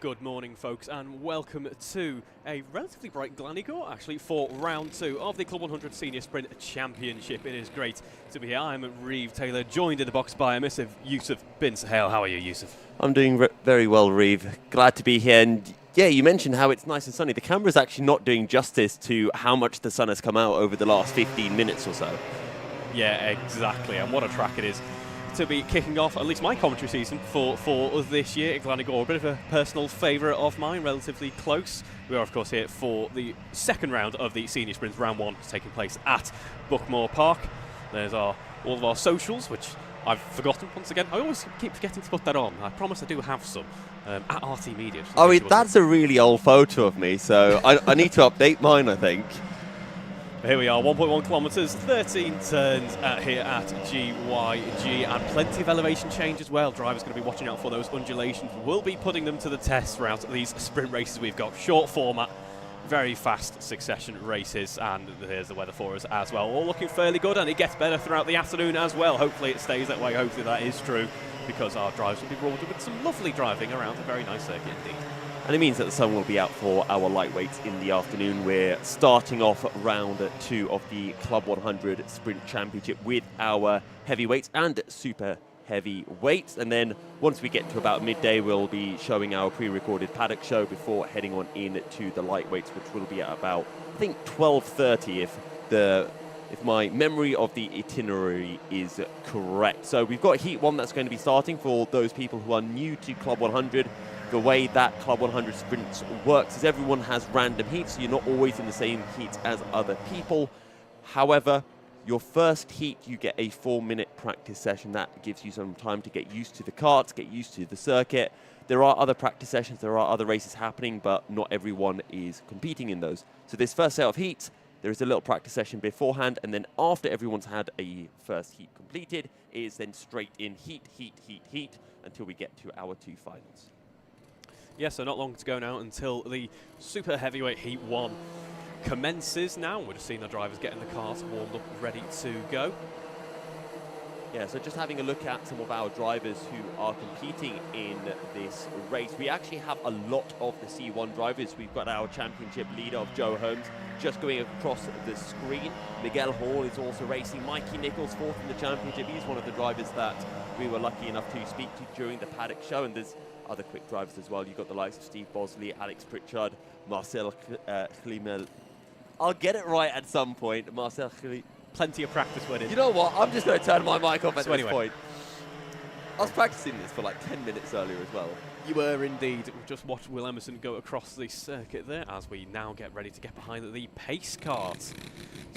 Good morning, folks, and welcome to a relatively bright Glan-Y-Gors, actually, for round 2 of the Club 100 Senior Sprint Championship. It is great to be here. I'm Reeve Taylor, joined in the box by emissive Yousuf bin Suhayl. How are you, Yousuf? I'm doing very well, Reeve. Glad to be here. And yeah, you mentioned how it's nice and sunny. The camera's actually not doing justice to how much the sun has come out over the last 15 minutes or so. Yeah, exactly. And what a track it is to be kicking off at least my commentary season for this year at Glan-Y-Gors. A bit of a personal favourite of mine, relatively close. We are, of course, here for the second round of the Senior Sprints. Round 1 is taking place at Buckmore Park. There's all of our socials, which I've forgotten once again. I always keep forgetting to put that on. I promise I do have some. At RT Media. I mean, that's a really old photo of me, so I need to update mine, I think. Here we are, 1.1 kilometres, 13 turns here at GYG, and plenty of elevation change as well. Drivers going to be watching out for those undulations. We'll be putting them to the test throughout these sprint races we've got. Short format, very fast succession races, and here's the weather for us as well. All looking fairly good, and it gets better throughout the afternoon as well. Hopefully it stays that way. Hopefully that is true, because our drivers will be rewarded with some lovely driving around a very nice circuit indeed. And it means that the sun will be out for our lightweights in the afternoon. We're starting off round 2 of the Club 100 Sprint Championship with our heavyweights and super heavyweights. And then once we get to about midday, we'll be showing our pre-recorded Paddock Show before heading on into the lightweights, which will be at about, I think, 12:30 if my memory of the itinerary is correct. So we've got Heat 1 that's going to be starting for those people who are new to Club 100. The way that Club 100 sprints works is everyone has random heats, so you're not always in the same heat as other people. However, your first heat, you get a 4-minute practice session. That gives you some time to get used to the karts, get used to the circuit. There are other practice sessions, there are other races happening, but not everyone is competing in those. So this first set of heats, there is a little practice session beforehand, and then after everyone's had a first heat completed, it is then straight in heat, until we get to our 2 finals. Yeah, so not long to go now until the super heavyweight Heat 1 commences now. We're just seeing the drivers getting the cars warmed up, ready to go. Yeah, so just having a look at some of our drivers who are competing in this race. We actually have a lot of the C1 drivers. We've got our championship leader of Joe Holmes just going across the screen. Miguel Hall is also racing. Mikey Nichols, 4th in the championship. He's one of the drivers that we were lucky enough to speak to during the Paddock Show. And there's other quick drivers as well. You've got the likes of Steve Bosley, Alex Pritchard, Marcel Klimel. I'll get it right at some point. Marcel Klimel. Plenty of practice went in. You know what? I'm just going to turn my mic off at this point. I was practicing this for like 10 minutes earlier as well. You were indeed. We've just watched Will Emerson go across the circuit there as we now get ready to get behind the pace cart.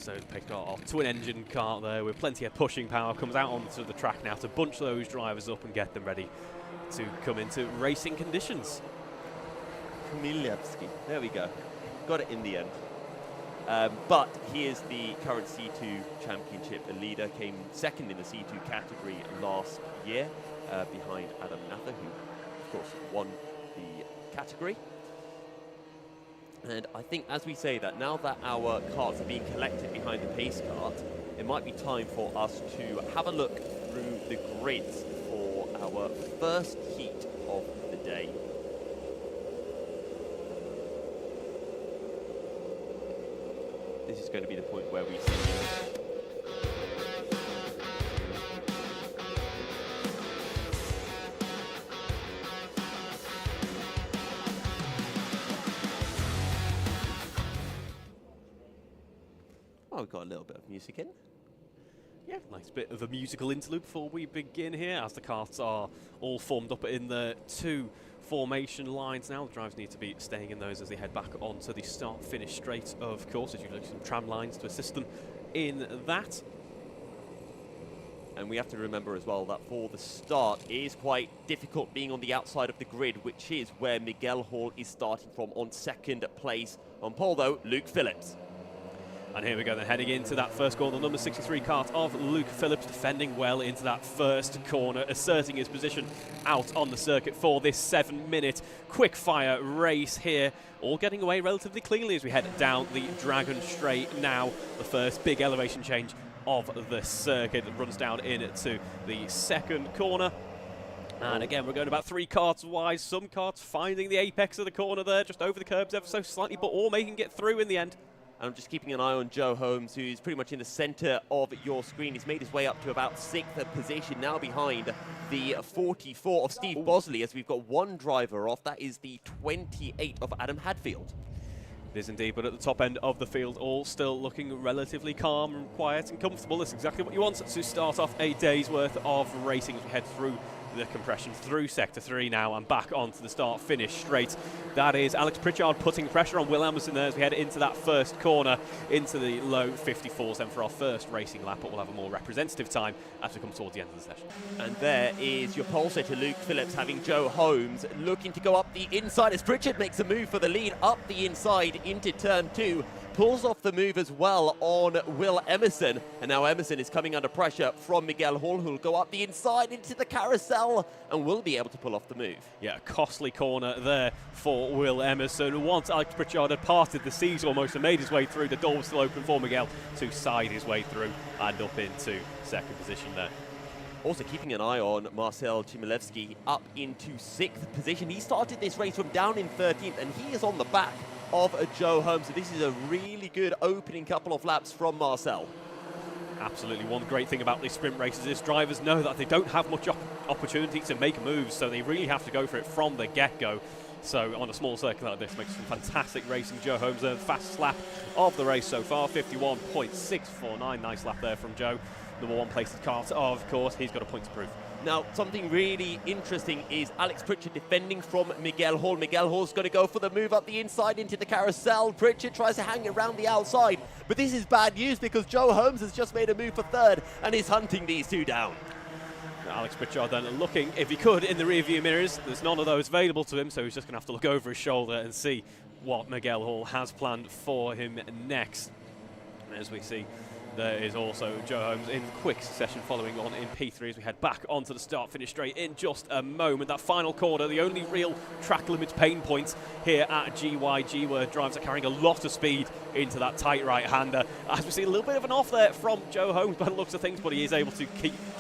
So the pace cart, our twin-engine cart there with plenty of pushing power, comes out onto the track now to bunch those drivers up and get them ready to come into racing conditions. Chmielewski. There we go. Got it in the end. But he is the current C2 championship leader, came 2nd in the C2 category last year, behind Adam Nather, who, of course, won the category. And I think, as we say that, now that our carts are being collected behind the pace cart, it might be time for us to have a look through the grids for our first heat of the day. This is going to be the point where we see oh, we've got a little bit of music in. Yeah, nice bit of a musical interlude before we begin here, as the carts are all formed up in the 2 formation lines now. The drivers need to be staying in those as they head back onto the start-finish straight, of course. There's usually some tram lines to assist them in that. And we have to remember as well that for the start, it is quite difficult being on the outside of the grid, which is where Miguel Hall is starting from on 2nd place. On pole, though, Luke Phillips. And here we go, then heading into that first corner, the number 63 kart of Luke Phillips, defending well into that first corner, asserting his position out on the circuit for this 7-minute quick-fire race here. All getting away relatively cleanly as we head down the Dragon Straight now. The first big elevation change of the circuit that runs down into the second corner. And again, we're going about 3 karts wide. Some karts finding the apex of the corner there, just over the curbs ever so slightly, but all making it through in the end. And I'm just keeping an eye on Joe Holmes, who's pretty much in the center of your screen. He's made his way up to about 6th position, now behind the 44 of Steve Bosley, as we've got one driver off. That is the 28 of Adam Hadfield. It is indeed, but at the top end of the field, all still looking relatively calm and quiet and comfortable. That's exactly what you want to start off a day's worth of racing as we head through the compression through Sector 3 now and back onto the start-finish straight. That is Alex Pritchard putting pressure on Will Emerson there as we head into that first corner into the low 54s then for our first racing lap, but we'll have a more representative time as we come towards the end of the session. And there is your pole setter Luke Phillips having Joe Holmes looking to go up the inside as Pritchard makes a move for the lead up the inside into turn 2. Pulls off the move as well on Will Emerson, and now Emerson is coming under pressure from Miguel Hall, who will go up the inside into the carousel and will be able to pull off the move. Yeah, a costly corner there for Will Emerson. Once Alex Pritchard had parted the seas almost and made his way through, the door was still open for Miguel to side his way through and up into second position there. Also keeping an eye on Marcel Chmielewski up into 6th position. He started this race from down in 13th, and he is on the back of Joe Holmes. So this is a really good opening couple of laps from Marcel. Absolutely. One great thing about these sprint races is drivers know that they don't have much opportunity to make moves, so they really have to go for it from the get-go. So on a small circuit like this, makes some fantastic racing. Joe Holmes, the fastest lap of the race so far, 51.649. Nice lap there from Joe. Number 1 placed kart, of course. He's got a point to prove. Now, something really interesting is Alex Pritchard defending from Miguel Hall. Miguel Hall's going to go for the move up the inside into the carousel. Pritchard tries to hang around the outside, but this is bad news because Joe Holmes has just made a move for 3rd and is hunting these two down. Alex Pritchard then looking, if he could, in the rear-view mirrors. There's none of those available to him, so he's just going to have to look over his shoulder and see what Miguel Hall has planned for him next. And as we see, there is also Joe Holmes in quick succession following on in P3 as we head back onto the start-finish straight in just a moment. That final corner, the only real track limits pain point here at GYG, where drivers are carrying a lot of speed into that tight right-hander. As we see a little bit of an off there from Joe Holmes by the looks of things, but he is able to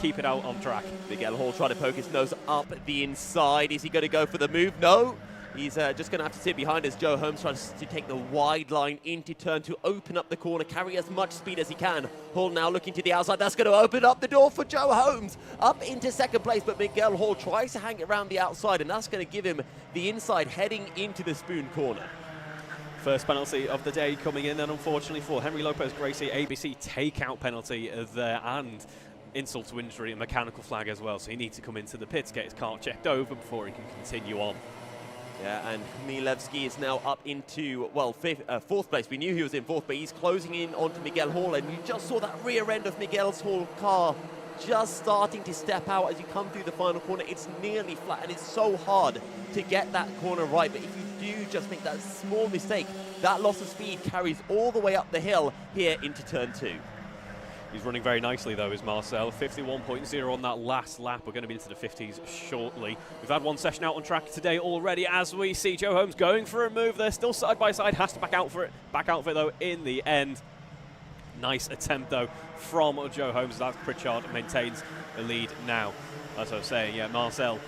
keep it out on track. Miguel Hall trying to poke his nose up the inside. Is he going to go for the move? No. He's just going to have to sit behind as Joe Holmes tries to take the wide line into turn to open up the corner, carry as much speed as he can. Hall now looking to the outside. That's going to open up the door for Joe Holmes up into 2nd place, but Miguel Hall tries to hang around the outside, and that's going to give him the inside heading into the spoon corner. First penalty of the day coming in, and unfortunately for Henry Lopez Gracie, ABC takeout penalty there, and insult to injury and mechanical flag as well. So he needs to come into the pits, get his car checked over before he can continue on. Yeah, and Chmielewski is now up into, well, 4th place. We knew he was in 4th, but he's closing in onto Miguel Hall, and you just saw that rear end of Miguel Hall's car just starting to step out as you come through the final corner. It's nearly flat, and it's so hard to get that corner right, but if you do just make that small mistake, that loss of speed carries all the way up the hill here into turn 2. He's running very nicely, though, is Marcel. 51.0 on that last lap. We're going to be into the 50s shortly. We've had one session out on track today already, as we see Joe Holmes going for a move there. Still side by side, has to back out for it. Back out for it, though, in the end. Nice attempt, though, from Joe Holmes. That's Pritchard maintains the lead now. As I was saying, yeah, Marcel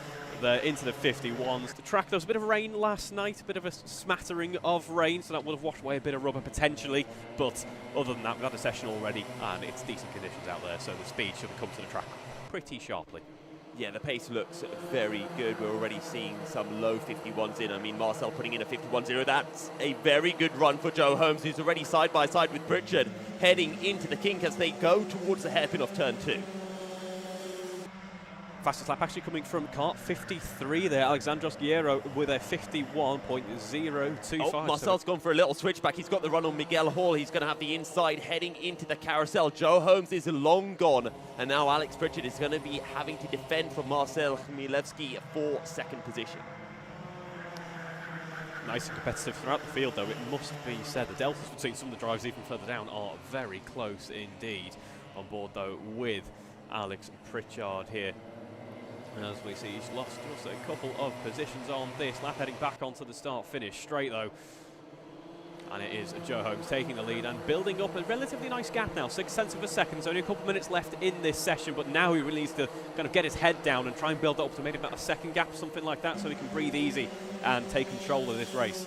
into the 51s. The track, there was a bit of rain last night, a bit of a smattering of rain, so that would have washed away a bit of rubber potentially, but other than that, we've had a session already, and it's decent conditions out there, so the speed should have come to the track pretty sharply. Yeah, the pace looks very good. We're already seeing some low 51s in. I mean, Marcel putting in a 51.0. That's a very good run for Joe Holmes, who's already side by side with Pritchard, heading into the kink as they go towards the hairpin of turn 2. Fastest lap actually coming from kart 53 there. Alexandros Guerrero with a 51.025. Oh, Marcel's gone for a little switchback. He's got the run on Miguel Hall. He's going to have the inside heading into the carousel. Joe Holmes is long gone. And now Alex Pritchard is going to be having to defend from Marcel Chmielewski for 2nd position. Nice and competitive throughout the field, though. It must be said the deltas between some of the drivers even further down are very close indeed. On board, though, with Alex Pritchard here. As we see, he's lost just a couple of positions on this lap, heading back onto the start-finish straight, though. And it is Joe Holmes taking the lead and building up a relatively nice gap now. 6/10 of a second. There's only a couple of minutes left in this session, but now he really needs to kind of get his head down and try and build up to maybe about a second gap, something like that, so he can breathe easy and take control of this race.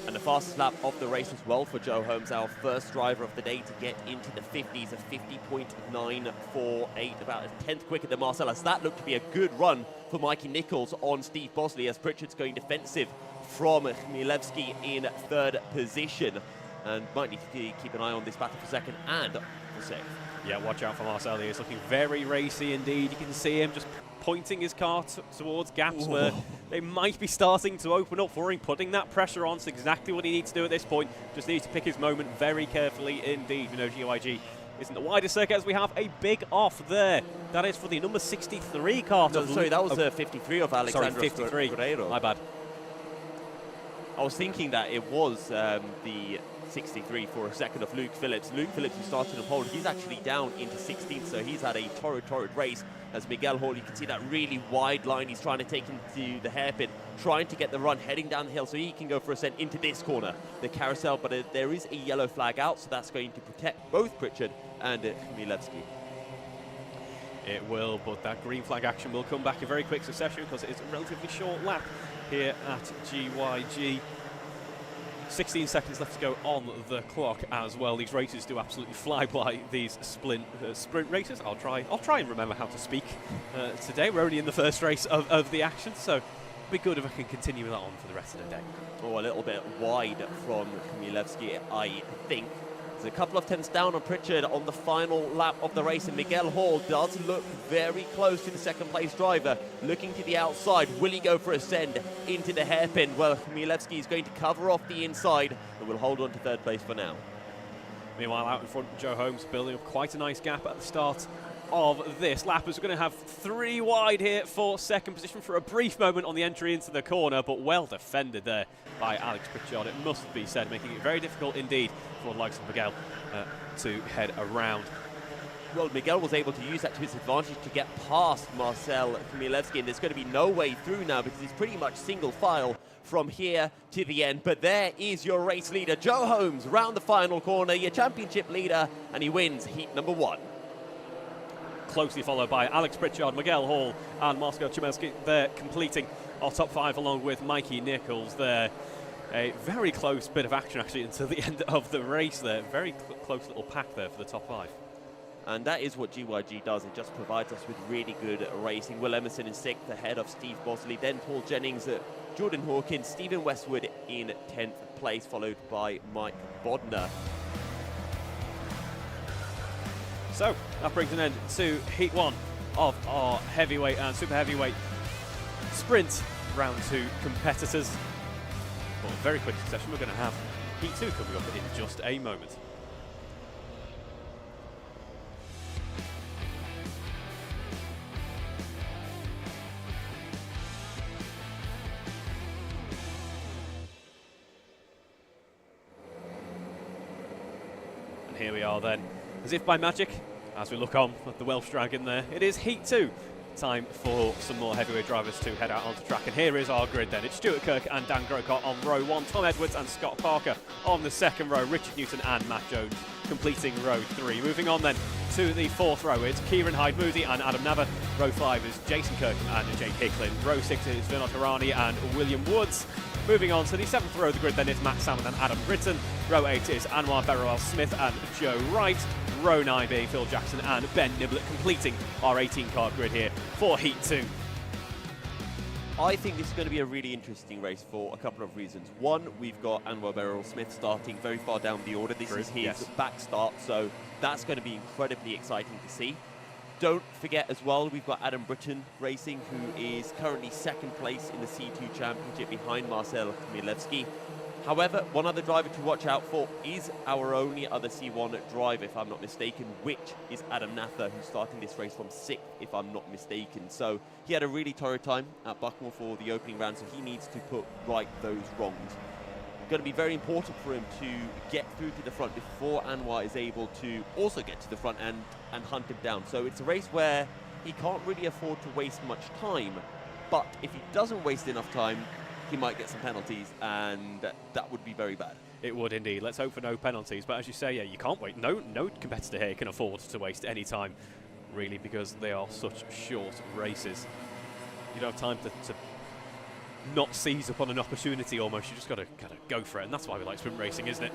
And the fastest lap of the race as well for Joe Holmes, our first driver of the day to get into the 50s, a 50.948, about a tenth quicker than Marcel. As that looked to be a good run for Mikey Nichols on Steve Bosley, as Pritchard's going defensive from Chmielewski in third position. And might need to keep an eye on this battle for second and for sixth. Yeah, watch out for Marcel. He is looking very racy indeed. You can see him just pointing his car towards gaps where they might be starting to open up for him, putting that pressure on. It's exactly what he needs to do at this point. Just needs to pick his moment very carefully indeed. You know, GY-G isn't the widest circuit, as we have a big off there. That is for the number 63 car. No, sorry, that was 53 of Alexander. Sorry, 53. Guerrero. My bad. I was thinking that it was the 63 for a second of Luke Phillips. Luke Phillips, who started on pole, he's actually down into 16th, so he's had a torrid race. As Miguel Hall, you can see that really wide line he's trying to take into the hairpin, trying to get the run heading down the hill so he can go for a ascent into this corner, the carousel, but there is a yellow flag out, so that's going to protect both Pritchard and Chmielewski. It will, but that green flag action will come back in very quick succession because it is a relatively short lap here at GY-G. 16 seconds left to go on the clock as well. These races do absolutely fly by, these sprint races. I'll try and remember how to speak today. We're only in the first race of the action, so it'd be good if I can continue that on for the rest of the day. Oh, a little bit wide from Chmielewski, I think. There's a couple of tenths down on Pritchard on the final lap of the race, and Miguel Hall does look very close to the second place driver, looking to the outside. Will he go for a send into the hairpin? Well, Chmielewski is going to cover off the inside and will hold on to third place for now. Meanwhile, out in front, Joe Holmes building up quite a nice gap at the start of this lap, as we're going to have 3 wide here for second position for a brief moment on the entry into the corner, but well defended there by Alex Pritchard, it must be said, making it very difficult indeed for the likes of Miguel to head around. Well, Miguel was able to use that to his advantage to get past Marcel Chmielewski, and there's going to be no way through now because he's pretty much single file from here to the end. But there is your race leader, Joe Holmes, round the final corner, your championship leader, and he wins heat number 1. Closely followed by Alex Pritchard, Miguel Hall and Marcel Chmielewski. They're completing our top 5 along with Mikey Nichols there. A very close bit of action actually until the end of the race there. Very close little pack there for the top 5. And that is what GY-G does. It just provides us with really good racing. Will Emerson in 6th ahead of Steve Bosley, then Paul Jennings, Jordan Hawkins, Stephen Westwood in 10th place, followed by Mike Bodner. So that brings an end to heat 1 of our heavyweight and super heavyweight sprint round 2 competitors. For a very quick succession, we're going to have heat 2 coming up in just a moment. And here we are then, as if by magic, as we look on at the Welsh Dragon there, it is heat 2. Time for some more heavyweight drivers to head out onto track. And here is our grid then. It's Stuart Kirk and Dan Grocott on row 1, Tom Edwards and Scott Parker on the second row, Richard Newton and Matt Jones completing row 3. Moving on then to the 4th row, it's Kieran Hyde-Moody and Adam Nava. Row 5 is Jason Kirkham and Jake Hicklin. Row 6 is Vinod Hirani and William Woods. Moving on to the 7th row of the grid then is Matt Salmon and Adam Britton. Row 8 is Anwar Berrowell-Smith and Joe Wright. Row 9 being Phil Jackson and Ben Niblett, completing our 18-car grid here for Heat 2. I think this is going to be a really interesting race for a couple of reasons. One, we've got Anwar Berrowell-Smith starting very far down the order. This is his back start, so that's going to be incredibly exciting to see. Don't forget as well, we've got Adam Britton racing, who is currently 2nd place in the C2 Championship behind Marcel Chmielewski. However, one other driver to watch out for is our only other C1 driver, if I'm not mistaken, which is Adam Natha, who's starting this race from 6th, if I'm not mistaken. So he had a really torrid time at Buckmore for the opening round, so he needs to put right those wrongs. Going to be very important for him to get through to the front before Anwar is able to also get to the front and hunt him down. So it's a race where he can't really afford to waste much time, but if he doesn't waste enough time, he might get some penalties, and that would be very bad. It would indeed. Let's hope for no penalties. But as you say, yeah, you can't wait. No competitor here can afford to waste any time, really, because they are such short races. You don't have time to not seize upon an opportunity almost. You just got to kind of go for it. And that's why we like sprint racing, isn't it?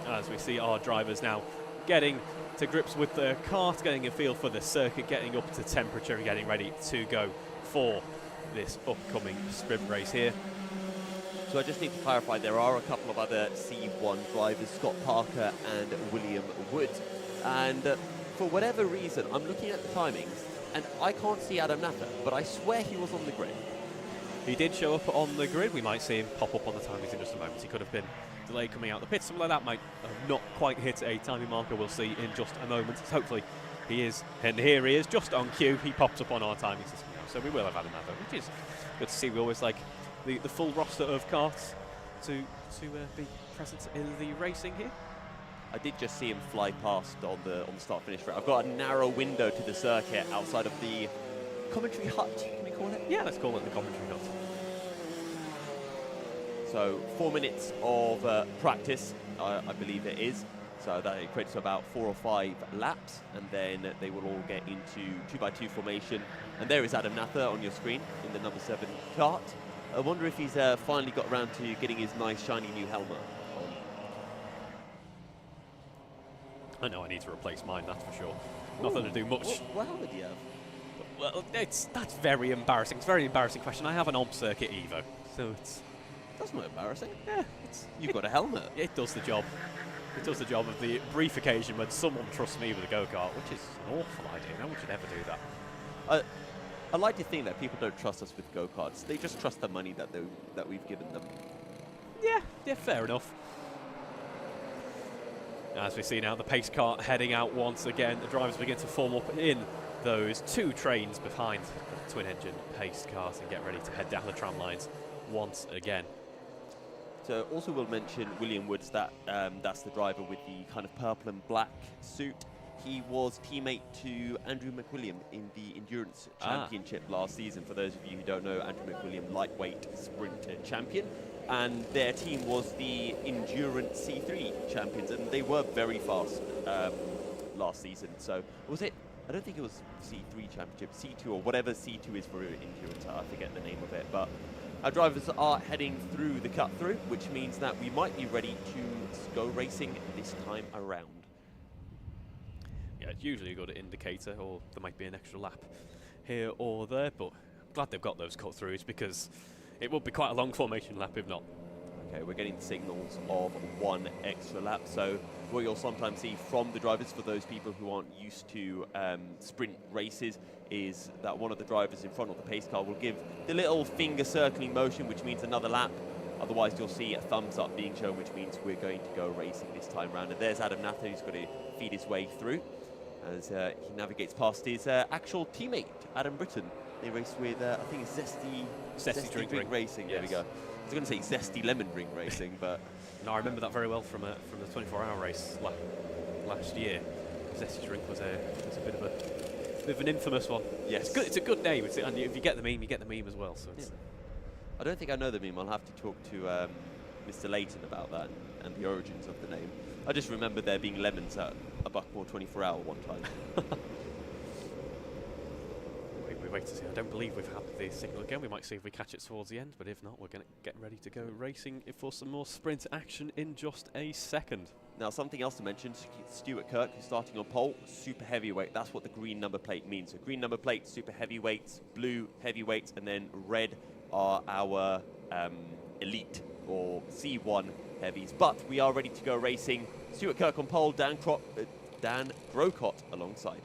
As we see our drivers now getting to grips with the kart, getting a feel for the circuit, getting up to temperature and getting ready to go for this upcoming sprint race here. So I just need to clarify, there are a couple of other C1 drivers, Scott Parker and William Wood. And for whatever reason, I'm looking at the timings, and I can't see Adam Natha, but I swear he was on the grid. He did show up on the grid. We might see him pop up on the timings in just a moment. He could have been delayed coming out the pits. Something like that might have not quite hit a timing marker. We'll see in just a moment. So hopefully he is. And here he is, just on cue. He pops up on our timing system now. So we will have Adam Natha, which is good to see. We always like the full roster of karts to be present in the racing here. I did just see him fly past on the start-finish straight. I've got a narrow window to the circuit outside of the commentary hut, can we call it? Yeah, let's call it the commentary hut. So 4 minutes of practice, I believe it is. So that equates to about 4 or 5 laps, and then they will all get into 2x2 formation. And there is Adam Natha on your screen in the number 7 kart. I wonder if he's finally got around to getting his nice shiny new helmet on. I know I need to replace mine, that's for sure. Nothing to do much. What helmet do you have? Well, that's very embarrassing. It's a very embarrassing question. I have an Omp Circuit Evo, so it's... That's not embarrassing. Yeah, You've got a helmet. It does the job. It does the job of the brief occasion when someone trusts me with a go-kart, which is an awful idea. No one should ever do that. I like to think that people don't trust us with go-karts. They just trust the money that we've given them. Yeah, fair enough. As we see now, the pace kart heading out once again. The drivers begin to form up in those 2 trains behind the twin-engine pace cars and get ready to head down the tram lines once again. So also we'll mention William Woods, that's the driver with the kind of purple and black suit. He was teammate to Andrew McWilliam in the Endurance Championship last season. For those of you who don't know, Andrew McWilliam, lightweight sprinter champion. And their team was the Endurance C3 champions, and they were very fast last season. So was it? I don't think it was C3 championship, C2 or whatever C2 is for Endurance. I forget the name of it. But our drivers are heading through the cut-through, which means that we might be ready to go racing this time around. Yeah, it's usually a good indicator, or there might be an extra lap here or there, but I'm glad they've got those cut-throughs because it would be quite a long formation lap if not. Okay, we're getting signals of 1 extra lap, so what you'll sometimes see from the drivers, for those people who aren't used to sprint races, is that one of the drivers in front of the pace car will give the little finger circling motion, which means another lap. Otherwise, you'll see a thumbs up being shown, which means we're going to go racing this time round. And there's Adam Natha, who's got to feed his way through as he navigates past his actual teammate, Adam Britton. They race with, I think it's Zesty Drink Racing. Yes. There we go. I was going to say Zesty Lemon Drink Racing, but... No, I remember that very well from the 24-hour race last year. Zesty Drink was a bit of an infamous one. Yes. It's a good name, and if you get the meme, you get the meme as well. So it's I don't think I know the meme. I'll have to talk to Mr. Layton about that and the origins of the name. I just remember there being lemons at a Buckmore 24-hour one time. we wait to see. I don't believe we've had the signal again. We might see if we catch it towards the end, but if not, we're going to get ready to go racing for some more sprint action in just a second. Now, something else to mention, Stuart Kirk, who's starting on pole, super heavyweight. That's what the green number plate means. So green number plate, super heavyweights, blue heavyweights, and then red are our elite or C1 heavies. But we are ready to go racing. Stuart Kirk on pole, Dan Grocott alongside.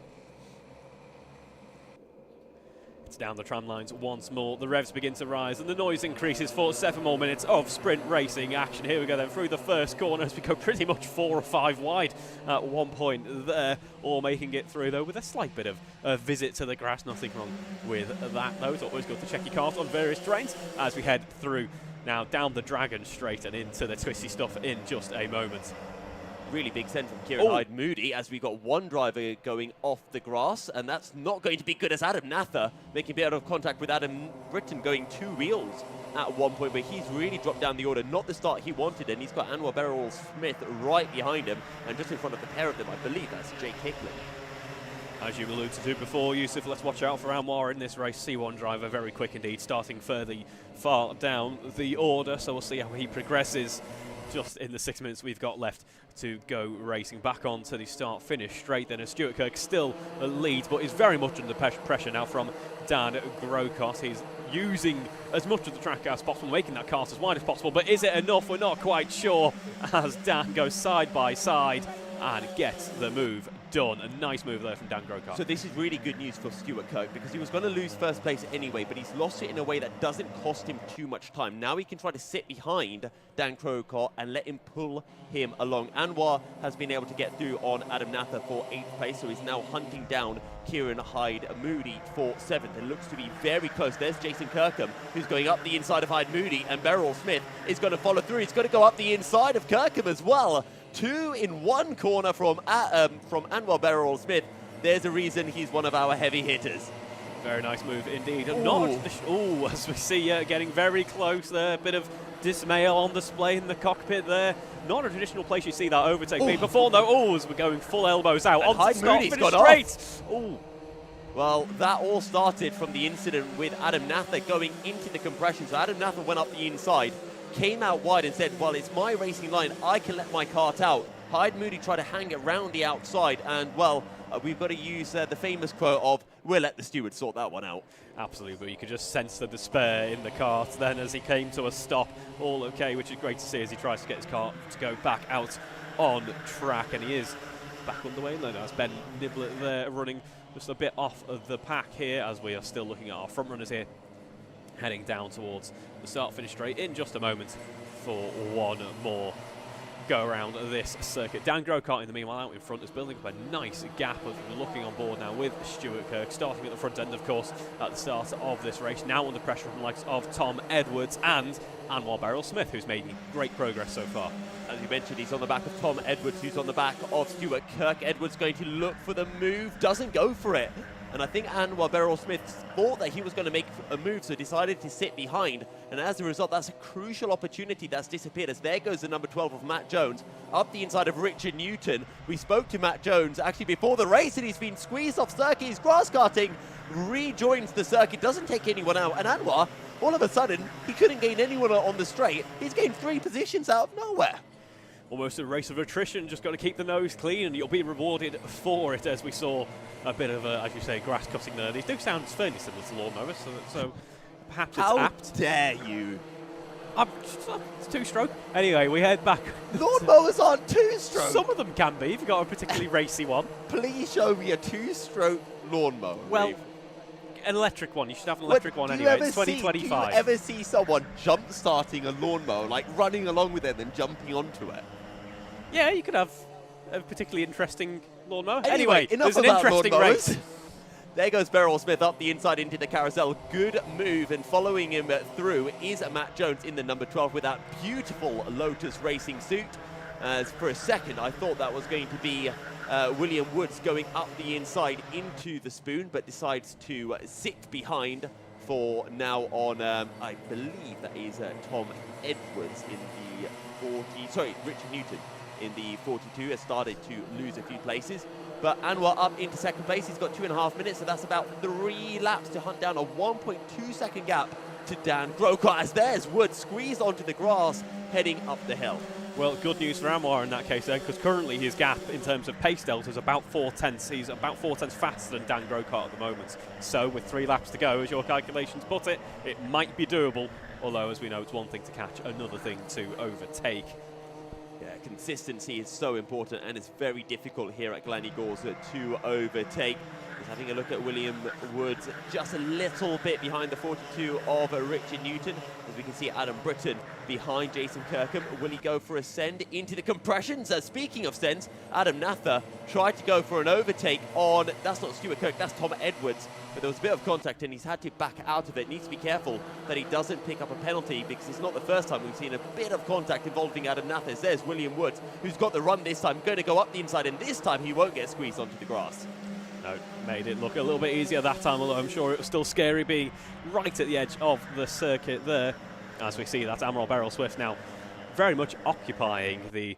It's down the tram lines once more. The revs begin to rise and the noise increases for 7 more minutes of sprint racing action. Here we go then through the first corner as we go pretty much 4 or 5 wide at one point there, all making it through though with a slight bit of a visit to the grass. Nothing wrong with that though. It's always good to check your cars on various terrains as we head through now down the Dragon Straight and into the twisty stuff in just a moment. Really big send from Kieran Hyde-Moody as we got one driver going off the grass, and that's not going to be good as Adam Nather making a bit out of contact with Adam Britton going 2 wheels at one point, but he's really dropped down the order. Not the start he wanted, and he's got Anwar Beryl-Smith right behind him, and just in front of the pair of them, I believe that's Jake Hicklin. As you alluded to before, Yousuf, let's watch out for Anwar in this race. C1 driver, very quick indeed, starting fairly far down the order, so we'll see how he progresses just in the 6 minutes we've got left to go racing. Back on to the start-finish straight then, as Stuart Kirk still leads, but is very much under pressure now from Dan Grocott. He's using as much of the track as possible, making that cart as wide as possible, but is it enough? We're not quite sure, as Dan goes side by side and gets the move done. A nice move there from Dan Grocott. So this is really good news for Stuart Kirk, because he was going to lose first place anyway, but he's lost it in a way that doesn't cost him too much time. Now he can try to sit behind Dan Grocott and let him pull him along. Anwar has been able to get through on Adam Nather for 8th place, so he's now hunting down Kieran Hyde-Moody for 7th. It looks to be very close. There's Jason Kirkham, who's going up the inside of Hyde-Moody, and Beryl-Smith is going to follow through. He's going to go up the inside of Kirkham as well. 2 in 1 corner from Anwar Beryl-Smith. There's a reason he's one of our heavy hitters. Very nice move indeed. As we see getting very close there. A bit of dismay on display in the cockpit there. Not a traditional place you see that overtake being performed though. As we're going full elbows out. On to start, finish straight. Well, that all started from the incident with Adam Nather going into the compression. So Adam Nather went up the inside, came out wide and said, well, it's my racing line, I can let my kart out. Hyde-Moody tried to hang it round the outside, and, well, we've got to use the famous quote of, we'll let the steward sort that one out. Absolutely, but you could just sense the despair in the kart then as he came to a stop. All okay, which is great to see as he tries to get his kart to go back out on track, and he is back underway. Then as Ben Niblett there running just a bit off of the pack here, as we are still looking at our front runners here, heading down towards the start-finish straight in just a moment for one more go around this circuit. Dan Grocott in the meanwhile out in front is building up a nice gap as we're looking on board now with Stuart Kirk, starting at the front end of course at the start of this race, now under pressure from the likes of Tom Edwards and Anwar Beryl-Smith, who's making great progress so far. As you mentioned, he's on the back of Tom Edwards, who's on the back of Stuart Kirk. Edwards going to look for the move, doesn't go for it. And I think Anwar Beryl-Smith thought that he was going to make a move, so decided to sit behind. And as a result, that's a crucial opportunity that's disappeared, as there goes the number 12 of Matt Jones up the inside of Richard Newton. We spoke to Matt Jones actually before the race, and he's been squeezed off circuit. He's grass karting, rejoins the circuit, doesn't take anyone out. And Anwar, all of a sudden, he couldn't gain anyone on the straight. He's gained 3 positions out of nowhere. Almost a race of attrition, just got to keep the nose clean and you'll be rewarded for it, as we saw a bit of, as you say, grass cutting there. These do sound fairly similar to lawnmowers, so perhaps it's apt. How dare you? It's 2-stroke. Anyway, we head back. Lawnmowers aren't 2-stroke. Some of them can be, if you've got a particularly racy one. Please show me a 2-stroke lawnmower. Well, Reeve. an electric one. You should have an electric one anyway. It's 2025. Do you ever see someone jump-starting a lawnmower, like running along with it and jumping onto it? Yeah, you could have a particularly interesting lawnmower. Anyway, there's an interesting race. There goes Beryl-Smith up the inside into the carousel. Good move, and following him through is Matt Jones in the number 12 with that beautiful Lotus racing suit. As for a second, I thought that was going to be William Woods going up the inside into the spoon, but decides to sit behind for now on, I believe that is Tom Edwards in the Richard Newton in the 42 has started to lose a few places. But Anwar up into second place. He's got 2.5 minutes, so that's about 3 laps to hunt down a 1.2 second gap to Dan Grocott, as there's Woods squeezed onto the grass heading up the hill. Well, good news for Anwar in that case then, because currently his gap in terms of pace delta is about 4 tenths. He's about 4 tenths faster than Dan Grocott at the moment. So with 3 laps to go, as your calculations put it, it might be doable. Although, as we know, it's one thing to catch, another thing to overtake. Yeah, consistency is so important, and it's very difficult here at Glan-Y-Gors to overtake. Just having a look at William Woods, just a little bit behind the 42 of Richard Newton. As we can see Adam Britton behind Jason Kirkham. Will he go for a send into the compressions? Speaking of sends, Adam Nather tried to go for an overtake on, that's not Stuart Kirk, that's Tom Edwards. But there was a bit of contact and he's had to back out of it. Needs to be careful that he doesn't pick up a penalty, because it's not the first time we've seen a bit of contact involving Adam Nather. There's William Woods, who's got the run this time, going to go up the inside, and this time he won't get squeezed onto the grass. No, made it look a little bit easier that time, although I'm sure it was still scary being right at the edge of the circuit there. As we see, that's Amaral Beryl Swift now very much occupying the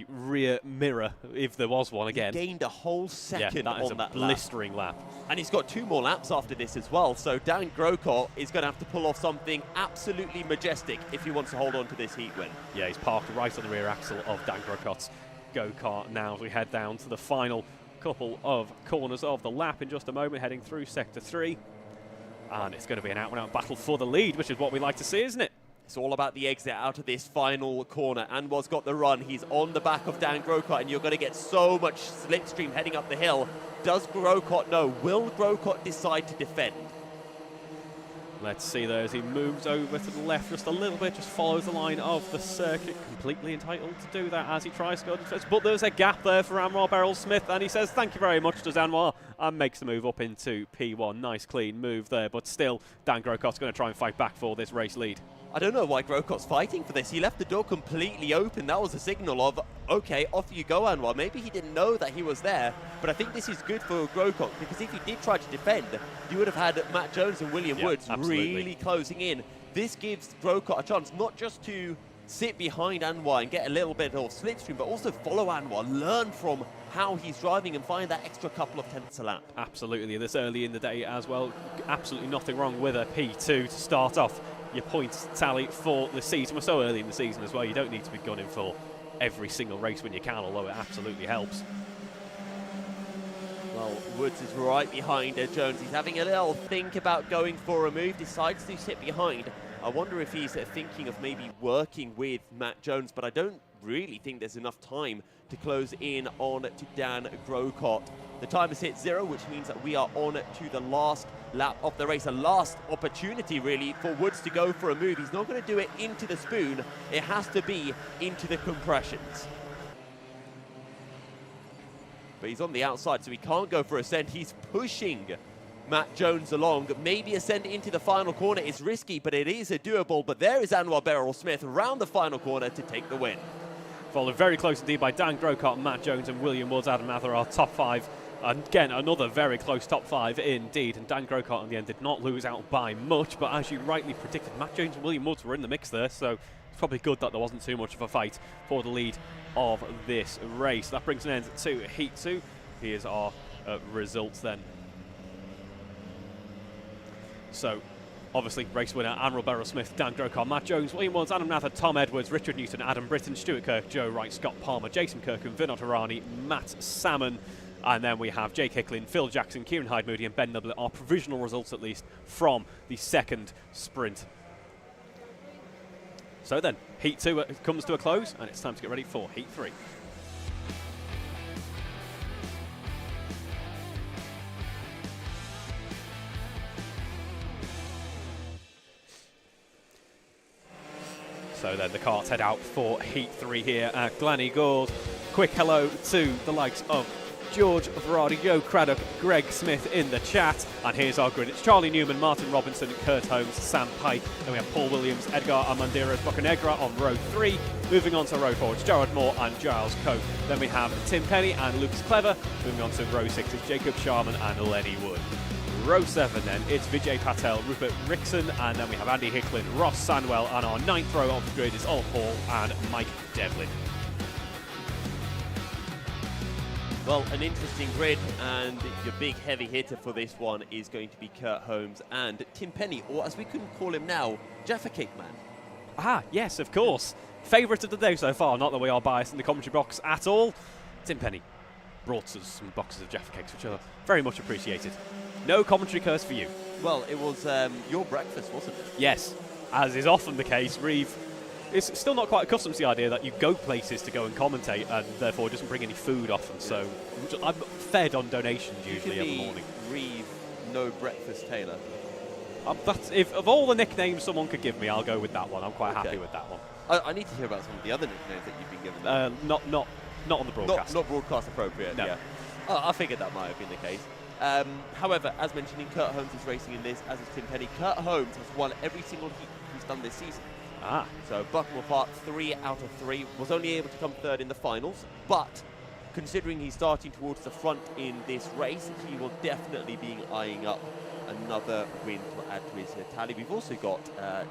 rear mirror, if there was one again. He gained a whole second on that blistering lap. And he's got 2 more laps after this as well, so Dan Grocott is going to have to pull off something absolutely majestic if he wants to hold on to this heat win. Yeah, he's parked right on the rear axle of Dan Grocott's go-kart now as we head down to the final couple of corners of the lap in just a moment, heading through Sector 3. And it's going to be an out-and-out battle for the lead, which is what we like to see, isn't it? It's all about the exit out of this final corner. Anwar's got the run. He's on the back of Dan Grocott, and you're going to get so much slipstream heading up the hill. Does Grocott know? Will Grocott decide to defend? Let's see there as he moves over to the left just a little bit, just follows the line of the circuit. Completely entitled to do that as he tries to go defense. But there's a gap there for Anwar Beryl Smith, and he says thank you very much to Anwar, and makes the move up into P1. Nice clean move there, but still Dan Grocott's going to try and fight back for this race lead. I don't know why Grocott's fighting for this. He left the door completely open. That was a signal of, okay, off you go, Anwar. Maybe he didn't know that he was there, but I think this is good for Grocott, because if he did try to defend, you would have had Matt Jones and William Woods really closing in. This gives Grocott a chance not just to sit behind Anwar and get a little bit of slipstream, but also follow Anwar, learn from how he's driving and find that extra couple of tenths a lap. Absolutely, this early in the day as well. Absolutely nothing wrong with a P2 to start off your points tally for the season. We're so early in the season as well, you don't need to be gunning for every single race when you can, although it absolutely helps. Well, Woods is right behind Jones. He's having a little think about going for a move, decides to sit behind. I wonder if he's thinking of maybe working with Matt Jones, but I don't really think there's enough time to close in on to Dan Grocott. The time has hit 0, which means that we are on to the last lap of the race. A last opportunity, really, for Woods to go for a move. He's not going to do it into the spoon. It has to be into the compressions. But he's on the outside, so he can't go for a send. He's pushing Matt Jones along. Maybe a send into the final corner is risky, but it is doable. But there is Anwar Beryl Smith around the final corner to take the win. Followed very close indeed by Dan Grocott, Matt Jones and William Woods. Adam Mather are top 5. Again, another very close top 5 indeed. And Dan Grocott in the end did not lose out by much, but as you rightly predicted, Matt Jones and William Woods were in the mix there, so it's probably good that there wasn't too much of a fight for the lead of this race. That brings an end to Heat 2. Here's our results then. So, obviously, race winner, Anwar Beryl Smith, Dan Grocott, Matt Jones, William Woods, Adam Nather, Tom Edwards, Richard Newton, Adam Britton, Stuart Kirk, Joe Wright, Scott Palmer, Jason Kirkham, Vinod Harani, Matt Salmon, and then we have Jake Hicklin, Phil Jackson, Kieran Hyde-Moody and Ben Nublett, our provisional results at least from the second sprint. So then, Heat 2 comes to a close, and it's time to get ready for Heat 3. So then the carts head out for Heat 3 here at Glan-Y-Gors. Quick hello to the likes of George Verardi, Joe Craddock, Greg Smith in the chat. And here's our grid. It's Charlie Newman, Martin Robinson, Kurt Holmes, Sam Pike. Then we have Paul Williams, Edgar Armandiros Bocanegra on row 3. Moving on to row 4, it's Jared Moore and Giles Coe. Then we have Tim Penny and Lucas Clever. Moving on to row 6, it's Jacob Sharman and Lenny Wood. Row 7 then, it's Vijay Patel, Rupert Rickson, and then we have Andy Hicklin, Ross Sandwell, and our 9th row of the grid is Oliver Hall and Mike Devlin. Well, an interesting grid, and your big heavy hitter for this one is going to be Kurt Holmes and Tim Penny, or as we can call him now, Jaffa Cake Man. Ah, yes, of course. Favourite of the day so far, not that we are biased in the commentary box at all. Tim Penny brought us some boxes of Jaffa Cakes, which are very much appreciated. No commentary curse for you. Well, it was your breakfast, wasn't it? Yes, as is often the case. Reeve it's still not quite accustomed to the idea that you go places to go and commentate and therefore doesn't bring any food often. So I'm fed on donations usually every morning. Reeve, no breakfast Taylor. That's, if of all the nicknames someone could give me, I'll go with that one. I'm quite happy with that one. I need to hear about some of the other nicknames that you've been given. Not on the broadcast. Not broadcast appropriate. No. Yeah. I figured that might have been the case. However, as mentioned, Kurt Holmes is racing in this, as is Tim Penny. Kurt Holmes has won every single heat he's done this season. So Buckham apart 3 out of 3, was only able to come third in the finals, but considering he's starting towards the front in this race, he will definitely be eyeing up another win to add to his tally. We've also got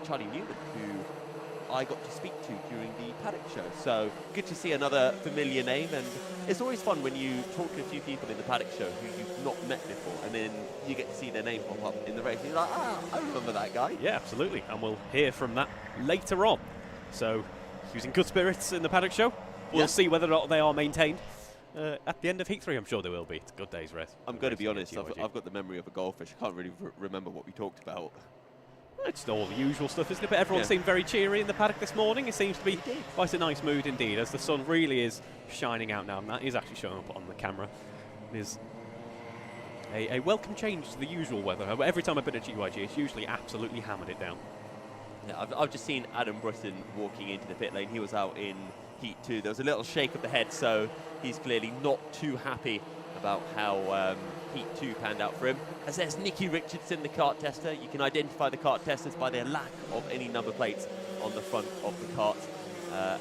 Charlie Newman, who I got to speak to during the Paddock Show. So good to see another familiar name, and it's always fun when you talk to a few people in the Paddock Show who you've not met before, and then you get to see their name pop up in the race. And you're like, I remember that guy. Yeah, absolutely, and we'll hear from that later on. So, using good spirits in the Paddock Show. We'll see whether or not they are maintained. At the end of Heat 3, I'm sure they will be. It's a good day's race. I'm going to be honest, I've got the memory of a goldfish. I can't really remember what we talked about. It's all the usual stuff, isn't it? But everyone seemed very cheery in the paddock this morning. It seems to be quite a nice mood indeed, as the sun really is shining out now, and that is actually showing up on the camera. It is a welcome change to the usual weather. Every time I've been at GYG, it's usually absolutely hammered it down. Yeah, I've just seen Adam Britton walking into the pit lane. He was out in Heat 2. There was a little shake of the head, so he's clearly not too happy about how Heat 2 panned out for him. As there's Nicky Richardson, the kart tester. You can identify the kart testers by their lack of any number plates on the front of the kart.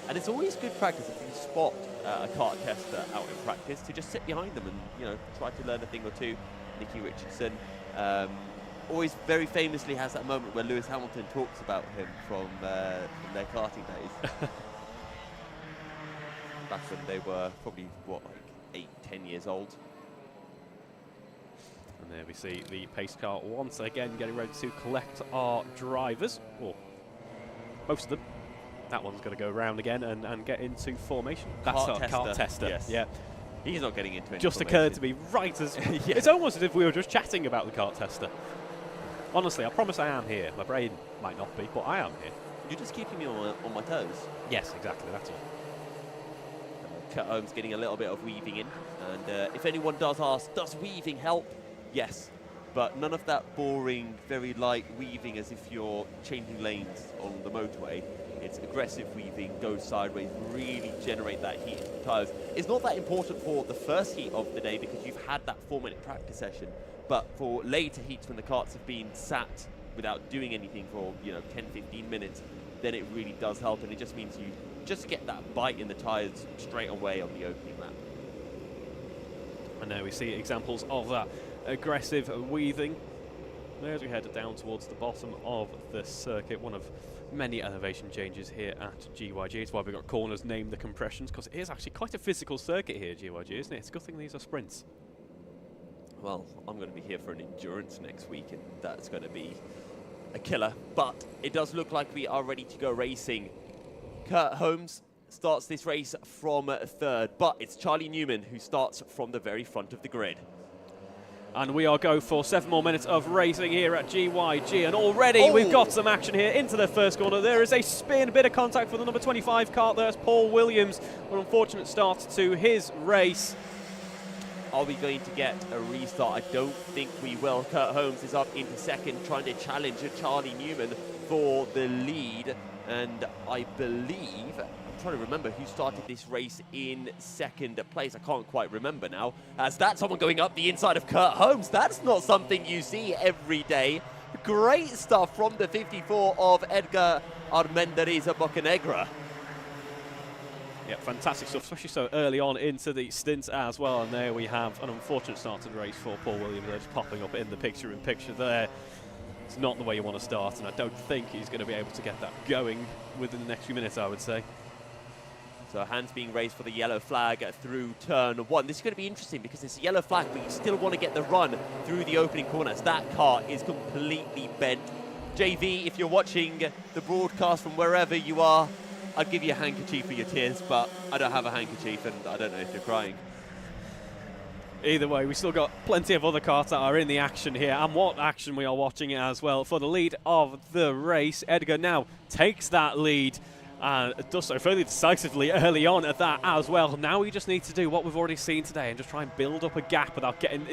And it's always good practice if you spot a kart tester out in practice to just sit behind them and try to learn a thing or two. Nicky Richardson always very famously has that moment where Lewis Hamilton talks about him from their karting days. Back when they were probably, what, like 8-10 years old. And there we see the pace car once again getting ready to collect our drivers, or most of them. That one's going to go around again and get into formation. That's our kart tester. Yes. Yeah. He's not getting into any just formation. Occurred to me right as... It's almost as if we were just chatting about the kart tester. Honestly, I promise I am here. My brain might not be, but I am here. You're just keeping me on my toes. Yes, exactly. That's all. Kurt Holmes getting a little bit of weaving in. And if anyone does ask, does weaving help? Yes. But none of that boring, very light weaving as if you're changing lanes on the motorway. It's aggressive weaving, goes sideways, really generate that heat in the tyres. It's not that important for the first heat of the day because you've had that 4-minute practice session. But for later heats when the karts have been sat without doing anything for 10-15 minutes, then it really does help, and it just means you just get that bite in the tyres straight away on the opening lap. And there we see examples of that aggressive weaving. As we head down towards the bottom of the circuit, one of many elevation changes here at GYG. It's why we've got corners named the compressions, because it is actually quite a physical circuit here at GYG, isn't it? It's a good thing these are sprints. Well, I'm going to be here for an endurance next week, and that's going to be a killer. But it does look like we are ready to go racing. Kurt Holmes starts this race from third, but it's Charlie Newman who starts from the very front of the grid. And we are go for 7 more minutes of racing here at GYG, and already we've got some action here into the first corner. There is a spin, a bit of contact for the number 25 kart. There's Paul Williams, an unfortunate start to his race. Are we going to get a restart? I don't think we will. Kurt Holmes is up into second, trying to challenge Charlie Newman for the lead. And I believe, I'm trying to remember who started this race in second place. I can't quite remember now. As that's someone going up the inside of Kurt Holmes. That's not something you see every day. Great stuff from the 54 of Edgar Armendariz Bocanegra. Yeah, fantastic stuff, especially so early on into the stint as well. And there we have an unfortunate start to the race for Paul Williams. They're just popping up in the picture-in-picture there. It's not the way you want to start, and I don't think he's going to be able to get that going within the next few minutes, I would say. So hands being raised for the yellow flag through turn 1. This is going to be interesting because it's a yellow flag, but you still want to get the run through the opening corners. That car is completely bent. JV, if you're watching the broadcast from wherever you are, I'd give you a handkerchief for your tears, but I don't have a handkerchief, and I don't know if you're crying. Either way, we've still got plenty of other cars that are in the action here, and what action we are watching as well. For the lead of the race, Edgar now takes that lead and does so fairly decisively early on at that as well. Now we just need to do what we've already seen today and just try and build up a gap without getting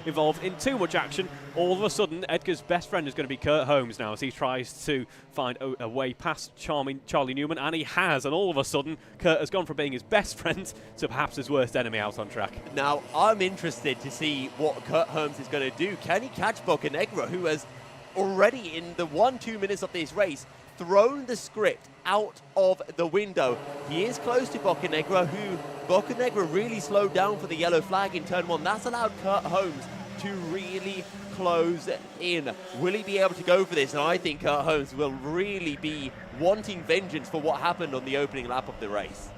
involved in too much action. All of a sudden, Edgar's best friend is going to be Kurt Holmes now as he tries to find a way past Charlie Newman, and he has, and all of a sudden, Kurt has gone from being his best friend to perhaps his worst enemy out on track. Now, I'm interested to see what Kurt Holmes is going to do. Can he catch Bocanegra, who has already in the 1-2 minutes of this race thrown the script out of the window? He is close to Bocanegra, who Bocanegra really slowed down for the yellow flag in turn 1. That's allowed Kurt Holmes to really close in. Will he be able to go for this? And I think Kurt Holmes will really be wanting vengeance for what happened on the opening lap of the race.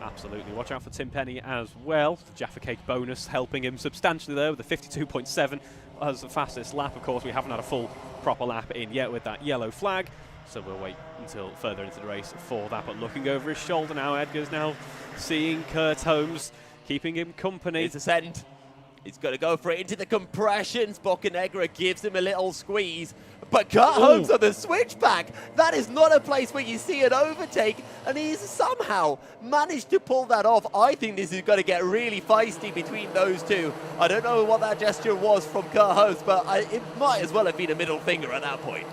Absolutely. Watch out for Tim Penny as well. The Jaffa Cake bonus helping him substantially there with the 52.7 as the fastest lap. Of course, we haven't had a full proper lap in yet with that yellow flag, so we'll wait until further into the race for that. But looking over his shoulder now, Edgar's now seeing Kurt Holmes, keeping him company. It's a send. He's going to go for it into the compressions. Bocanegra gives him a little squeeze. But Kurt Holmes on the switchback. That is not a place where you see an overtake. And he's somehow managed to pull that off. I think this is going to get really feisty between those two. I don't know what that gesture was from Kurt Holmes, but it might as well have been a middle finger at that point.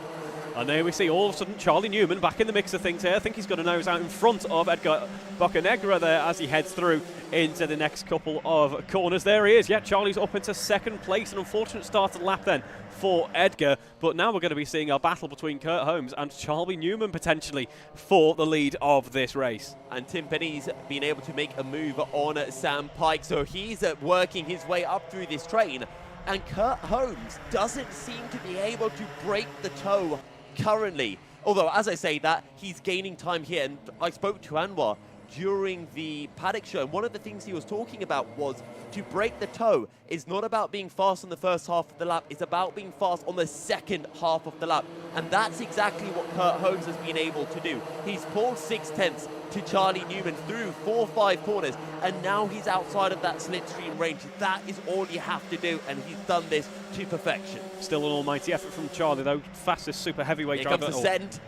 And there we see all of a sudden Charlie Newman back in the mix of things here. I think he's got a nose out in front of Edgar Bocanegra there as he heads through into the next couple of corners. There he is. Yeah, Charlie's up into second place. An unfortunate start to the lap then for Edgar. But now we're going to be seeing a battle between Kurt Holmes and Charlie Newman potentially for the lead of this race. And Tim Penny's been able to make a move on Sam Pike. So he's working his way up through this train. And Kurt Holmes doesn't seem to be able to break the toe currently, although as I say that, he's gaining time here. And I spoke to Anwar during the Paddock Show, and one of the things he was talking about was to break the toe is not about being fast on the first half of the lap, it's about being fast on the second half of the lap. And that's exactly what Kurt Holmes has been able to do. He's pulled 6/10 to Charlie Newman through 4-5 corners, and now he's outside of that slipstream range. That is all you have to do, and he's done this to perfection. Still an almighty effort from Charlie though, fastest super heavyweight driver. Here comes the send.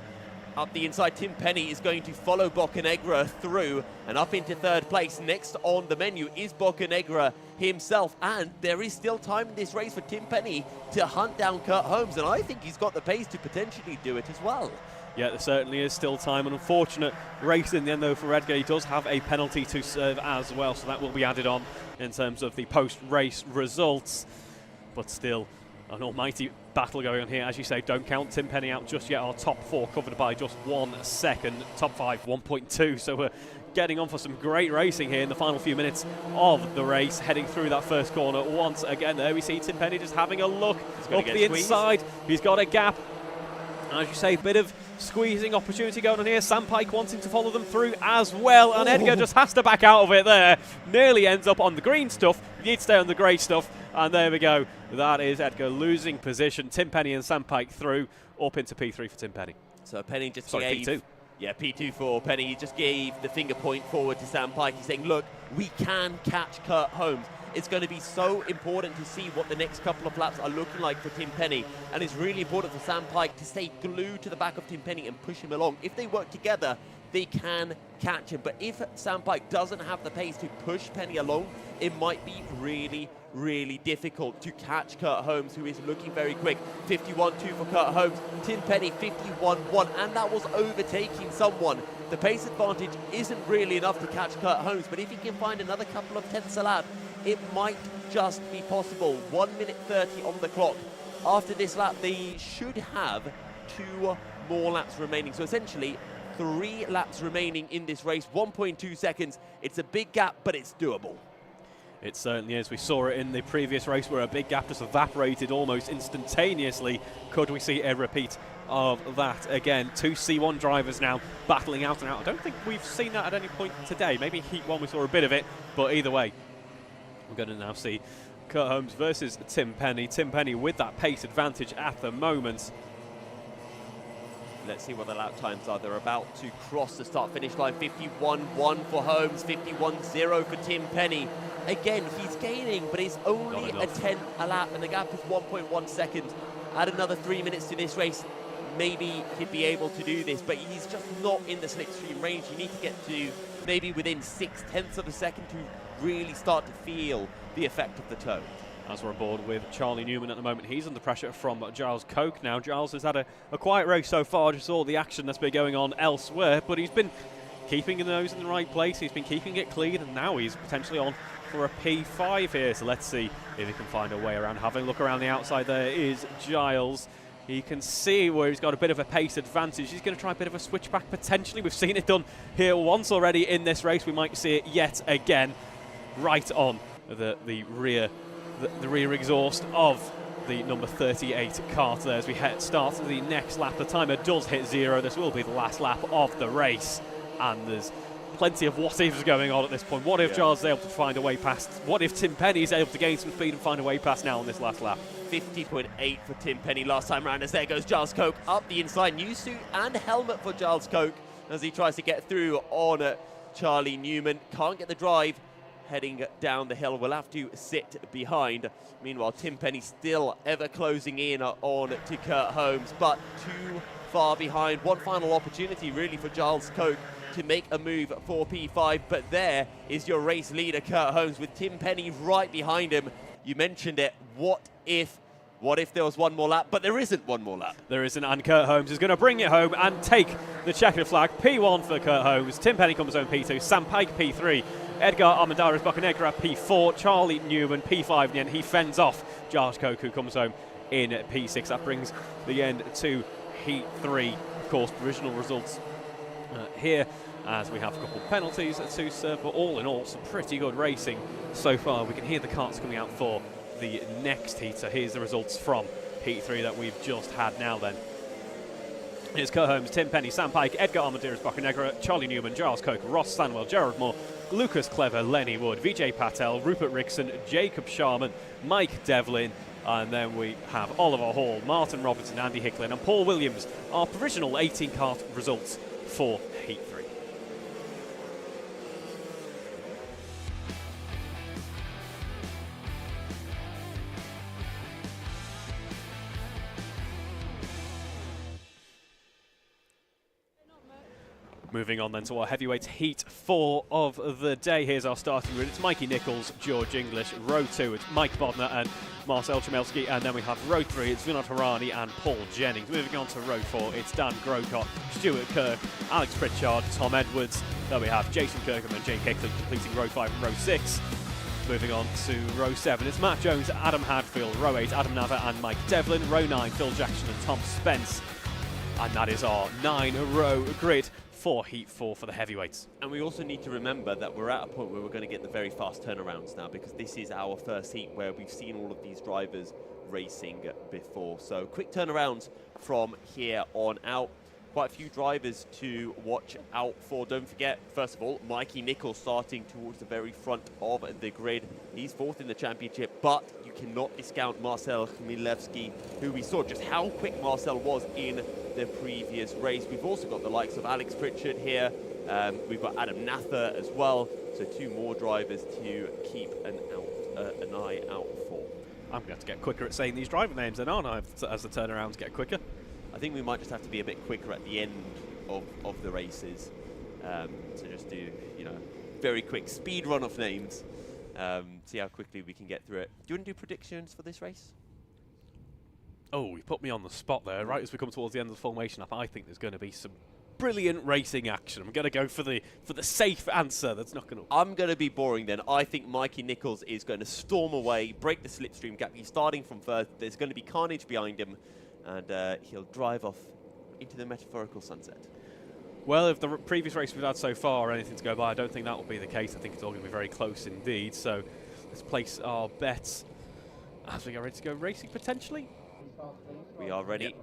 Up the inside, Tim Penny is going to follow Bocanegra through, and up into third place. Next on the menu is Bocanegra himself, and there is still time in this race for Tim Penny to hunt down Kurt Holmes, and I think he's got the pace to potentially do it as well. Yeah, there certainly is still time. An unfortunate race in the end though for Edgar. He does have a penalty to serve as well, so that will be added on in terms of the post-race results. But still, an almighty battle going on here. As you say, don't count Tim Penny out just yet. Our top 4 covered by just 1 second. Top 5, 1.2. So we're getting on for some great racing here in the final few minutes of the race. Heading through that first corner once again. There we see Tim Penny just having a look up the inside. He's got a gap. And as you say, a bit of squeezing opportunity going on here. Sam Pike wanting to follow them through as well. And Edgar just has to back out of it there. Nearly ends up on the green stuff. You need to stay on the grey stuff. And there we go. That is Edgar losing position. Tim Penny and Sam Pike through, up into P3 for Tim Penny. So Penny just gave... P2. Yeah, P2 for Penny. He just gave the finger point forward to Sam Pike. He's saying, look, we can catch Kurt Holmes. It's going to be so important to see what the next couple of laps are looking like for Tim Penny. And it's really important for Sam Pike to stay glued to the back of Tim Penny and push him along. If they work together, they can catch him. But if Sam Pike doesn't have the pace to push Penny along, it might be really, really difficult to catch Kurt Holmes, who is looking very quick. 51.2 for Kurt Holmes. Tim Penny, 51.1, and that was overtaking someone. The pace advantage isn't really enough to catch Kurt Holmes, but if he can find another couple of tenths a lap, it might just be possible. 1 minute 30 on the clock. After this lap, they should have 2 more laps remaining. So essentially, 3 laps remaining in this race, 1.2 seconds. It's a big gap, but it's doable. It certainly is. We saw it in the previous race where a big gap just evaporated almost instantaneously. Could we see a repeat of that again? 2 C1 drivers now battling out and out. I don't think we've seen that at any point today. Maybe Heat 1 we saw a bit of it, but either way, we're going to now see Kurt Holmes versus Tim Penny. Tim Penny with that pace advantage at the moment. Let's see what the lap times are. They're about to cross the start-finish line. 51.1 for Holmes, 51.0 for Tim Penny. Again, he's gaining, but it's only a tenth a lap, and the gap is 1.1 seconds. Add another 3 minutes to this race. maybe he'd be able to do this, but he's just not in the slipstream range. You need to get to maybe within 0.6 of a second to really start to feel the effect of the toe. As we're aboard with Charlie Newman at the moment, he's under pressure from Giles Koch now. Giles has had a quiet race so far, just all the action that's been going on elsewhere, but he's been keeping his nose in the right place, he's been keeping it clean, and now he's potentially on for a P5 here, so let's see if he can find a way around. Having a look around the outside, there is Giles. You can see where he's got a bit of a pace advantage. He's going to try a bit of a switchback potentially. We've seen it done here once already in this race. We might see it yet again, right on the rear exhaust of the number 38 kart there as we start the next lap. The timer does hit 0. This will be the last lap of the race, and there's plenty of what ifs going on at this point. What if Giles is able to find a way past? What if Tim Penny is able to gain some speed and find a way past now on this last lap? 50.8 for Tim Penny last time around, as there goes Giles Koch up the inside. New suit and helmet for Giles Koch as he tries to get through on Charlie Newman. Can't get the drive heading down the hill. Will have to sit behind. Meanwhile, Tim Penny still ever closing in on to Kurt Holmes, but too far behind. One final opportunity really for Giles Koch to make a move for P5, but there is your race leader Kurt Holmes with Tim Penny right behind him. You mentioned it. What if there was one more lap? But there isn't one more lap. There isn't, and Kurt Holmes is going to bring it home and take the checkered flag. P1 for Kurt Holmes. Tim Penny comes home P2. Sam Pike P3. Edgar Armendariz Bocanegra P4. Charlie Newman P5 in the end. He fends off Giles Koch, who comes home in P6. That brings the end to Heat 3. Of course, provisional results here, as we have a couple of penalties to serve, but all in all, some pretty good racing so far. We can hear the carts coming out for the next heat, so here's the results from Heat 3 that we've just had now then. Here's Kurt Holmes, Tim Penny, Sam Pike, Edgar Armendariz Bocanegra, Charlie Newman, Giles Koch, Ross Stanwell, Gerard Moore, Lucas Clever, Lenny Wood, Vijay Patel, Rupert Rickson, Jacob Sharman, Mike Devlin, and then we have Oliver Hall, Martin Robertson, Andy Hicklin, and Paul Williams. Our provisional 18 kart results for Heat 3. Moving on then to our heavyweights Heat 4 of the day. Here's our starting grid. It's Mikey Nichols, George English. Row 2, it's Mike Bodner and Marcel Chmielski. And then we have row 3, it's Vinod Harani and Paul Jennings. Moving on to row 4, it's Dan Grocott, Stuart Kirk, Alex Pritchard, Tom Edwards. Then we have Jason Kirkham and Jake Hicklin completing row 5 and row 6. Moving on to row 7, it's Matt Jones, Adam Hadfield. Row 8, Adam Nava and Mike Devlin. Row 9, Phil Jackson and Tom Spence. And that is our 9-row grid for Heat 4 for the heavyweights. And we also need to remember that we're at a point where we're going to get the very fast turnarounds now, because this is our first heat where we've seen all of these drivers racing before. So quick turnarounds from here on out. Quite a few drivers to watch out for. Don't forget, first of all, Mikey Nichols starting towards the very front of the grid. He's 4th in the championship, but you cannot discount Marcel Chmielewski, who we saw just how quick Marcel was in the previous race. We've also got the likes of Alex Pritchard here. We've got Adam Nather as well. So 2 more drivers to keep an eye out for. I'm going to have to get quicker at saying these driver names then, aren't I, as the turnarounds get quicker? I think we might just have to be a bit quicker at the end of the races. So just do, very quick speed run of names. See how quickly we can get through it. Do you want to do predictions for this race? Oh, you put me on the spot there. Right as we come towards the end of the formation lap, I think there's going to be some brilliant racing action. I'm going to go for the safe answer. That's not going to... I'm going to be boring then. I think Mikey Nichols is going to storm away, break the slipstream gap. He's starting from first. There's going to be carnage behind him, and he'll drive off into the metaphorical sunset. Well, if the previous race we've had so far are anything to go by, I don't think that will be the case. I think it's all going to be very close indeed. So let's place our bets as we get ready to go racing potentially. We are ready. Yep.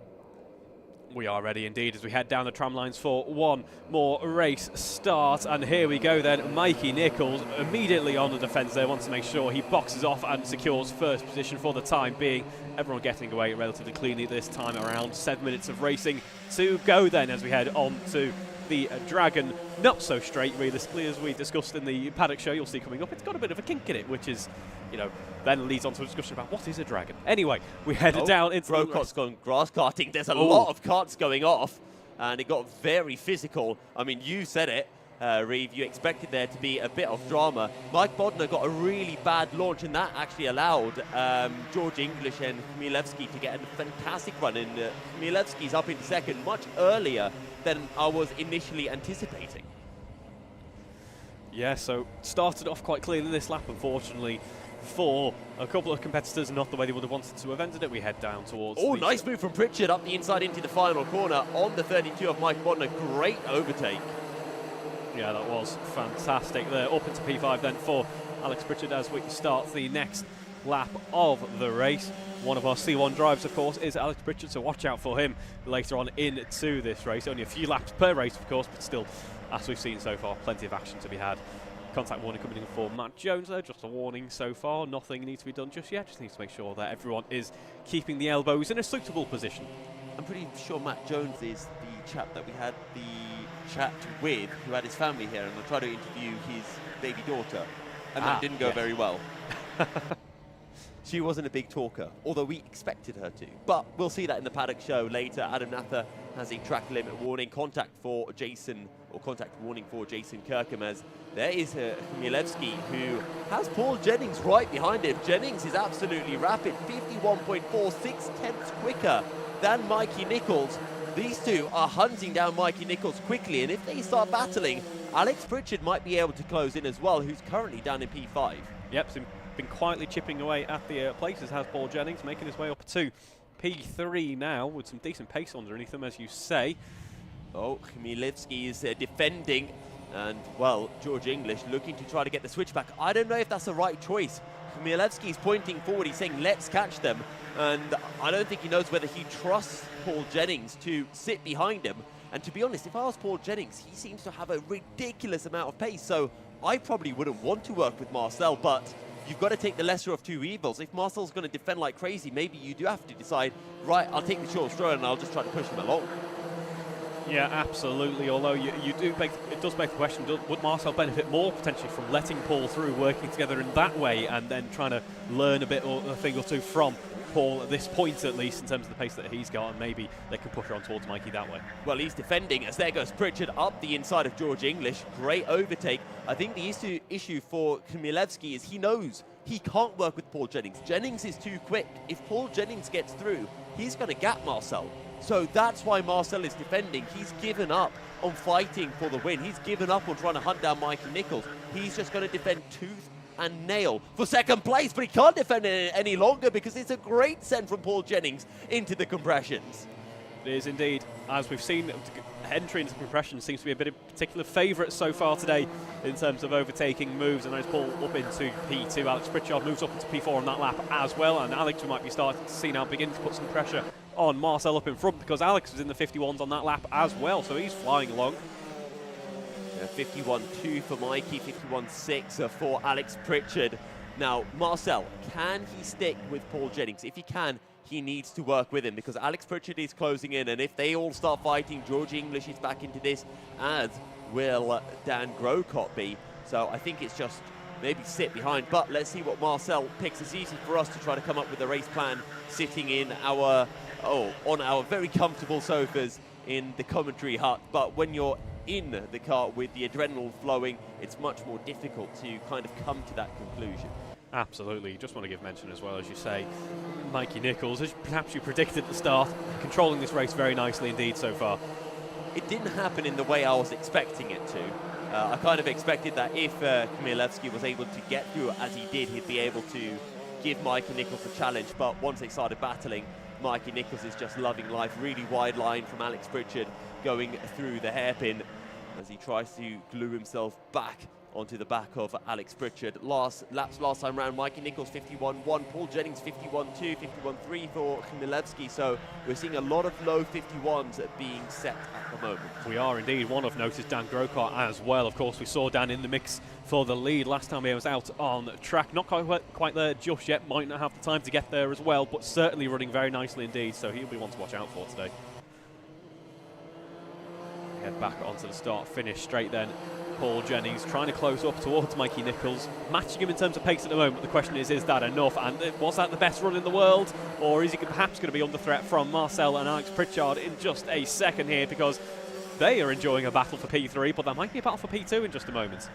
We are ready indeed as we head down the tram lines for one more race start. And here we go then. Mikey Nichols immediately on the defence there, wants to make sure he boxes off and secures first position for the time being. Everyone getting away relatively cleanly this time around. 7 minutes of racing to go then as we head on to the Dragon, not so straight realistically, as we discussed in the Paddock Show. You'll see coming up, it's got a bit of a kink in it, which is, you know, then leads on to a discussion about what is a Dragon. Anyway, we head down into Grocot's gone grass karting. There's a lot of carts going off, and it got very physical. I mean, you said it, Reeve, you expected there to be a bit of drama. Mike Bodnar got a really bad launch, and that actually allowed George English and Chmielewski to get a fantastic run. And Chmielewski's up in second much earlier than I was initially anticipating. Yeah, so started off quite clearly this lap, unfortunately, for a couple of competitors, not the way they would have wanted to have ended it. We head down towards... Oh, nice move from Pritchard up the inside into the final corner on the 32 of Mike Bodnar. Great overtake. Yeah, that was fantastic there. Up into P5 then for Alex Pritchard as we start the next lap of the race. One of our C1 drivers, of course, is Alex Pritchard, so watch out for him later on into this race. Only a few laps per race, of course, but still, as we've seen so far, plenty of action to be had. Contact warning coming in for Matt Jones there, just a warning so far. Nothing needs to be done just yet, just needs to make sure that everyone is keeping the elbows in a suitable position. I'm pretty sure Matt Jones is the chap that we had the chat with, who had his family here, and I tried to interview his baby daughter, and that didn't go very well. She wasn't a big talker, although we expected her to. But we'll see that in the Paddock Show later. Adam Nather has a track limit warning. Contact warning for Jason Kirkham, as there is Chmielewski, who has Paul Jennings right behind him. Jennings is absolutely rapid, 51.46 tenths quicker than Mikey Nichols. These two are hunting down Mikey Nichols quickly, and if they start battling, Alex Pritchard might be able to close in as well, who's currently down in P5. Yep, so been quietly chipping away at the places, has Paul Jennings, making his way up to P3 now with some decent pace underneath him, as you say. Oh, Chmielewski is defending, and, well, George English looking to try to get the switch back. I don't know if that's the right choice. Chmielewski is pointing forward, he's saying, let's catch them, and I don't think he knows whether he trusts Paul Jennings to sit behind him. And to be honest, if I was Paul Jennings, he seems to have a ridiculous amount of pace, so I probably wouldn't want to work with Marcel, but you've got to take the lesser of two evils. If Marcel's going to defend like crazy, maybe you do have to decide, right, I'll take the short straw and I'll just try to push him along. Yeah, absolutely. Although it does make the question, would Marcel benefit more potentially from letting Paul through, working together in that way, and then trying to learn a bit or a thing or two from Paul at this point, at least, in terms of the pace that he's got, and maybe they can push on towards Mikey that way. Well, he's defending as there goes Pritchard up the inside of George English. Great overtake. I think the issue for Chmielewski is he knows he can't work with Paul Jennings. Jennings is too quick. If Paul Jennings gets through, he's going to gap Marcel. So that's why Marcel is defending. He's given up on fighting for the win. He's given up on trying to hunt down Mikey Nichols. He's just going to defend tooth and nail for second place, but he can't defend it any longer because it's a great send from Paul Jennings into the compressions. It is indeed. As we've seen, entry into compression seems to be a bit of particular favourite so far today in terms of overtaking moves, and there's Paul up into P2. Alex Pritchard moves up into P4 on that lap as well, and Alex, we might be starting to see now, begin to put some pressure on Marcel up in front, because Alex was in the 51s on that lap as well, so he's flying along. 51.2 for Mikey, 51.6 for Alex Pritchard. Now, Marcel, can he stick with Paul Jennings? If he can, he needs to work with him, because Alex Pritchard is closing in, and if they all start fighting, George English is back into this, as will Dan Grocott be. So I think it's just maybe sit behind, but let's see what Marcel picks. It's easy for us to try to come up with a race plan sitting in our, on our very comfortable sofas in the commentary hut, but when you're in the car with the adrenaline flowing, it's much more difficult to kind of come to that conclusion. Absolutely. Just want to give mention as well, as you say, Mikey Nichols, as perhaps you predicted at the start, controlling this race very nicely indeed so far. It didn't happen in the way I was expecting it to. I kind of expected that if Chmielewski was able to get through as he did, he'd be able to give Mikey Nichols a challenge, but once they started battling, Mikey Nichols is just loving life. Really wide line from Alex Pritchard going through the hairpin as he tries to glue himself back onto the back of Alex Pritchard. Last time round, Mikey Nichols 51.1, Paul Jennings 51.2, 51.3 for Chmielewski. So we're seeing a lot of low 51s being set at the moment. We are indeed. One I've noticed, Dan Grocott as well. Of course, we saw Dan in the mix for the lead last time he was out on track. Not quite there just yet. Might not have the time to get there as well, but certainly running very nicely indeed. So he'll be one to watch out for today. back onto the start-finish straight then. Paul Jennings trying to close up towards Mikey Nichols, matching him in terms of pace at the moment. The question is that enough? And was that the best run in the world? Or is he perhaps going to be under threat from Marcel and Alex Pritchard in just a second here? Because they are enjoying a battle for P3, but there might be a battle for P2 in just a moment.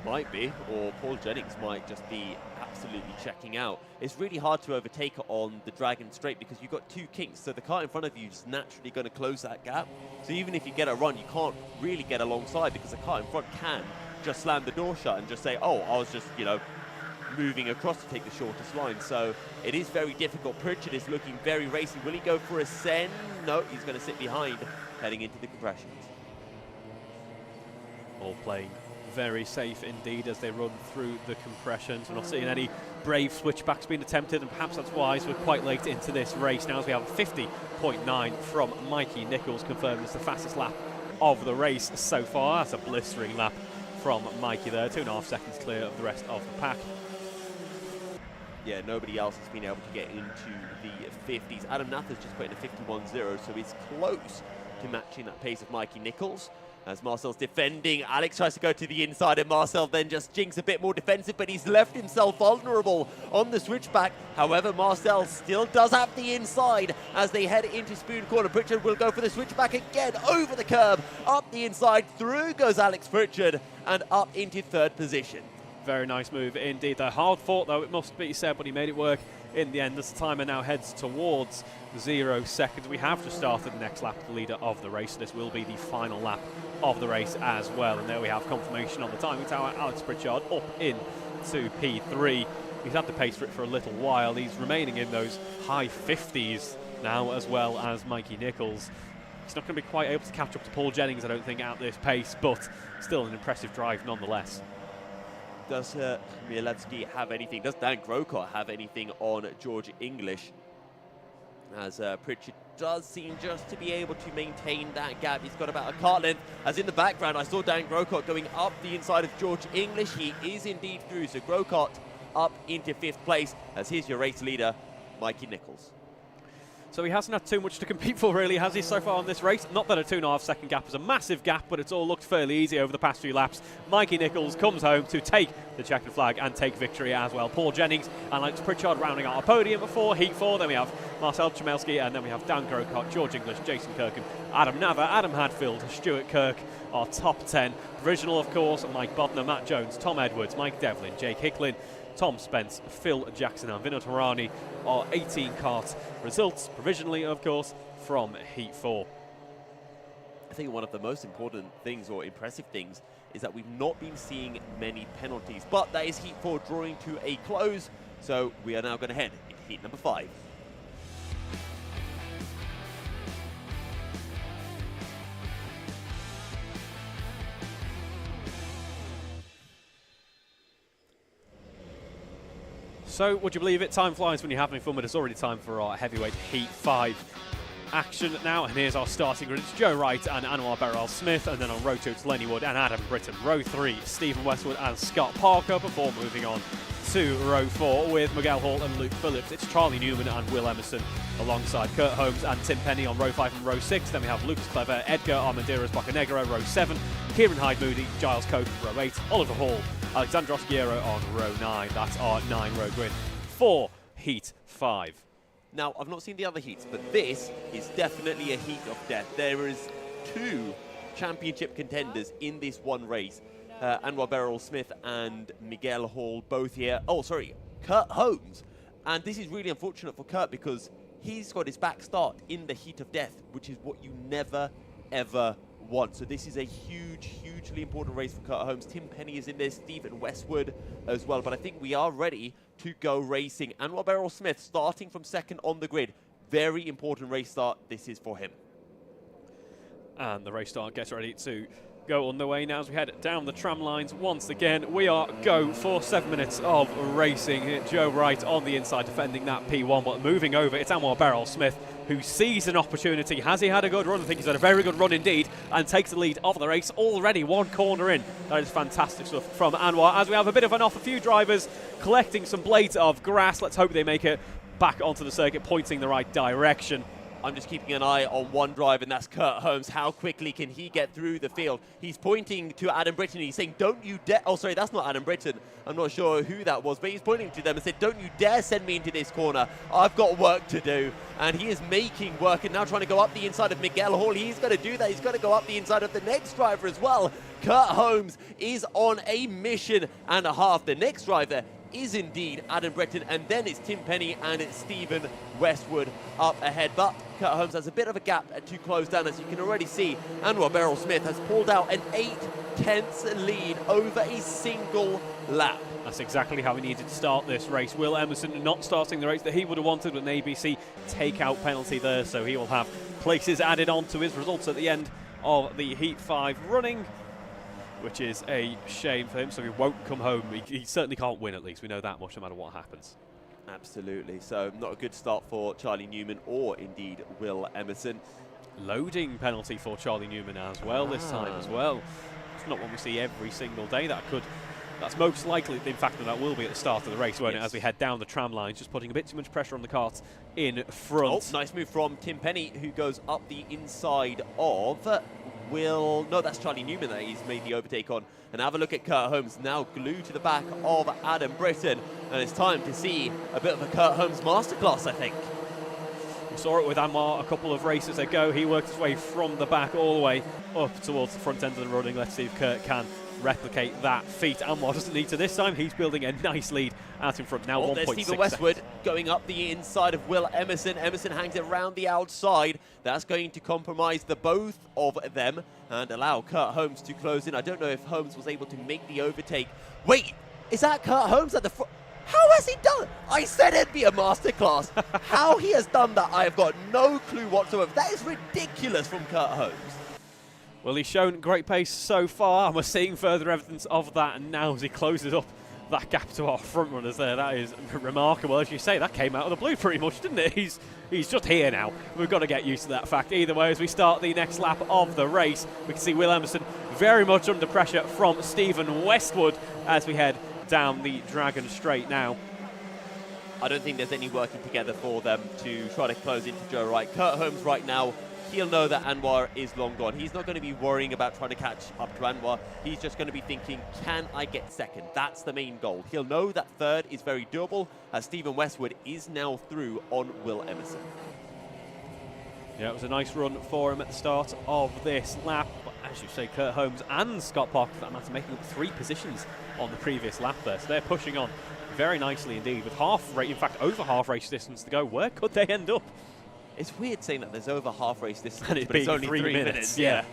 Might be, or Paul Jennings might just be absolutely checking out. It's really hard to overtake on the Dragon Straight because you've got two kinks, so the car in front of you is naturally going to close that gap. So even if you get a run, you can't really get alongside because the car in front can just slam the door shut and just say, oh, I was just, you know, moving across to take the shortest line. So it is very difficult. Pritchard is looking very racy. Will he go for a send? No, he's going to sit behind heading into the compressions. All playing very safe indeed as they run through the compressions. We're not seeing any brave switchbacks being attempted, and perhaps that's why we're quite late into this race now, as we have 50.9 from Mikey Nichols, confirmed as the fastest lap of the race so far. That's a blistering lap from Mikey there, 2.5 seconds clear of the rest of the pack. Yeah, nobody else has been able to get into the 50s. Adam Nather's just put in a 51.0, so he's close to matching that pace of Mikey Nichols. As Marcel's defending, Alex tries to go to the inside, and Marcel then just jinks a bit more defensive, but he's left himself vulnerable on the switchback. However, Marcel still does have the inside as they head into Spoon Corner. Pritchard will go for the switchback again, over the curb, up the inside, through goes Alex Pritchard, and up into third position. Very nice move indeed. They're hard fought though, it must be said, but he made it work in the end. This timer now heads towards 0 seconds. We have just started the next lap, the leader of the race. This will be the final lap of the race as well. And there we have confirmation on the timing tower. Alex Pritchard up into P3. He's had the pace for it for a little while. He's remaining in those high 50s now, as well as Mikey Nichols. He's not going to be quite able to catch up to Paul Jennings, I don't think, at this pace, but still an impressive drive nonetheless. Does Mielewski have anything? Does Dan Grocott have anything on George English? As Pritchard does seem just to be able to maintain that gap. He's got about a car length. As in the background, I saw Dan Grocott going up the inside of George English. He is indeed through. So Grocott up into 5th place. As here's your race leader, Mikey Nichols. So he hasn't had too much to compete for, really, has he, so far on this race? Not that a 2.5 second gap is a massive gap, but it's all looked fairly easy over the past few laps. Mikey Nichols comes home to take the checkered flag and take victory as well. Paul Jennings and Alex Pritchard rounding out our podium before Heat 4. Then we have Marcel Chmielski, and then we have Dan Grocott, George English, Jason Kirkham, Adam Nather, Adam Hadfield, Stuart Kirk, our top 10. Provisional, of course, Mike Bodner, Matt Jones, Tom Edwards, Mike Devlin, Jake Hicklin, Tom Spence, Phil Jackson and Vinod Harani are 18 kart results, provisionally, of course, from Heat 4. I think one of the most important things, or impressive things, is that we've not been seeing many penalties, but that is Heat 4 drawing to a close, so we are now going to head into Heat number 5. So, would you believe it? Time flies when you're having fun, but it's already time for our heavyweight Heat 5 action now. And here's our starting grid. It's Joe Wright and Anwar Beryl-Smith, and then on row 2 it's Lenny Wood and Adam Britton. Row 3, Stephen Westwood and Scott Parker, before moving on to row 4 with Miguel Hall and Luke Phillips. It's Charlie Newman and Will Emerson alongside Kurt Holmes and Tim Penny on row 5 and row 6. Then we have Lucas Clever, Edgar Armendariz Bocanegra, row 7, Kieran Hyde-Moody, Giles Cope, row 8, Oliver Hall, Alexandros Guerrero on row 9. That's our 9-row grid for Heat 5. Now, I've not seen the other heats, but this is definitely a heat of death. There is 2 championship contenders in this one race. Anwar Beryl-Smith and Miguel Hall both here. Oh, sorry, Kurt Holmes. And this is really unfortunate for Kurt because he's got his back start in the heat of death, which is what you never, ever want. So this is a hugely important race for Kurt Holmes. Tim Penny is in there, Stephen Westwood as well. But I think we are ready to go racing. Anwar Beryl-Smith starting from 2nd on the grid. Very important race start this is for him. And the race start gets ready to go underway now as we head down the tram lines once again. We are go for 7 minutes of racing. Joe Wright on the inside defending that P1, but moving over, it's Anwar Beryl-Smith who sees an opportunity. Has he had a good run? I think he's had a very good run indeed, and takes the lead of the race already, 1 corner in. That is fantastic stuff from Anwar, as we have a bit of an off. A few drivers collecting some blades of grass. Let's hope they make it back onto the circuit, pointing the right direction. I'm just keeping an eye on one drive, and that's Kurt Holmes. How quickly can he get through the field? He's pointing to Adam Britton. He's saying, don't you dare. Oh, sorry, that's not Adam Britton. I'm not sure who that was, but he's pointing to them and said, don't you dare send me into this corner. I've got work to do. And he is making work and now trying to go up the inside of Miguel Hall. He's going to do that. He's going to go up the inside of the next driver as well. Kurt Holmes is on a mission and a half. The next driver is indeed Adam Britton, and then it's Tim Penny and it's Stephen Westwood up ahead. But Kurt Holmes has a bit of a gap to close down, as you can already see. Anwar Beryl Smith has pulled out an 8/10 lead over a single lap. That's exactly how he needed to start this race. Will Emerson not starting the race that he would have wanted with an ABC takeout penalty there, so he will have places added on to his results at the end of the Heat 5 running, which is a shame for him, so he won't come home. He certainly can't win, at least. We know that much, no matter what happens. Absolutely. So not a good start for Charlie Newman or indeed Will Emerson. Loading penalty for Charlie Newman as well this time as well. It's not one we see every single day. That's most likely, in fact, that will be at the start of the race, won't it, as we head down the tram lines, just putting a bit too much pressure on the karts in front. Oh, nice move from Tim Penny, who goes up the inside of no, that's Charlie Newman that he's made the overtake on. And have a look at Kurt Holmes, now glued to the back of Adam Britton. And it's time to see a bit of a Kurt Holmes masterclass, I think. We saw it with Anwar a couple of races ago. He worked his way from the back all the way up towards the front end of the running. Let's see if Kurt can replicate that feat. Anwar doesn't need to this time. He's building a nice lead out in front. Now 1.6 there's seconds. Stephen Westwood going up the inside of Will Emerson. Emerson hangs it around the outside. That's going to compromise the both of them and allow Kurt Holmes to close in. I don't know if Holmes was able to make the overtake. Wait, is that Kurt Holmes at the front? How has he done it? I said it'd be a masterclass. How he has done that, I have got no clue whatsoever. That is ridiculous from Kurt Holmes. Well, he's shown great pace so far, and we're seeing further evidence of that now as he closes up that gap to our front runners there. That is remarkable. As you say, that came out of the blue pretty much, didn't it? He's just here now. We've got to get used to that fact. Either way, as we start the next lap of the race, we can see Will Emerson very much under pressure from Stephen Westwood as we head down the Dragon Straight now. I don't think there's any working together for them to try to close into Joe Wright. Kurt Holmes right now, he'll know that Anwar is long gone. He's not going to be worrying about trying to catch up to Anwar. He's just going to be thinking, can I get second? That's the main goal. He'll know that third is very doable, as Stephen Westwood is now through on Will Emerson. Yeah, it was a nice run for him at the start of this lap. But as you say, Kurt Holmes and Scott Parker, for that matter, making up 3 positions on the previous lap there. So they're pushing on very nicely indeed, with in fact, over half race distance to go. Where could they end up? It's weird saying that there's over half race distance, and but it's only 3 minutes. Yeah.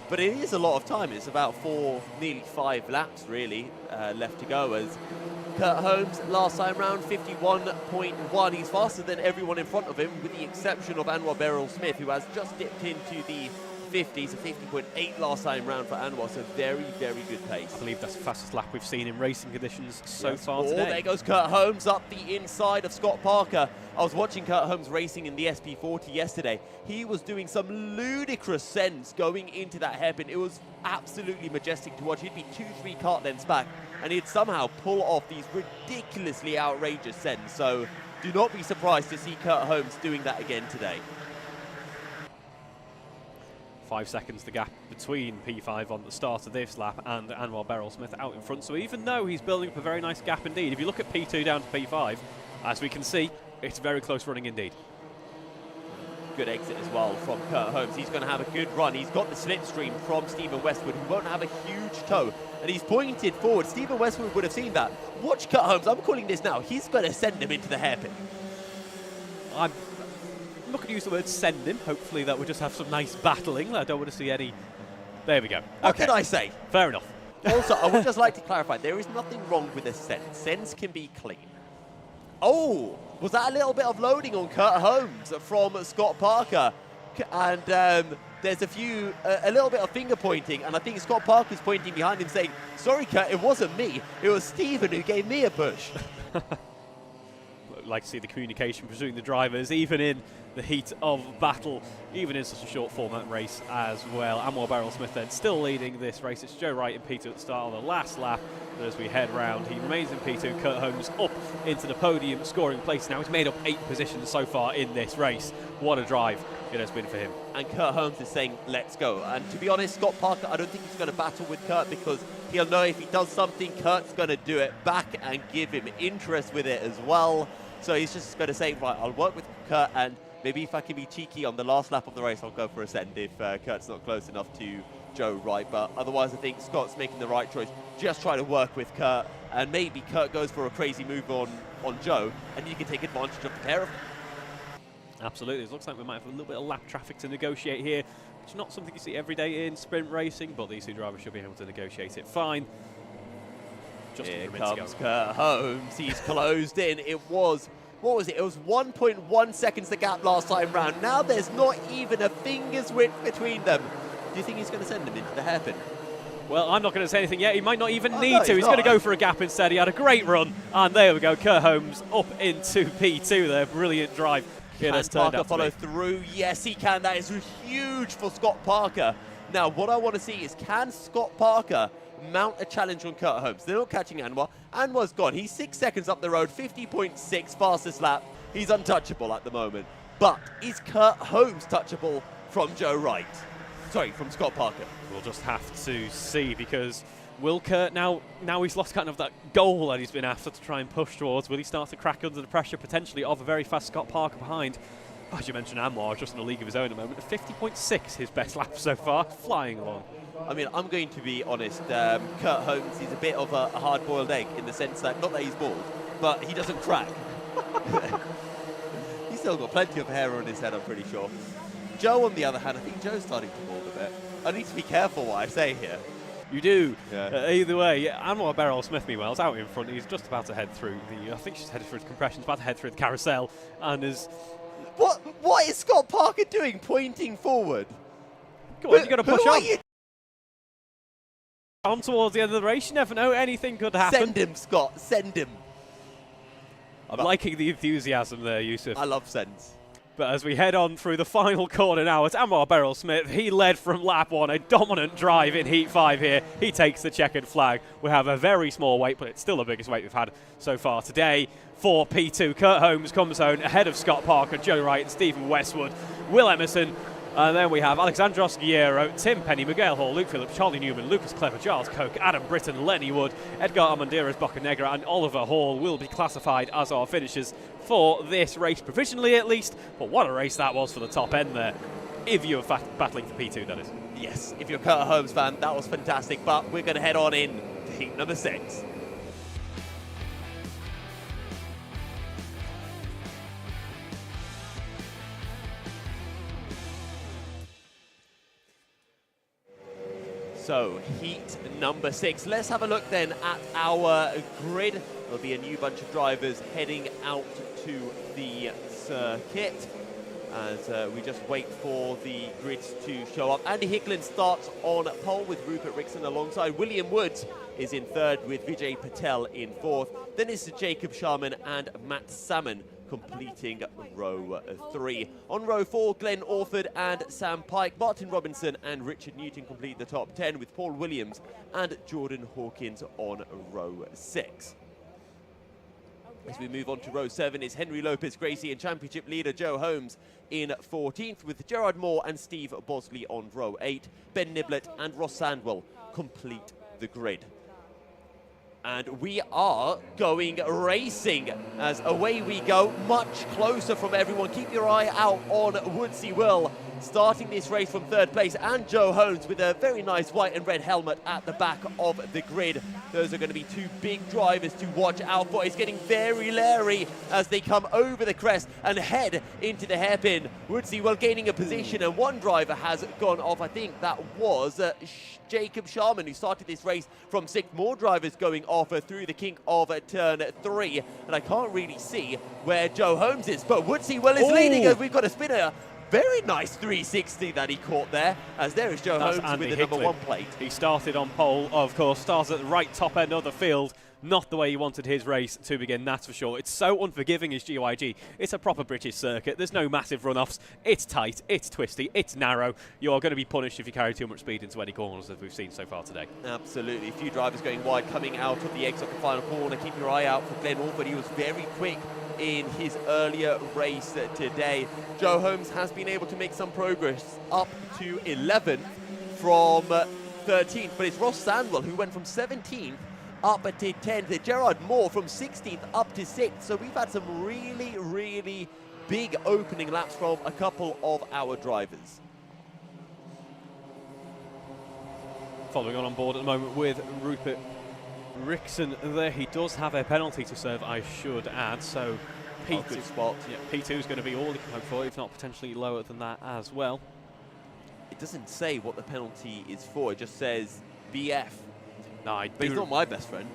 But it is a lot of time. It's about 4, nearly 5 laps really left to go, as Kurt Holmes last time round 51.1. He's faster than everyone in front of him, with the exception of Anwar Beryl Smith, who has just dipped into the 50s, a 50.8 last time round for Anwar, so very, very good pace. I believe that's the fastest lap we've seen in racing conditions so far today. There goes Kurt Holmes up the inside of Scott Parker. I was watching Kurt Holmes racing in the SP40 yesterday. He was doing some ludicrous sends going into that hairpin. It was absolutely majestic to watch. He'd be 2-3 kart lengths back, and he'd somehow pull off these ridiculously outrageous sends. So do not be surprised to see Kurt Holmes doing that again today. 5 seconds the gap between P5 on the start of this lap and Anwar Beryl Smith out in front. So even though he's building up a very nice gap indeed, if you look at P2 down to P5, as we can see, it's very close running indeed. Good exit as well from Kurt Holmes. He's going to have a good run. He's got the slipstream from Stephen Westwood, who won't have a huge toe. And he's pointed forward. Stephen Westwood would have seen that. Watch Kurt Holmes. I'm calling this now. He's going to send him into the hairpin. I'm not going to use the word send him. Hopefully that will just have some nice battling. I don't want to see any... There we go. What did I say? Fair enough. Also, I would just like to clarify, there is nothing wrong with a send. Sends can be clean. Oh, was that a little bit of loading on Kurt Holmes from Scott Parker? And there's a little bit of finger pointing, and I think Scott Parker's pointing behind him saying, sorry Kurt, it wasn't me, it was Stephen who gave me a push. I'd like to see the communication between the drivers, even in the heat of battle, even in such a short format race as well. Anwar Beryl Smith then still leading this race. It's Joe Wright in P2 at the start of the last lap. But as we head round, he remains in P2. Kurt Holmes up into the podium, scoring place now. He's made up 8 positions so far in this race. What a drive it has been for him. And Kurt Holmes is saying, let's go. And to be honest, Scott Parker, I don't think he's going to battle with Kurt, because he'll know if he does something, Kurt's going to do it back and give him interest with it as well. So he's just going to say, right, I'll work with Kurt, and maybe if I can be cheeky on the last lap of the race, I'll go for a send if Kurt's not close enough to Joe Wright. But otherwise, I think Scott's making the right choice. Just try to work with Kurt, and maybe Kurt goes for a crazy move on Joe, and you can take advantage of the pair of them. Absolutely. It looks like we might have a little bit of lap traffic to negotiate here, which is not something you see every day in sprint racing, but these two drivers should be able to negotiate it fine. Just Here a minute to comes go. Kurt Holmes. He's closed in. It was, what was it? It was 1.1 seconds the gap last time round. Now there's not even a finger's width between them. Do you think he's going to send him into the hairpin? Well, I'm not going to say anything yet. He might not even need no, to. He's not. going to go for a gap instead. He had a great run. And there we go. Kurt Holmes up into P2 there. Brilliant drive. Can Parker follow through? Yes, he can. That is huge for Scott Parker. Now, what I want to see is, can Scott Parker mount a challenge on Kurt Holmes? They're not catching Anwar. Anwar's gone. He's 6 seconds up the road, 50.6 fastest lap. He's untouchable at the moment. But is Kurt Holmes touchable from Joe Wright? Sorry, from Scott Parker. We'll just have to see, because will Kurt, now he's lost kind of that goal that he's been after to try and push towards, will he start to crack under the pressure potentially of a very fast Scott Parker behind? As you mentioned, Anwar just in a league of his own at the moment. 50.6 his best lap so far, flying along. I mean, I'm going to be honest, Kurt Holmes is a bit of a hard-boiled egg, in the sense that, not that he's bald, but he doesn't crack. He's still got plenty of hair on his head, I'm pretty sure. Joe, on the other hand, I think Joe's starting to bald a bit. I need to be careful what I say here. You do. Yeah. Either way, yeah, Anwar Beryl Smith, meanwhile, is out in front. He's just about to head through the, I think she's headed through the compression, about to head through the carousel, and is... What is Scott Parker doing, pointing forward? Come on, you've got to push on. You? On towards the end of the race, you never know, anything could happen. Send him, Scott, send him. I'm liking the enthusiasm there, Yousuf. I love sends. But as we head on through the final corner now, it's Anwar Beryl Smith. He led from lap 1, a dominant drive in Heat 5 here. He takes the checkered flag. We have a very small weight, but it's still the biggest weight we've had so far today for P2. Kurt Holmes comes home ahead of Scott Parker, Joe Wright, and Stephen Westwood, Will Emerson. And then we have Alexandros Guerrero, Tim Penny, Miguel Hall, Luke Phillips, Charlie Newman, Lucas Clever, Giles Koch, Adam Britton, Lenny Wood, Edgar Armandiras Bocanegra, and Oliver Hall will be classified as our finishers for this race, provisionally at least. But what a race that was for the top end there, if you were battling for P2, that is. Yes, if you're a Kurt Holmes fan, that was fantastic. But we're going to head on in to heat number 6. So, heat number 6. Let's have a look then at our grid. There'll be a new bunch of drivers heading out to the circuit as we just wait for the grids to show up. Andy Hicklin starts on pole with Rupert Rickson alongside. William Woods is in third with Vijay Patel in fourth. Then it's Jacob Sharman and Matt Salmon completing row 3. On row 4, Glenn Orford and Sam Pike, Martin Robinson and Richard Newton complete the top 10 with Paul Williams and Jordan Hawkins on row 6. As we move on to row 7, it's Henry Lopez Gracie and championship leader Joe Holmes in 14th with Gerard Moore and Steve Bosley on row 8. Ben Niblett and Ross Sandwell complete the grid. And we are going racing as away we go, much closer from everyone. Keep your eye out on Woodsy Will starting this race from third place, and Joe Holmes with a very nice white and red helmet at the back of the grid. Those are going to be two big drivers to watch out for. It's getting very leery as they come over the crest and head into the hairpin. Woodsy Will gaining a position, and one driver has gone off. I think that was Jacob Sharman, who started this race from 6th. More drivers going off through the kink of turn 3, and I can't really see where Joe Holmes is, but Woodsy Will is leading as we've got a spinner Very nice 360 that he caught there, as there is Joe Holmes with the number 1 plate. He started on pole, of course, starts at the right top end of the field. Not the way he wanted his race to begin, that's for sure. It's so unforgiving as GYG. It's a proper British circuit. There's no massive runoffs. It's tight, it's twisty, it's narrow. You're going to be punished if you carry too much speed into any corners, as we've seen so far today. Absolutely. A few drivers going wide coming out of the exit of the final corner. Keep your eye out for Glan-Y-Gors. He was very quick in his earlier race today. Joe Holmes has been able to make some progress up to 11th from 13th, but it's Ross Sandwell who went from 17th up to 10th. Gerard Moore from 16th up to 6th. So we've had some really, really big opening laps from a couple of our drivers. Following on board at the moment with Rupert Rixon there. He does have a penalty to serve, I should add. So P2 spot. Yeah, P2 is going to be all he can hope for, if not potentially lower than that as well. It doesn't say what the penalty is for. It just says BF. No, but he's not my best friend.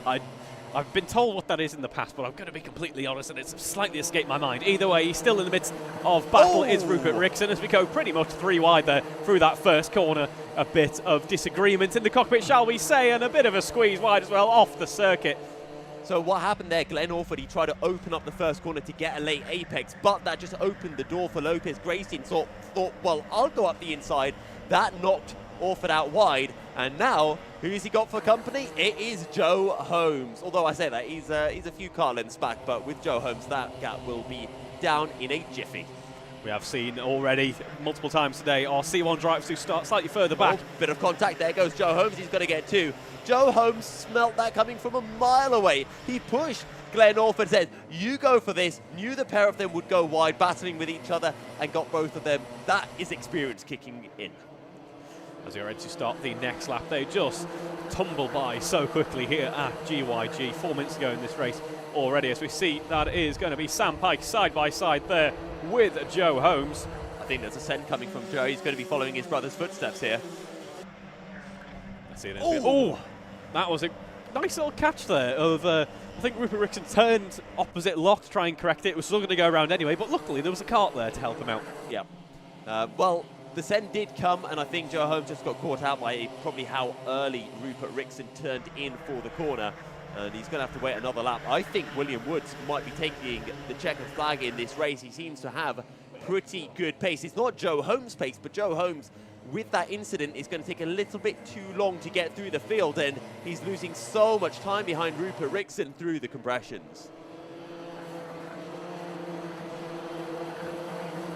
I've been told what that is in the past, but I'm going to be completely honest, and it's slightly escaped my mind. Either way, he's still in the midst of battle, is Rupert Rixon, as we go pretty much 3 wide there through that first corner. A bit of disagreement in the cockpit, shall we say, and a bit of a squeeze wide as well off the circuit. So what happened there, Glenn Orford, he tried to open up the first corner to get a late apex, but that just opened the door for Lopez Grayson. So thought, well, I'll go up the inside. That knocked Orford out wide, and now who's he got for company? It is Joe Holmes. Although I say that he's a few car lengths back, but with Joe Holmes that gap will be down in a jiffy. We have seen already multiple times today our C1 drivers who start slightly further back. Bit of contact, there goes Joe Holmes, he's going to get 2. Joe Holmes smelt that coming from a mile away. He pushed Glenn Orford, said, you go for this, knew the pair of them would go wide, battling with each other, and got both of them. That is experience kicking in. As you're ready to start the next lap, they just tumble by so quickly here at GYG. 4 minutes ago in this race already, as we see that is going to be Sam Pike side by side there with Joe Holmes. I think there's a send coming from Joe. He's going to be following his brother's footsteps here. Let's see it. Oh, that was a nice little catch there of, I think Rupert Rixon turned opposite lock to try and correct it. It was still going to go around anyway, but luckily there was a cart there to help him out. Yeah. Well, the send did come, and I think Joe Holmes just got caught out by probably how early Rupert Rixon turned in for the corner, and he's going to have to wait another lap. I think William Woods might be taking the checkered flag in this race. He seems to have pretty good pace. It's not Joe Holmes' pace, but Joe Holmes, with that incident, is going to take a little bit too long to get through the field, and he's losing so much time behind Rupert Rixon through the compressions.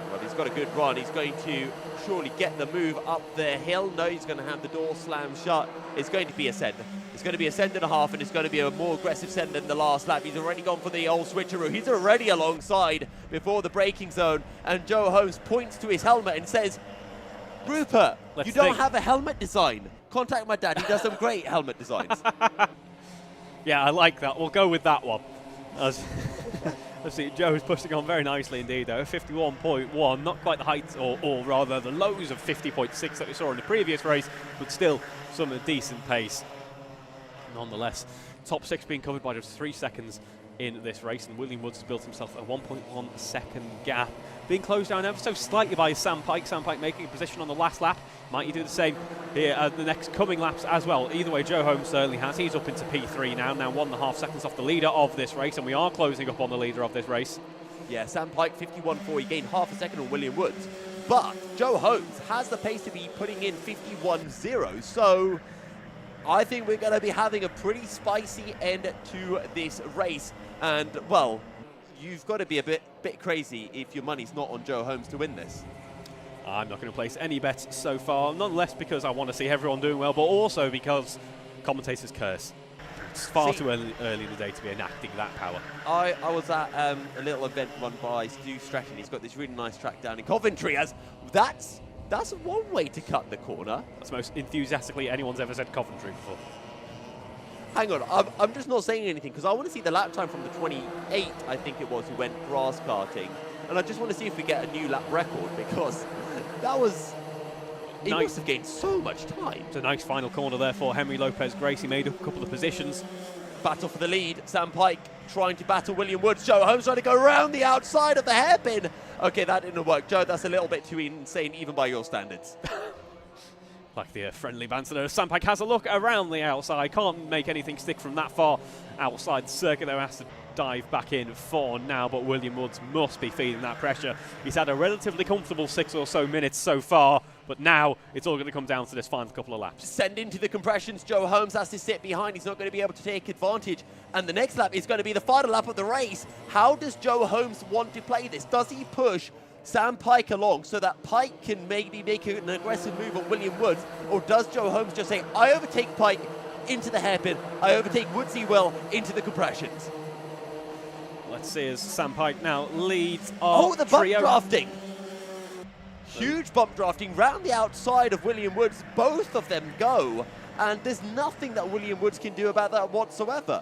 Well, he's got a good run. He's going to surely get the move up the hill. No, he's going to have the door slammed shut. It's going to be a send. It's going to be a send and a half, and it's going to be a more aggressive send than the last lap. He's already gone for the old switcheroo. He's already alongside before the braking zone, and Joe Holmes points to his helmet and says, Rupert, you don't have a helmet design. Contact my dad. He does some great helmet designs. Yeah, I like that. We'll go with that one. Let's see, Joe's pushing on very nicely indeed, though. 51.1, not quite the heights, or rather the lows of 50.6 that we saw in the previous race, but still some decent pace. Nonetheless, top 6 being covered by just 3 seconds in this race, and William Woods has built himself a 1.1 second gap, being closed down ever so slightly by Sam Pike. Sam Pike making a position on the last lap. Might he do the same here at the next coming laps as well? Either way, Joe Holmes certainly has. He's up into P3 now 1.5 seconds off the leader of this race, and we are closing up on the leader of this race. Yeah, Sam Pike 51.4, he gained half a second on William Woods, but Joe Holmes has the pace to be putting in 51.0, so I think we're going to be having a pretty spicy end to this race, and well, you've got to be a bit crazy if your money's not on Joe Holmes to win this. I'm not going to place any bets so far, nonetheless because I want to see everyone doing well, but also because commentators curse. It's far too early in the day to be enacting that power. I was at a little event run by Stu Stratton. He's got this really nice track down in Coventry, as that's one way to cut the corner. That's the most enthusiastically anyone's ever said Coventry before. Hang on, I'm just not saying anything because I want to see the lap time from the 28, I think it was, who went grass karting. And I just want to see if we get a new lap record, because that was... He must have gained so much time. It's a nice final corner there for Henry Lopez Grace. He made up a couple of positions. Battle for the lead. Sam Pike trying to battle William Woods. Joe Holmes trying to go around the outside of the hairpin. Okay, that didn't work. Joe, that's a little bit too insane, even by your standards. Like the friendly banter there. Sam Pike has a look around the outside. Can't make anything stick from that far outside the circuit, though. Has to dive back in for now, but William Woods must be feeling that pressure. He's had a relatively comfortable 6 or so minutes so far, but now it's all going to come down to this final couple of laps. Send into the compressions. Joe Holmes has to sit behind. He's not going to be able to take advantage. And the next lap is going to be the final lap of the race. How does Joe Holmes want to play this? Does he push Sam Pike along so that Pike can maybe make an aggressive move on William Woods? Or does Joe Holmes just say, I overtake Pike into the hairpin, I overtake Woodsy well into the compressions? Let's see as Sam Pike now leads Oh, the bump trio. drafting. Huge bump drafting round the outside of William Woods. Both of them go, and there's nothing that William Woods can do about that whatsoever.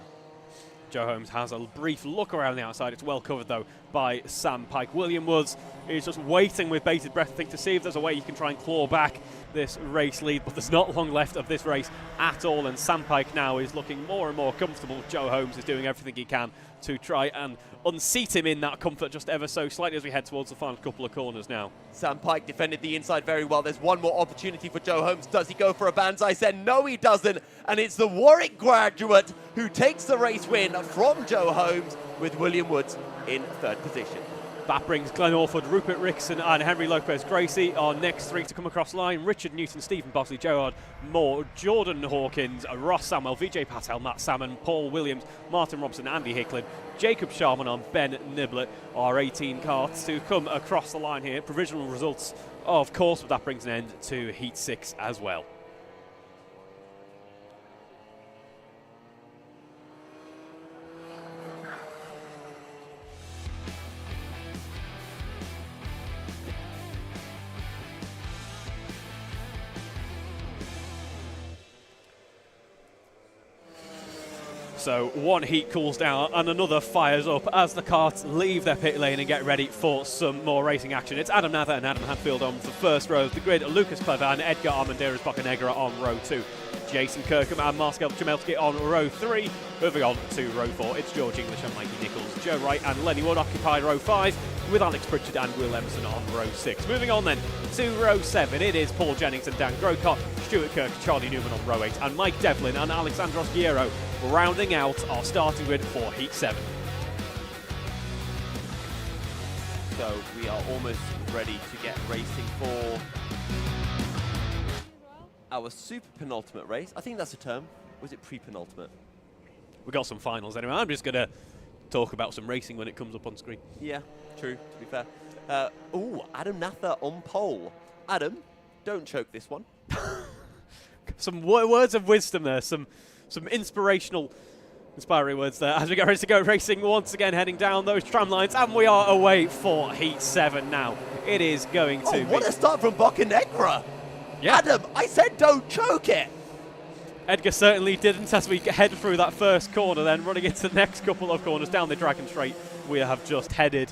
Joe Holmes has a brief look around the outside. It's well covered, though, by Sam Pike. William Woods is just waiting with bated breath, I think, to see if there's a way he can try and claw back this race lead, but there's not long left of this race at all, and Sam Pike now is looking more and more comfortable. Joe Holmes is doing everything he can to try and unseat him in that comfort just ever so slightly as we head towards the final couple of corners now. Sam Pike defended the inside very well. There's one more opportunity for Joe Holmes. Does he go for a banzai send? No, he doesn't. And it's the Warwick graduate who takes the race win from Joe Holmes, with William Woods in third position. That brings Glenn Orford, Rupert Rickson and Henry Lopez-Gracie, our next three to come across the line. Richard Newton, Stephen Bosley, Gerard Moore, Jordan Hawkins, Ross Samuel, Vijay Patel, Matt Salmon, Paul Williams, Martin Robson, Andy Hicklin, Jacob Sharman and Ben Niblett, our 18 carts to come across the line here. Provisional results, of course, but that brings an end to Heat 6 as well. So one heat cools down and another fires up as the carts leave their pit lane and get ready for some more racing action. It's Adam Nather and Adam Hadfield on the first row of the grid, Lucas Clever and Edgar Armanderas Bocanegra on row 2. Jason Kirkham and Marcel Jamelski on row 3. Moving on to row 4, it's George English and Mikey Nichols. Joe Wright and Lenny Wood occupy row 5, with Alex Pritchard and Will Emerson on row 6. Moving on then to row 7, it is Paul Jennings and Dan Grocott, Stuart Kirk, Charlie Newman on row 8, and Mike Devlin and Alexandros Guerrero rounding out our starting grid for Heat 7. So we are almost ready to get racing for our super penultimate race. I think that's a term. Was it pre-penultimate? We got some finals anyway. I'm just going to talk about some racing when it comes up on screen. Yeah, true, to be fair. Adam Nather on pole. Adam, don't choke this one. Some words of wisdom there, some inspiring words there as we get ready to go racing once again, heading down those tram lines, and we are away for Heat 7 now. It is going to be... what a start from Bocanegra! Yeah. Adam, I said don't choke it! Edgar certainly didn't as we head through that first corner, then running into the next couple of corners down the Dragon Straight we have just headed.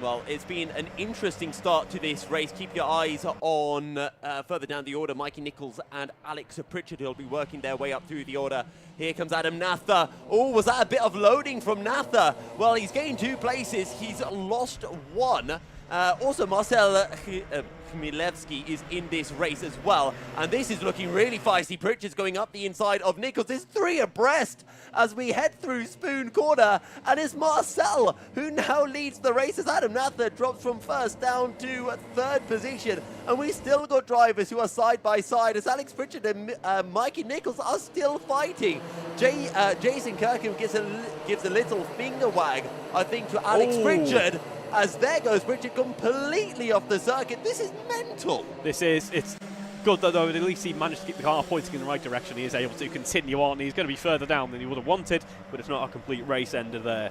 Well, it's been an interesting start to this race. Keep your eyes on further down the order, Mikey Nichols and Alex Pritchard, who'll be working their way up through the order. Here comes Adam Nather. Oh, was that a bit of loading from Nather? Well, he's gained 2 places. He's lost 1. Also, Marcel Chmielewski is in this race as well, and this is looking really feisty. Pritchard's going up the inside of Nichols. There's 3 abreast as we head through Spoon Corner, and it's Marcel who now leads the race as Adam Nather drops from first down to 3rd position, and we still got drivers who are side by side as Alex Pritchard and Mikey Nichols are still fighting. Jason Kirkham gives a little finger wag, I think, to Alex Pritchard, as there goes Pritchard completely off the circuit. This is mental. It's good that, though, at least he managed to keep the car pointing in the right direction. He is able to continue on. He's going to be further down than he would have wanted, but it's not a complete race ender there.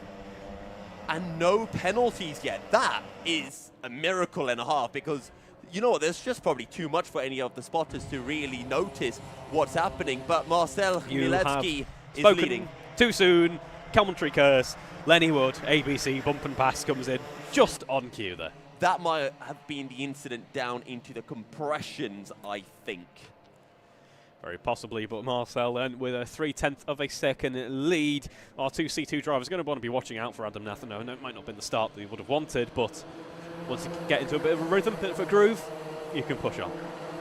And no penalties yet. That is a miracle and a half, because you know what, there's just probably too much for any of the spotters to really notice what's happening. But Marcel Chmielewski is leading. Too soon. Commentary curse. Lenny Wood, ABC, bump and pass comes in just on cue there. That might have been the incident down into the compressions, I think. Very possibly, but Marcel then with a 0.3 of a second lead. Our two C2 drivers are going to want to be watching out for Adam Nathan. No, it might not have been the start that he would have wanted, but once you get into a bit of a rhythm, a bit of a groove, you can push on.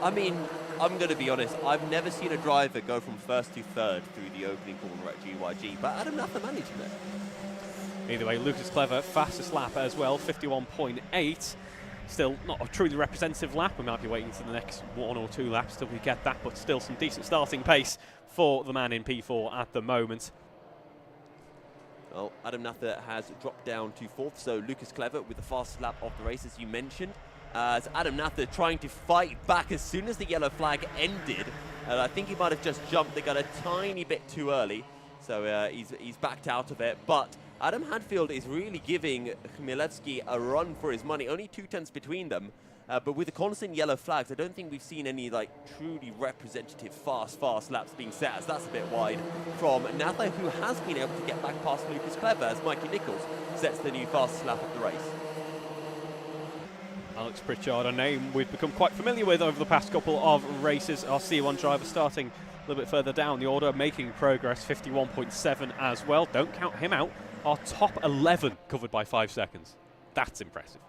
I mean, I'm going to be honest, I've never seen a driver go from first to third through the opening corner at GYG, but Adam Nathan managed it. Either way, Lucas Clever, fastest lap as well, 51.8. Still not a truly representative lap. We might be waiting to the next 1 or 2 laps till we get that, but still some decent starting pace for the man in P4 at the moment. Well, Adam Nathan has dropped down to 4th, so Lucas Clever with the fastest lap of the race, as you mentioned. As Adam Nathan trying to fight back as soon as the yellow flag ended. And I think he might have just jumped the gun a tiny bit too early, so he's backed out of it. But Adam Hadfield is really giving Chmielewski a run for his money. Only 2/10 between them. But with the constant yellow flags, I don't think we've seen any like truly representative fast laps being set, as that's a bit wide from Nathan, who has been able to get back past Lucas Clever as Mikey Nichols sets the new fastest lap of the race. Alex Pritchard, a name we've become quite familiar with over the past couple of races. Our C1 driver starting a little bit further down the order, making progress, 51.7 as well. Don't count him out. Our top 11 covered by 5 seconds. That's impressive.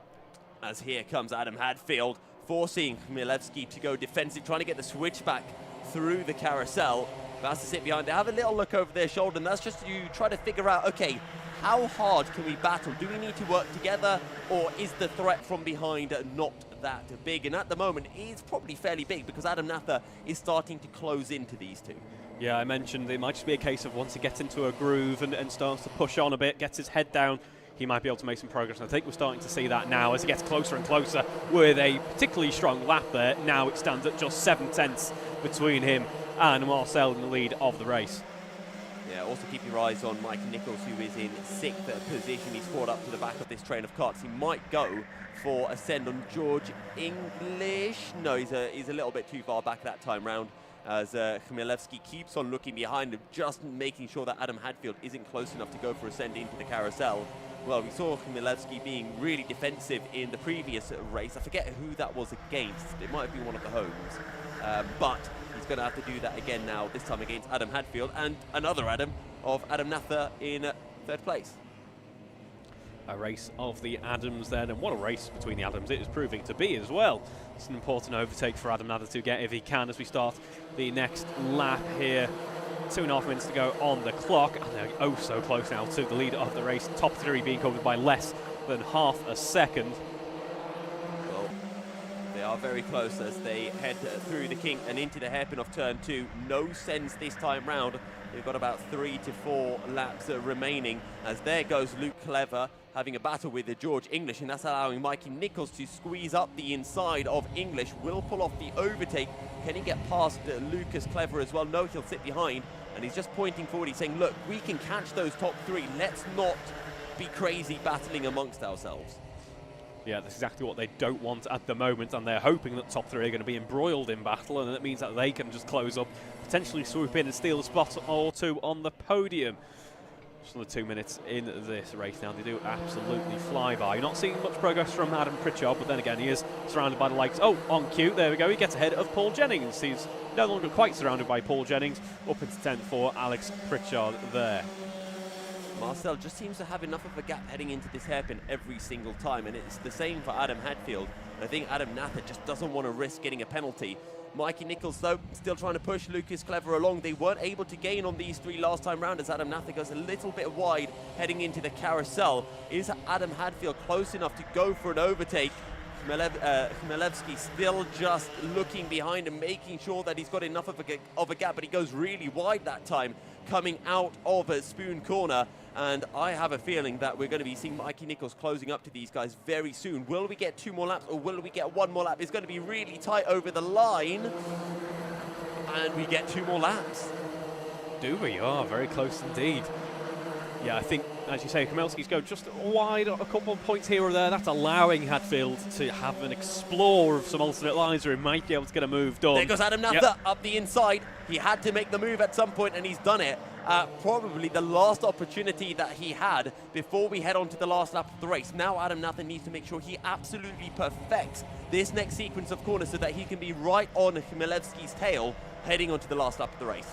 As here comes Adam Hadfield, forcing Chmielewski to go defensive, trying to get the switchback through the carousel. But has to sit behind. They have a little look over their shoulder, and that's just to try to figure out, okay, how hard can we battle? Do we need to work together, or is the threat from behind not that big? And at the moment, it's probably fairly big, because Adam Nathan is starting to close into these two. Yeah, I mentioned it might just be a case of once he gets into a groove and starts to push on a bit, gets his head down, he might be able to make some progress. And I think we're starting to see that now as he gets closer and closer with a particularly strong lap there. Now it stands at just 7/10 between him and Marcel in the lead of the race. Yeah, also keep your eyes on Mikey Nichols, who is in 6th position. He's caught up to the back of this train of carts. He might go for a send on George English. No, he's a little bit too far back that time round, as Chmielewski keeps on looking behind him, just making sure that Adam Hadfield isn't close enough to go for a send into the carousel. Well, we saw Chmielewski being really defensive in the previous race. I forget who that was against. It might have been one of the homes. But he's going to have to do that again now, this time against Adam Hadfield, and another Adam of Adam Nathan in 3rd place. A race of the Adams then, and what a race between the Adams it is proving to be as well. It's an important overtake for Adam Nathan to get if he can, as we start the next lap here. 2.5 minutes to go on the clock, and they're oh so close now to the leader of the race. Top 3 being covered by less than half a second. Well, they are very close as they head through the kink and into the hairpin of turn 2. No sense this time round. They've got about 3 to 4 laps remaining, as there goes Luke Clever having a battle with George English, and that's allowing Mikey Nichols to squeeze up the inside of English. Will pull off the overtake. Can he get past Lucas Clever as well? No, he'll sit behind, and he's just pointing forward. He's saying, look, we can catch those top 3. Let's not be crazy battling amongst ourselves. Yeah, that's exactly what they don't want at the moment, and they're hoping that top 3 are going to be embroiled in battle, and that means that they can just close up, potentially swoop in and steal a spot or 2 on the podium. Just under 2 minutes in this race now. They do absolutely fly by. You're not seeing much progress from Adam Pritchard, but then again, he is surrounded by the likes. Oh, on cue, there we go. He gets ahead of Paul Jennings. He's no longer quite surrounded by Paul Jennings. Up into 10th for Alex Pritchard there. Marcel just seems to have enough of a gap heading into this hairpin every single time, and it's the same for Adam Hadfield. I think Adam Nathan just doesn't want to risk getting a penalty. Mikey Nichols, though, still trying to push Lucas Clever along. They weren't able to gain on these 3 last time round, as Adam Nathan goes a little bit wide heading into the carousel. Is Adam Hadfield close enough to go for an overtake? Chmielewski still just looking behind and making sure that he's got enough of a gap, but he goes really wide that time, coming out of a Spoon Corner. And I have a feeling that we're going to be seeing Mikey Nichols closing up to these guys very soon. Will we get 2 more laps, or will we get 1 more lap? It's going to be really tight over the line. And we get 2 more laps. Do we? Oh, very close indeed. Yeah, I think, as you say, Chmielewski's go just wide a couple of points here or there. That's allowing Hadfield to have an explore of some alternate lines where he might be able to get a move done. There goes Adam Nathan up the inside. He had to make the move at some point, and he's done it. Probably the last opportunity that he had before we head on to the last lap of the race. Now Adam Nathan needs to make sure he absolutely perfects this next sequence of corners so that he can be right on Chmielewski's tail heading on to the last lap of the race.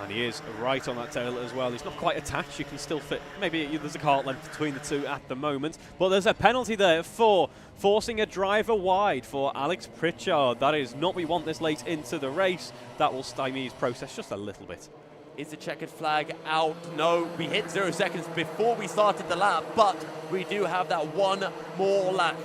And he is right on that tail as well. He's not quite attached. You can still fit. Maybe there's a cart length between the two at the moment. But there's a penalty there for forcing a driver wide for Alex Pritchard. That is not what we want this late into the race. That will stymie his process just a little bit. Is the checkered flag out? No, we hit 0 seconds before we started the lap, but we do have that one more lap.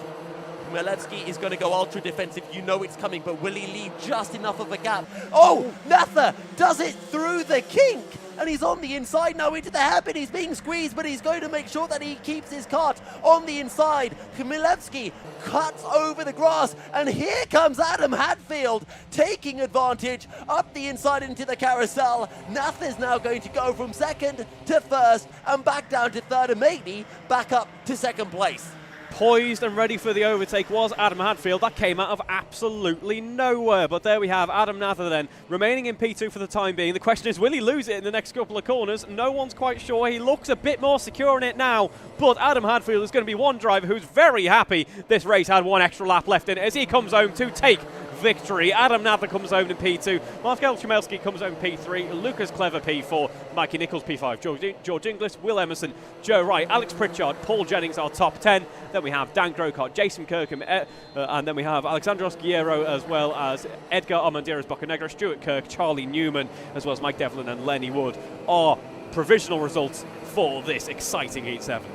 Chmielewski is going to go ultra defensive. You know it's coming, but will he leave just enough of a gap? Oh, Natha does it through the kink, and he's on the inside now into the hairpin. He's being squeezed, but he's going to make sure that he keeps his cart on the inside. Chmielewski cuts over the grass, and here comes Adam Hadfield taking advantage up the inside into the carousel. Natha is now going to go from second to first and back down to third, and maybe back up to second place. Poised and ready for the overtake was Adam Hadfield. That came out of absolutely nowhere. But there we have Adam Natha then, remaining in P2 for the time being. The question is, will he lose it in the next couple of corners? No one's quite sure. He looks a bit more secure in it now. But Adam Hadfield is going to be one driver who's very happy this race had one extra lap left in it as he comes home to take victory. Adam Natha comes home in P2. Markel Chmielewski comes home in P3. Lucas Clever P4. Mikey Nichols P5. George Inglis, Will Emerson, Joe Wright, Alex Pritchard, Paul Jennings our top 10. Then we have Dan Grocott, Jason Kirkham, and then we have Alexandros Guerrero, as well as Edgar Armandiras Bocanegra, Stuart Kirk, Charlie Newman, as well as Mike Devlin and Lenny Wood are provisional results for this exciting Heat 7.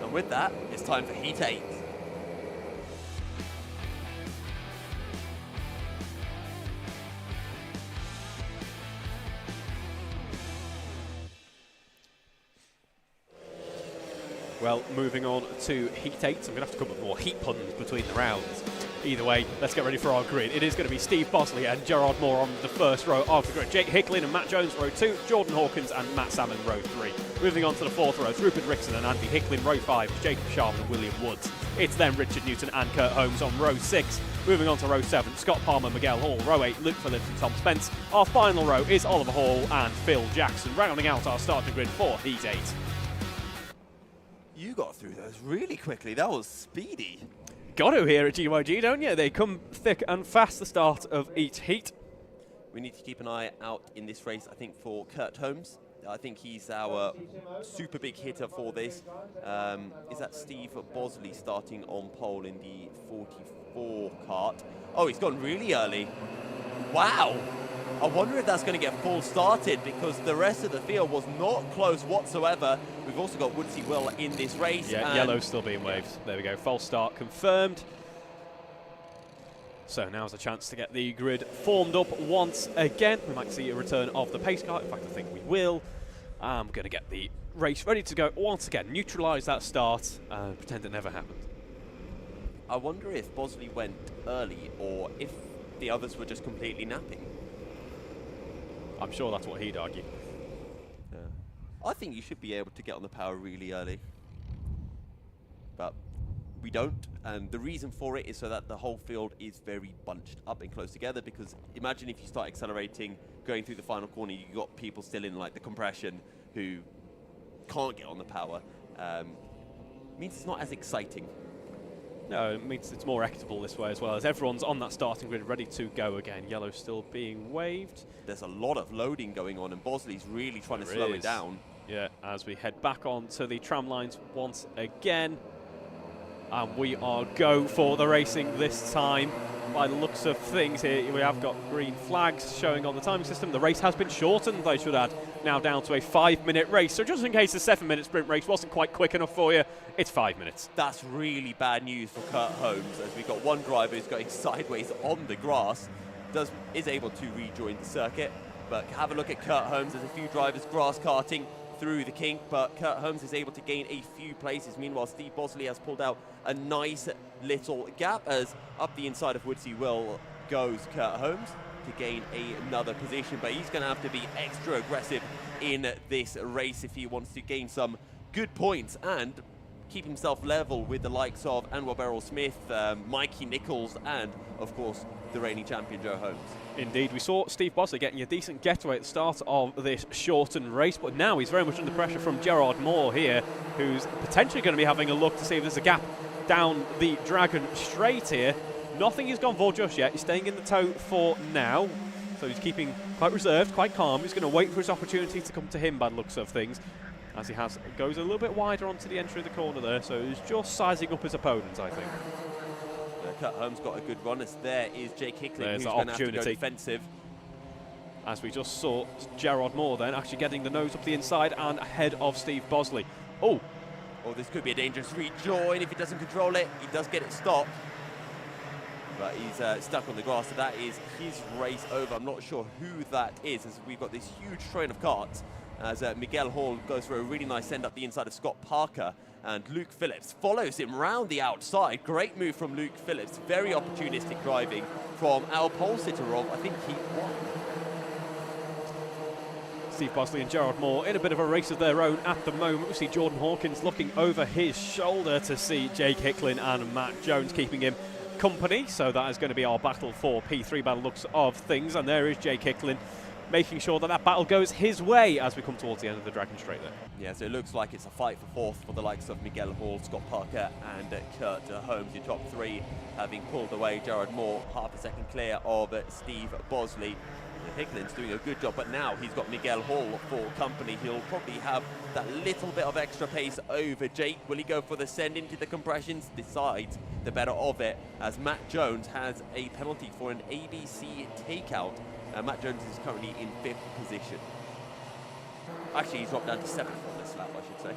And with that, it's time for Heat 8. Well, moving on to Heat 8, so I'm going to have to come up with more heat puns between the rounds. Either way, let's get ready for our grid. It is going to be Steve Bosley and Gerard Moore on the first row of the grid. Jake Hicklin and Matt Jones, row 2. Jordan Hawkins and Matt Salmon, row 3. Moving on to the fourth row, it's Rupert Rickson and Andy Hicklin, row 5. Jacob Sharp and William Woods. It's then Richard Newton and Kurt Holmes on row 6. Moving on to row 7, Scott Palmer, Miguel Hall. Row 8, Luke Phillips and Tom Spence. Our final row is Oliver Hall and Phil Jackson, rounding out our starting grid for Heat 8. You got through those really quickly. That was speedy. Got to here at GYG, don't you? They come thick and fast the start of each heat. We need to keep an eye out in this race, I think, for Kurt Holmes. I think he's our super big hitter for this. Is that Steve Bosley starting on pole in the 44 kart? Oh, he's gone really early. Wow. I wonder if that's going to get full started because the rest of the field was not close whatsoever. We've also got Woodsy Will in this race. Yeah, yellow's still being waved. There we go. False start confirmed. So now's a chance to get the grid formed up once again. We might see a return of the pace car. In fact, I think we will. I'm going to get the race ready to go once again. Neutralise that start and pretend it never happened. I wonder if Bosley went early or if the others were just completely napping. I'm sure that's what he'd argue. Yeah. I think you should be able to get on the power really early. But we don't, and the reason for it is so that the whole field is very bunched up and close together, because imagine if you start accelerating, going through the final corner, you've got people still in like the compression who can't get on the power. Means it's not as exciting. No, it means it's more equitable this way as well, as everyone's on that starting grid ready to go again. Yellow still being waved. There's a lot of loading going on, and Bosley's really trying to slow it down. Yeah, as we head back onto the tram lines once again. And we are go for the racing this time. By the looks of things here, we have got green flags showing on the timing system. The race has been shortened, I should add, now down to a 5-minute race. So just in case the 7-minute sprint race wasn't quite quick enough for you, it's 5 minutes. That's really bad news for Kurt Holmes, as we've got one driver who's going sideways on the grass, is able to rejoin the circuit. But have a look at Kurt Holmes. There's a few drivers grass karting through the kink, but Kurt Holmes is able to gain a few places. Meanwhile, Steve Bosley has pulled out a nice little gap, as up the inside of Woodsy Will goes Kurt Holmes to gain another position. But he's going to have to be extra aggressive in this race if he wants to gain some good points and keep himself level with the likes of Anwar Beryl-Smith, Mikey Nichols, and, of course, the reigning champion Joe Holmes. Indeed, we saw Steve Bosley getting a decent getaway at the start of this shortened race, but now he's very much under pressure from Gerard Moore here, who's potentially going to be having a look to see if there's a gap down the Dragon Straight here. Nothing he's gone for just yet. He's staying in the tow for now. So he's keeping quite reserved, quite calm. He's going to wait for his opportunity to come to him by the looks of things. As he goes a little bit wider onto the entry of the corner there. So he's just sizing up his opponents, I think. Kurt Holmes got a good run as there is Jake Hickling, There's who's going to have to go defensive. As we just saw Gerard Moore then actually getting the nose up the inside and ahead of Steve Bosley. Oh, this could be a dangerous rejoin if he doesn't control it. He does get it stopped. But he's stuck on the grass, so that is his race over. I'm not sure who that is, as we've got this huge train of karts as Miguel Hall goes for a really nice send up the inside of Scott Parker, and Luke Phillips follows him round the outside. Great move from Luke Phillips. Very opportunistic driving from our pole sitter of, I think, Heat 1. Steve Bosley and Gerard Moore in a bit of a race of their own at the moment. We see Jordan Hawkins looking over his shoulder to see Jake Hickling and Matt Jones keeping him company. So that is going to be our battle for P3 by the looks of things. And there is Jake Hickling making sure that that battle goes his way as we come towards the end of the Dragon Straight there. Yeah, so it looks like it's a fight for fourth for the likes of Miguel Hall, Scott Parker and Kurt Holmes, your top three, having pulled away. Gerard Moore half a second clear of Steve Bosley. Hickling's doing a good job, but now he's got Miguel Hall for company. He'll probably have that little bit of extra pace over Jake. Will he go for the send into the compressions? Decides the better of it, as Matt Jones has a penalty for an ABC takeout. Matt Jones is currently in 5th position. Actually, he's dropped down to 7th on this lap, I should say.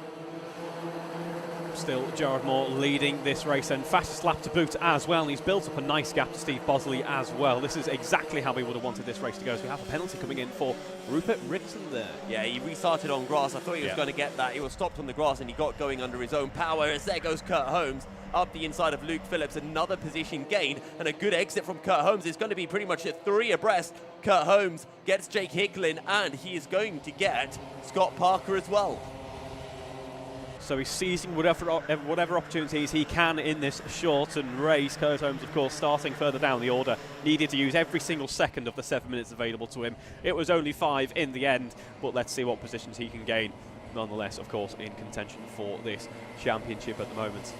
Still Gerard Moore leading this race, and fastest lap to boot as well, and he's built up a nice gap to Steve Bosley as well. This is exactly how we would have wanted this race to go. So we have a penalty coming in for Rupert Rickson there. Yeah, he restarted on grass. I thought he was going to get that. He was stopped on the grass and he got going under his own power, as there goes Kurt Holmes up the inside of Luke Phillips. Another position gained and a good exit from Kurt Holmes. It's going to be pretty much a 3 abreast. Kurt Holmes gets Jake Hickling and he is going to get Scott Parker as well. So he's seizing whatever opportunities he can in this shortened race. Kurt Holmes, of course, starting further down the order, needed to use every single second of the 7 minutes available to him. It was only 5 in the end, but let's see what positions he can gain. Nonetheless, of course, in contention for this championship at the moment.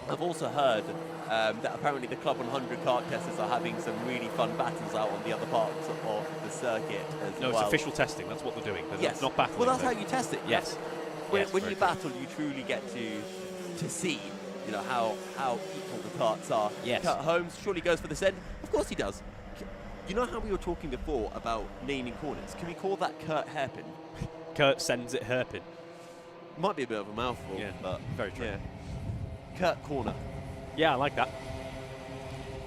I've also heard that apparently the Club 100 kart testers are having some really fun battles out on the other parts of the circuit as well. No, it's official testing. That's what they're doing. It's not battling. Well, that's how you test it. Yes. When you battle, you truly get to see, you know, how equal the karts are. Yes. Kurt Holmes surely goes for the send. Of course he does. You know how we were talking before about naming corners? Can we call that Kurt Hairpin? Kurt sends it hairpin. Might be a bit of a mouthful, but very true. Yeah. Kurt Corner. Yeah, I like that.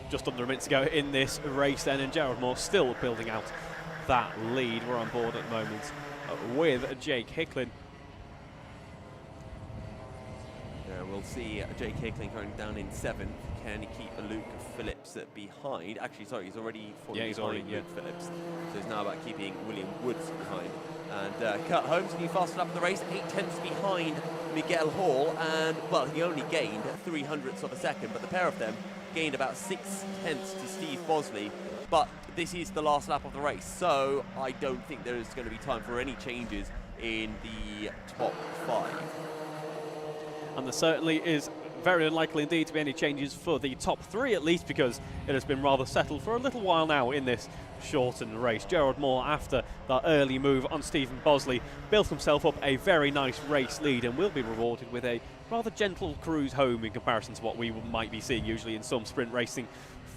Just under a minute to go in this race then, and Gerard Moore still building out that lead. We're on board at the moment with Jake Hickling. Yeah, we'll see Jake Hickling going down in 7th. Can he keep Luke Phillips behind? Actually, sorry, he's already behind Luke Phillips. So it's now about keeping William Woods behind. And Kurt Holmes, new fastest lap of the race, 8/10 behind Miguel Hall, and well, he only gained 0.03 of a second, but the pair of them gained about 0.6 to Steve Bosley. But this is the last lap of the race, so I don't think there is going to be time for any changes in the top 5. And there certainly is very unlikely indeed to be any changes for the top 3, at least, because it has been rather settled for a little while now in this shortened race. Gerard Moore, after that early move on Stephen Bosley, built himself up a very nice race lead and will be rewarded with a rather gentle cruise home in comparison to what we might be seeing usually in some sprint racing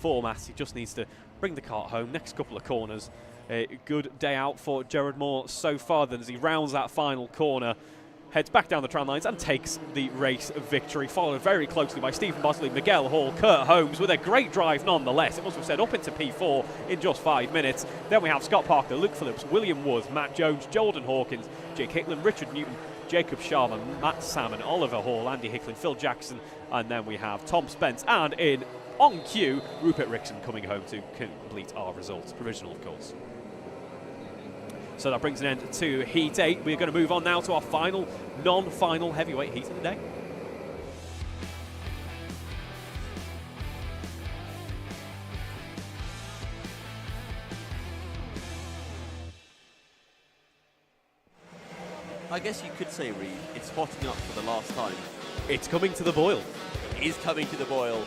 formats. He just needs to bring the kart home. Next couple of corners, a good day out for Gerard Moore so far then, as he rounds that final corner, heads back down the tram lines and takes the race victory, followed very closely by Stephen Bosley, Miguel Hall, Kurt Holmes with a great drive nonetheless. It must have set up into P4 in just 5 minutes. Then we have Scott Parker, Luke Phillips, William Woods, Matt Jones, Jordan Hawkins, Jake Hickling, Richard Newton, Jacob Sharman, Matt Salmon, Oliver Hall, Andy Hickling, Phil Jackson, and then we have Tom Spence, and in on cue, Rupert Rickson coming home to complete our results. Provisional, of course. So that brings an end to Heat 8. We're going to move on now to our final, non-final heavyweight heat of the day. I guess you could say, Reeve, it's hotting up for the last time. It's coming to the boil. is coming to the boil.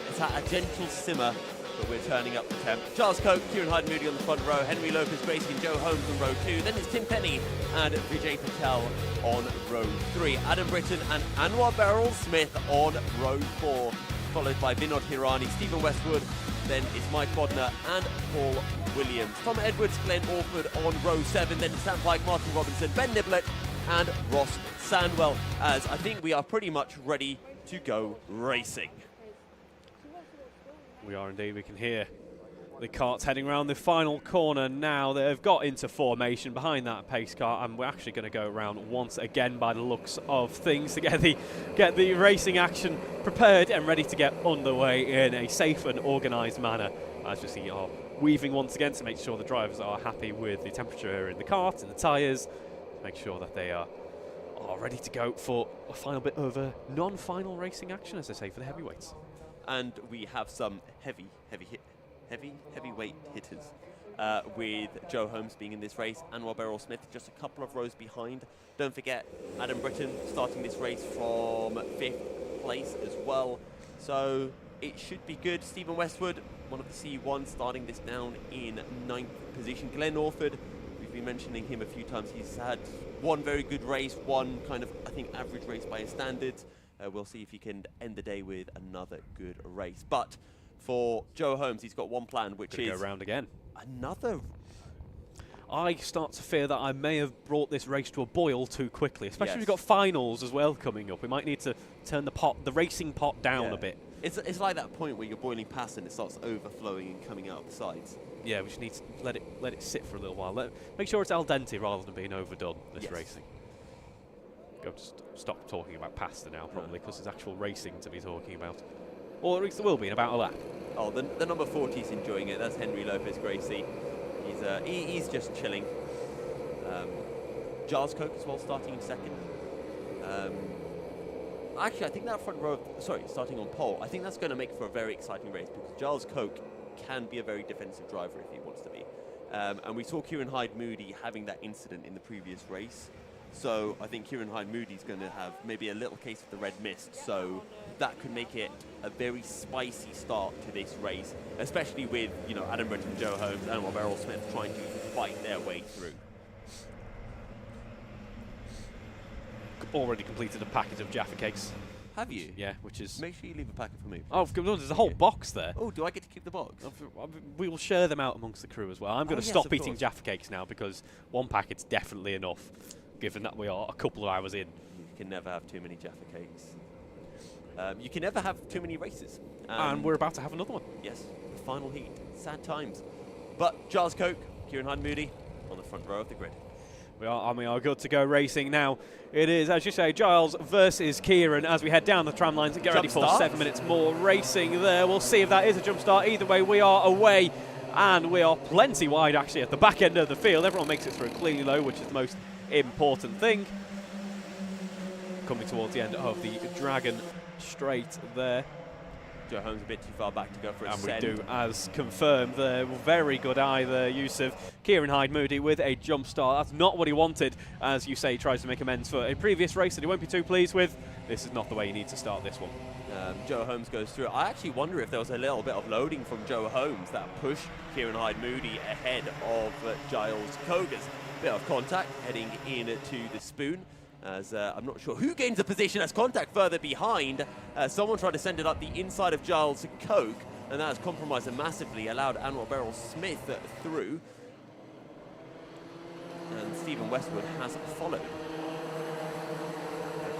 It's at a gentle simmer, but we're turning up the temp. Charles Koch, Kieran Hyde-Moody on the front row, Henry Lopez-Gracie and Joe Holmes on row 2. Then it's Tim Penny and Vijay Patel on row 3. Adam Britton and Anwar Beryl-Smith on row 4, followed by Vinod Hirani, Stephen Westwood. Then it's Mike Bodner and Paul Williams. Tom Edwards, Glenn Orford on row 7. Then it's Sam Pike, Martin Robinson, Ben Niblett and Ross Sandwell, as I think we are pretty much ready to go racing. We are indeed. We can hear the carts heading around the final corner now. They've got into formation behind that pace car, and we're actually going to go around once again by the looks of things to get the racing action prepared and ready to get underway in a safe and organised manner. As you see, are weaving once again to make sure the drivers are happy with the temperature in the cart and the tyres, to make sure that they are ready to go for a final bit of non-final racing action, as I say, for the heavyweights. And we have some heavyweight hitters, with Joe Holmes being in this race, Anwar Beryl-Smith just a couple of rows behind. Don't forget Adam Britton starting this race from 5th place as well, so it should be good. Stephen Westwood, one of the C1, starting this down in 9th position. Glenn Orford, we've been mentioning him a few times. He's had one very good race, one kind of, I think, average race by his standards. We'll see if he can end the day with another good race. But for Joe Holmes, he's got one plan, which is go round again. Another. I start to fear that I may have brought this race to a boil too quickly, especially if Yes. we've got finals as well coming up. We might need to turn the racing pot down a bit. It's like that point where you're boiling past and it starts overflowing and coming out the sides. Yeah, we just need to let it sit for a little while. Make sure it's al dente rather than being overdone, this Yes. racing. Go to stop talking about pasta now, probably, because there's actual racing to be talking about. Or at least there will be in about a lap. Oh, the number 40 is enjoying it. That's Henry Lopez-Gracie. He's just chilling. Giles Koch as well, starting in 2nd. Actually, I think that front row, starting on pole, I think that's going to make for a very exciting race, because Giles Koch can be a very defensive driver if he wants to be. And we saw Kieran Hyde-Moody having that incident in the previous race. So I think Kieran Hyde-Moody's going to have maybe a little case of the red mist. So that could make it a very spicy start to this race, especially with, Adam Britton, Joe Holmes, and Anwar Beryl-Smith trying to fight their way through. Already completed a packet of Jaffa cakes. Have you? Yeah, which is... Make sure you leave a packet for me. Oh, there's a whole box there. Oh, do I get to keep the box? We will share them out amongst the crew as well. I'm going to stop eating Jaffa cakes now, because one packet's definitely enough, given that we are a couple of hours in. You can never have too many Jaffa cakes. You can never have too many races. And we're about to have another one. Yes, the final heat. Sad times. But Giles Koch, Kieran Hyde-Moody on the front row of the grid. We are good to go racing now. It is, as you say, Giles versus Kieran as we head down the tram lines and get ready for 7 minutes more racing there. We'll see if that is a jump start. Either way, we are away, and we are plenty wide actually at the back end of the field. Everyone makes it through cleanly though, which is the most important thing. Coming towards the end of the Dragon Straight there. Joe Holmes a bit too far back to go for a And send. we do, as confirmed there. Very good eye there, Yousuf. Kieran Hyde-Moody with a jump start. That's not what he wanted, as you say, he tries to make amends for a previous race that he won't be too pleased with. This is not the way you need to start this one. Joe Holmes goes through. I actually wonder if there was a little bit of loading from Joe Holmes that pushed Kieran Hyde-Moody ahead of Giles Koch. Bit of contact heading into the spoon. As I'm not sure who gains a position as contact further behind. Someone tried to send it up the inside of Giles Koch, and that has compromised and massively allowed Anwar Beryl-Smith through. And Stephen Westwood has followed.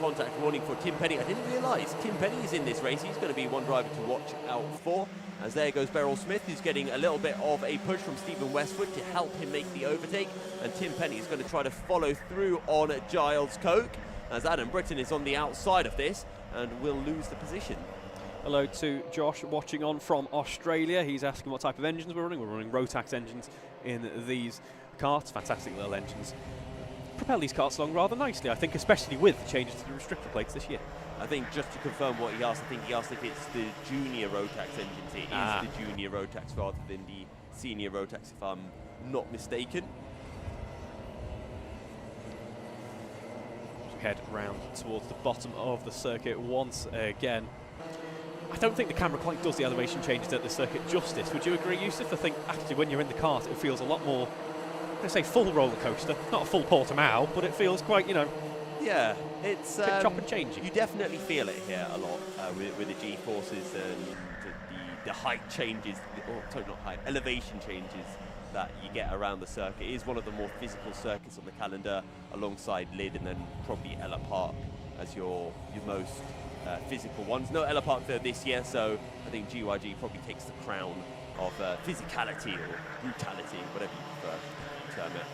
Contact warning for Tim Penny. I didn't realise Tim Penny is in this race. He's going to be one driver to watch out for. As there goes Beryl-Smith, who's getting a little bit of a push from Stephen Westwood to help him make the overtake. And Tim Penny is going to try to follow through on Giles Koch, as Adam Britton is on the outside of this and will lose the position. Hello to Josh watching on from Australia. He's asking what type of engines we're running. We're running Rotax engines in these carts. Fantastic little engines. Propel these carts along rather nicely, I think, especially with changes to the restrictor plates this year. I think just to confirm what he asked, I think he asked if it's the junior Rotax engines. It is the junior Rotax rather than the senior Rotax, if I'm not mistaken. we head round towards the bottom of the circuit once again. I don't think the camera quite does the elevation changes at the circuit justice. Would you agree, Yousuf? I think actually when you're in the kart, it feels a lot more, I'm going to say full roller coaster, not a full Portimao, but it feels quite, you know, yeah, it's chop and changing. You definitely feel it here a lot with the G-forces and the height changes, or sorry, not height, elevation changes that you get around the circuit. It is one of the more physical circuits on the calendar, alongside Lid and then probably Ella Park as your most physical ones. No Ella Park there this year, so I think GYG probably takes the crown of physicality or brutality, whatever you prefer to term it.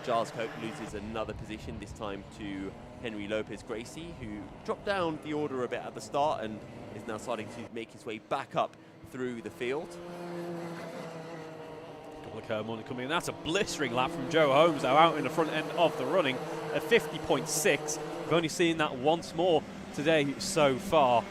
Giles Cope loses another position, this time to Henry Lopez-Gracie, who dropped down the order a bit at the start and is now starting to make his way back up through the field. Couple of curb morning coming in. That's a blistering lap from Joe Holmes, though, out in the front end of the running at 50.6. We've only seen that once more today so far,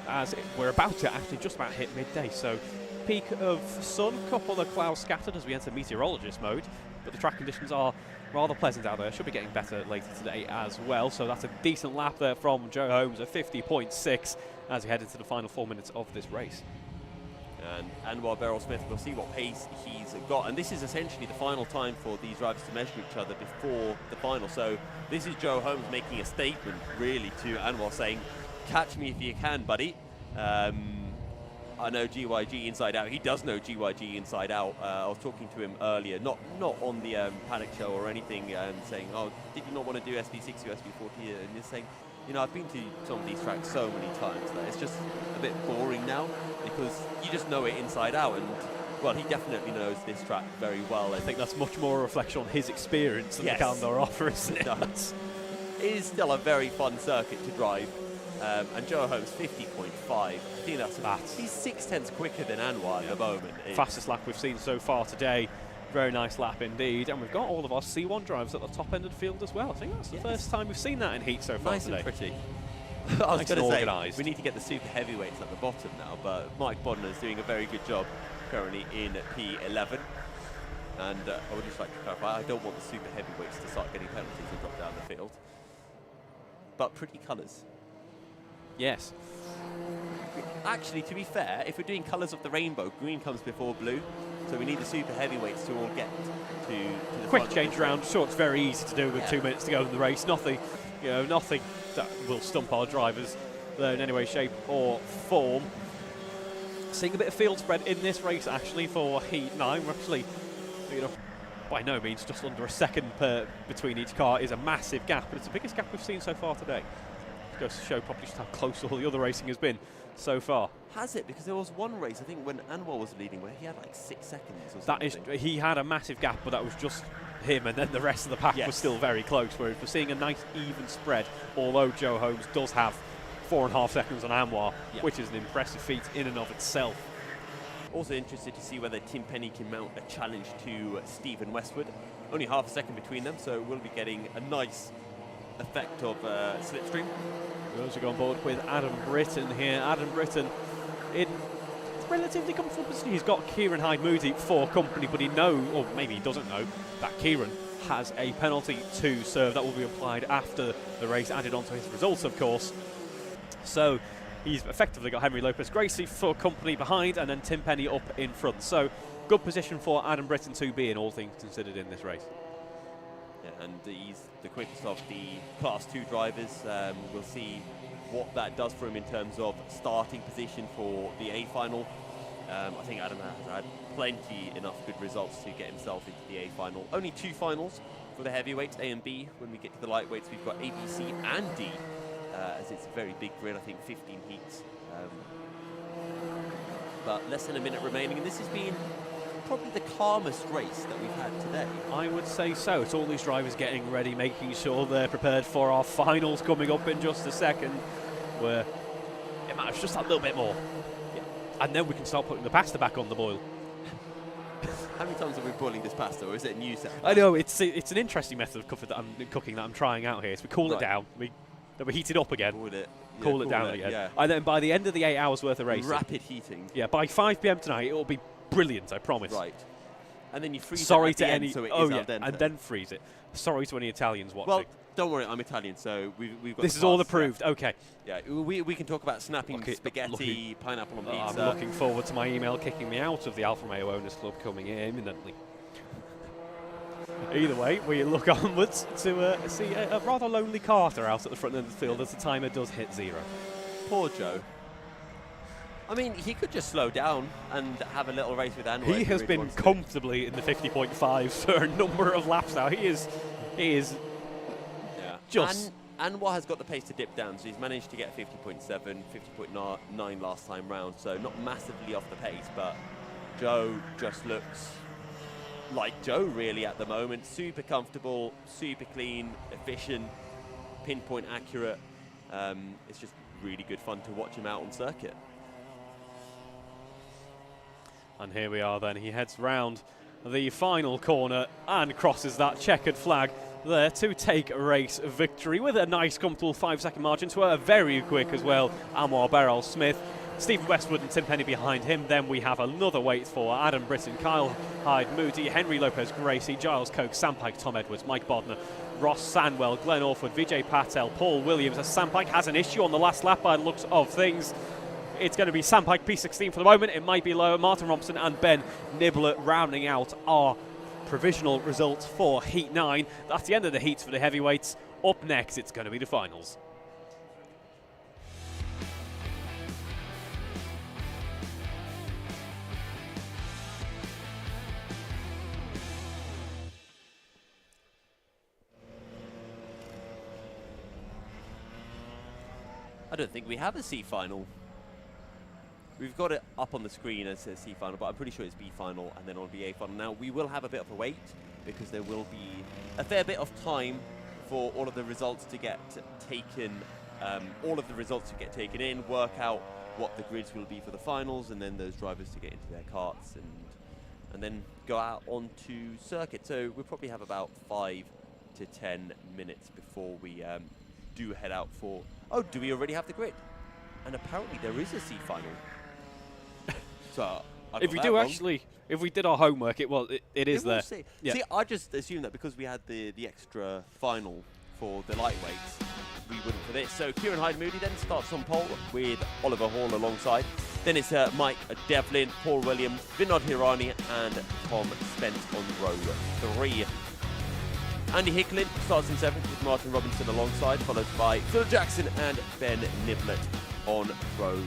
as we're about to actually just about hit midday. So peak of sun, couple of clouds scattered as we enter meteorologist mode, but the track conditions are rather pleasant out there. Should be getting better later today as well. So that's a decent lap there from Joe Holmes at 50.6 as we head into the final 4 minutes of this race. And Anwar Beryl-Smith, we'll see what pace he's got. And this is essentially the final time for these drivers to measure each other before the final. So this is Joe Holmes making a statement, really, to Anwar, saying, catch me if you can, buddy. I know GYG inside out. He does know GYG inside out. I was talking to him earlier, not on the Paddock Show or anything, saying, oh, did you not want to do SB60 or SB40? And he's saying, you know, I've been to some of these tracks so many times that it's just a bit boring now, because you just know it inside out. And, well, he definitely knows this track very well. I think that's much more a reflection on his experience than the calendar offer, isn't it? It is still a very fun circuit to drive. And Joe Holmes 50.5. I think that's he's 6/10 quicker than Anwar at the moment. Fastest lap we've seen so far today. Very nice lap indeed. And we've got all of our C1 drivers at the top end of the field as well. I think that's the first time we've seen that in heat so far today. Nice and pretty. I was going to say, we need to get the super heavyweights at the bottom now, but Mike Bodner's doing a very good job currently in P11. And I would just like to clarify, I don't want the super heavyweights to start getting penalties and drop down the field. But pretty colours. Yes. Actually, to be fair, if we're doing colours of the rainbow, green comes before blue. So we need the super heavyweights to all get to the quick change round. Sure, it's very easy to do with 2 minutes to go in the race. Nothing, you know, nothing that will stump our drivers there in any way, shape or form. Seeing a bit of field spread in this race actually for Heat 9. We're actually, you know, by no means just under a second between each car is a massive gap, but it's the biggest gap we've seen so far today. It goes to show probably just how close all the other racing has been so far. Has it? Because there was one race, I think, when Anwar was leading, where he had like 6 seconds or something. That is, he had a massive gap, but that was just him, and then the rest of the pack was still very close. Whereas we're seeing a nice even spread, although Joe Holmes does have 4.5 seconds on Anwar, which is an impressive feat in and of itself. Also interested to see whether Tim Penny can mount a challenge to Stephen Westwood. Only half a second between them, so we'll be getting a nice effect of slipstream. We also go on board with Adam Britton here. Adam Britton in relatively comfortable position. He's got Kieran Hyde-Moody for company, but he knows, or maybe he doesn't know, that Kieran has a penalty to serve that will be applied after the race, added onto his results, of course. So he's effectively got Henry Lopez-Gracie for company behind, and then Tim Penny up in front. So good position for Adam Britton to be in, all things considered, in this race. Yeah, and he's the quickest of the Class 2 drivers. We'll see what that does for him in terms of starting position for the A final. I think Adam has had plenty enough good results to get himself into the A final. Only 2 finals for the heavyweights, A and B. When we get to the lightweights, we've got A, B, C and D, as it's a very big grid, I think 15 heats. But less than a minute remaining, and this has been probably the calmest race that we've had today. I would say so. It's all these drivers getting ready, making sure they're prepared for our finals coming up in just a second, where it matters just a little bit more. Yeah. And then we can start putting the pasta back on the boil. How many times have we been boiling this pasta, or is it a new set? I know, it's an interesting method of cooking that I'm trying out here. So we cool it down, we heat it up again, cool it down again, and then by the end of the 8 hours worth of racing, rapid heating. Yeah, by 5 PM tonight, it will be brilliant, I promise. Right. And then you freeze Sorry it at to the any. end, so it oh is yeah, al dente. and then freeze it. Sorry to any Italians watching. Well, don't worry, I'm Italian, so we've got. This is all approved. Okay. Yeah, we can talk about snapping spaghetti, pineapple on pizza. I'm looking forward to my email kicking me out of the Alfa Romeo Owners Club coming imminently. Either way, we look onwards to see a rather lonely Carter out at the front end of the field as the timer does hit 0. Poor Joe. I mean, he could just slow down and have a little race with Anwar. He has been comfortably in the 50.5 for a number of laps now. He is just... Anwar has got the pace to dip down, so he's managed to get 50.7, 50.9 last time round, so not massively off the pace, but Joe just looks like Joe really at the moment. Super comfortable, super clean, efficient, pinpoint accurate. It's just really good fun to watch him out on circuit. And here we are then. He heads round the final corner and crosses that checkered flag there to take a race victory with a nice comfortable 5-second margin to a very quick as well Anwar Beryl Smith. Stephen Westwood and Tim Penny behind him. Then we have another wait for Adam Britton, Kyle Hyde Moody, Henry Lopez Gracie, Giles Coke, Sam Pike, Tom Edwards, Mike Bodner, Ross Sandwell, Glenn Orford, Vijay Patel, Paul Williams, as Sam Pike has an issue on the last lap by the looks of things. It's going to be Sam Pike P16 for the moment. It might be lower. Martin Robson and Ben Nibbler rounding out our provisional results for Heat 9. That's the end of the heats for the heavyweights. Up next, it's going to be the finals. I don't think we have a C final. We've got it up on the screen as a C final, but I'm pretty sure it's B final and then it'll be A final. Now, we will have a bit of a wait because there will be a fair bit of time for all of the results to get taken, in, work out what the grids will be for the finals, and then those drivers to get into their karts and then go out onto circuit. So we'll probably have about 5 to 10 minutes before we do head out for... Oh, do we already have the grid? And apparently there is a C final. So if we do actually, if we did our homework, it is there. See. Yeah. See, I just assumed that because we had the extra final for the lightweights, we wouldn't for this. So Kieran Hyde Moody then starts on pole with Oliver Hall alongside. Then it's Mike Devlin, Paul Williams, Vinod Hirani, and Tom Spence on row 3. Andy Hicklin starts in 7th with Martin Robinson alongside, followed by Phil Jackson and Ben Niblett on row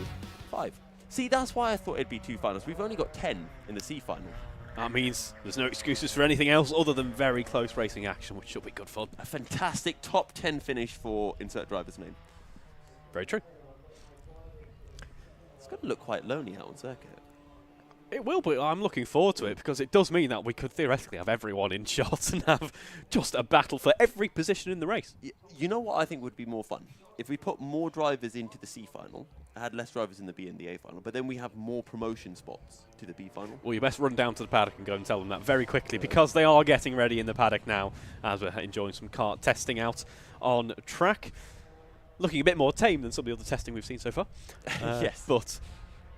5. See, that's why I thought it'd be 2 finals. We've only got 10 in the C final. That means there's no excuses for anything else other than very close racing action, which should be good fun. A fantastic top 10 finish for insert driver's name. Very true. It's going to look quite lonely out on circuit. It will, but I'm looking forward to it because it does mean that we could theoretically have everyone in shots and have just a battle for every position in the race. You know what I think would be more fun? If we put more drivers into the C final, had less drivers in the B and the A final, but then we have more promotion spots to the B final. Well, you best run down to the paddock and go and tell them that very quickly because they are getting ready in the paddock now as we're enjoying some kart testing out on track. Looking a bit more tame than some of the other testing we've seen so far. Yes. But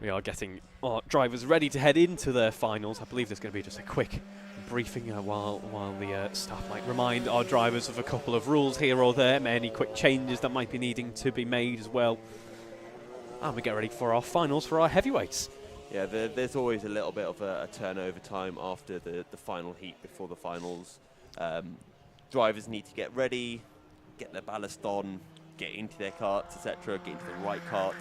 we are getting our drivers ready to head into their finals. I believe there's going to be just a quick briefing while the staff might remind our drivers of a couple of rules here or there, any quick changes that might be needing to be made as well. And we get ready for our finals for our heavyweights. Yeah, there's always a little bit of a turnover time after the final heat before the finals. Drivers need to get ready, get their ballast on, get into their karts, etc., get into the right kart.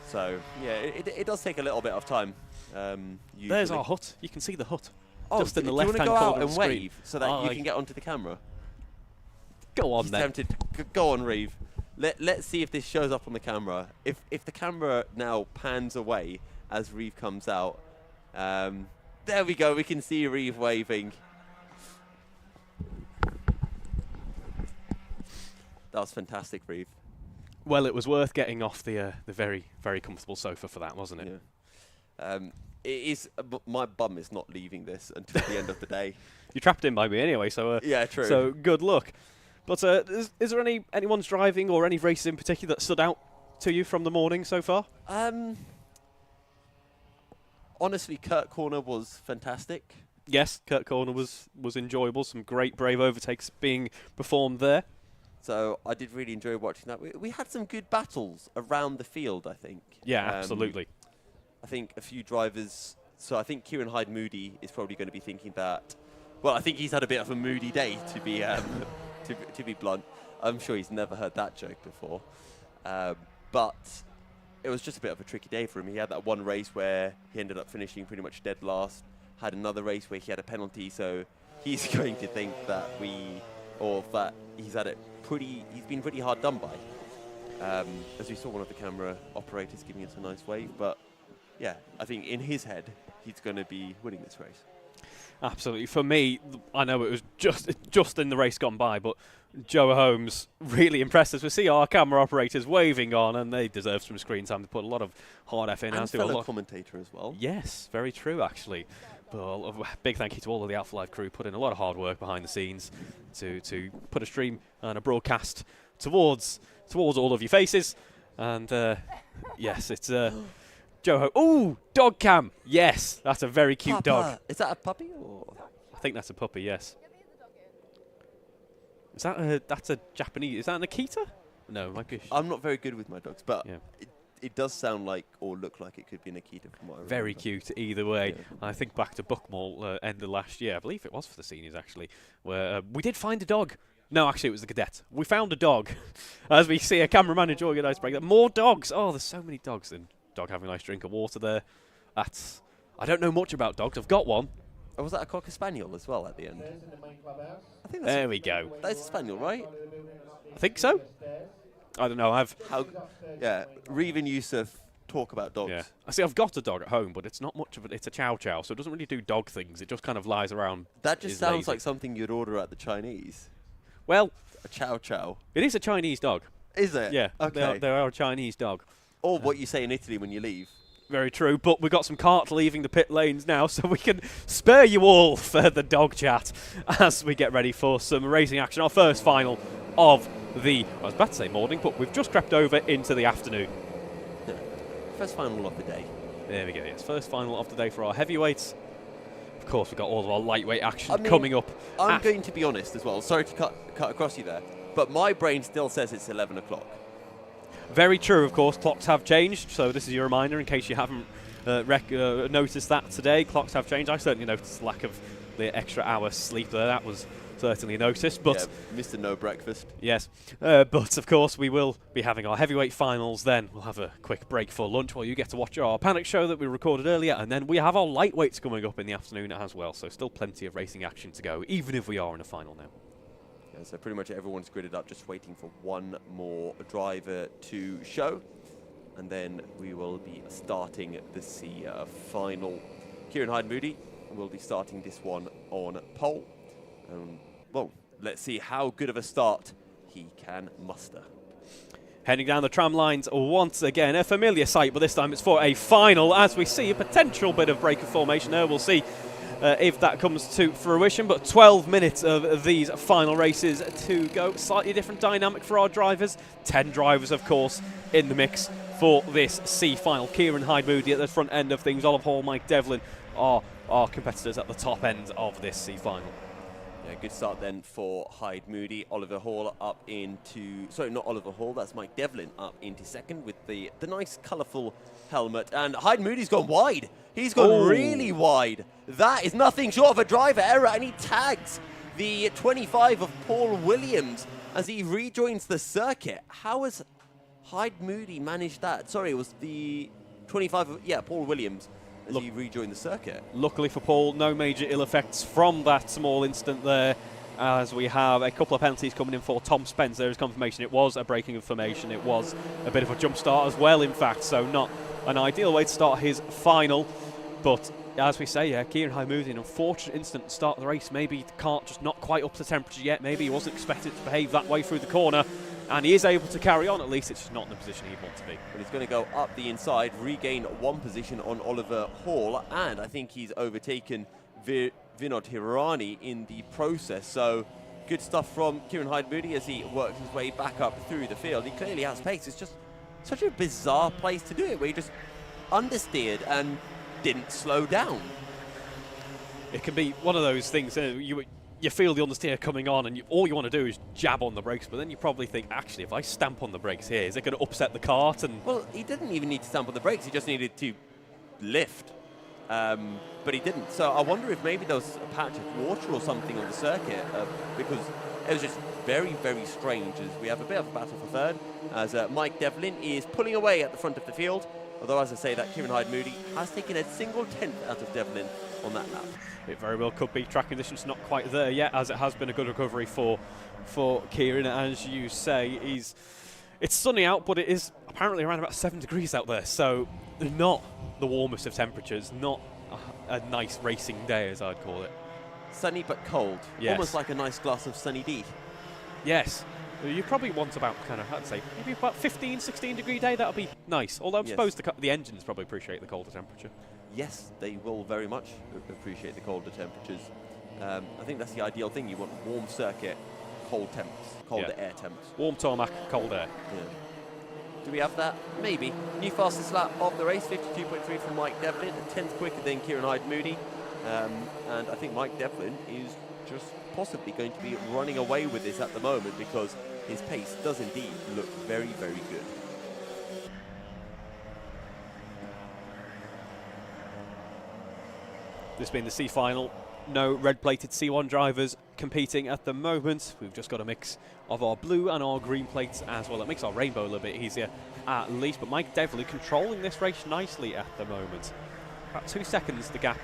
So, yeah, it does take a little bit of time. There's our hut. You can see the hut. Oh, just in the left-hand corner. Do you want to go out and wave so that you can can get onto the camera? Go on, He's then. tempted. Go on, Reeve. Let's see if this shows up on the camera. If the camera now pans away as Reeve comes out, there we go. We can see Reeve waving. That was fantastic, Reeve. Well, it was worth getting off the very, very comfortable sofa for that, wasn't it? Yeah. It is. My bum is not leaving this until the end of the day. You're trapped in by me anyway, so yeah, true. So good luck. But is there anyone's driving or any races in particular that stood out to you from the morning so far? Honestly, Kurt Corner was fantastic. Yes, Kurt Corner was enjoyable. Some great brave overtakes being performed there. So I did really enjoy watching that. We had some good battles around the field, I think. Yeah, absolutely. I think a few drivers. So I think Kieran Hyde-Moody is probably going to be thinking that. Well, I think he's had a bit of a moody day, to be to be blunt. I'm sure he's never heard that joke before. But it was just a bit of a tricky day for him. He had that one race where he ended up finishing pretty much dead last. Had another race where he had a penalty, so he's going to think that he's had it he's been pretty hard done by. As we saw one of the camera operators giving us a nice wave, but yeah, I think in his head, he's going to be winning this race. Absolutely. For me, I know it was just in the race gone by, but Joe Holmes really impressed us. We see our camera operators waving on, and they deserve some screen time. They put a lot of hard effort in. And fellow commentator as well. Yes, very true, actually. But a big thank you to all of the Alpha Live crew. Put in a lot of hard work behind the scenes to put a stream and a broadcast towards all of your faces. And yes, it's Joe. Oh, dog cam. Yes, that's a very cute dog. Is that a puppy or? I think that's a puppy. Yes. Is that that's a Japanese? Is that an Akita? No, it might be. I'm not very good with my dogs, but yeah. It does sound like or look like it could be an Akita from what I remember. Very cute either way. Yeah. I think back to Buckmall end of last year. I believe it was for the seniors actually, where we did find a dog. No, actually it was the cadet. We found a dog. As we see a cameraman enjoying a nice break. More dogs. Oh, there's so many dogs. And dog having a nice drink of water there. I don't know much about dogs. I've got one. Oh, was that a Cocker Spaniel as well at the end? I think there we go. That's a Spaniel, right? I think so. I don't know. Yeah, Reeve and Yousuf talk about dogs. Yeah. I see. I've got a dog at home, but it's not much of it. It's a chow chow, so it doesn't really do dog things. It just kind of lies around. That just sounds like something you'd order at the Chinese. Well, a chow chow. It is a Chinese dog. Is it? Yeah. Okay. They are a Chinese dog. Or what you say in Italy when you leave. Very true, but we've got some cart leaving the pit lanes now, so we can spare you all further dog chat as we get ready for some racing action. Our first final of I was about to say morning, but we've just crept over into the afternoon. First final of the day. There we go, yes. First final of the day for our heavyweights. Of course, we've got all of our lightweight action coming up. I'm going to be honest as well. Sorry to cut across you there, but my brain still says it's 11 o'clock. Very true, of course. Clocks have changed, so this is your reminder in case you haven't noticed that today. Clocks have changed. I certainly noticed the lack of the extra hour sleep there. That was certainly noticed. But yeah, Mr. No Breakfast. Yes, but of course we will be having our heavyweight finals then. We'll have a quick break for lunch while you get to watch our Paddock Show that we recorded earlier, and then we have our lightweights coming up in the afternoon as well, so still plenty of racing action to go, even if we are in a final now. Yeah, so pretty much everyone's gridded up, just waiting for one more driver to show, and then we will be starting this final. Kieran Hyde-Moody will be starting this one on pole. Well, let's see how good of a start he can muster. Heading down the tram lines once again, a familiar sight, but this time it's for a final, as we see a potential bit of break of formation there. We'll see if that comes to fruition, but 12 minutes of these final races to go. Slightly different dynamic for our drivers. 10 drivers, of course, in the mix for this C final. Kieran Hyde-Moody at the front end of things. Oliver Hall, Mike Devlin are our competitors at the top end of this C final. Yeah, good start then for Hyde-Moody. Oliver Hall up into... Sorry, not Oliver Hall, that's Mike Devlin up into second with the nice colourful helmet. And Hyde-Moody's gone wide. He's gone really wide. That is nothing short of a driver error, and he tags the 25 of Paul Williams as he rejoins the circuit. How has Hyde-Moody managed that? Sorry, it was the 25 of... Paul Williams. As he rejoined the circuit. Luckily for Paul, no major ill effects from that small incident there, as we have a couple of penalties coming in for Tom Spence. There is confirmation it was a breaking of formation. It was a bit of a jump start as well, in fact, so not an ideal way to start his final. But as we say, Kieran Hyde-Moody, an unfortunate incident to start the race. Maybe the cart just not quite up to temperature yet. Maybe he wasn't expected to behave that way through the corner. And he is able to carry on, at least it's just not in the position he'd want to be. But he's going to go up the inside, regain one position on Oliver Hall, and I think he's overtaken Vinod Hirani in the process. So good stuff from Kieran Hyde-Moody as he works his way back up through the field. He clearly has pace. It's just such a bizarre place to do it, where he just understeered and didn't slow down. it can be one of those things. You feel the understeer coming on, and all you want to do is jab on the brakes. But then you probably think, actually, if I stamp on the brakes here, is it going to upset the kart? And well, he didn't even need to stamp on the brakes. He just needed to lift. But he didn't. So I wonder if maybe there was a patch of water or something on the circuit, because it was just very, very strange as we have a bit of a battle for third, as Mike Devlin is pulling away at the front of the field. Although, as I say, that Kieran Hyde-Moody has taken a single tenth out of Devlin on that lap. It very well could be. Track conditions not quite there yet, as it has been a good recovery for Kieran. As you say, it's sunny out, but it is apparently around about 7 degrees out there, so not the warmest of temperatures, not a nice racing day, as I'd call it. Sunny but cold. Yes. Almost like a nice glass of Sunny D. Yes. You probably want about I'd say, maybe about 15, 16 degree day. That'll be nice. Although I suppose the engines probably appreciate the colder temperature. Yes, they will very much appreciate the colder temperatures. I think that's the ideal thing. You want warm circuit, cold air temps. Warm tarmac, cold air. Yeah. Do we have that? Maybe. New fastest lap of the race, 52.3 from Mike Devlin, a tenth quicker than Kieran Hyde-Moody. And I think Mike Devlin is just possibly going to be running away with this at the moment, because his pace does indeed look very, very good. This being the C final, no red-plated C1 drivers competing at the moment. We've just got a mix of our blue and our green plates as well. It makes our rainbow a little bit easier at least, but Mike Devlin controlling this race nicely at the moment. About 2 seconds the gap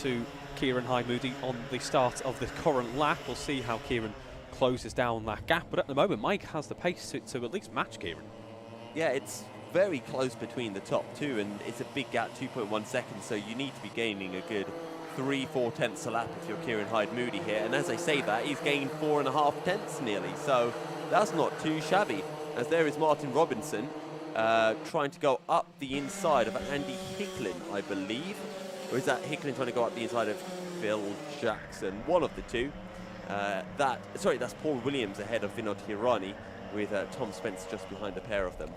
to Kieran Hyde-Moody on the start of the current lap. We'll see how Kieran closes down that gap, but at the moment Mike has the pace to at least match Kieran. Yeah, it's very close between the top two, and it's a big gap, 2.1 seconds, so you need to be gaining a good 3-4 tenths a lap if you're Kieran Hyde-Moody here. And as I say that, he's gained 4.5 tenths nearly, so that's not too shabby. As there is Martin Robinson trying to go up the inside of Andy Hicklin, I believe. Or is that Hicklin trying to go up the inside of Phil Jackson? One of the two. That's Paul Williams ahead of Vinod Hirani, with Tom Spence just behind a pair of them.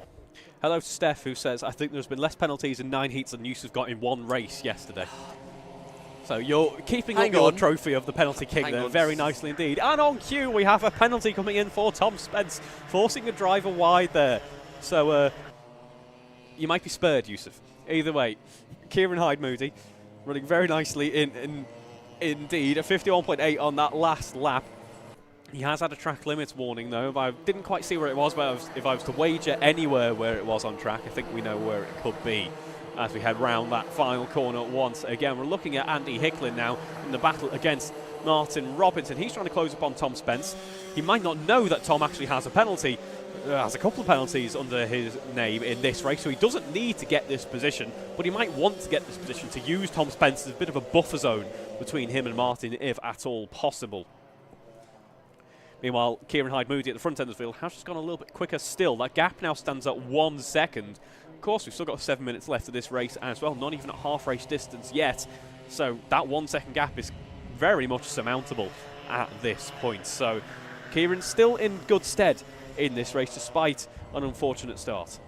Hello to Steph, who says, I think there's been less penalties in 9 heats than Yousuf got in one race yesterday. So you're keeping up your trophy of the penalty king there very nicely indeed. And on cue, we have a penalty coming in for Tom Spence, forcing a driver wide there. So you might be spurred, Yousuf. Either way, Kieran Hyde-Moody running very nicely indeed. A 51.8 on that last lap. He has had a track limits warning though. I didn't quite see where it was, but if I was to wager anywhere where it was on track, I think we know where it could be as we head round that final corner once again. We're looking at Andy Hicklin now in the battle against Martin Robinson. He's trying to close upon Tom Spence. He might not know that Tom actually has a penalty, has a couple of penalties under his name in this race, so he doesn't need to get this position, but he might want to get this position to use Tom Spence as a bit of a buffer zone between him and Martin, if at all possible. Meanwhile, Kieran Hyde-Moody at the front end of the field has just gone a little bit quicker still. That gap now stands at 1 second. Of course, we've still got 7 minutes left of this race as well, not even at half race distance yet. So that 1 second gap is very much surmountable at this point. So Kieran's still in good stead in this race, despite an unfortunate start.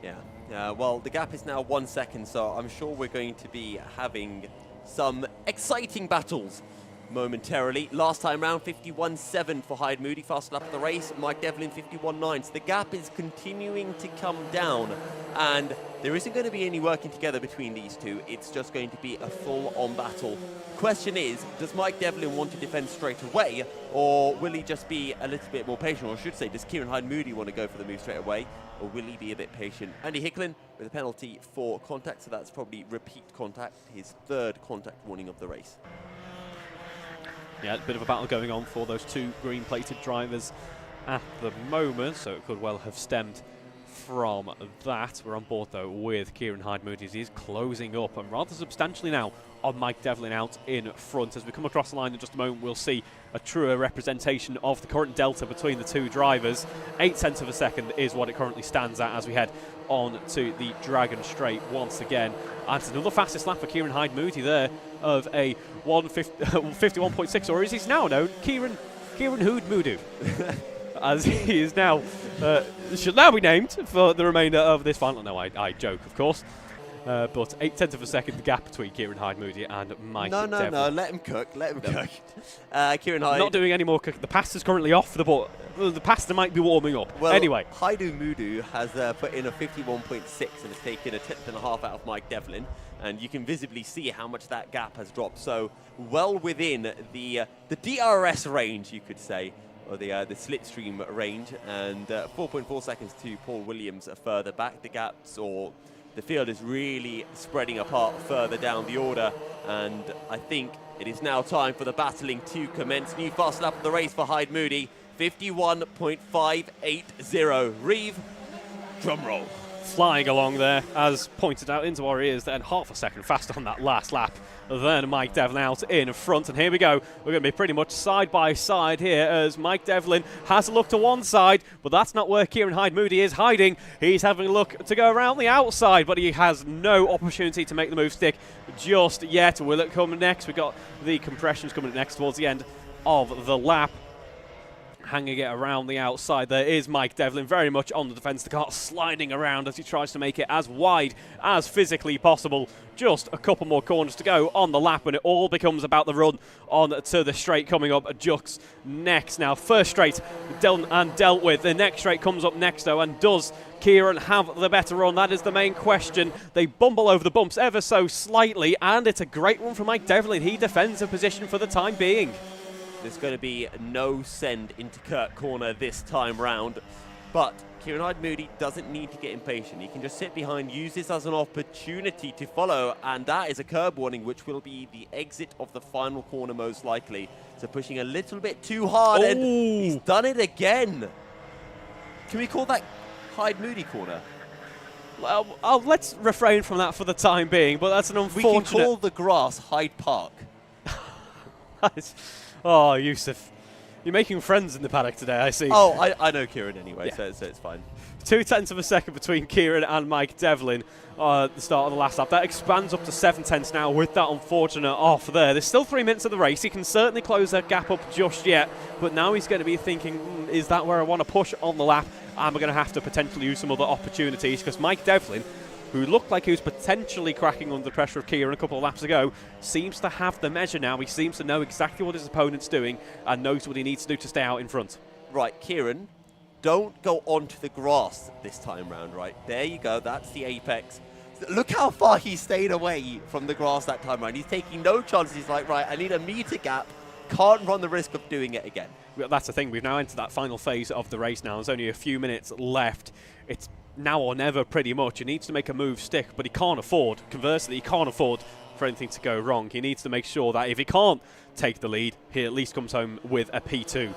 Yeah, well, the gap is now 1 second, so I'm sure we're going to be having some exciting battles momentarily. Last time round, 51.7 for Hyde-Moody, fast lap of the race. Mike Devlin, 51.9. So the gap is continuing to come down, and there isn't going to be any working together between these two. It's just going to be a full-on battle. Question is, does Mike Devlin want to defend straight away, or will he just be a little bit more patient? Or I should say, does Kieran Hyde-Moody want to go for the move straight away, or will he be a bit patient? Andy Hicklin with a penalty for contact, so that's probably repeat contact, his third contact warning of the race. Yeah, a bit of a battle going on for those two green-plated drivers at the moment, so it could well have stemmed from that. We're on board, though, with Kieran Hyde-Moody as he is closing up, and rather substantially now on Mike Devlin out in front. As we come across the line in just a moment, we'll see a truer representation of the current delta between the two drivers. 8 tenths of a second is what it currently stands at as we head on to the Dragon Straight once again. And it's another fastest lap for Kieran Hyde-Moody there of a 51.6, or as he's now known, Kieran Hyde-Moody, as he is now, should now be named for the remainder of this final. No, I joke, of course. But 8/10 of a second, the gap between Kieran Hyde-Moody and Mike Devlin. No, let him cook, Kieran Hyde. Not doing any more cooking. The pasta's currently off the board. The pasta might be warming up. Well, anyway. Hyde-Moody has put in a 51.6 and has taken a 10th and a half out of Mike Devlin. And you can visibly see how much that gap has dropped. So well within the DRS range, you could say, or the slipstream range. And 4.4 seconds to Paul Williams further back. The gaps, or the field is really spreading apart further down the order. And I think it is now time for the battling to commence. New fast lap of the race for Hyde-Moody. 51.580. Reeve, drum roll. Flying along there, as pointed out into our ears, then half a second fast on that last lap. Then Mike Devlin out in front, and here we go. We're going to be pretty much side by side here as Mike Devlin has a look to one side, but that's not where Kieran Hyde-Moody is hiding. He's having a look to go around the outside, but he has no opportunity to make the move stick just yet. Will it come next? We've got the compressions coming next towards the end of the lap. Hanging it around the outside, there is Mike Devlin very much on the defence. The car sliding around as he tries to make it as wide as physically possible. Just a couple more corners to go on the lap, and it all becomes about the run on to the straight coming up. Jux next now. First straight done and dealt with. The next straight comes up next though, and does Kieran have the better run? That is the main question. They bumble over the bumps ever so slightly, and it's a great run from Mike Devlin. He defends a position for the time being. There's going to be no send into Kurt corner this time round, but Kieran Hyde-Moody doesn't need to get impatient. He can just sit behind, use this as an opportunity to follow, and that is a curb warning, which will be the exit of the final corner most likely. So pushing a little bit too hard, and he's done it again. Can we call that Hyde-Moody corner? Well, let's refrain from that for the time being, but that's an unfortunate... We can call the grass Hyde Park. Oh, Yousuf. You're making friends in the paddock today, I see. Oh, I know Kieran anyway, yeah. so it's fine. 0.2 of a second between Kieran and Mike Devlin at the start of the last lap. That expands up to 0.7 now with that unfortunate off there. There's still 3 minutes of the race. He can certainly close that gap up just yet, but now he's going to be thinking, is that where I want to push on the lap? Am I going to have to potentially use some other opportunities? Because Mike Devlin, who looked like he was potentially cracking under the pressure of Kieran a couple of laps ago, seems to have the measure now. He seems to know exactly what his opponent's doing and knows what he needs to do to stay out in front. Right, Kieran, don't go onto the grass this time round, right? There you go, that's the apex. Look how far he stayed away from the grass that time round. He's taking no chances. He's like, right, I need a meter gap. Can't run the risk of doing it again. Well, that's the thing. We've now entered that final phase of the race now. There's only a few minutes left. It's now or never pretty much. He needs to make a move stick, but he can't afford, conversely, he can't afford for anything to go wrong. He needs to make sure that if he can't take the lead, he at least comes home with a P2.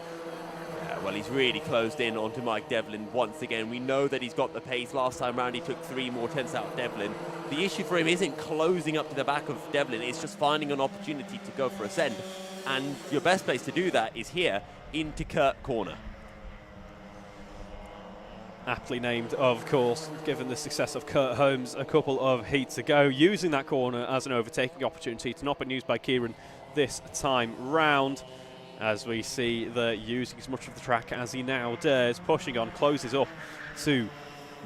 Well, he's really closed in onto Mike Devlin once again. We know that he's got the pace. Last time round, he took 3 more tenths out of Devlin. The issue for him isn't closing up to the back of Devlin. It's just finding an opportunity to go for a send. And your best place to do that is here into Kurt corner. Aptly named, of course, given the success of Kurt Holmes a couple of heats ago, using that corner as an overtaking opportunity to not be used by Kieran this time round. As we see the using as much of the track as he now dares, pushing on, closes up to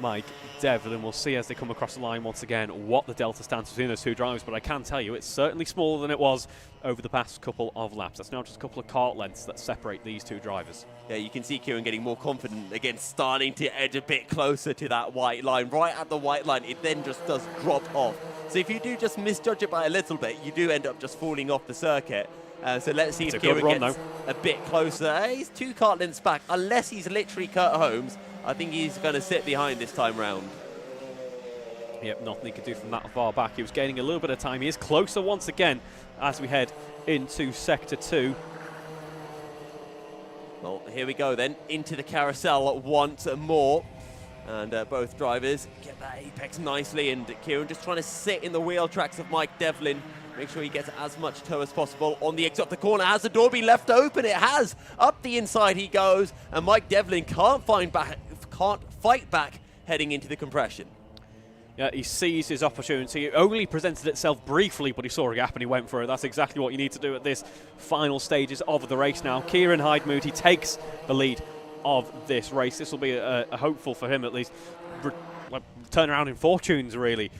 Mike Devlin. We'll see as they come across the line once again what the delta stands between those two drivers, but I can tell you it's certainly smaller than it was over the past couple of laps. That's now just a couple of kart lengths that separate these two drivers. Yeah, you can see Kieran getting more confident again, starting to edge a bit closer to that white line. Right at the white line, it then just does drop off. So if you do just misjudge it by a little bit, you do end up just falling off the circuit. So let's see if Kieran gets a bit closer. He's 2 kart lengths back. Unless he's literally Kurt Holmes, I think he's going to sit behind this time round. Yep, nothing he could do from that far back. He was gaining a little bit of time. He is closer once again as we head into Sector 2. Well, here we go then, into the carousel once more. And both drivers get that apex nicely, and Kieran just trying to sit in the wheel tracks of Mike Devlin. Make sure he gets as much toe as possible on the exit of the corner. Has the door been left open? It has. Up the inside he goes, and Mike Devlin can't fight back heading into the compression. Yeah, he seized his opportunity. It only presented itself briefly, but he saw a gap and he went for it. That's exactly what you need to do at this final stages of the race now. Kieran Hyde-Moody takes the lead of this race. This will be a hopeful for him at least turn around in fortunes really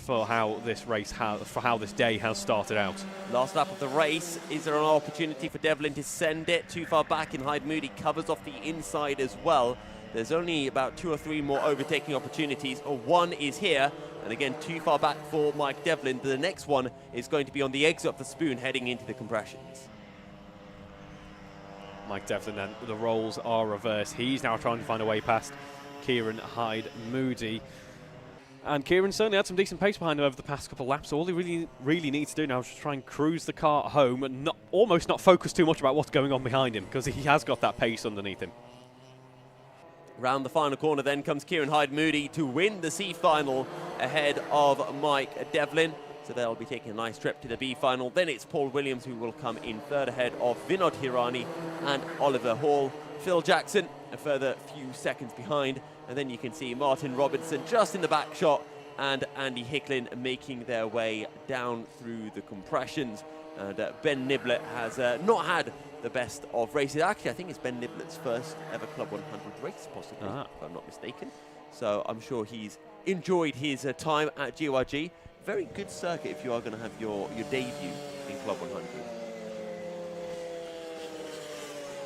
for how this race for how this day has started out. Last lap of the race. Is there an opportunity for Devlin to send it too far back? And Hyde Moody covers off the inside as well. There's only about 2 or 3 more overtaking opportunities. One is here, and again, too far back for Mike Devlin. The next one is going to be on the exit of the spoon heading into the compressions. Mike Devlin then, the roles are reversed. He's now trying to find a way past Kieran Hyde Moody. And Kieran certainly had some decent pace behind him over the past couple of laps. So all he really needs to do now is just try and cruise the car home and almost not focus too much about what's going on behind him, because he has got that pace underneath him. Round the final corner then comes Kieran Hyde Moody to win the C final ahead of Mike Devlin. So they'll be taking a nice trip to the B final. Then it's Paul Williams who will come in third ahead of Vinod Hirani and Oliver Hall. Phil Jackson a further few seconds behind. And then you can see Martin Robinson just in the back shot and Andy Hicklin making their way down through the compressions. And Ben Niblett has not had the best of races. Actually, I think it's Ben Niblett's first ever Club 100 race, possibly, if I'm not mistaken. So I'm sure he's enjoyed his time at GYG. Very good circuit if you are going to have your debut in Club 100.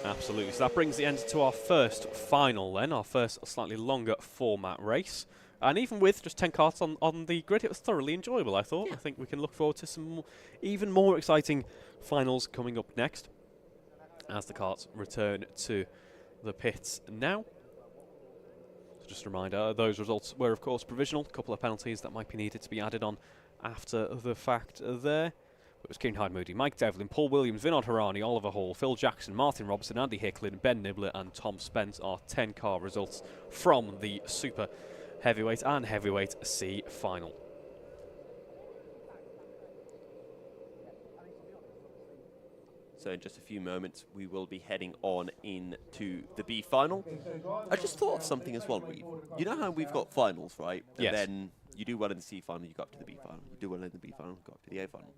Absolutely. So that brings the end to our first final then, our first slightly longer format race. And even with just 10 karts on the grid, it was thoroughly enjoyable, I thought. Yeah. I think we can look forward to some even more exciting finals coming up next as the karts return to the pits now. So just a reminder, those results were, of course, provisional. A couple of penalties that might be needed to be added on after the fact there. It was Kieran Hyde Moody, Mike Devlin, Paul Williams, Vinod Hirani, Oliver Hall, Phil Jackson, Martin Robertson, Andy Hicklin, Ben Niblett and Tom Spence are 10-car results from the Super Heavyweight and Heavyweight C final. So in just a few moments, we will be heading on into the B final. I just thought of something as well, Reeve. You know how we've got finals, right? And yes. Then you do well in the C final, you go up to the B final. You do well in the B final, go up to the A final.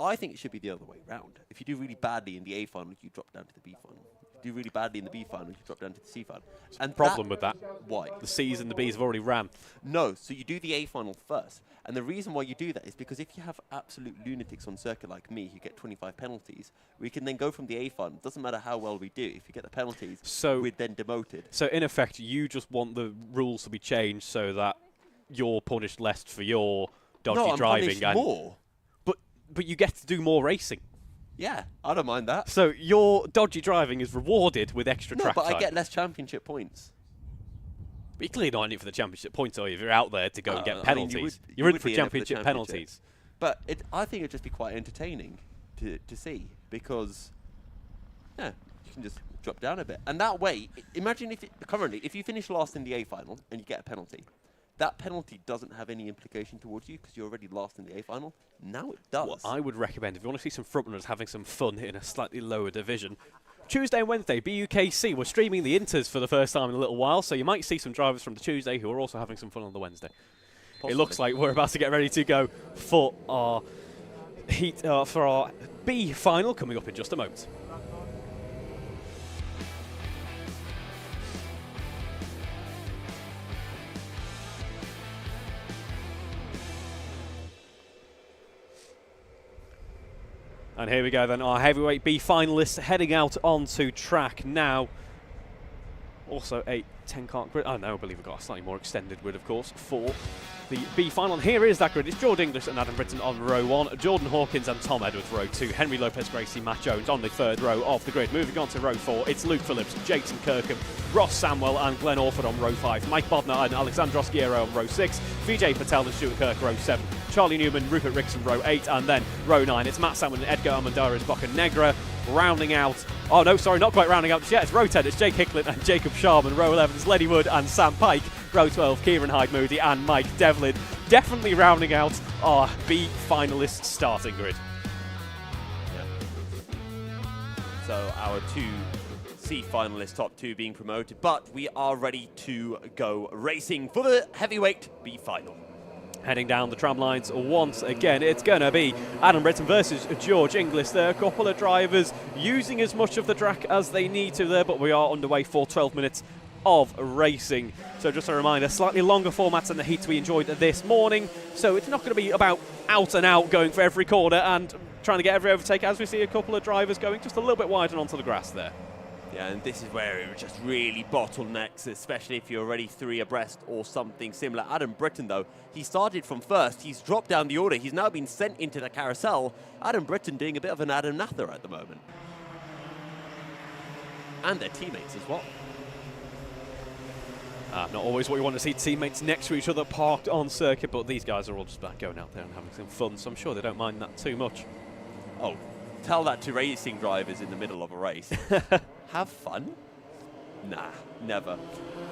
I think it should be the other way around. If you do really badly in the A final, you drop down to the B final. If you do really badly in the B final, you drop down to the C final. And problem with that. Why? The C's and the B's have already ran. No, so you do the A final first. And the reason why you do that is because if you have absolute lunatics on circuit like me who get 25 penalties, we can then go from the A final. It doesn't matter how well we do. If you get the penalties, we're then demoted. So in effect, you just want the rules to be changed so that you're punished less for your dodgy driving. No, I'm punished more. But you get to do more racing. Yeah, I don't mind that. So your dodgy driving is rewarded with extra track time. No, but I get less championship points. But you're clearly not in it for the championship points, are you? If you're out there to go and get penalties. You're in for championship penalties. But I think it would just be quite entertaining to see, because yeah, you can just drop down a bit. And that way, imagine if you finish last in the A final and you get a penalty, that penalty doesn't have any implication towards you because you're already last in the A final. Now it does. What I would recommend, if you want to see some frontrunners having some fun in a slightly lower division, Tuesday and Wednesday, BUKC, we're streaming the Inters for the first time in a little while, so you might see some drivers from the Tuesday who are also having some fun on the Wednesday. Possibly. It looks like we're about to get ready to go for our for our B final coming up in just a moment. And here we go then, our heavyweight B finalists heading out onto track now. Also a 10-car grid. Oh no, I believe we've got a slightly more extended grid, of course, for the B final. And here is that grid. It's George English and Adam Britton on row 1, Jordan Hawkins and Tom Edwards row 2, Henry Lopez Gracie, Matt Jones on the third row of the grid. Moving on to row 4, it's Luke Phillips, Jason Kirkham, Ross Samwell and Glenn Orford on row 5, Mike Bodnar and Alexandros Guerrero on row 6, Vijay Patel and Stuart Kirk row 7, Charlie Newman, Rupert Rickson row 8, and then row 9, it's Matt Salmon and Edgar Armendariz Bocanegra. Rounding out, oh no, sorry, not quite rounding out just yet, it's row 10, it's Jake Hicklin and Jacob Sharman, row 11, it's Lenny Wood and Sam Pike, row 12, Kieran Hyde Moody and Mike Devlin, definitely rounding out our B finalist starting grid. Yeah. So our 2 C finalists, top 2 being promoted, but we are ready to go racing for the heavyweight B final. Heading down the tram lines once again, it's going to be Adam Britton versus George Inglis. There are a couple of drivers using as much of the track as they need to there, but we are underway for 12 minutes of racing. So just a reminder, slightly longer formats than the heats we enjoyed this morning. So it's not going to be about out and out going for every corner and trying to get every overtake, as we see a couple of drivers going just a little bit wide and onto the grass there. Yeah, and this is where it just really bottlenecks, especially if you're already 3 abreast or something similar. Adam Britton, though, he started from first. He's dropped down the order. He's now been sent into the carousel. Adam Britton doing a bit of an Adam Nather at the moment. And their teammates as well. Not always what you want to see, teammates next to each other parked on circuit, but these guys are all just about going out there and having some fun, so I'm sure they don't mind that too much. Oh, tell that to racing drivers in the middle of a race. Have fun? Nah, never.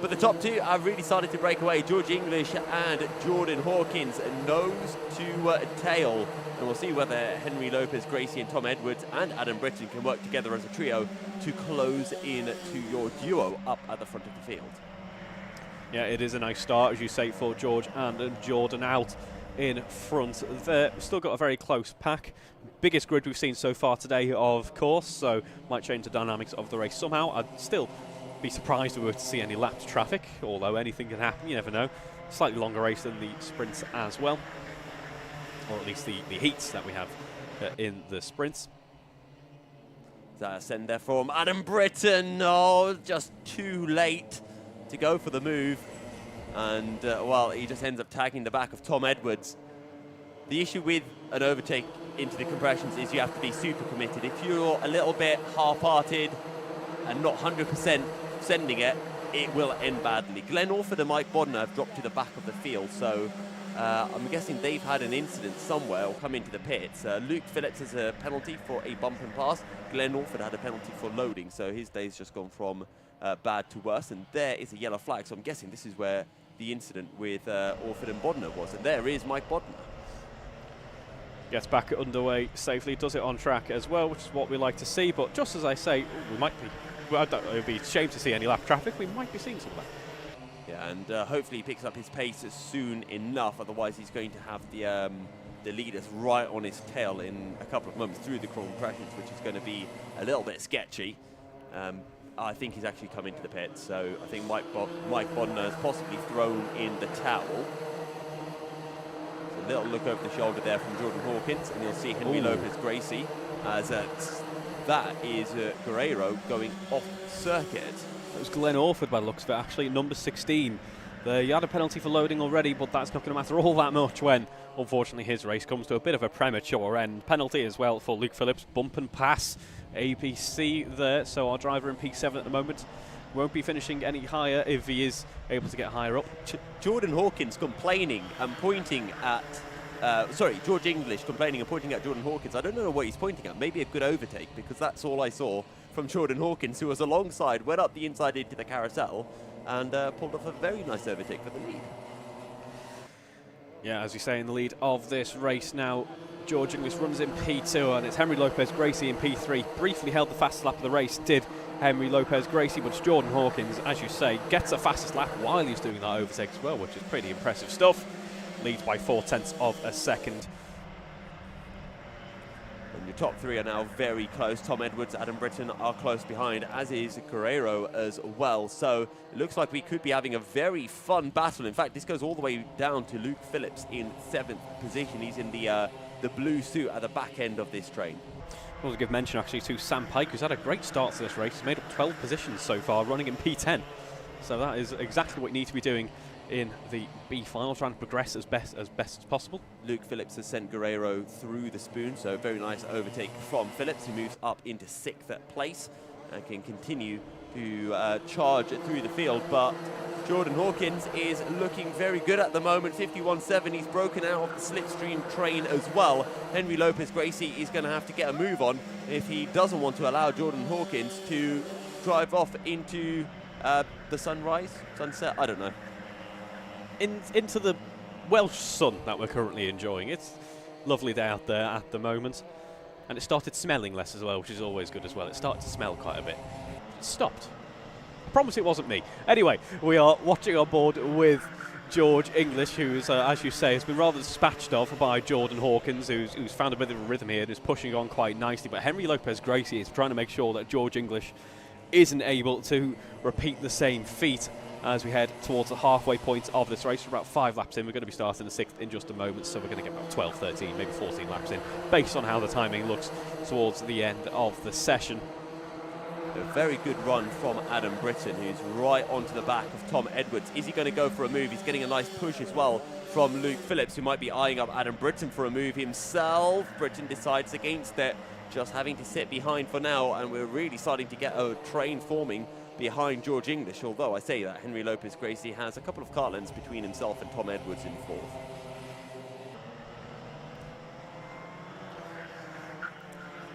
But the top 2 have really started to break away. George English and Jordan Hawkins, nose to tail. And we'll see whether Henry Lopez, Gracie and Tom Edwards and Adam Britton can work together as a trio to close in to your duo up at the front of the field. Yeah, it is a nice start, as you say, for George and Jordan out in front there. We've still got a very close pack. Biggest grid we've seen so far today, of course, so might change the dynamics of the race somehow. I'd still be surprised if we were to see any lapped traffic, although anything can happen, you never know. Slightly longer race than the sprints as well, or at least the heats that we have in the sprints. Send there from Adam Britton. Oh, just too late to go for the move. And, well, he just ends up tagging the back of Tom Edwards. The issue with an overtake into the compressions is you have to be super committed. If you're a little bit half-hearted and not 100% sending it, it will end badly. Glenn Orford and Mike Bodner have dropped to the back of the field, so I'm guessing they've had an incident somewhere or come into the pits. Luke Phillips has a penalty for a bump and pass. Glenn Orford had a penalty for loading, so his day's just gone from bad to worse, and there is a yellow flag, so I'm guessing this is where the incident with Orford and Bodner was, and there is Mike Bodner. Gets back underway safely, does it on track as well, which is what we like to see, but just as I say, we might be, well, it would be a shame to see any lap traffic, we might be seeing some of that. Yeah, and hopefully he picks up his pace soon enough, otherwise he's going to have the leaders right on his tail in a couple of moments through the compressions, which is going to be a little bit sketchy. I think he's actually come into the pit, so I think Mike Bodner has possibly thrown in the towel. So a little look over the shoulder there from Jordan Hawkins, and you'll see Henry Lopez Gracie as that is Guerrero going off circuit. It was Glenn Orford by the looks of it, actually, number 16. He had a penalty for loading already, but that's not going to matter all that much when, unfortunately, his race comes to a bit of a premature end. Penalty as well for Luke Phillips, bump and pass. ABC there, so our driver in P7 at the moment won't be finishing any higher if he is able to get higher up. Jordan Hawkins complaining and pointing at, George English complaining and pointing at Jordan Hawkins. I don't know what he's pointing at, maybe a good overtake, because that's all I saw from Jordan Hawkins, who was alongside, went up the inside into the carousel, and pulled off a very nice overtake for the lead. Yeah, as you say, in the lead of this race now, George English runs in P2, and it's Henry Lopez Gracie in P3. Briefly held the fastest lap of the race, did Henry Lopez Gracie, but Jordan Hawkins, as you say, gets the fastest lap while he's doing that overtake as well, which is pretty impressive stuff. Leads by 0.4 of a second. And your top 3 are now very close. Tom Edwards, Adam Britton are close behind, as is Guerrero as well. So it looks like we could be having a very fun battle. In fact, this goes all the way down to Luke Phillips in 7th position. He's in the blue suit at the back end of this train. I want to give mention actually to Sam Pike, who's had a great start to this race. He's made up 12 positions so far, running in P10. So that is exactly what you need to be doing in the B final, trying to progress as best as possible. Luke Phillips has sent Guerrero through the spoon, so very nice overtake from Phillips, who moves up into 6th place and can continue to charge through the field. But Jordan Hawkins is looking very good at the moment, 51.7. He's broken out of the slipstream train as well. Henry Lopez Gracie is going to have to get a move on if he doesn't want to allow Jordan Hawkins to drive off into the sunset, I don't know. Into the Welsh sun that we're currently enjoying. It's a lovely day out there at the moment. And it started smelling less as well, which is always good as well. It started to smell quite a bit. It stopped. I promise it wasn't me. Anyway, we are watching on board with George English, who's, as you say, has been rather dispatched of by Jordan Hawkins, who's found a bit of a rhythm here and is pushing on quite nicely. But Henry Lopez Gracie is trying to make sure that George English isn't able to repeat the same feat as we head towards the halfway point of this race. We're about 5 laps in. We're going to be starting the 6th in just a moment, so we're going to get about 12, 13, maybe 14 laps in, based on how the timing looks towards the end of the session. A very good run from Adam Britton, who's right onto the back of Tom Edwards. Is he going to go for a move? He's getting a nice push as well from Luke Phillips, who might be eyeing up Adam Britton for a move himself. Britton decides against it, just having to sit behind for now, and we're really starting to get a train forming behind George English, although I say that Henry Lopez-Gracie has a couple of kart lengths between himself and Tom Edwards in 4th.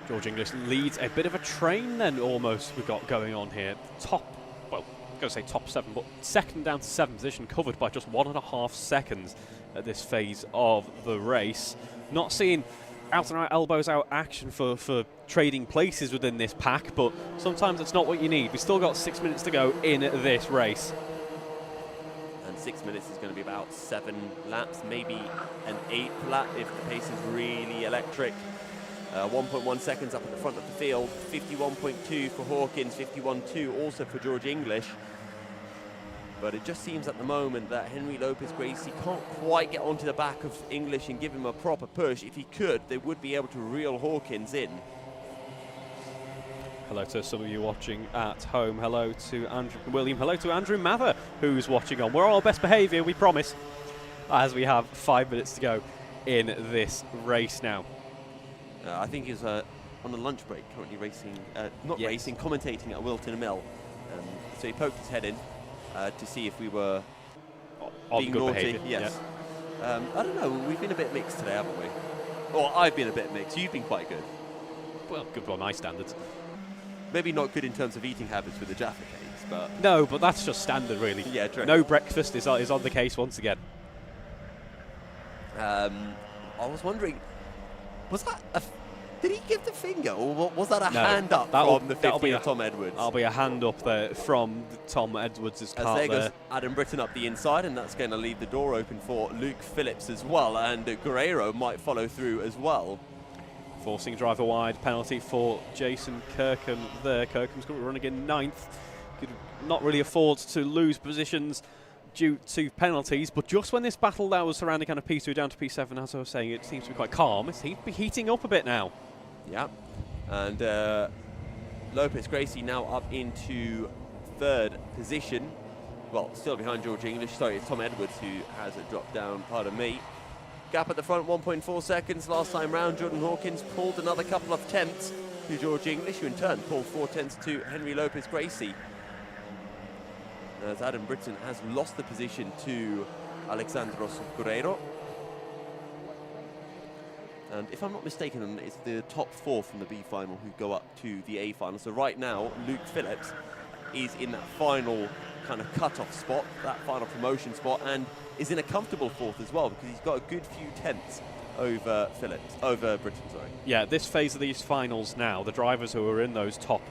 George English leads a bit of a train then almost we've got going on here. Top, well, I'm going to say top 7, but second down to 7th position, covered by just 1.5 seconds at this phase of the race. Not seeing out and out, elbows out action for trading places within this pack, but sometimes it's not what you need. We've still got 6 minutes to go in this race. And 6 minutes is going to be about 7 laps, maybe an 8th lap if the pace is really electric. 1.1 seconds up at the front of the field, 51.2 for Hawkins, 51.2 also for George English. But it just seems at the moment that Henry Lopez-Gracie can't quite get onto the back of English and give him a proper push. If he could, they would be able to reel Hawkins in. Hello to some of you watching at home. Hello to Andrew William. Hello to Andrew Mather, who's watching on. We're on our best behaviour, we promise, as we have 5 minutes to go in this race now. I think he's on a lunch break, currently racing, racing, commentating at Wilton Mill. So he poked his head in to see if we were being good naughty. behaviour. Yes. Yeah. I don't know, we've been a bit mixed today, haven't we? Or I've been a bit mixed. You've been quite good. Well, good by my standards. Maybe not good in terms of eating habits with the Jaffa cakes, but... No, but that's just standard, really. Yeah, true. No breakfast is on the case once again. I was wondering, was that did he give the finger, or was that a hand up from the 50 of Tom Edwards? That'll be a hand up there from Tom Edwards' As cart there there. goes Adam Britton up the inside, and that's going to leave the door open for Luke Phillips as well, and Guerrero might follow through as well. Forcing driver wide, penalty for Jason Kirkham there. Kirkham's going to be running in 9th. Could not really afford to lose positions due to penalties, but just when this battle that was surrounding kind of P2 down to P7, as I was saying, it seems to be quite calm. It seems to be heating up a bit now. Yeah, and Lopez-Gracie now up into 3rd position. Well, still behind George English. Sorry, it's Tom Edwards who has dropped down, pardon me. Gap at the front, 1.4 seconds. Last time round, Jordan Hawkins pulled another couple of tenths to George English, who in turn pulled 4 tenths to Henry Lopez-Gracie. As Adam Britton has lost the position to Alexandros Guerrero. And if I'm not mistaken, it's the top 4 from the B final who go up to the A final. So right now, Luke Phillips is in that final kind of cut-off spot, that final promotion spot, and is in a comfortable 4th as well, because he's got a good few tenths over Britton, sorry. Yeah, this phase of these finals now, the drivers who are in those top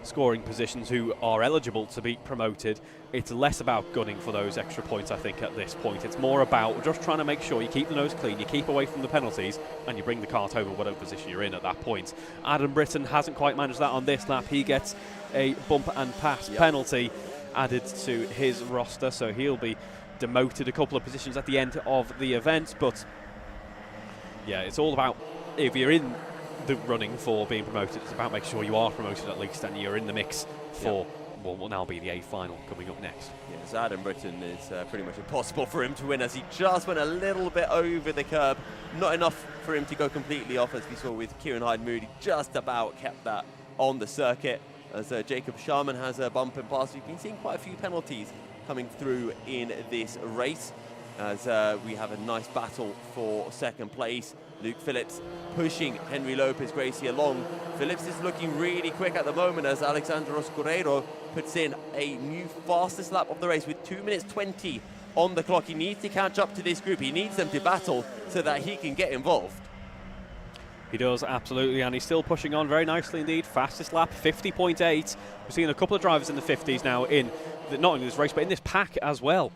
scoring positions who are eligible to be promoted, it's less about gunning for those extra points, I think, at this point. It's more about just trying to make sure you keep the nose clean, you keep away from the penalties, and you bring the kart over whatever position you're in at that point. Adam Britton hasn't quite managed that on this lap. He gets a bump and pass penalty added to his roster, so he'll be demoted a couple of positions at the end of the event. But yeah, it's all about, if you're in the running for being promoted, it's about making sure you are promoted at least and you're in the mix for what will now be the A final coming up next. Yeah, so Adam Britton is pretty much impossible for him to win, as he just went a little bit over the curb. Not enough for him to go completely off, as we saw with Kieran Hyde-Moody. Just about kept that on the circuit, as Jacob Sharman has a bump and pass. We've been seeing quite a few penalties coming through in this race, as we have a nice battle for 2nd place. Luke Phillips pushing Henry Lopez-Gracie along. Phillips is looking really quick at the moment, as Alexandros Guerrero puts in a new fastest lap of the race with 2 minutes 20 on the clock. He needs to catch up to this group. He needs them to battle so that he can get involved. He does, absolutely, and he's still pushing on very nicely indeed. Fastest lap, 50.8. We're seeing a couple of drivers in the 50s now in not only this race, but in this pack as well.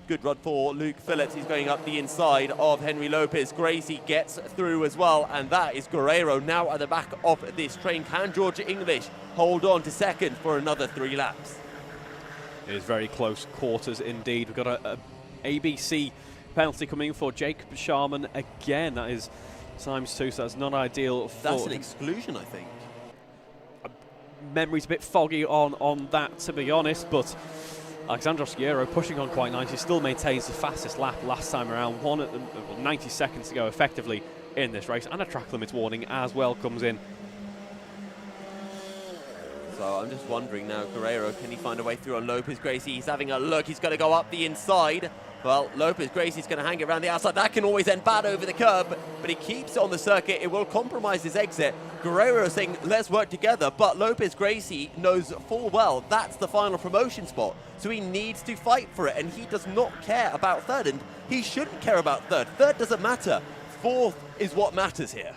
Good run for Luke Phillips. He's going up the inside of Henry Lopez. Gracie gets through as well, and that is Guerrero now at the back of this train. Can George English hold on to second for another 3 laps? It is very close quarters indeed. We've got a ABC penalty coming for Jacob Sharman again. That is ×2, so that's not ideal. That's an exclusion, I think. Memory's a bit foggy on that, to be honest, but Alexandros Guerrero pushing on quite nicely, still maintains the fastest lap last time around, 90 seconds to go effectively in this race, and a track limits warning as well comes in. So I'm just wondering now, Guerrero, can he find a way through on Lopez Gracie? He's having a look, he's going to go up the inside. Well, Lopez Gracie's going to hang it around the outside. That can always end bad over the curb, but he keeps it on the circuit. It will compromise his exit. Guerrero saying, let's work together, but Lopez Gracie knows full well that's the final promotion spot, so he needs to fight for it, and he does not care about third, and he shouldn't care about third. Third doesn't matter. Fourth is what matters here.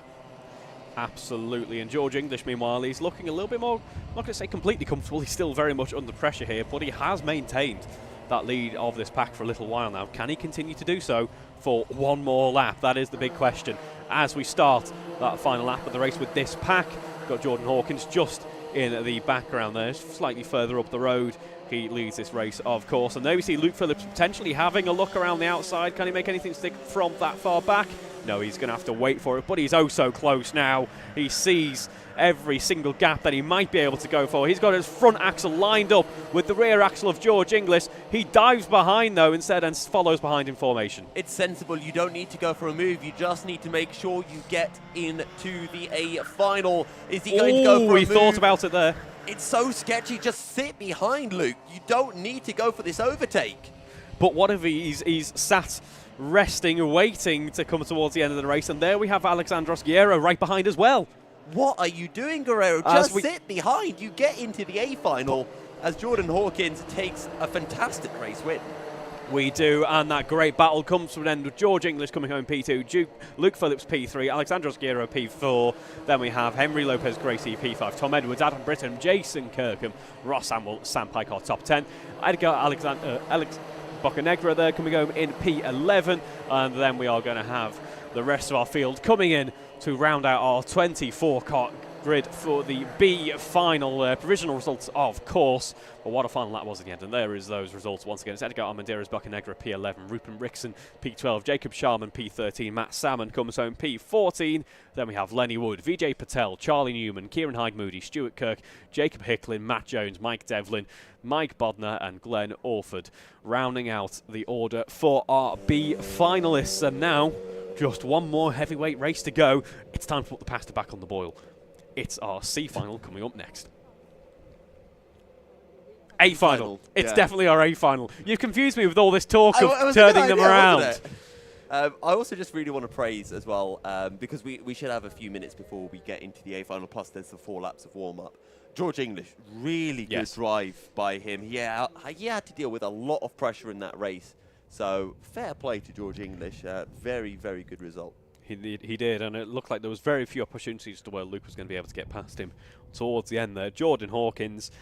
Absolutely, and George English, meanwhile, he's looking a little bit more, I'm not going to say completely comfortable, he's still very much under pressure here, but he has maintained that lead of this pack for a little while now. Can he continue to do so for one more lap? That is the big question as we start that final lap of the race with this pack. Got Jordan Hawkins just in the background there, slightly further up the road. He leads this race, of course. And there we see Luke Phillips potentially having a look around the outside. Can he make anything stick from that far back? No, he's going to have to wait for it, but he's oh so close now. He sees every single gap that he might be able to go for. He's got his front axle lined up with the rear axle of George English. He dives behind, though, instead and follows behind in formation. It's sensible. You don't need to go for a move. You just need to make sure you get into the A final. Is he going to go for a move? He thought about it there. It's so sketchy. Just sit behind, Luke. You don't need to go for this overtake. But what if he's sat resting, waiting to come towards the end of the race, and there we have Alexandros Guerrero right behind as well. What are you doing, Guerrero? Just sit behind. You get into the A final as Jordan Hawkins takes a fantastic race win. We do, and that great battle comes to an end with George English coming home P2, Luke Phillips P3, Alexandros Guerrero P4. Then we have Henry Lopez Gracie P5, Tom Edwards, Adam Britton, Jason Kirkham, Ross Samuel, Sam Pike our top 10. Alex Bocanegra there coming home in P11, and then we are going to have the rest of our field coming in to round out our 24-car grid for the B final. Provisional results, of course, but what a final that was at the end. And there is those results once again. It's Edgar Armendariz Bocanegra P11, Rupert Rickson P12, Jacob Sharman P13, Matt Salmon comes home P14. Then we have Lenny Wood, Vijay Patel, Charlie Newman, Kieran Hyde-Moody, Stuart Kirk, Jacob Hicklin, Matt Jones, Mike Devlin, Mike Bodner and Glenn Orford, rounding out the order for our B finalists. And now, just one more heavyweight race to go. It's time to put the pasta back on the boil. It's our C final coming up next. A final. It's definitely our A final. You've confused me with all this talk of turning them around. I also just really want to praise as well, because we should have a few minutes before we get into the A final, plus there's the 4 laps of warm-up. George English, really good drive by him. He had to deal with a lot of pressure in that race. So fair play to George English. Very, very good result. He did, and it looked like there was very few opportunities to where Luke was going to be able to get past him towards the end there. Jordan Hawkins,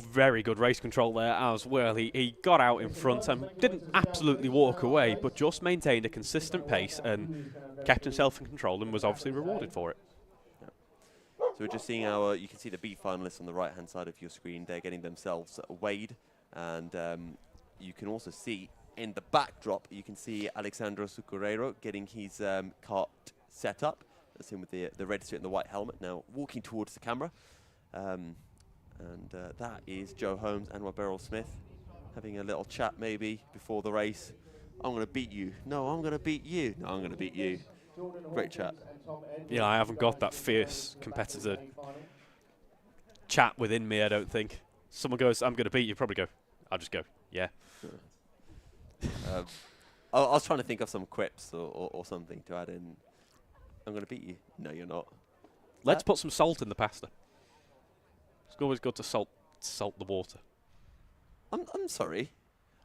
very good race control there as well. He got out in front and didn't absolutely walk away, but just maintained a consistent pace and kept himself in control and was obviously rewarded for it. So we're just seeing you can see the B finalists on the right-hand side of your screen. They're getting themselves weighed, and you can also see in the backdrop, you can see Alexandros Guerrero getting his cart set up. That's him with the red suit and the white helmet, now walking towards the camera. And that is Joe Holmes and Beryl Smith having a little chat maybe before the race. I'm going to beat you. No, I'm going to beat you. No, I'm going to beat you. Great chat. Yeah, I haven't got that fierce competitor chat within me, I don't think. Someone goes, I'm going to beat you, probably go, I'll just go, yeah. I was trying to think of some quips or something to add in. I'm going to beat you. No, you're not. Let's put some salt in the pasta. It's always good to salt the water. I'm sorry.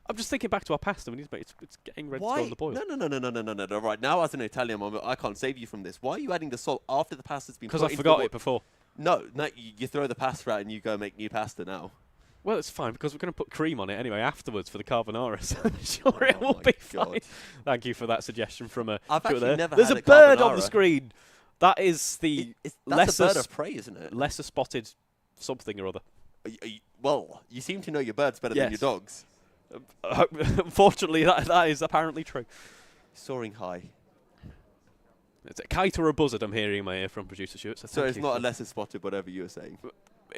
I'm just thinking back to our pasta. It's getting ready to go on the boil. No. Right now, as an Italian, I can't save you from this. Why are you adding the salt after the pasta's been put because I forgot it before. No, you throw the pasta out and you go make new pasta now. Well, it's fine because we're going to put cream on it anyway afterwards for the carbonara. So I'm sure it will be fine. Thank you for that suggestion from a. I've actually never There's had a bird carbonara on the screen. That is the that's a bird of prey, isn't it? lesser spotted something or other. Well, you seem to know your birds better than your dogs. Unfortunately, that is apparently true. Soaring high. It's a kite or a buzzard I'm hearing in my ear from producer Stuart. So it's not a lesser spotted, whatever you were saying.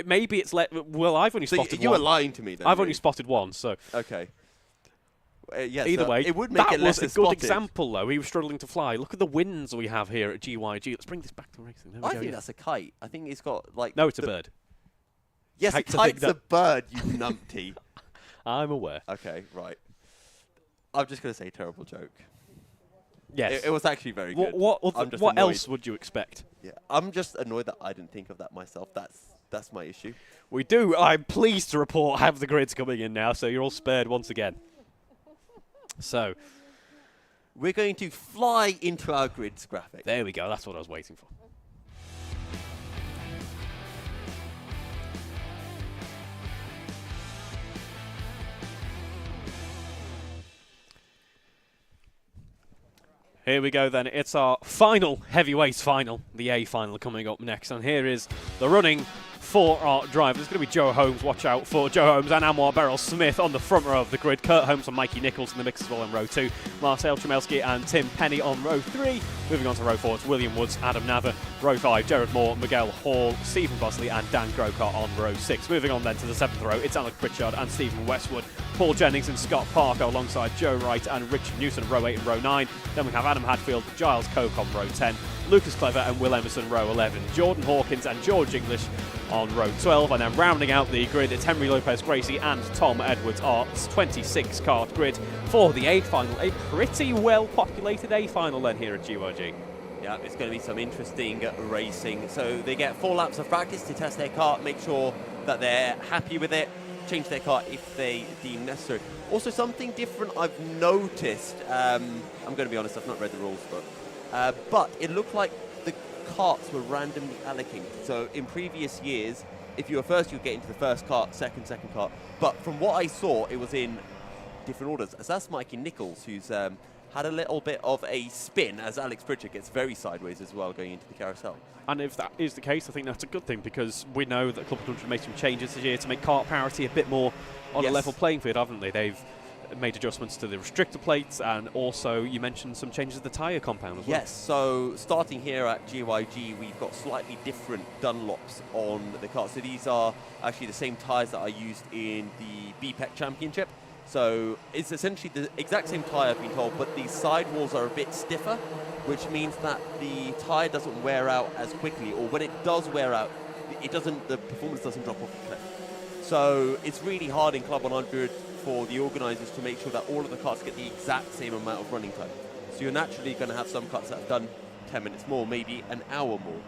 Maybe it's well, I've only spotted one. You were lying to me then. I've only spotted one, so. Okay. Yeah, either way, it would make that it less was a good example, though. He was struggling to fly. Look at the winds we have here at GYG. Let's bring this back to racing. I think that's a kite. I think it's got like. No, it's a bird. Yes, a kite's a bird, you numpty. I'm aware. Okay, right. I'm just going to say terrible joke. Yes. It was actually very good. What else would you expect? Yeah, I'm just annoyed that I didn't think of that myself. That's my issue. We do. I'm pleased to report have the grids coming in now, so you're all spared once again. So. We're going to fly into our grids graphic. There we go. That's what I was waiting for. Here we go then, it's our final heavyweights final, the A final coming up next, and here is the running for our drivers. It's going to be Joe Holmes, watch out for Joe Holmes and Anwar Beryl-Smith on the front row of the grid, Kurt Holmes and Mikey Nichols in the mix as well in row 2, Marcel Tremelski and Tim Penny on row 3, moving on to row 4, it's William Woods, Adam Nather, row 5, Jared Moore, Miguel Hall, Stephen Bosley and Dan Grocott on row 6. Moving on then to the 7th row, it's Alec Pritchard and Stephen Westwood, Paul Jennings and Scott Parker alongside Joe Wright and Richard Newton, row 8 and row 9. Then we have Adam Hadfield, Giles Coke on row 10, Lucas Clever and Will Emerson, row 11, Jordan Hawkins and George English on row 12, and then rounding out the grid, it's Henry Lopez Gracie and Tom Edwards, our 26 kart grid for the A final. A pretty well populated A final then here at GYG. Yeah, it's going to be some interesting racing. So they get 4 laps of practice to test their kart, make sure that they're happy with it, change their kart if they deem necessary. Also, something different I've noticed, I'm going to be honest, I've not read the rules book, but it looked like the karts were randomly allocated. So in previous years, if you were first, you'd get into the first kart, second kart. But from what I saw, it was in different orders. So that's Mikey Nichols, who's had a little bit of a spin as Alex Pritchard gets very sideways as well going into the carousel. And if that is the case, I think that's a good thing, because we know that CLUB100 made some changes this year to make kart parity a bit more on a level playing field, haven't they? They've made adjustments to the restrictor plates, and also you mentioned some changes to the tyre compound as well. Yes, so starting here at GYG, we've got slightly different Dunlops on the car. So these are actually the same tyres that I used in the BPEC Championship. So it's essentially the exact same tyre, I've been told, but the sidewalls are a bit stiffer, which means that the tyre doesn't wear out as quickly, or when it does wear out, the performance doesn't drop off the cliff. So it's really hard in CLUB100 for the organisers to make sure that all of the karts get the exact same amount of running time. So you're naturally going to have some karts that have done 10 minutes more, maybe an hour more.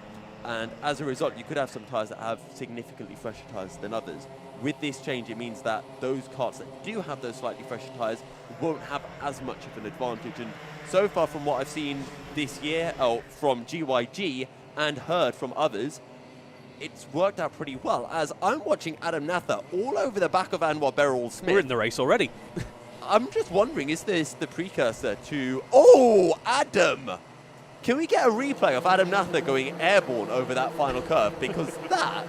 And as a result, you could have some tyres that have significantly fresher tyres than others. With this change, it means that those karts that do have those slightly fresher tyres won't have as much of an advantage. And so far from what I've seen this year, from GYG and heard from others, it's worked out pretty well, as I'm watching Adam Nather all over the back of Anwar Beryl-Smith. We're in the race already. I'm just wondering, is this the precursor to... Oh, Adam! Can we get a replay of Adam Nather going airborne over that final curve? Because that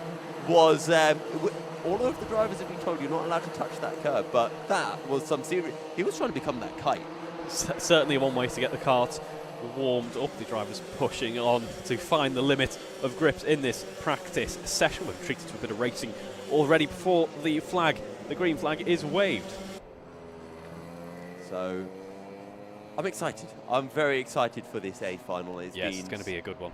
was... all of the drivers have been told you're not allowed to touch that curve, but that was some serious... He was trying to become that kite. Certainly one way to get the kart warmed up. The drivers pushing on to find the limit of grips in this practice session. We've treated to a bit of racing already before the green flag is waved. So I'm excited. I'm very excited for this A final. It's going to be a good one.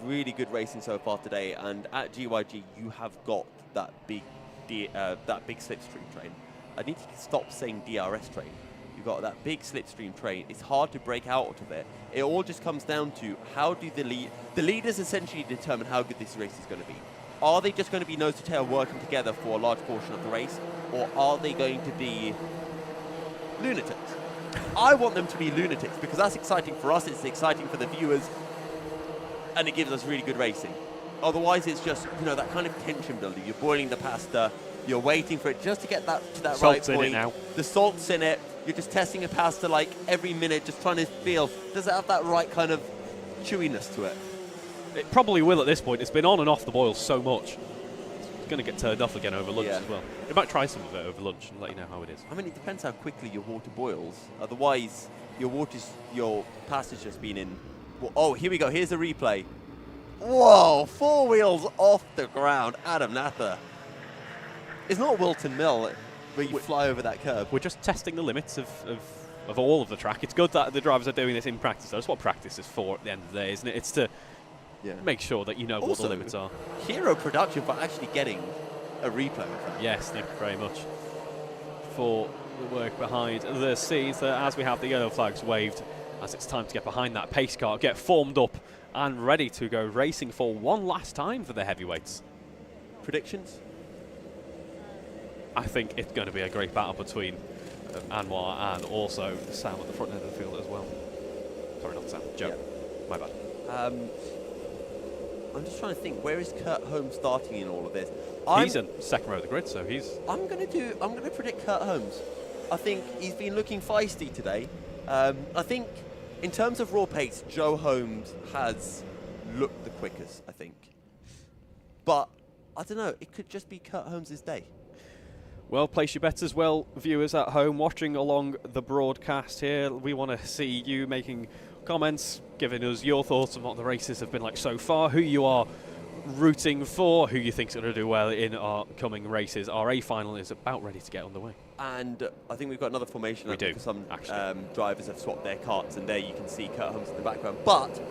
Really good racing so far today, and at GYG you have got that big slipstream train. I need to stop saying DRS train. You've got that big slipstream train. It's hard to break out of it. It all just comes down to how do the leaders essentially determine how good this race is going to be. Are they just going to be nose to tail working together for a large portion of the race, or are they going to be lunatics? I want them to be lunatics, because that's exciting for us, it's exciting for the viewers, and it gives us really good racing. Otherwise, it's just, that kind of tension building. You're boiling the pasta, You're waiting for it just to get that to that Salt's right in point. it now. The salt's in it. You're just testing it past to like every minute, just trying to feel, does it have that right kind of chewiness to it? It probably will at this point. It's been on and off the boil so much. It's going to get turned off again over lunch as well. You might try some of it over lunch and let you know how it is. I mean, it depends how quickly your water boils. Otherwise, your pasta's just been in. Well, oh, here we go. Here's a replay. Whoa, 4 wheels off the ground. Adam Nather. It's not Wilton Mill where you fly over that curb. We're just testing the limits of all of the track. It's good that the drivers are doing this in practice. That's what practice is for at the end of the day, isn't it? It's to make sure that you know what the limits are. Hero production for actually getting a replay of that. Yes, thank you very much for the work behind the scenes there as we have the yellow flags waved, as it's time to get behind that pace car, get formed up and ready to go racing for one last time for the heavyweights. Predictions? I think it's going to be a great battle between Anwar and also Sam at the front end of the field as well. Sorry, not Sam, Joe. My bad. I'm just trying to think, where is Kurt Holmes starting in all of this? He's in second row of the grid, so he's... I'm going to predict Kurt Holmes. I think he's been looking feisty today. I think in terms of raw pace, Joe Holmes has looked the quickest, I think. But I don't know, it could just be Kurt Holmes' day. Well, place your bets as well, viewers at home watching along the broadcast here. We want to see you making comments, giving us your thoughts on what the races have been like so far, who you are rooting for, who you think is going to do well in our coming races. Our A final is about ready to get underway. And I think we've got another formation. We do, some drivers have swapped their carts, and there you can see Kurt Holmes in the background. But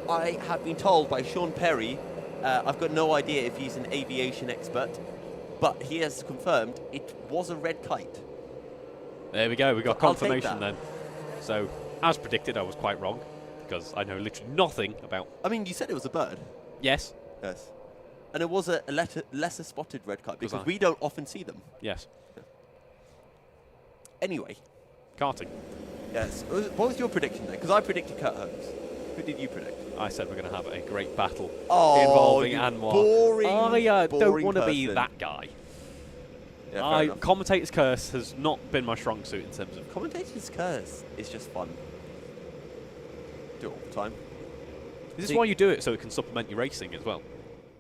I have been told by Sean Perry, I've got no idea if he's an aviation expert, but he has confirmed it was a red kite. There we go, we got confirmation then. So, as predicted, I was quite wrong, because I know literally nothing about... I mean, you said it was a bird. Yes. Yes. And it was a lesser spotted red kite, because we don't often see them. Yes. Yeah. Anyway. Karting. Yes. What was your prediction then? Because I predicted Kurt Holmes. Who did you predict? I said we're going to have a great battle involving Anwar. Boring, I don't want to be person. that guy. Yeah, commentator's curse has not been my strong suit in terms of... Commentator's curse is just fun. Do it all the time. Is this why you do it, so it can supplement your racing as well?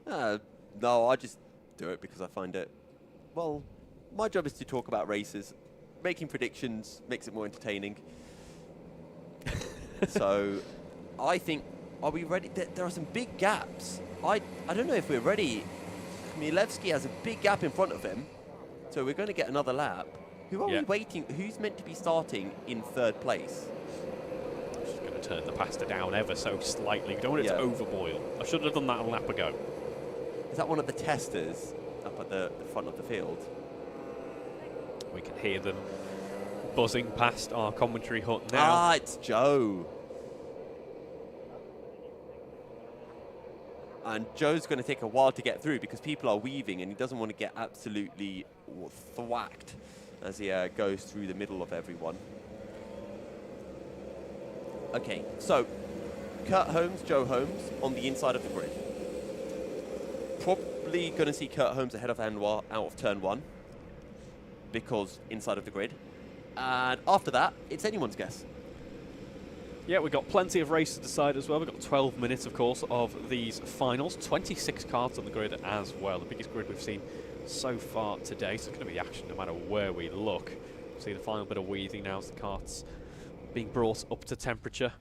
No, I just do it because I find it... Well, my job is to talk about races. Making predictions makes it more entertaining. So, I think... Are we ready? There are some big gaps. I don't know if we're ready. Milevsky has a big gap in front of him. So we're going to get another lap. Who are we waiting? Who's meant to be starting in third place? I'm just going to turn the pasta down ever so slightly. We don't want it to overboil. I should have done that a lap ago. Is that one of the testers up at the front of the field? We can hear them buzzing past our commentary hut now. Ah, it's Joe. And Joe's going to take a while to get through because people are weaving and he doesn't want to get absolutely thwacked as he goes through the middle of everyone. Okay, so Kurt Holmes, Joe Holmes on the inside of the grid. Probably going to see Kurt Holmes ahead of Anwar out of turn 1 because inside of the grid. And after that, it's anyone's guess. Yeah, we've got plenty of races to decide as well. We've got 12 minutes, of course, of these finals. 26 carts on the grid as well. The biggest grid we've seen so far today. So it's going to be action no matter where we look. See the final bit of weaving now as the carts being brought up to temperature.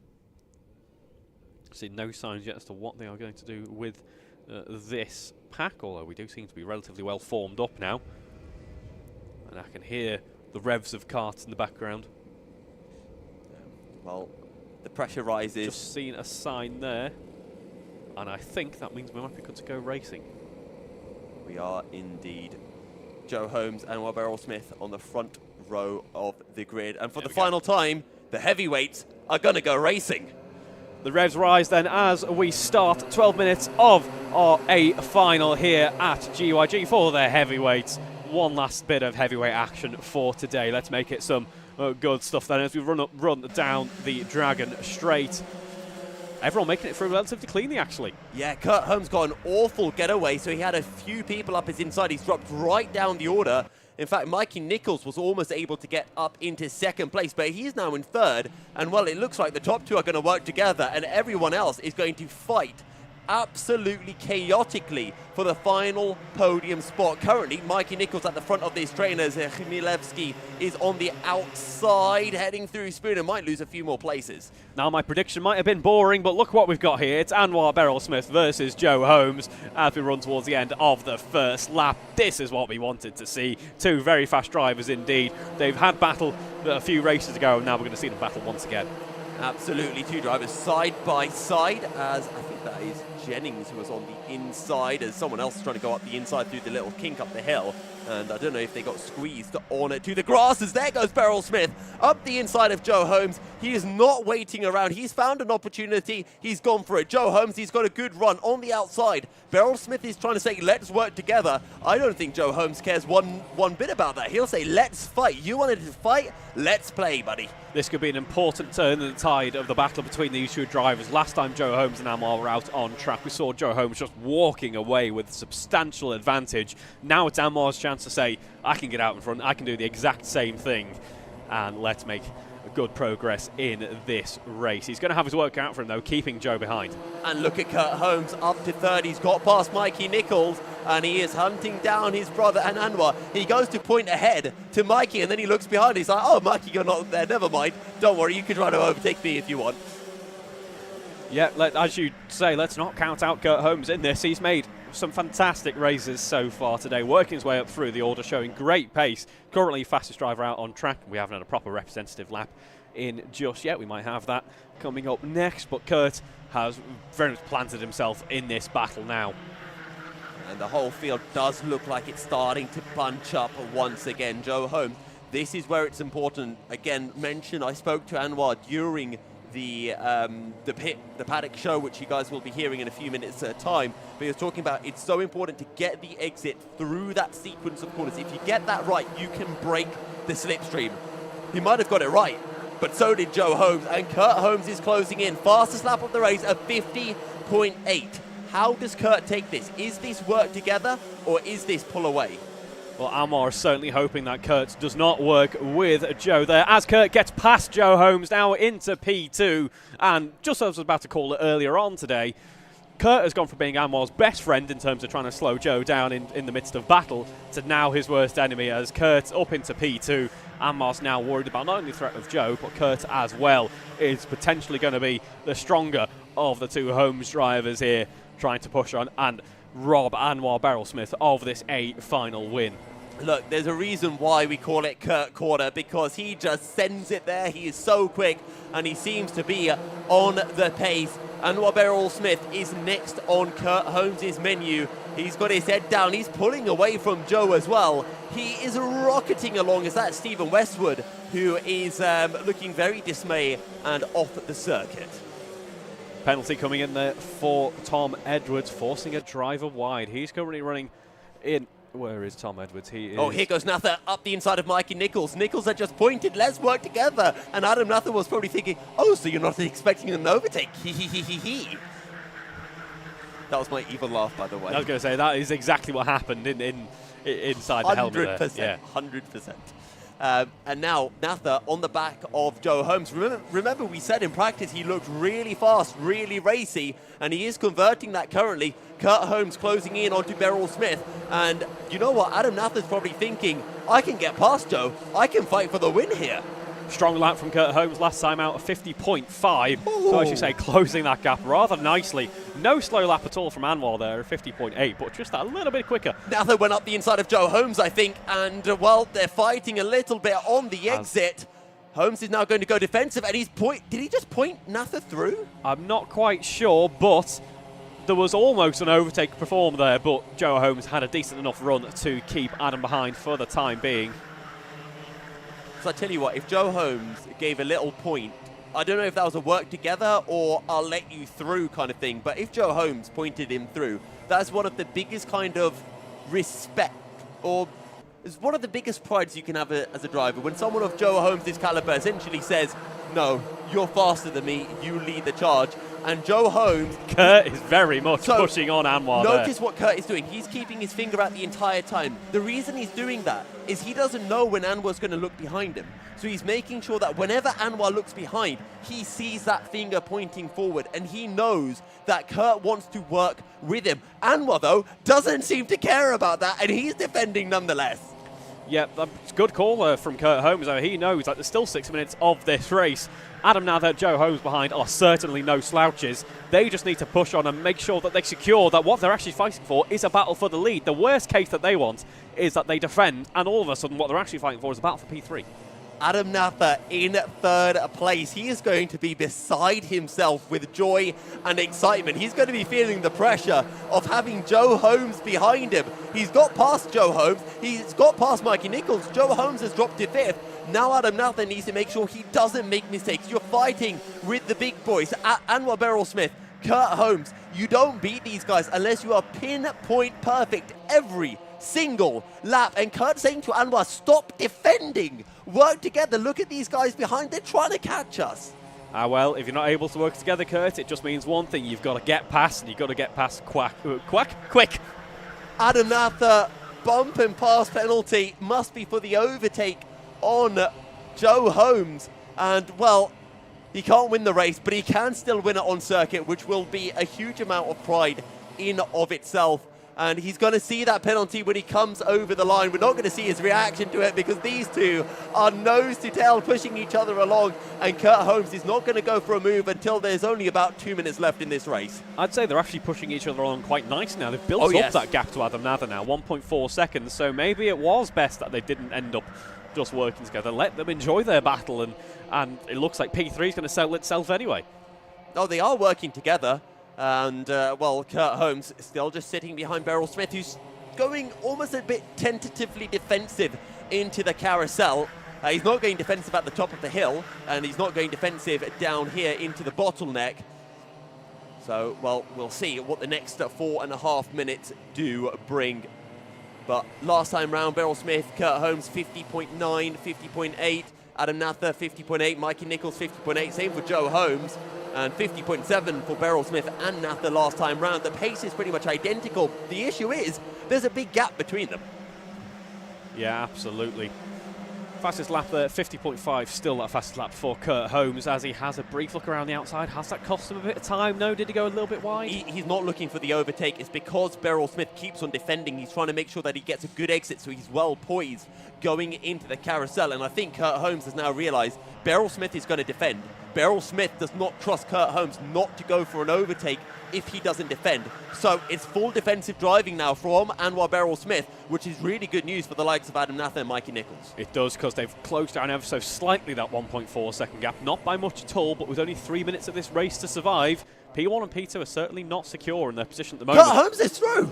See no signs yet as to what they are going to do with this pack, although we do seem to be relatively well formed up now. And I can hear the revs of carts in the background. Well, the pressure rises. Just seen a sign there, and I think that means we might be good to go racing. We are indeed. Joe Holmes and Beryl Smith on the front row of the grid. And for the final time, the heavyweights are going to go racing. The revs rise then as we start 12 minutes of our A final here at GYG for the heavyweights. One last bit of heavyweight action for today. Let's make it some good stuff then as we run down the Dragon Straight. everyone making it through relatively cleanly, actually. Yeah, Kurt Holmes got an awful getaway, so he had a few people up his inside. He's dropped right down the order. In fact, Mikey Nichols was almost able to get up into second place, but he's now in third. And, well, it looks like the top two are going to work together, and everyone else is going to fight absolutely chaotically for the final podium spot. Currently, Mikey Nichols at the front of these trainers. Chmielewski is on the outside, heading through Spoon, and might lose a few more places. Now, my prediction might have been boring, but look what we've got here. It's Anwar Beryl-Smith versus Joe Holmes as we run towards the end of the first lap. This is what we wanted to see. Two very fast drivers indeed. They've had battle a few races ago, and now we're going to see them battle once again. Absolutely, two drivers side by side, as I think that is Jennings who was on the inside, as someone else is trying to go up the inside through the little kink up the hill. And I don't know if they got squeezed on it to the grass, as there goes Beryl-Smith up the inside of Joe Holmes. He is not waiting around. He's found an opportunity. He's gone for it. Joe Holmes, he's got a good run on the outside. Beryl-Smith is trying to say, let's work together. I don't think Joe Holmes cares one bit about that. He'll say, let's fight. You wanted to fight? Let's play, buddy. This could be an important turn in the tide of the battle between these two drivers. Last time Joe Holmes and Anwar were out on track, we saw Joe Holmes just walking away with substantial advantage. Now it's Anwar's chance to say, I can get out in front, I can do the exact same thing, and let's make good progress in this race. He's going to have his work out for him, though, keeping Joe behind. And look at Kurt Holmes up to third. He's got past Mikey Nichols, and he is hunting down his brother and Anwar. He goes to point ahead to Mikey, and then he looks behind. He's like, oh, Mikey, you're not there. Never mind. Don't worry. You can try to overtake me if you want. Yeah, as you say, let's not count out Kurt Holmes in this. He's made some fantastic races so far today, working his way up through the order, showing great pace. Currently fastest driver out on track. We haven't had a proper representative lap in just yet. We might have that coming up next, but Kurt has very much planted himself in this battle now. And the whole field does look like it's starting to bunch up once again. Joe Holmes, this is where it's important. Again, I spoke to Anwar during the Paddock Show, which you guys will be hearing in a few minutes time. But he was talking about it's so important to get the exit through that sequence of corners. If you get that right, you can break the slipstream. He might have got it right, but so did Joe Holmes. And Kurt Holmes is closing in. Fastest lap of the race of 50.8. How does Kurt take this? Is this work together, or is this pull away? Well, Anwar is certainly hoping that Kurt does not work with Joe there, as Kurt gets past Joe Holmes now into P2. And just as I was about to call it earlier on today, Kurt has gone from being Anwar's best friend in terms of trying to slow Joe down in the midst of battle to now his worst enemy, as Kurt up into P2. Anwar's now worried about not only the threat of Joe, but Kurt as well is potentially going to be the stronger of the two Holmes drivers here, trying to push on and rob Anwar Beryl-Smith of this final win. Look, there's a reason why we call it Kurt Corner, because he just sends it there. He is so quick, and he seems to be on the pace. Anwar Beryl-Smith is next on Kurt Holmes' menu. He's got his head down. He's pulling away from Joe as well. He is rocketing along. Is that Stephen Westwood, who is looking very dismayed and off the circuit? Penalty coming in there for Tom Edwards, forcing a driver wide. He's currently running in. Where is Tom Edwards? He is. Oh, here goes Natha up the inside of Mikey Nichols. Nichols had just pointed, let's work together. And Adam Natha was probably thinking, oh, so you're not expecting an overtake. He. That was my evil laugh, by the way. I was going to say, that is exactly what happened inside the helmet there. 100%. Yeah. 100%. And now Natha on the back of Joe Holmes. Remember we said in practice he looked really fast, really racy, and he is converting that currently. Kurt Holmes closing in onto Beryl-Smith, and you know what? Adam Natha's probably thinking, I can get past Joe. I can fight for the win here. Strong lap from Kurt Holmes last time out of 50.5. So as you say, closing that gap rather nicely. No slow lap at all from Anwar there at 50.8, but just that little bit quicker. Natha went up the inside of Joe Holmes, I think, and well, they're fighting a little bit on the exit. Holmes is now going to go defensive, and did he just point Natha through? I'm not quite sure, but there was almost an overtake performed there, but Joe Holmes had a decent enough run to keep Adam behind for the time being. So I tell you what, if Joe Holmes gave a little point, I don't know if that was a work together or I'll let you through kind of thing, but if Joe Holmes pointed him through, that's one of the biggest kind of respect, or it's one of the biggest prides you can have as a driver. When someone of Joe Holmes' caliber essentially says, no, you're faster than me, you lead the charge. And Joe Holmes... Kurt is very much pushing on Anwar Notice what Kurt is doing. He's keeping his finger out the entire time. The reason he's doing that is he doesn't know when Anwar's going to look behind him. So he's making sure that whenever Anwar looks behind, he sees that finger pointing forward, and he knows that Kurt wants to work with him. Anwar, though, doesn't seem to care about that, and he's defending nonetheless. Yeah, that's a good call from Kurt Holmes. He knows that there's still 6 minutes of this race. Adam Nather, Joe Holmes behind are certainly no slouches. They just need to push on and make sure that they secure that what they're actually fighting for is a battle for the lead. The worst case that they want is that they defend, and all of a sudden what they're actually fighting for is a battle for P3. Adam Nather in third place. He is going to be beside himself with joy and excitement. He's going to be feeling the pressure of having Joe Holmes behind him. He's got past Joe Holmes. He's got past Mikey Nichols. Joe Holmes has dropped to fifth. Now Adam Nather needs to make sure he doesn't make mistakes. You're fighting with the big boys. Anwar Beryl-Smith, Kurt Holmes. You don't beat these guys unless you are pinpoint perfect every single lap. And Kurt saying to Anwar, stop defending. Work together. Look at these guys behind. They're trying to catch us. Well, if you're not able to work together, Kurt, it just means one thing. You've got to get past, and you've got to get past quick. Adam Nather, bump and pass penalty must be for the overtake on Joe Holmes. And, well, he can't win the race, but he can still win it on circuit, which will be a huge amount of pride in of itself. And he's going to see that penalty when he comes over the line. We're not going to see his reaction to it because these two are nose to tail pushing each other along. And Kurt Holmes is not going to go for a move until there's only about 2 minutes left in this race. I'd say they're actually pushing each other along quite nicely now. They've built up that gap to Adam Nather now, 1.4 seconds. So maybe it was best that they didn't end up just working together. Let them enjoy their battle. And it looks like P3 is going to settle itself anyway. Oh, they are working together. And, well, Kurt Holmes still just sitting behind Beryl-Smith, who's going almost a bit tentatively defensive into the carousel. He's not going defensive at the top of the hill, and he's not going defensive down here into the bottleneck. So, well, we'll see what the next 4.5 minutes do bring. But last time round, Beryl-Smith, Kurt Holmes 50.9, 50.8. Adam Nather 50.8, Mikey Nichols 50.8, same for Joe Holmes. And 50.7 for Beryl-Smith and Nather last time round. The pace is pretty much identical. The issue is there's a big gap between them. Yeah, absolutely. Fastest lap there, 50.5, still that fastest lap for Kurt Holmes as he has a brief look around the outside. Has that cost him a bit of time? No, did he go a little bit wide? He's not looking for the overtake. It's because Beryl-Smith keeps on defending. He's trying to make sure that he gets a good exit so he's well poised going into the carousel. And I think Kurt Holmes has now realized Beryl-Smith is going to defend. Beryl-Smith does not trust Kurt Holmes not to go for an overtake if he doesn't defend. So it's full defensive driving now from Anwar Beryl-Smith, which is really good news for the likes of Adam Nather and Mikey Nichols. It does, because they've closed down ever so slightly that 1.4 second gap. Not by much at all, but with only 3 minutes of this race to survive, P1 and P2 are certainly not secure in their position at the moment. Kurt Holmes is through!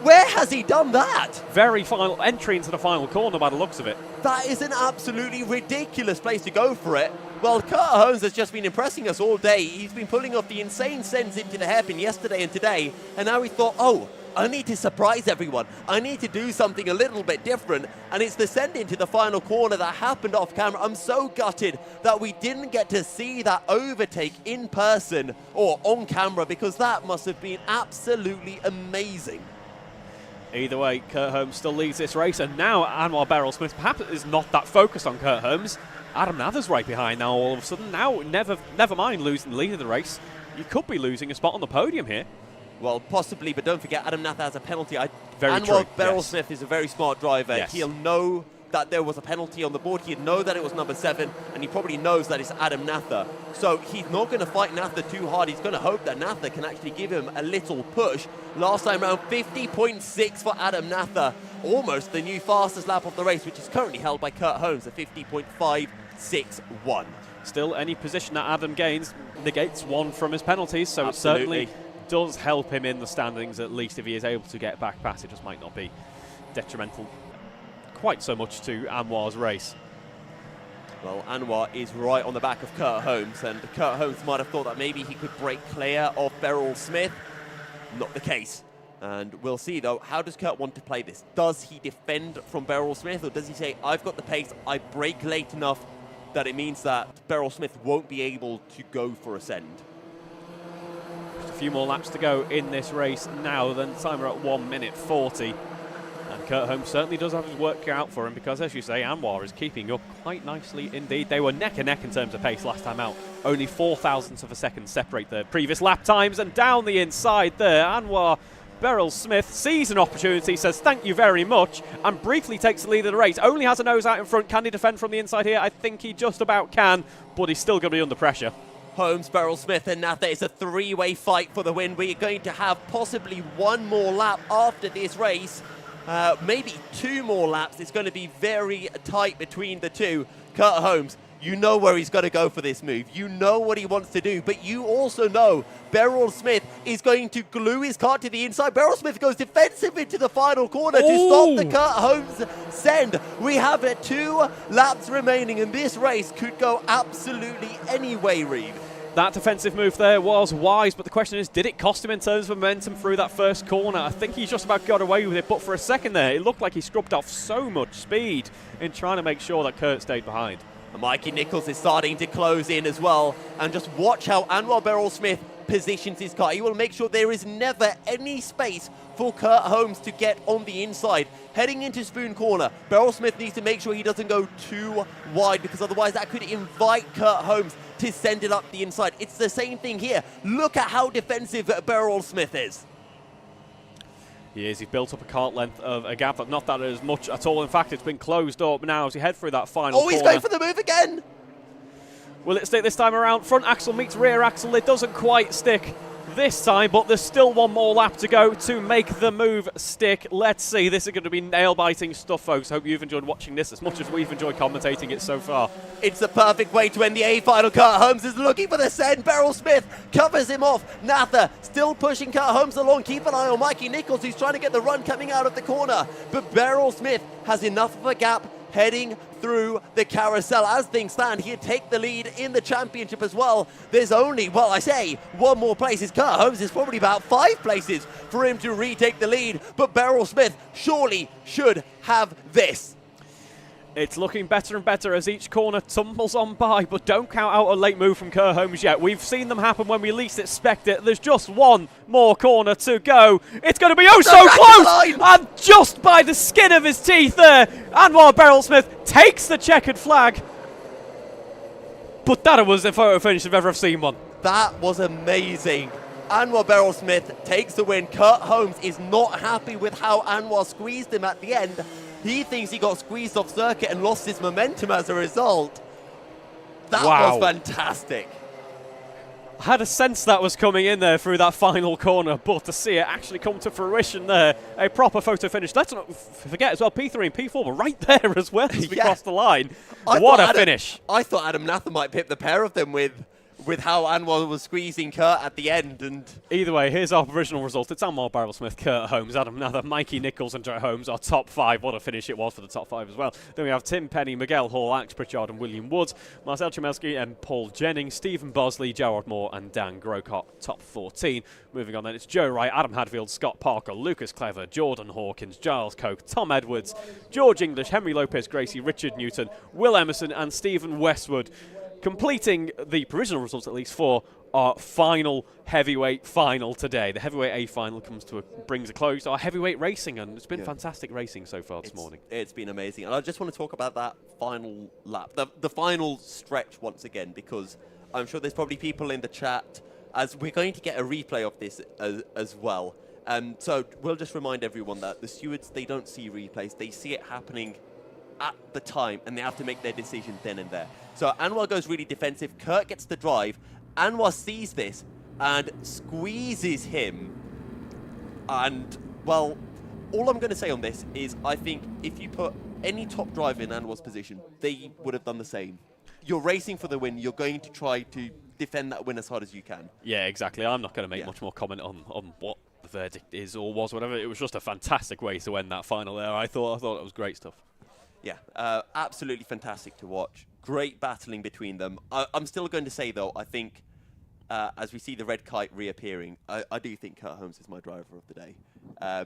Where has he done that? Very final entry into the final corner by the looks of it. That is an absolutely ridiculous place to go for it. Well, Kurt Holmes has just been impressing us all day. He's been pulling off the insane sends into the hairpin yesterday and today, and now he thought, oh, I need to surprise everyone. I need to do something a little bit different, and it's the send into the final corner that happened off camera. I'm so gutted that we didn't get to see that overtake in person or on camera, because that must have been absolutely amazing. Either way, Kurt Holmes still leads this race, and now Anwar Beryl-Smith perhaps is not that focused on Kurt Holmes. Adam Nather's right behind now all of a sudden. Now, never mind losing the lead of the race. You could be losing a spot on the podium here. Well, possibly, but don't forget, Adam Nather has a penalty. Very true. Anwar Beryl-Smith is a very smart driver. Yes. He'll know that there was a penalty on the board. He'd know that it was number 7, and he probably knows that it's Adam Nather. So he's not going to fight Nather too hard. He's going to hope that Nather can actually give him a little push. Last time round, 50.6 for Adam Nather. Almost the new fastest lap of the race, which is currently held by Kurt Holmes at 50.561. Still, any position that Adam gains negates one from his penalties, so Absolutely. It certainly does help him in the standings, at least if he is able to get back past. It just might not be detrimental quite so much to Anwar's race. Well, Anwar is right on the back of Kurt Holmes, and Kurt Holmes might have thought that maybe he could break clear of Beryl-Smith. Not the case. And we'll see, though, how does Kurt want to play this? Does he defend from Beryl-Smith, or does he say, I've got the pace, I break late enough that it means that Beryl-Smith won't be able to go for a send? few more laps to go in this race now. Then timer at 1 minute 40. And Kurt Holmes certainly does have his work out for him because, as you say, Anwar is keeping up quite nicely indeed. They were neck and neck in terms of pace last time out. Only 0.04 of a second separate the previous lap times. And down the inside there, Anwar Beryl-Smith sees an opportunity, says thank you very much, and briefly takes the lead of the race. Only has a nose out in front. Can he defend from the inside here? I think he just about can, but he's still going to be under pressure. Holmes, Beryl-Smith and Natha, it's a three-way fight for the win. We're going to have possibly one more lap after this race. Maybe two more laps. It's going to be very tight between the two. Kurt Holmes, you know where he's got to go for this move. You know what he wants to do, but you also know Beryl-Smith is going to glue his kart to the inside. Beryl-Smith goes defensive into the final corner to stop the Kurt Holmes send. We have 2 laps remaining, and this race could go absolutely any way, Reeve. That defensive move there was wise, but the question is, did it cost him in terms of momentum through that first corner? I think he just about got away with it, but for a second there, it looked like he scrubbed off so much speed in trying to make sure that Kurt stayed behind. And Mikey Nichols is starting to close in as well, and just watch how Anwar Beryl-Smith positions his car. He will make sure there is never any space for Kurt Holmes to get on the inside. Heading into Spoon Corner, Beryl-Smith needs to make sure he doesn't go too wide, because otherwise that could invite Kurt Holmes to send it up the inside. It's the same thing here. Look at how defensive Beryl-Smith is. He is. He's built up a kart length of a gap, but not that as much at all. In fact, it's been closed up now as he head through that final corner. He's going for the move again. Will it stick this time around? Front axle meets rear axle. It doesn't quite stick this time, but there's still one more lap to go to make the move stick. Let's see. This is going to be nail-biting stuff, folks. Hope you've enjoyed watching this as much as we've enjoyed commentating it so far. It's the perfect way to end the A final. Kurt Holmes is looking for the send. Beryl-Smith covers him off. Natha still pushing Kurt Holmes along. Keep an eye on Mikey Nichols, who's trying to get the run coming out of the corner. But Beryl-Smith has enough of a gap heading through the carousel. As things stand, he'd take the lead in the championship as well. There's only, well, I say, one more place. Kurt Holmes is probably about 5 places for him to retake the lead, but Beryl-Smith surely should have this. It's looking better and better as each corner tumbles on by, but don't count out a late move from Kurt Holmes yet. We've seen them happen when we least expect it. There's just one more corner to go. It's going to be oh so close! And just by the skin of his teeth there, Anwar Beryl-Smith takes the checkered flag. But that was a photo finish if ever I've seen one. That was amazing. Anwar Beryl-Smith takes the win. Kurt Holmes is not happy with how Anwar squeezed him at the end. He thinks he got squeezed off circuit and lost his momentum as a result. That was fantastic. I had a sense that was coming in there through that final corner, but to see it actually come to fruition there, a proper photo finish. Let's not forget as well, P3 and P4 were right there as well as we crossed the line. What a finish. I thought Adam Nathan might pip the pair of them with how Anwar was squeezing Kurt at the end. And either way, here's our provisional result. It's Anwar Beryl-Smith, Kurt Holmes, Adam Nather, Mikey Nichols and Joe Holmes, our top 5. What a finish it was for the top 5 as well. Then we have Tim Penny, Miguel Hall, Alex Pritchard and William Woods, Marcel Chmielski and Paul Jennings, Stephen Bosley, Gerard Moore and Dan Grocott, top 14. Moving on then, it's Joe Wright, Adam Hadfield, Scott Parker, Lucas Clever, Jordan Hawkins, Giles Koch, Tom Edwards, George English, Henry Lopez Gracie, Richard Newton, Will Emerson and Stephen Westwood, completing the provisional results at least for our final heavyweight final today. The heavyweight A final brings a close to our heavyweight racing, and it's been fantastic racing so far this morning. It's been amazing, and I just want to talk about that final lap, the final stretch once again, because I'm sure there's probably people in the chat, as we're going to get a replay of this as well. So we'll just remind everyone that the stewards, they don't see replays, they see it happening at the time, and they have to make their decision then and there. So Anwar goes really defensive. Kurt gets the drive. Anwar sees this and squeezes him. And, well, all I'm going to say on this is I think if you put any top driver in Anwar's position, they would have done the same. You're racing for the win. You're going to try to defend that win as hard as you can. Yeah, exactly. I'm not going to make much more comment on what the verdict is or was, whatever. It was just a fantastic way to end that final there. I thought it was great stuff. Yeah, absolutely fantastic to watch. Great battling between them. I'm still going to say, though, I think as we see the red kite reappearing, I do think Kurt Holmes is my driver of the day.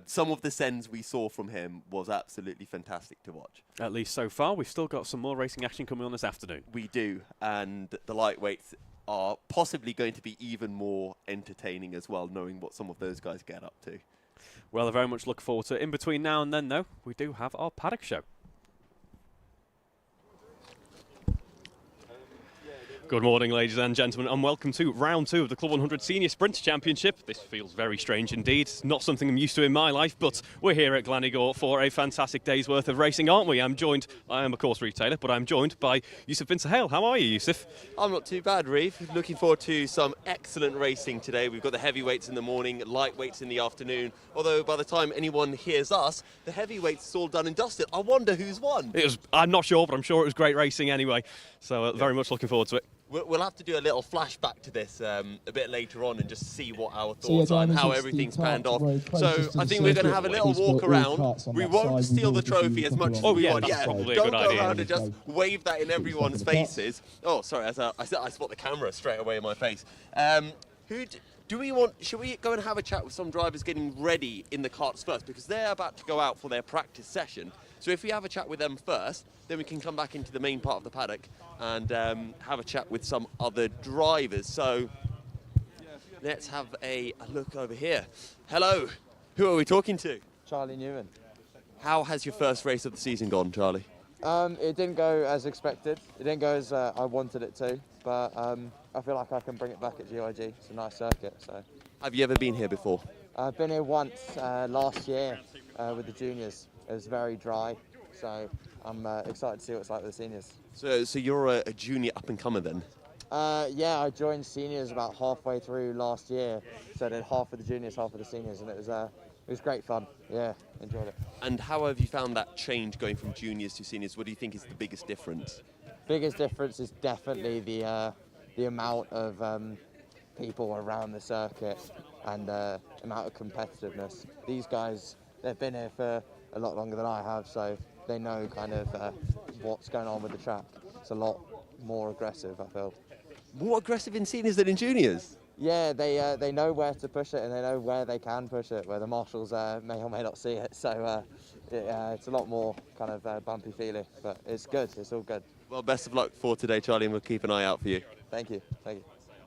Some of the sends we saw from him was absolutely fantastic to watch. At least so far. We've still got some more racing action coming on this afternoon. We do, and the lightweights are possibly going to be even more entertaining as well, knowing what some of those guys get up to. Well, I very much look forward to it. In between now and then, though, we do have our Paddock Show. Good morning, ladies and gentlemen, and welcome to round 2 of the Club 100 Senior Sprint Championship. This feels very strange indeed. It's not something I'm used to in my life, but we're here at Glan-Y-Gors for a fantastic day's worth of racing, aren't we? I am, of course, Reeve Taylor, but I'm joined by Yousuf and Suhayl. How are you, Yousuf? I'm not too bad, Reeve. Looking forward to some excellent racing today. We've got the heavyweights in the morning, lightweights in the afternoon. Although by the time anyone hears us, the heavyweights is all done and dusted. I wonder who's won. I'm not sure, but I'm sure it was great racing anyway. So very much looking forward to it. We'll have to do a little flashback to this a bit later on and just see what our thoughts are and how everything's panned off. So I think we're going to have a little walk around. We won't steal the trophy as much as we want. That's probably a don't good go idea. around and just wave that in everyone's faces. Oh, sorry, I spot the camera straight away in my face. Should we go and have a chat with some drivers getting ready in the karts first? Because they're about to go out for their practice session. So if we have a chat with them first, then we can come back into the main part of the paddock and have a chat with some other drivers. So let's have a look over here. Hello, who are we talking to? Charlie Newman. How has your first race of the season gone, Charlie? It didn't go as expected. It didn't go as I wanted it to, but I feel like I can bring it back at GY-G. It's a nice circuit. So. Have you ever been here before? I've been here once last year with the juniors. It was very dry, so I'm excited to see what it's like with the seniors. So you're a junior up-and-comer then? Yeah, I joined seniors about halfway through last year, so I did half of the juniors, half of the seniors, and it was great fun. Yeah, enjoyed it. And how have you found that change going from juniors to seniors? What do you think is the biggest difference? Biggest difference is definitely the amount of people around the circuit and the amount of competitiveness. These guys, they've been here for a lot longer than I have, so they know kind of what's going on with the track. It's a lot more aggressive, I feel. More aggressive in seniors than in juniors? Yeah, they know where to push it and they know where they can push it, where the marshals may or may not see it. So it's a lot more kind of bumpy feeling, but it's good. It's all good. Well, best of luck for today, Charlie, and we'll keep an eye out for you. Thank you. Thank you.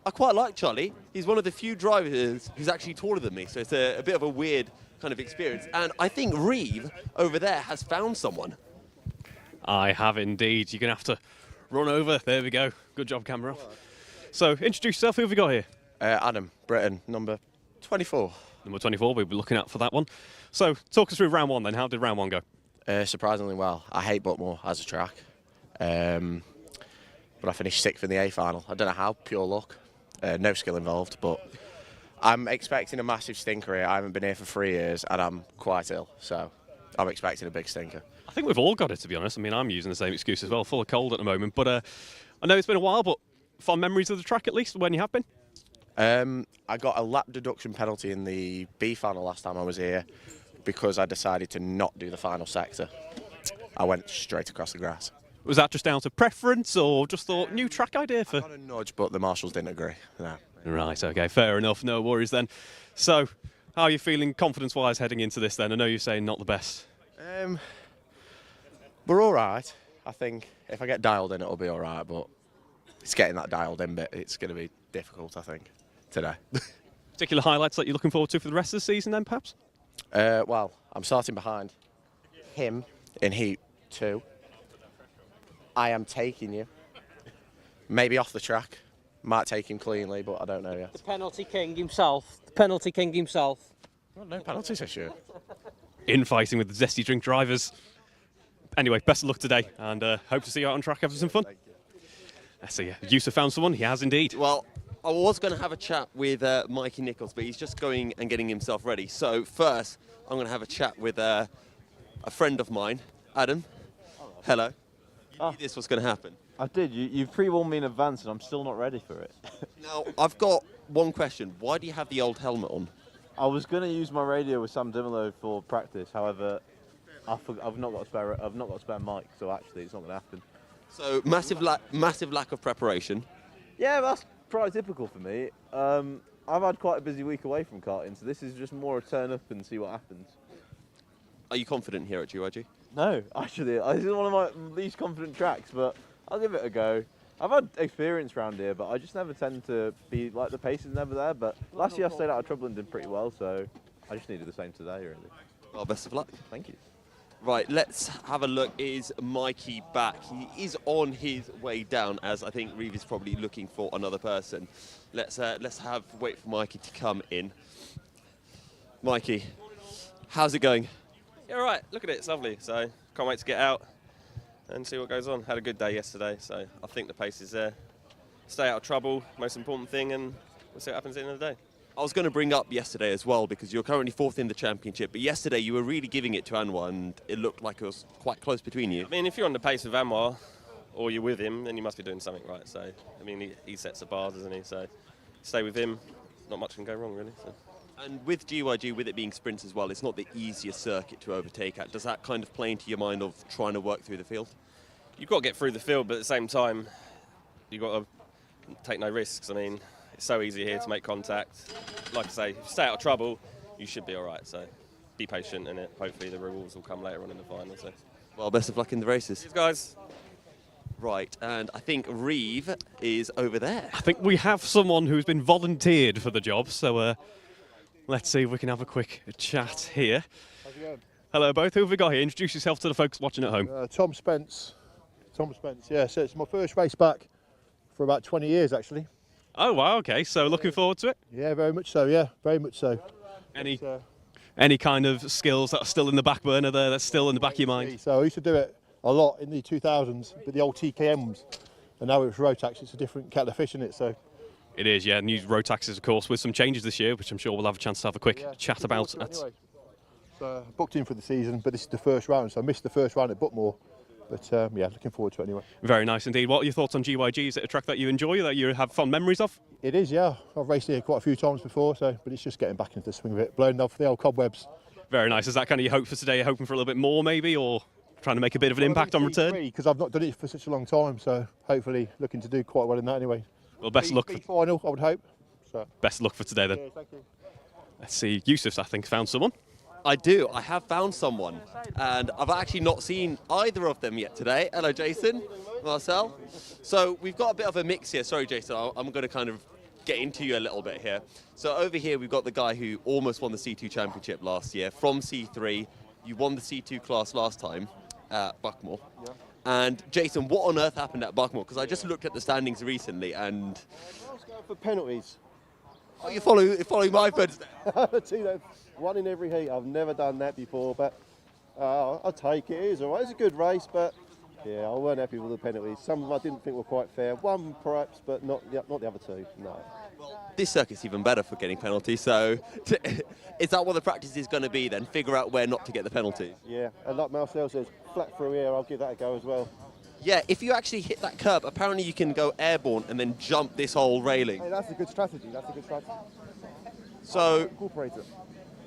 I quite like Charlie. He's one of the few drivers who's actually taller than me, so it's a bit of a weird kind of experience. And I think Reeve over there has found someone. I have indeed. You're going to have to run over. There we go. Good job, camera off. So introduce yourself. Who have we got here? Adam, Britain, number 24. Number 24, we'll be looking out for that one. So talk us through round 1 then. How did round 1 go? Surprisingly well. I hate Buckmore as a track. But I finished 6th in the A final. I don't know how, pure luck. No skill involved, but I'm expecting a massive stinker here. I haven't been here for 3 years and I'm quite ill, so I'm expecting a big stinker. I think we've all got it, to be honest. I mean, I'm using the same excuse as well, full of cold at the moment. But I know it's been a while, but fond memories of the track at least, when you have been? I got a lap deduction penalty in the B final last time I was here because I decided to not do the final sector. I went straight across the grass. Was that just down to preference or just thought new track idea for? I got a nudge, but the marshals didn't agree. No. Right, okay, fair enough, no worries then. So, how are you feeling confidence-wise heading into this then? I know you're saying not the best. We're all right. I think if I get dialed in, it'll be all right, but it's getting that dialed in bit. It's going to be difficult, I think, today. Particular highlights that you're looking forward to for the rest of the season then, perhaps? Well, I'm starting behind him in Heat 2. I am taking you. Maybe off the track. Might take him cleanly, but I don't know yet. The penalty king himself. The penalty king himself. Well, no penalties this year. Infighting with the Zesty Drink drivers. Anyway, best of luck today, and hope to see you out on track having some fun. Let's see, Yousuf found someone. He has indeed. Well, I was going to have a chat with Mikey Nichols, but he's just going and getting himself ready. So first, I'm going to have a chat with a friend of mine, Adam. Hello. You knew this was going to happen. I did. You pre-warned me in advance and I'm still not ready for it. Now, I've got one question. Why do you have the old helmet on? I was going to use my radio with Sam Dimolo for practice. However, I've not got a spare mic, so actually it's not going to happen. So massive lack of preparation. Yeah, that's probably typical for me. I've had quite a busy week away from karting, so this is just more a turn up and see what happens. Are you confident here at GY-G? No, actually, this is one of my least confident tracks, but I'll give it a go. I've had experience around here, but I just never tend to be like the pace is never there. But last year I stayed out of trouble and did pretty well, so I just needed the same today, really. Well, best of luck. Thank you. Right, let's have a look. Is Mikey back? He is on his way down, as I think Reeve is probably looking for another person. Let's wait for Mikey to come in. Mikey, how's it going? Yeah, all right. Look at it. It's lovely. So can't wait to get out and see what goes on. Had a good day yesterday, so I think the pace is there. Stay out of trouble, most important thing, and we'll see what happens at the end of the day. I was going to bring up yesterday as well, because you're currently 4th in the championship, but yesterday you were really giving it to Anwar, and it looked like it was quite close between you. I mean, if you're on the pace with Anwar, or you're with him, then you must be doing something right. So, I mean, he sets the bar, doesn't he? So, stay with him. Not much can go wrong, really. So. And with GYG, with it being sprints as well, it's not the easiest circuit to overtake at. Does that kind of play into your mind of trying to work through the field? You've got to get through the field, but at the same time, you've got to take no risks. I mean, it's so easy here to make contact. Like I say, if you stay out of trouble, you should be all right. So be patient, and hopefully the rewards will come later on in the final. So. Well, best of luck in the races. Cheers, guys. Right, and I think Reeve is over there. I think we have someone who's been volunteered for the job, so let's see if we can have a quick chat here. How's it going? Hello, both. Who have we got here? Introduce yourself to the folks watching at home. Tom Spence. Tom Spence, yeah. So it's my first race back for about 20 years, actually. Oh, wow, okay. So looking forward to it? Yeah, very much so, yeah. Very much so. Any kind of skills that are still in the back burner there, that's still in the back of your mind? So I used to do it a lot in the 2000s with the old TKMs. And now it's Rotax. It's a different kettle of fish, isn't it? So. It is, yeah. New road taxes, of course, with some changes this year, which I'm sure we'll have a chance to have a quick chat about. Anyway. So I booked in for the season, but this is the first round, so I missed the first round at Buckmore. But yeah, looking forward to it anyway. Very nice indeed. What are your thoughts on GYG? Is it a track that you enjoy, that you have fond memories of? It is, yeah. I've raced here quite a few times before, so but it's just getting back into the swing of it, blowing off the old cobwebs. Very nice. Is that kind of your hope for today? You're hoping for a little bit more, maybe, or trying to make a bit of an impact on return? Because I've not done it for such a long time, so hopefully looking to do quite well in that anyway. Well, best luck. Final, I would hope. So. Best luck for today then. Yeah, thank you. Let's see. Yousuf, I think, found someone. I do. I have found someone, and I've actually not seen either of them yet today. Hello, Jason, Marcel. So we've got a bit of a mix here. Sorry, Jason, I'm going to kind of get into you a little bit here. So over here, we've got the guy who almost won the C2 championship last year from C3. You won the C2 class last time at Buckmore. Yeah. And Jason, what on earth happened at Buckmore? Because I just looked at the standings recently, and I was going for penalties. Oh, you're following my footsteps. See, that one in every heat. I've never done that before, but I'll take it. It is all right. It's a good race, but yeah, I weren't happy with the penalties. Some of them I didn't think were quite fair. One perhaps, but not the other two. No. This circuit's even better for getting penalties. So, is that what the practice is going to be then? Figure out where not to get the penalties. Yeah, and like Marcel says, flat through here. I'll give that a go as well. Yeah, if you actually hit that curb, apparently you can go airborne and then jump this whole railing. Hey, that's a good strategy. That's a good strategy. So, incorporate it.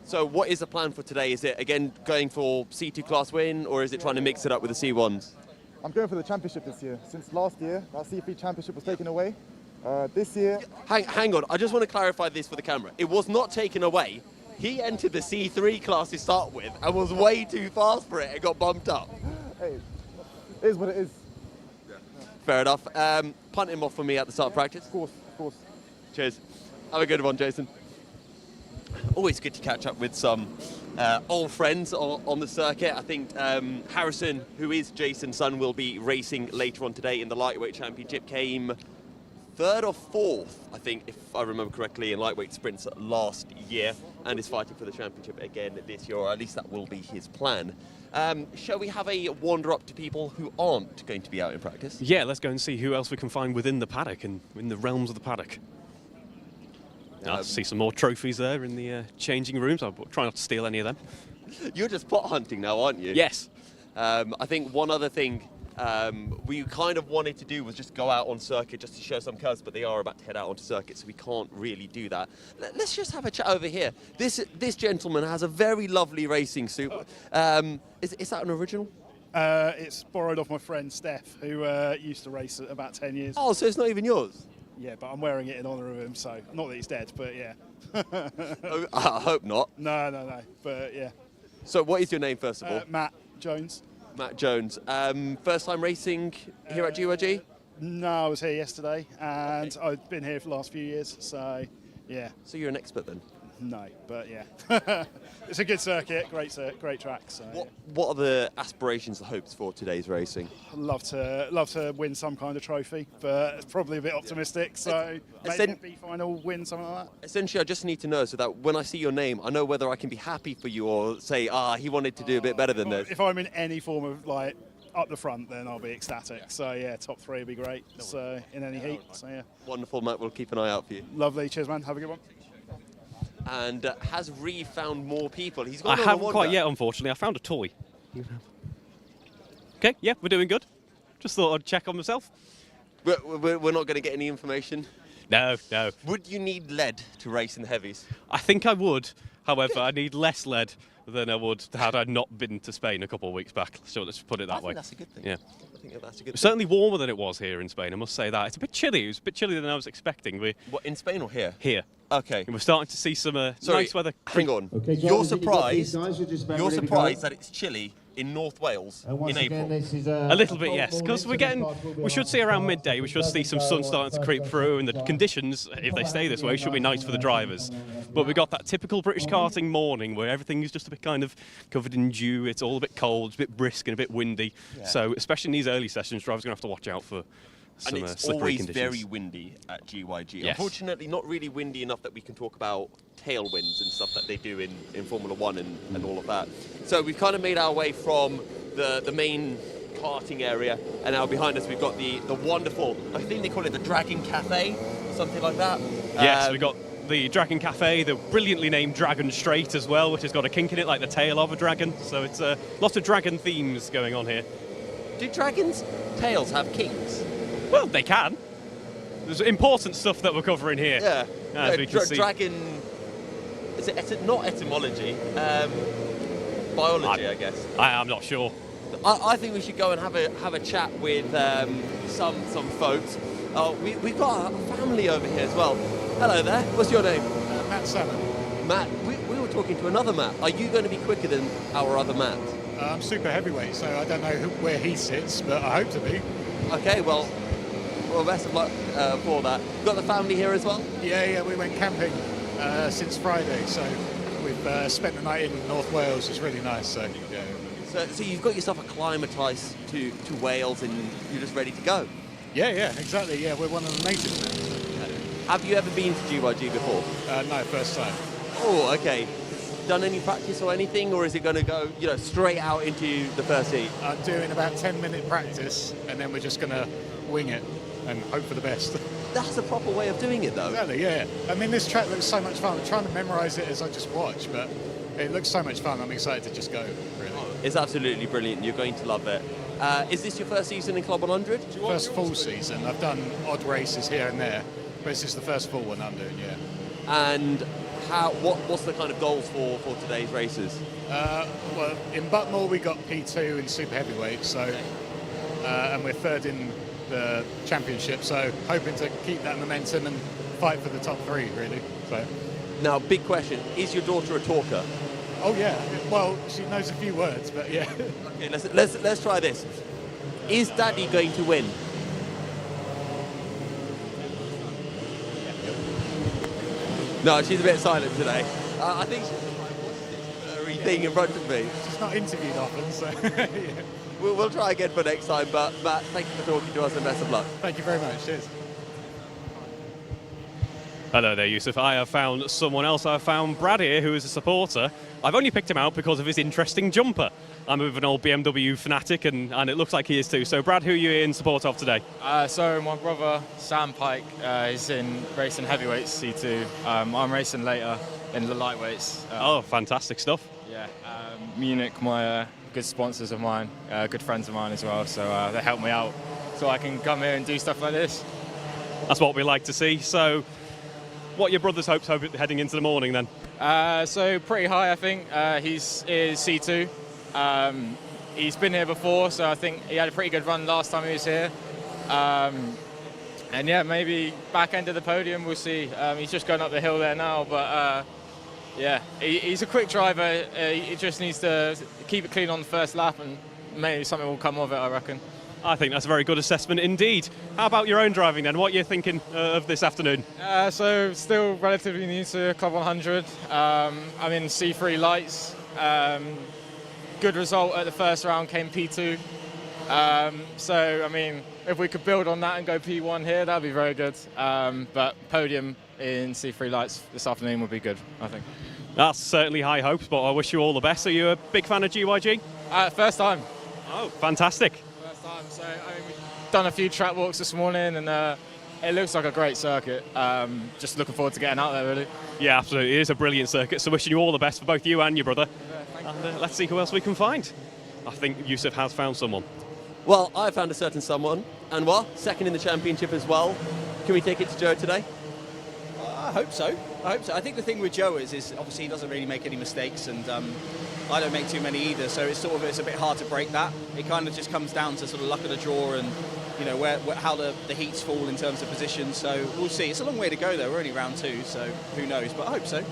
So what is the plan for today? Is it, again, going for C2 class win, or is it trying to mix it up with the C1s? I'm going for the championship this year. Since last year, our C3 championship was taken away. This year... Hang on, I just want to clarify this for the camera. It was not taken away. He entered the C3 class to start with and was way too fast for it and got bumped up. Hey, it is what it is. Yeah. Fair enough. Punt him off for me at the start of practice. Of course. Cheers. Have a good one, Jason. Always good to catch up with some old friends on the circuit. I think Harrison, who is Jason's son, will be racing later on today in the lightweight championship. Came third or fourth, I think, if I remember correctly, in lightweight sprints last year, and is fighting for the championship again this year, or at least that will be his plan. Shall we have a wander up to people who aren't going to be out in practice? Yeah, let's go and see who else we can find within the paddock and in the realms of the paddock. I see some more trophies there in the changing rooms. I'll try not to steal any of them. You're just pot hunting now, aren't you? Yes. I think one other thing we kind of wanted to do was just go out on circuit just to show some cars, but they are about to head out onto circuit, so we can't really do that. Let's just have a chat over here. This gentleman has a very lovely racing suit. Is that an original? It's borrowed off my friend Steph, who used to race at about 10 years. Oh, so it's not even yours? Yeah, but I'm wearing it in honour of him, so not that he's dead, but yeah. I hope not. No, but yeah. So what is your name, first of all? Matt Jones. Matt Jones. First time racing here at GY-G? No, I was here yesterday, and I've been here for the last few years, so yeah. So you're an expert then? No, but yeah. It's a good circuit, great track. So What are the aspirations, the hopes for today's racing? I'd love to win some kind of trophy, but it's probably a bit optimistic. So maybe a B final win, something like that. Essentially, I just need to know so that when I see your name, I know whether I can be happy for you or say, he wanted to do a bit better than this. If I'm in any form of like up the front, then I'll be ecstatic. So yeah, top 3 would be great. So in any heat. So yeah. Wonderful, Matt. We'll keep an eye out for you. Lovely. Cheers, man. Have a good one. And has Reeve found more people? He's I gone haven't quite yet, unfortunately. I found a toy. Okay, yeah, we're doing good. Just thought I'd check on myself. We're not going to get any information? No. Would you need lead to race in the heavies? I think I would. However, I need less lead than I would had I not been to Spain a couple of weeks back. So let's put it that way. I think that's a good thing. Yeah. I think that's a good thing. Certainly warmer than it was here in Spain, I must say that. It's a bit chilly. It was a bit chillier than I was expecting. What, in Spain or here? Here. Okay. And we're starting to see some nice weather. Hang on. Okay, you're guys, surprised that that it's chilly in North Wales in April? A little bit, yes, because we should see around midday, we should see some sun starting to creep through, and the conditions, if they stay this way, should be nice for the drivers. But we got that typical British karting morning where everything is just a bit kind of covered in dew, it's all a bit cold, it's a bit brisk and a bit windy. Yeah. So especially in these early sessions, drivers are going to have to watch out for some and it's slippery always conditions. very windy at GYG. Yes. Unfortunately, not really windy enough that we can talk about tailwinds and stuff that they do in Formula One and all of that. So we've kind of made our way from the main karting area, and now behind us we've got the wonderful, I think they call it the Dragon Cafe, something like that. Yes, we've got the Dragon Cafe, the brilliantly named Dragon Straight as well, which has got a kink in it like the tail of a dragon. So it's lots of dragon themes going on here. Do dragons' tails have kinks? Well, they can. There's important stuff that we're covering here. Yeah. As we can see. Dragon. Is it not etymology? Biology, I guess. I'm not sure. I think we should go and have a chat with some folks. We've got a family over here as well. Hello there. What's your name? Matt Salmon. Matt. We were talking to another Matt. Are you going to be quicker than our other Matt? I'm super heavyweight, so I don't know where he sits, but I hope to be. Okay, well, best of luck for that. You got the family here as well? Yeah, we went camping since Friday, so we've spent the night in North Wales. It's really nice. So, yeah. So you've got yourself acclimatised to Wales, and you're just ready to go. Yeah, exactly. Yeah, we're one of the natives now. Have you ever been to GYG before? No, first time. Oh, okay. Done any practice or anything, or is it going to go, straight out into the first heat? I'm doing about 10-minute practice, and then we're just going to wing it and hope for the best. That's the proper way of doing it, though. Exactly, yeah. I mean, this track looks so much fun. I'm trying to memorise it as I just watch, but it looks so much fun. I'm excited to just go, really. It's absolutely brilliant. You're going to love it. Is this your first season in Club 100? First full season. I've done odd races here and there, but this is the first full one I'm doing, yeah. And what's the kind of goals for today's races? Well, in Butmore we got P2 in super heavyweight, so and we're third in the championship, so hoping to keep that momentum and fight for the top 3, really. So. Now, big question: is your daughter a talker? Oh yeah. Well, she knows a few words, but yeah. Okay, let's try this. Is Daddy going to win? No, she's a bit silent today. I think she's thing in front of me. She's not interviewed often, so yeah. We'll try again for next time, but Matt, thank you for talking to us and best of luck. Thank you very much. Cheers. Hello there, Yousuf. I have found someone else. I've found Brad here, who is a supporter. I've only picked him out because of his interesting jumper. I'm with an old BMW fanatic, and it looks like he is too. So, Brad, who are you in support of today? So, my brother, Sam Pike, is in racing heavyweights, C2. I'm racing later in the lightweights. Oh, fantastic stuff. Yeah. Munich, my good sponsors of mine, good friends of mine as well. So, they help me out so I can come here and do stuff like this. That's what we like to see. So, what are your brother's hopes heading into the morning then? So pretty high, I think. He's C2. He's been here before, so I think he had a pretty good run last time he was here. And yeah, maybe back end of the podium, we'll see. He's just going up the hill there now, but yeah, he's a quick driver. He just needs to keep it clean on the first lap, and maybe something will come of it, I reckon. I think that's a very good assessment indeed. How about your own driving then? What are you thinking of this afternoon? So still relatively new to Club 100. I'm in C3 lights. Good result at the first round, came P2. So, I mean, if we could build on that and go P1 here, that'd be very good. But podium in C3 lights this afternoon would be good, I think. That's certainly high hopes, but I wish you all the best. Are you a big fan of GYG? First time. Oh, fantastic. First time. So, I mean, we've done a few track walks this morning, and it looks like a great circuit. Just looking forward to getting out there, really. Yeah, absolutely. It is a brilliant circuit, so wishing you all the best for both you and your brother. Yeah, and let's see who else we can find. I think Yousuf has found someone. Well, I found a certain someone. Anwar, second in the championship as well. Can we take it to Joe today? I hope so. I think the thing with Joe is obviously he doesn't really make any mistakes, and I don't make too many either. So it's a bit hard to break that. It kind of just comes down to sort of luck of the draw and how the heats fall in terms of position. So we'll see. It's a long way to go though. We're only round 2, so who knows? But I hope so.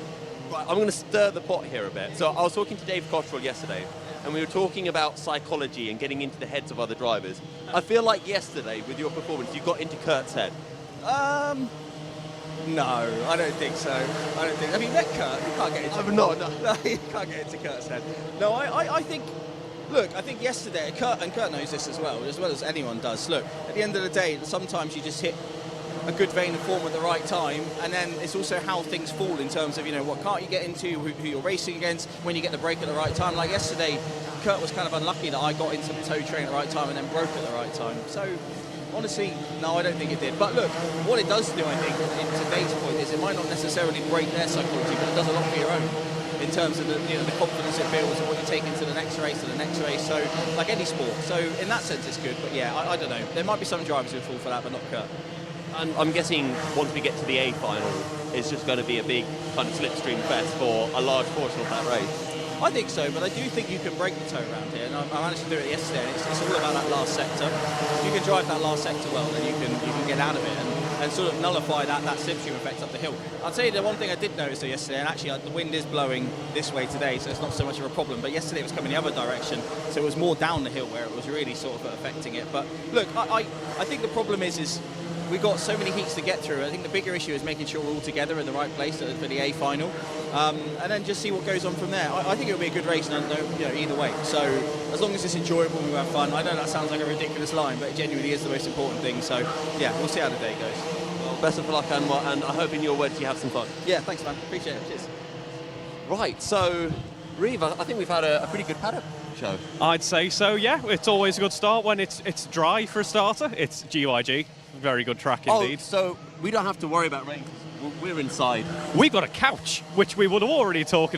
Right, I'm going to stir the pot here a bit. So I was talking to Dave Cottrell yesterday, and we were talking about psychology and getting into the heads of other drivers. I feel like yesterday, with your performance, you got into Kurt's head. No, I don't think so. I mean, met Kurt. You can't get into. No, you can't get into Kurt's head. No, I think. Look, I think yesterday, Kurt knows this as well as anyone does. Look, at the end of the day, sometimes you just hit a good vein of form at the right time, and then it's also how things fall in terms of what car you get into, who you're racing against, when you get the break at the right time. Like yesterday, Kurt was kind of unlucky that I got into the tow train at the right time and then broke at the right time. So honestly, no, I don't think it did. But look, what it does do, I think, in today's point, is it might not necessarily break their psychology, but it does a lot for your own in terms of the confidence it builds and what you take into the next race and the next race. So, like any sport. So in that sense, it's good. But yeah, I don't know. There might be some drivers who fall for that, but not Kurt. And I'm guessing once we get to the A final, it's just going to be a big kind of slipstream fest for a large portion of that race. I think so, but I do think you can break the toe around here, and I managed to do it yesterday. And it's all about that last sector. If you can drive that last sector well, then you can get out of it and sort of nullify that slipstream effect up the hill. I'll tell you the one thing I did notice yesterday, and actually the wind is blowing this way today, so it's not so much of a problem, but yesterday it was coming the other direction, so it was more down the hill where it was really sort of affecting it. But look, I think the problem is we've got so many heats to get through. I think the bigger issue is making sure we're all together in the right place for the A final, and then just see what goes on from there. I think it'll be a good race, either way. So as long as it's enjoyable and we have fun. I know that sounds like a ridiculous line, but it genuinely is the most important thing. So yeah, we'll see how the day goes. Well, best of luck, Anwar, and I hope in your words you have some fun. Yeah, thanks, man. Appreciate it. Cheers. Right, so Reeve, I think we've had a pretty good paddock show. I'd say so. Yeah, it's always a good start when it's dry for a starter. It's GYG. Very good track indeed. Oh, so we don't have to worry about rain. We're inside. We've got a couch, which we would have already talked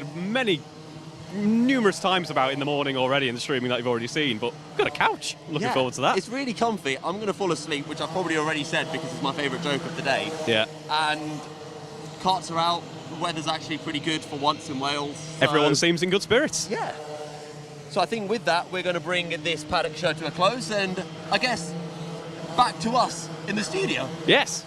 numerous times about in the morning already in the streaming that you've already seen, but we've got a couch. Looking forward to that. It's really comfy. I'm going to fall asleep, which I've probably already said because it's my favourite joke of the day. Yeah. And carts are out. The weather's actually pretty good for once in Wales. So everyone seems in good spirits. Yeah. So I think with that, we're going to bring this paddock show to a close, and I guess back to us in the studio. Yes.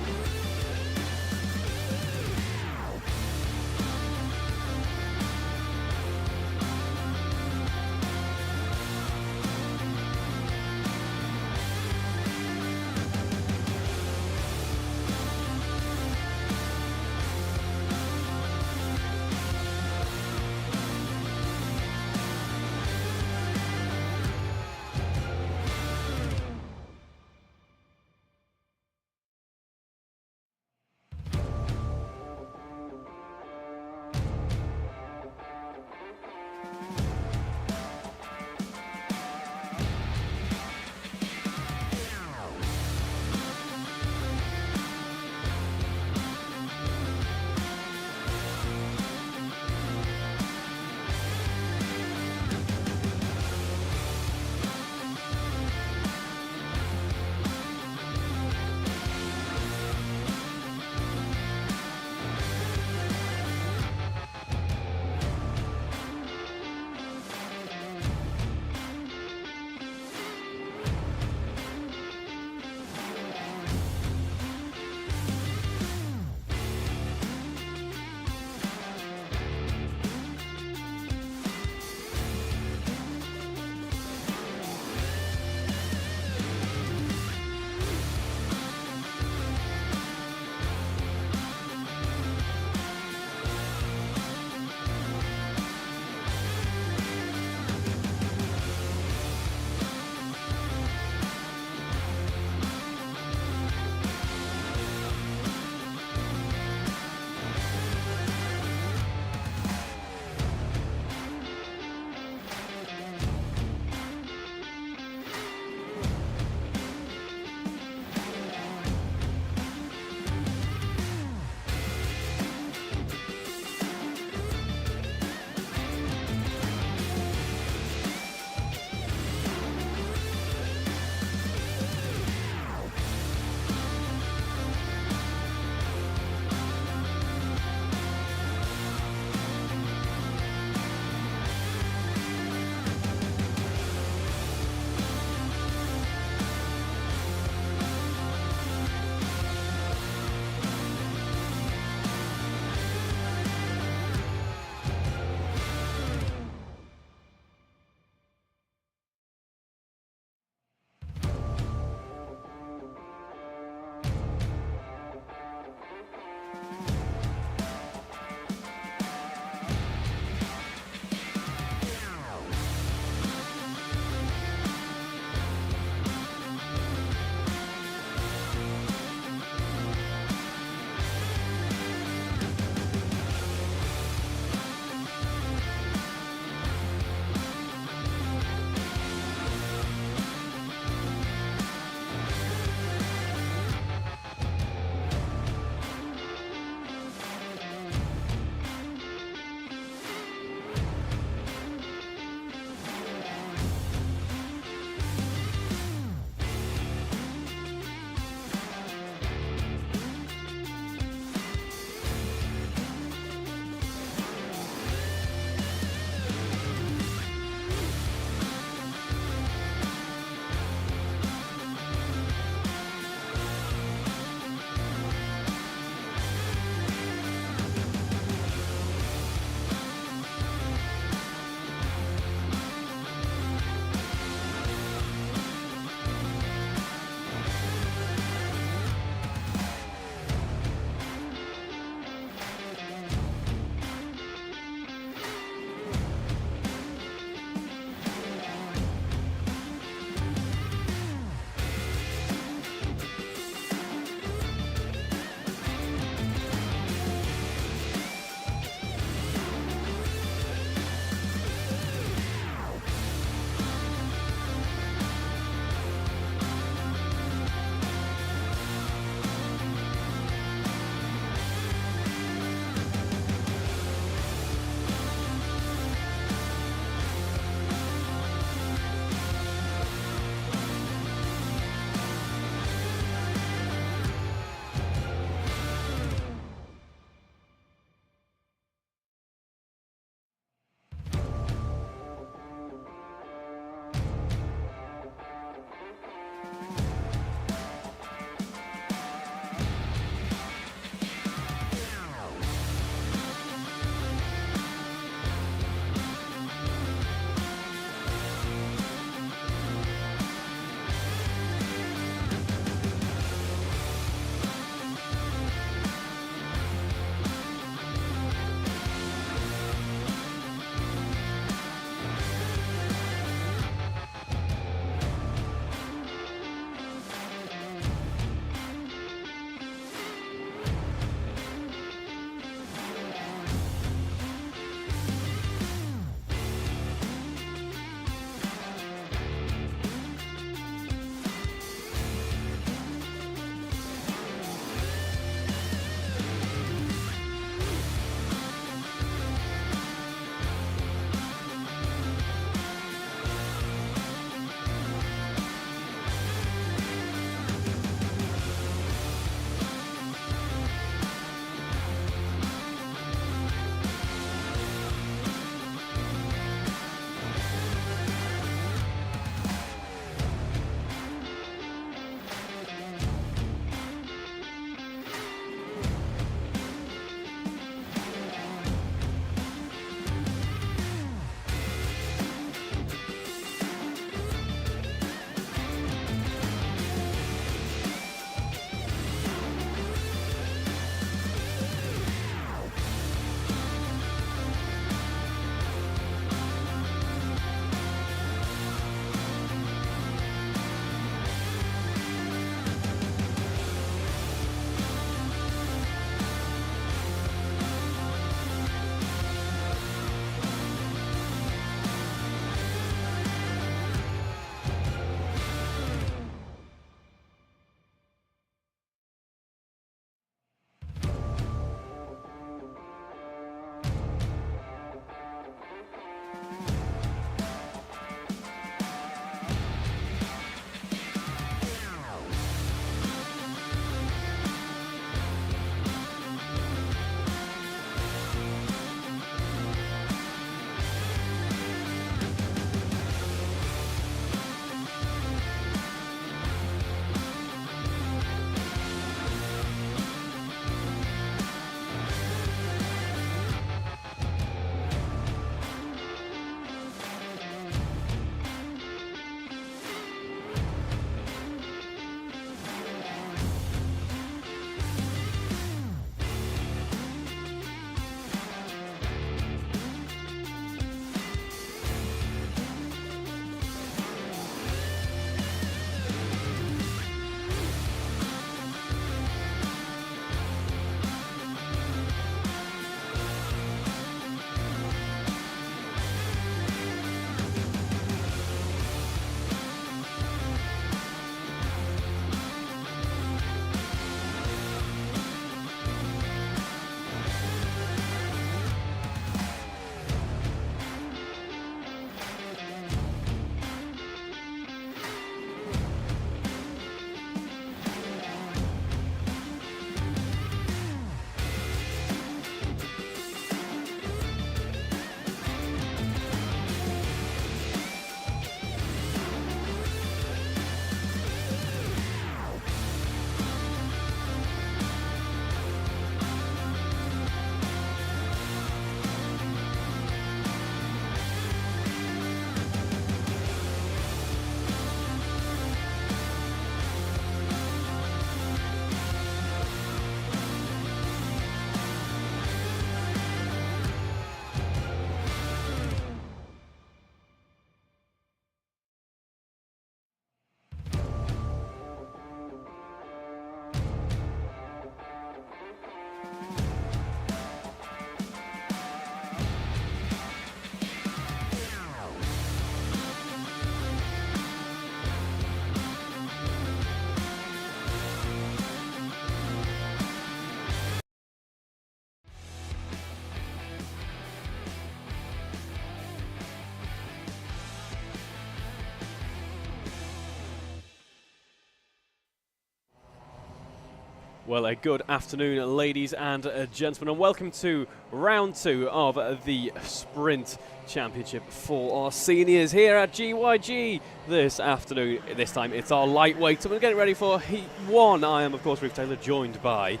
Well, a good afternoon, ladies and gentlemen, and welcome to round 2 of the Sprint Championship for our seniors here at GYG this afternoon. This time it's our lightweight, so we're getting ready for Heat 1. I am, of course, Reeve Taylor, joined by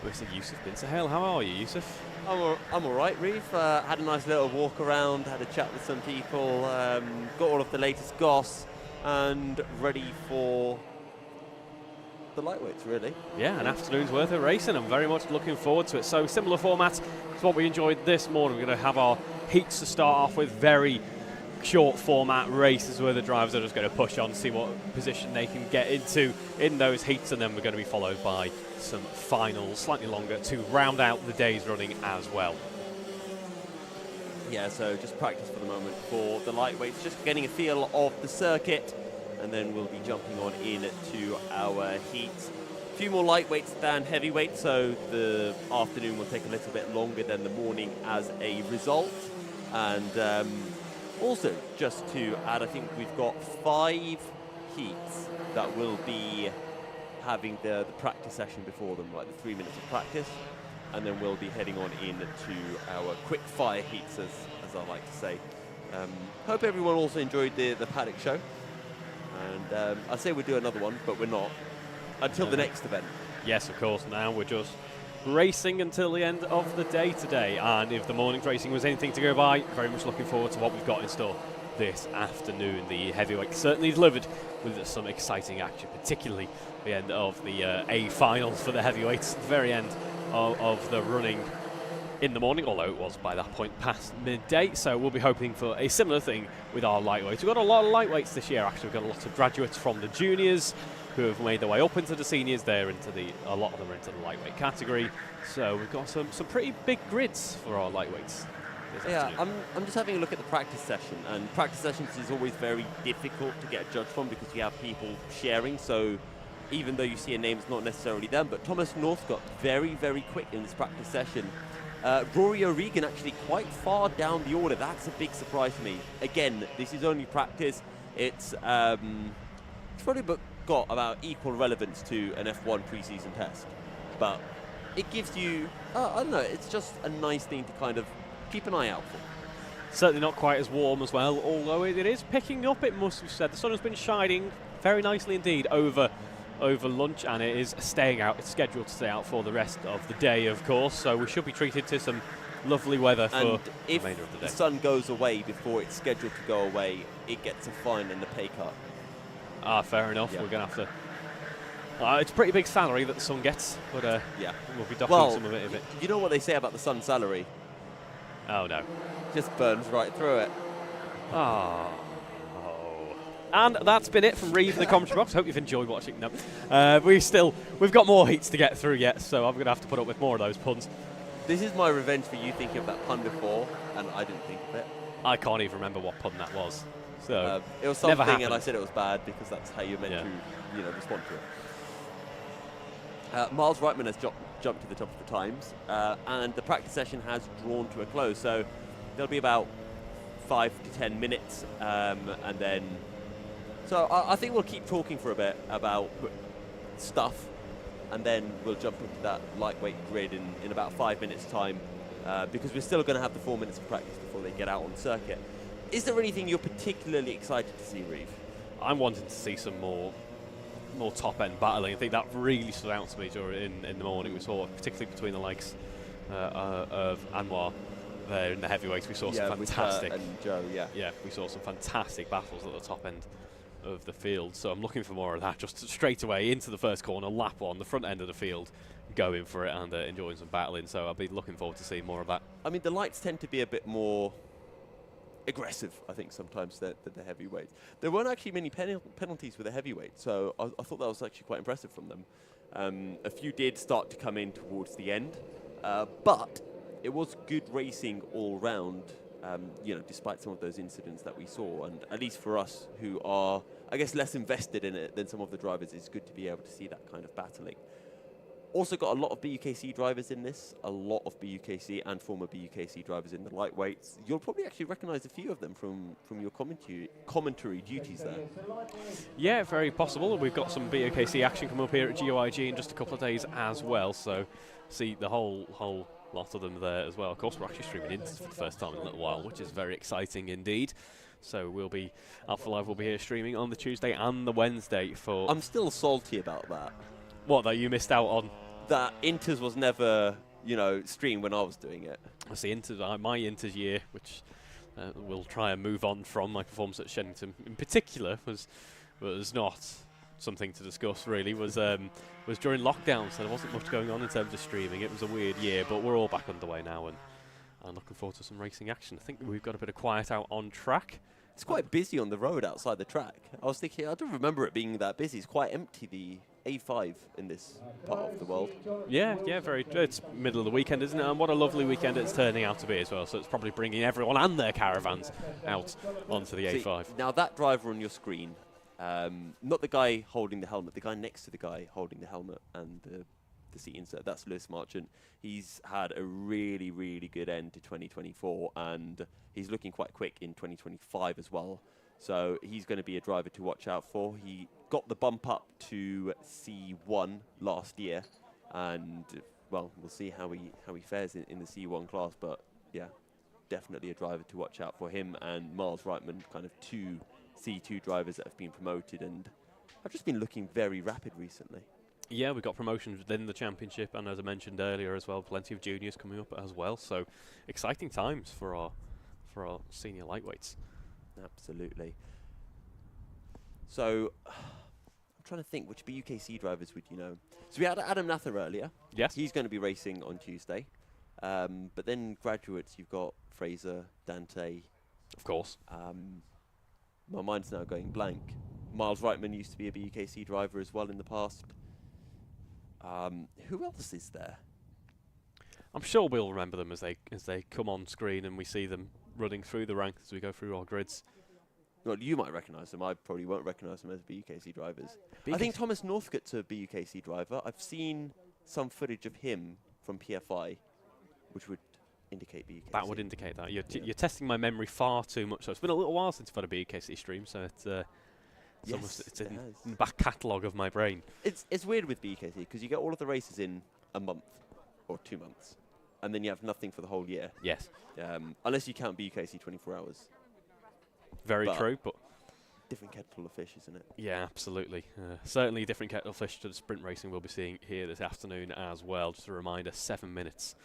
Mr. Yousuf bin Suhayl. How are you, Yousuf? I'm all right, Reeve. Had a nice little walk around, had a chat with some people, got all of the latest goss, and ready for the lightweights, really. Yeah, an afternoon's worth of racing. I'm very much looking forward to it. So similar format to what we enjoyed this morning. We're going to have our heats to start off with, very short format races where the drivers are just going to push on, see what position they can get into in those heats, and then we're going to be followed by some finals, slightly longer, to round out the day's running as well. Yeah, so just practice for the moment for the lightweights, just getting a feel of the circuit, and then we'll be jumping on into our heats. A few more lightweights than heavyweights, so the afternoon will take a little bit longer than the morning as a result. And also, just to add, I think we've got 5 heats that will be having the practice session before them, like the 3 minutes of practice, and then we'll be heading on into our quick fire heats, as I like to say. Hope everyone also enjoyed the Paddock Show. And I say we'll do another one, but we're not until the next event. Yes, of course. Now we're just racing until the end of the day today. And if the morning's racing was anything to go by, very much looking forward to what we've got in store this afternoon. The heavyweight certainly delivered with some exciting action, particularly the end of the A finals for the heavyweights, the very end of the running in the morning, although it was by that point past midday. So we'll be hoping for a similar thing with our lightweights. We've got a lot of lightweights this year, actually. We've got a lot of graduates from the juniors who have made their way up into the seniors. They're into a lot of them are into the lightweight category. So we've got some pretty big grids for our lightweights. Yeah, I'm just having a look at the practice session, and practice sessions is always very difficult to get a judge from because you have people sharing. So even though you see a name, it's not necessarily them. But Thomas Northcott, very, very quick in this practice session. Rory O'Regan actually quite far down the order. That's a big surprise to me. Again, this is only practice. It's probably got about equal relevance to an F1 preseason test. But it gives you, I don't know, it's just a nice thing to kind of keep an eye out for. Certainly not quite as warm as well, although it is picking up, it must be said. The sun has been shining very nicely indeed over lunch, and it is staying out. It's scheduled to stay out for the rest of the day, of course, so we should be treated to some lovely weather for the remainder of the day. If the sun goes away before it's scheduled to go away, it gets a fine and a pay cut. Ah, fair enough. Yeah. We're going to have to... it's a pretty big salary that the sun gets, but yeah, we'll be docking some of it. You know what they say about the sun salary? Oh, no. Just burns right through it. Oh. And that's been it from Reeve in the commentary box. Hope you've enjoyed watching them. We've got more heats to get through yet, so I'm going to have to put up with more of those puns. This is my revenge for you thinking of that pun before, and I didn't think of it. I can't even remember what pun that was. So it was something, and I said it was bad because that's how you're meant to, respond to it. Miles Reitman has jumped to the top of the times, and the practice session has drawn to a close. So there'll be about 5 to 10 minutes, and then. So I think we'll keep talking for a bit about stuff, and then we'll jump into that lightweight grid in about 5 minutes' time, because we're still going to have the 4 minutes of practice before they get out on circuit. Is there anything you're particularly excited to see, Reeve? I'm wanting to see some more top-end battling. I think that really stood out to me in the morning. We saw, particularly between the likes of Anwar there in the heavyweights, we saw some fantastic... and Joe, yeah, we saw some fantastic battles at the top end of the field, so I'm looking for more of that, just straight away into the first corner, lap on the front end of the field, going for it and enjoying some battling, so I'll be looking forward to seeing more of that. I mean, the lights tend to be a bit more aggressive, I think, sometimes than the heavyweights. There weren't actually many penalties with the heavyweight, so I thought that was actually quite impressive from them. A few did start to come in towards the end, but it was good racing all round, despite some of those incidents that we saw, and at least for us who are, I guess, less invested in it than some of the drivers, it's good to be able to see that kind of battling. Also got a lot of BUKC drivers in this, a lot of BUKC and former BUKC drivers in the lightweights. You'll probably actually recognise a few of them from your commentary duties there. Yeah, very possible. We've got some BOKC action coming up here at GYG in just a couple of days as well, so see the whole lot of them there as well. Of course, we're actually streaming Inters for the first time in a little while, which is very exciting indeed. So we'll be, Alpha Live will be here streaming on the Tuesday and the Wednesday for... I'm still salty about that. What, that you missed out on? That Inters was never, you know, streamed when I was doing it. I see Inters, my Inters year, which we'll try and move on from. My performance at Shennington in particular was not something to discuss really, was during lockdown, so there wasn't much going on in terms of streaming. It was a weird year, but we're all back underway now and looking forward to some racing action. I think we've got a bit of quiet out on track. It's quite busy on the road outside the track. I was thinking, I don't remember it being that busy. It's quite empty, the A5 in this part of the world. Yeah, very. It's middle of the weekend, isn't it? And what a lovely weekend it's turning out to be as well. So it's probably bringing everyone and their caravans out onto the A5. Now that driver on your screen, not the guy holding the helmet, the guy next to the guy holding the helmet and the seat insert, that's Lewis Marchant. He's had a really, really good end to 2024, and he's looking quite quick in 2025 as well. So he's going to be a driver to watch out for. He got the bump up to C1 last year, and well, we'll see how he fares in the C1 class. But yeah, definitely a driver to watch out for. Him and Miles Reitman, kind of two C2 drivers that have been promoted and have just been looking very rapid recently. Yeah, we've got promotions within the championship, and as I mentioned earlier as well, plenty of juniors coming up as well. So exciting times for our senior lightweights. Absolutely. So I'm trying to think which BUKC drivers would you know. So we had Adam Nather earlier. Yes. He's going to be racing on Tuesday. But then graduates, you've got Fraser, Dante. Of course. My mind's now going blank. Miles Reitman used to be a BUKC driver as well in the past. Who else is there? I'm sure we'll remember them as they come on screen and we see them running through the ranks as we go through our grids. Well, you might recognise them. I probably won't recognise them as BUKC drivers. I think Thomas Northcote's a BUKC driver. I've seen some footage of him from PFI, which would indicate BUKC. That would indicate that. You're testing my memory far too much. So it's been a little while since I've had a BUKC stream, so it's it's in the back catalogue of my brain. It's weird with BUKC because you get all of the races in a month or 2 months, and then you have nothing for the whole year. Yes. Unless you count BUKC 24 hours. Very true, but different kettle of fish, isn't it? Yeah, absolutely. Certainly a different kettle of fish to the sprint racing we'll be seeing here this afternoon as well. Just a reminder, 7 minutes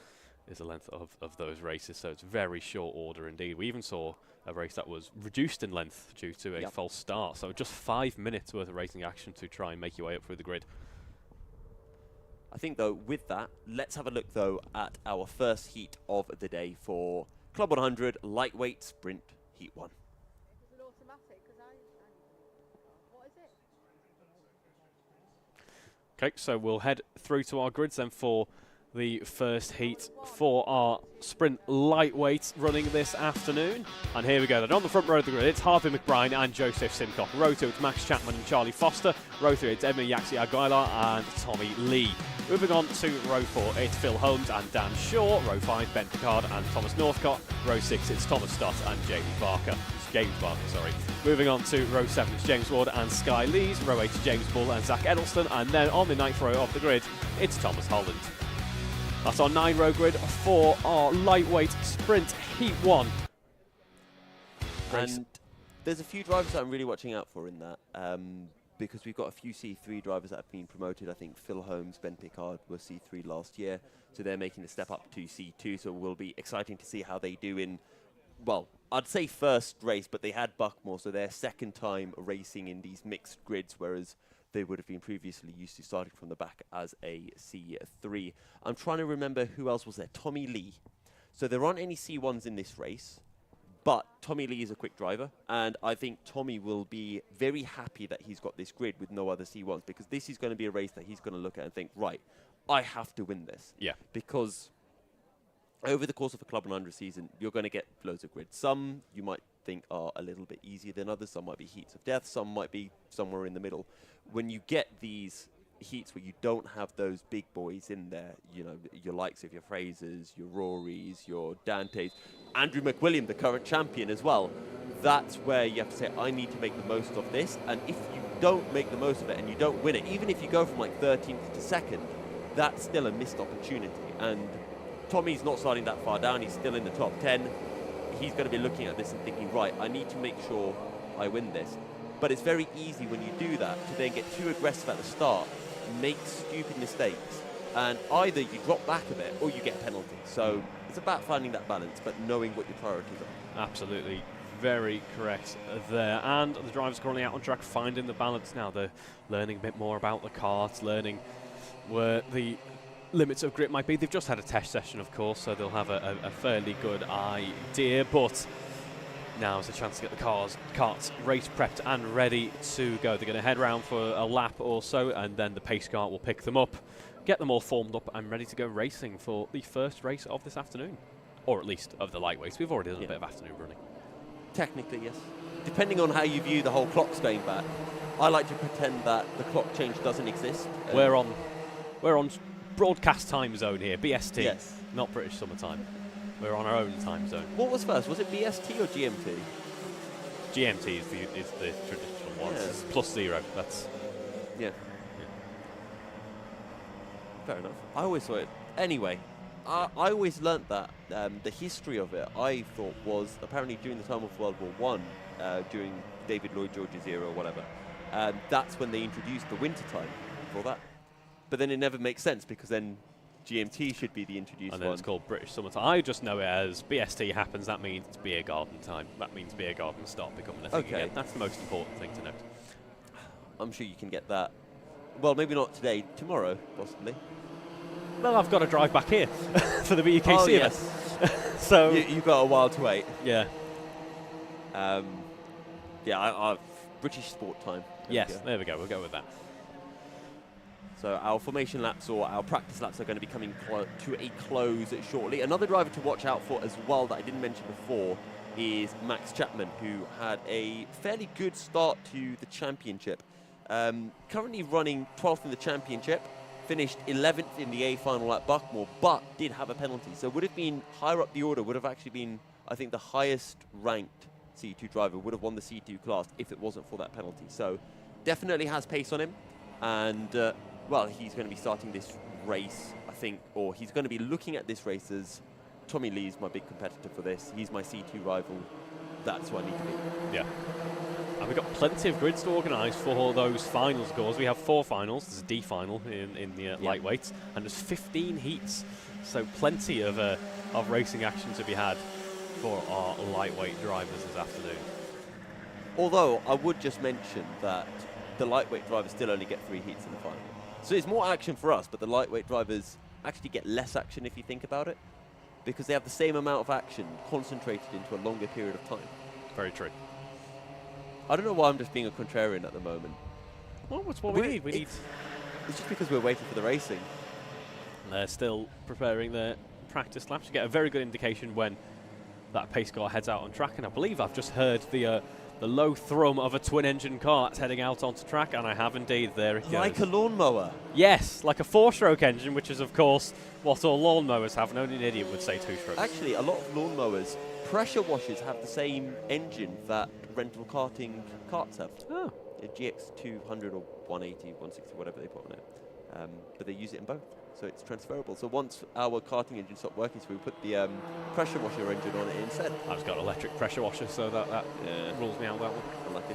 is the length of those races, so it's very short order indeed. We even saw a race that was reduced in length due to a false start, so just 5 minutes worth of racing action to try and make your way up through the grid. I think, though, with that, let's have a look, though, at our first heat of the day for Club 100 Lightweight Sprint Heat 1. Okay, so we'll head through to our grids then for the first heat for our sprint lightweight running this afternoon. And here we go then. On the front row of the grid, it's Harvey McBride and Joseph Simcock. Row 2, it's Max Chapman and Charlie Foster. Row 3, it's Emma Yaxi Aguilar and Tommy Lee. Moving on to row 4, it's Phil Holmes and Dan Shaw. Row 5, Ben Picard and Thomas Northcott. Row 6, it's Thomas Stott and James Barker. Moving on to row 7, it's James Ward and Sky Lees. Row 8, it's James Bull and Zach Edelston. And then on the 9th row of the grid, it's Thomas Holland. That's our 9-row grid for our lightweight sprint heat 1. And there's a few drivers that I'm really watching out for in that, because we've got a few C3 drivers that have been promoted. I think Phil Holmes, Ben Picard were C3 last year, so they're making a step up to C2, so it will be exciting to see how they do in, well, I'd say first race, but they had Buckmore, so their second time racing in these mixed grids, whereas they would have been previously used to starting from the back as a C3. I'm trying to remember who else was there. Tommy Lee. So there aren't any C1s in this race, but Tommy Lee is a quick driver, and I think Tommy will be very happy that he's got this grid with no other C1s, because this is going to be a race that he's going to look at and think, right, I have to win this. Yeah. Because over the course of a Club 100 season, you're going to get loads of grids. Some you might think are a little bit easier than others. Some might be heats of death. Some might be somewhere in the middle. When you get these heats where you don't have those big boys in there, you know, your likes of your Frasers, your Rorys, your Dantes, Andrew McWilliam, the current champion as well, that's where you have to say, I need to make the most of this. And if you don't make the most of it and you don't win it, even if you go from like 13th to 2nd, that's still a missed opportunity. And Tommy's not starting that far down. He's still in the top 10. He's going to be looking at this and thinking, right, I need to make sure I win this. But it's very easy when you do that to then get too aggressive at the start, make stupid mistakes, and either you drop back a bit or you get a penalty. So it's about finding that balance, but knowing what your priorities are. Absolutely. Very correct there. And the drivers currently out on track finding the balance now. They're learning a bit more about the karts, learning where the limits of grip might be. They've just had a test session, of course, so they'll have a fairly good idea. But now is a chance to get the karts race prepped and ready to go. They're going to head round for a lap or so, and then the pace kart will pick them up, get them all formed up and ready to go racing for the first race of this afternoon. Or at least of the lightweights. We've already done a bit of afternoon running. Technically, yes. Depending on how you view the whole clocks going back, I like to pretend that the clock change doesn't exist. We're on broadcast time zone here, BST, yes. Not British summertime. We're on our own time zone. What was first? Was it BST or GMT? GMT is the traditional one. Yeah. It's +0. That's yeah. Fair enough. I always saw it. Anyway, I always learnt that the history of it, I thought, was apparently during the time of World War I, during David Lloyd George's era or whatever. That's when they introduced the winter time for that. But then it never makes sense because then GMT should be the introduced and then one. it's called British summertime. I just know it as BST happens. That means it's beer garden time. That means beer gardens start becoming a thing again. That's the most important thing to note. I'm sure you can get that. Well, maybe not today. Tomorrow, possibly. Well, I've got to drive back here for the BUKC oh, event. yes. So you've got a while to wait. Yeah. Yeah, I've British sport time. There we go. We'll go with that. So our formation laps or our practice laps are going to be coming to a close shortly. Another driver to watch out for as well that I didn't mention before is Max Chapman, who had a fairly good start to the championship. Currently running 12th in the championship, finished 11th in the A final at Buckmore, but did have a penalty. So would have been higher up the order, would have actually been, I think, the highest ranked C2 driver, would have won the C2 class if it wasn't for that penalty. So definitely has pace on him. And well, he's going to be starting this race, I think, or he's going to be looking at this race as Tommy Lee's my big competitor for this. He's my C2 rival. That's what I need to be. Yeah. And we've got plenty of grids to organise for those finals goals. We have 4 finals. There's a D final in the lightweights, and there's 15 heats. So plenty of racing action to be had for our lightweight drivers this afternoon. Although I would just mention that the lightweight drivers still only get 3 heats in the final. So it's more action for us, but the lightweight drivers actually get less action if you think about it, because they have the same amount of action concentrated into a longer period of time. Very true. I don't know why I'm just being a contrarian at the moment. Well, that's what we need. It's just because we're waiting for the racing. They're still preparing their practice laps. You get a very good indication when that pace car heads out on track, and I believe I've just heard the low thrum of a twin-engine car that's heading out onto track, and I have indeed. There it goes. Like a lawnmower? Yes, like a 4-stroke engine, which is, of course, what all lawnmowers have, and only an idiot would say 2 strokes. Actually, a lot of lawnmowers, pressure washers have the same engine that rental karting karts have. Oh. A GX200 or 180, 160, whatever they put on it. But they use it in both, so it's transferable. So once our karting engine stopped working, so we put the pressure washer engine on it instead. I've just got an electric pressure washer, so that rules me out, that one. Unlucky.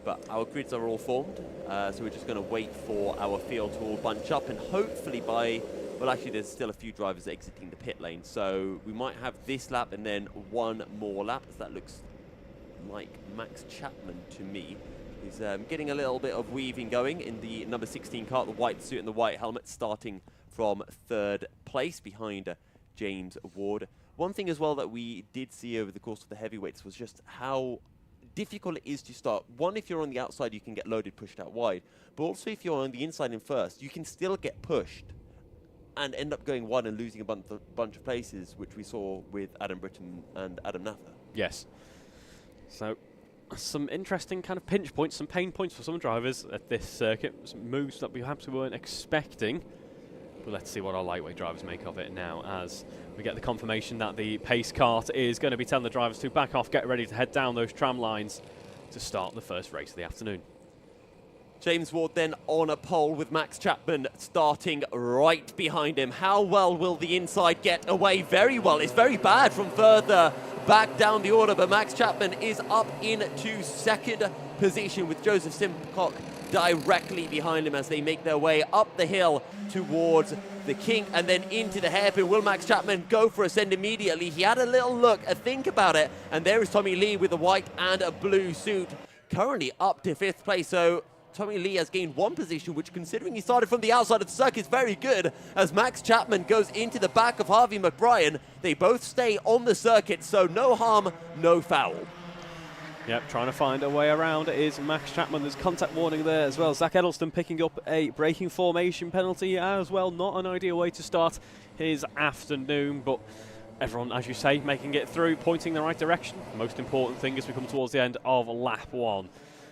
But our grids are all formed, so we're just going to wait for our field to all bunch up, and hopefully by, well, actually there's still a few drivers exiting the pit lane, so we might have this lap and then one more lap, as that looks like Max Chapman to me. He's getting a little bit of weaving going in the number 16 car, the white suit and the white helmet, starting from 3rd place behind James Ward. One thing as well that we did see over the course of the heavyweights was just how difficult it is to start. One, if you're on the outside, you can get loaded, pushed out wide. But also if you're on the inside in first, you can still get pushed and end up going wide and losing a bunch of places, which we saw with Adam Britton and Adam Naffer. Yes. So some interesting kind of pinch points, some pain points for some drivers at this circuit. Some moves that we perhaps weren't expecting. But let's see what our lightweight drivers make of it now, as we get the confirmation that the pace cart is going to be telling the drivers to back off, get ready to head down those tram lines to start the first race of the afternoon. James Ward then on a pole with Max Chapman starting right behind him. How well will the inside get away? Very well. It's very bad from further back down the order, but Max Chapman is up into second position with Yousuf Simcock directly behind him as they make their way up the hill towards the kink and then into the hairpin. Will Max Chapman go for a send immediately? He had a little look, a think about it, and there is Tommy Lee with a white and a blue suit, currently up to 5th place. So Tommy Lee has gained 1 position, which, considering he started from the outside of the circuit, is very good, as Max Chapman goes into the back of Harvey McBrien. They both stay on the circuit, so no harm, no foul. Yep, trying to find a way around is Max Chapman. There's contact warning there as well. Zach Edelston picking up a braking formation penalty as well. Not an ideal way to start his afternoon, but everyone, as you say, making it through, pointing the right direction. Most important thing as we come towards the end of lap 1.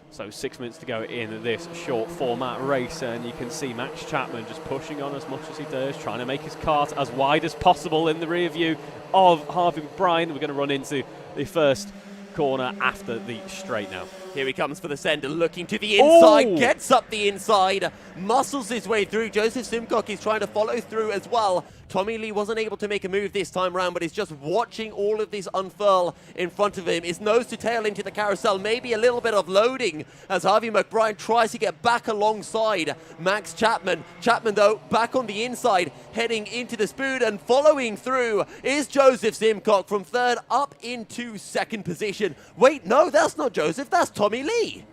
So 6 minutes to go in this short format race, and you can see Max Chapman just pushing on as much as he does, trying to make his kart as wide as possible in the rear view of Harvey McBrien. We're going to run into the first corner after the straight now. Here he comes for the sender, looking to the inside, Ooh. Gets up the inside, muscles his way through. Yousuf Simcock is trying to follow through as well. Tommy Lee wasn't able to make a move this time around, but is just watching all of this unfurl in front of him. Is nose to tail into the carousel, maybe a little bit of loading as Harvey McBrien tries to get back alongside Max Chapman. Chapman, though, back on the inside, heading into the spoon, and following through is Yousuf Simcock from 3rd up into 2nd position. Wait, no, that's not Yousuf, that's Tommy Lee.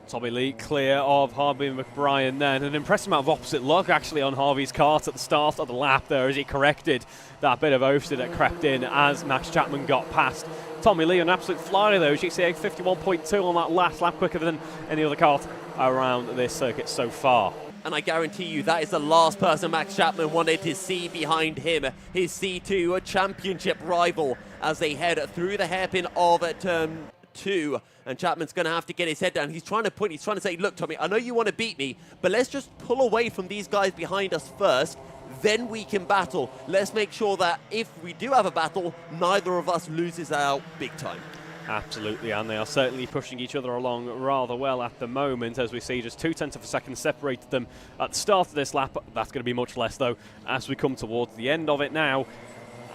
Tommy Lee clear of Harvey McBrien then. An impressive amount of opposite luck actually on Harvey's kart at the start of the lap there as he corrected that bit of oversteer that crept in as Max Chapman got past. Tommy Lee, an absolute flyer though, as you can see, 51.2 on that last lap, quicker than any other kart around this circuit so far. And I guarantee you that is the last person Max Chapman wanted to see behind him, his C2 championship rival, as they head through the hairpin of turn 2. And Chapman's going to have to get his head down. He's trying to point, he's trying to say, look, Tommy, I know you want to beat me, but let's just pull away from these guys behind us first, then we can battle. Let's make sure that if we do have a battle, neither of us loses out big time. Absolutely, and they are certainly pushing each other along rather well at the moment, as we see just 0.2 of a second separated them at the start of this lap. That's going to be much less, though, as we come towards the end of it now.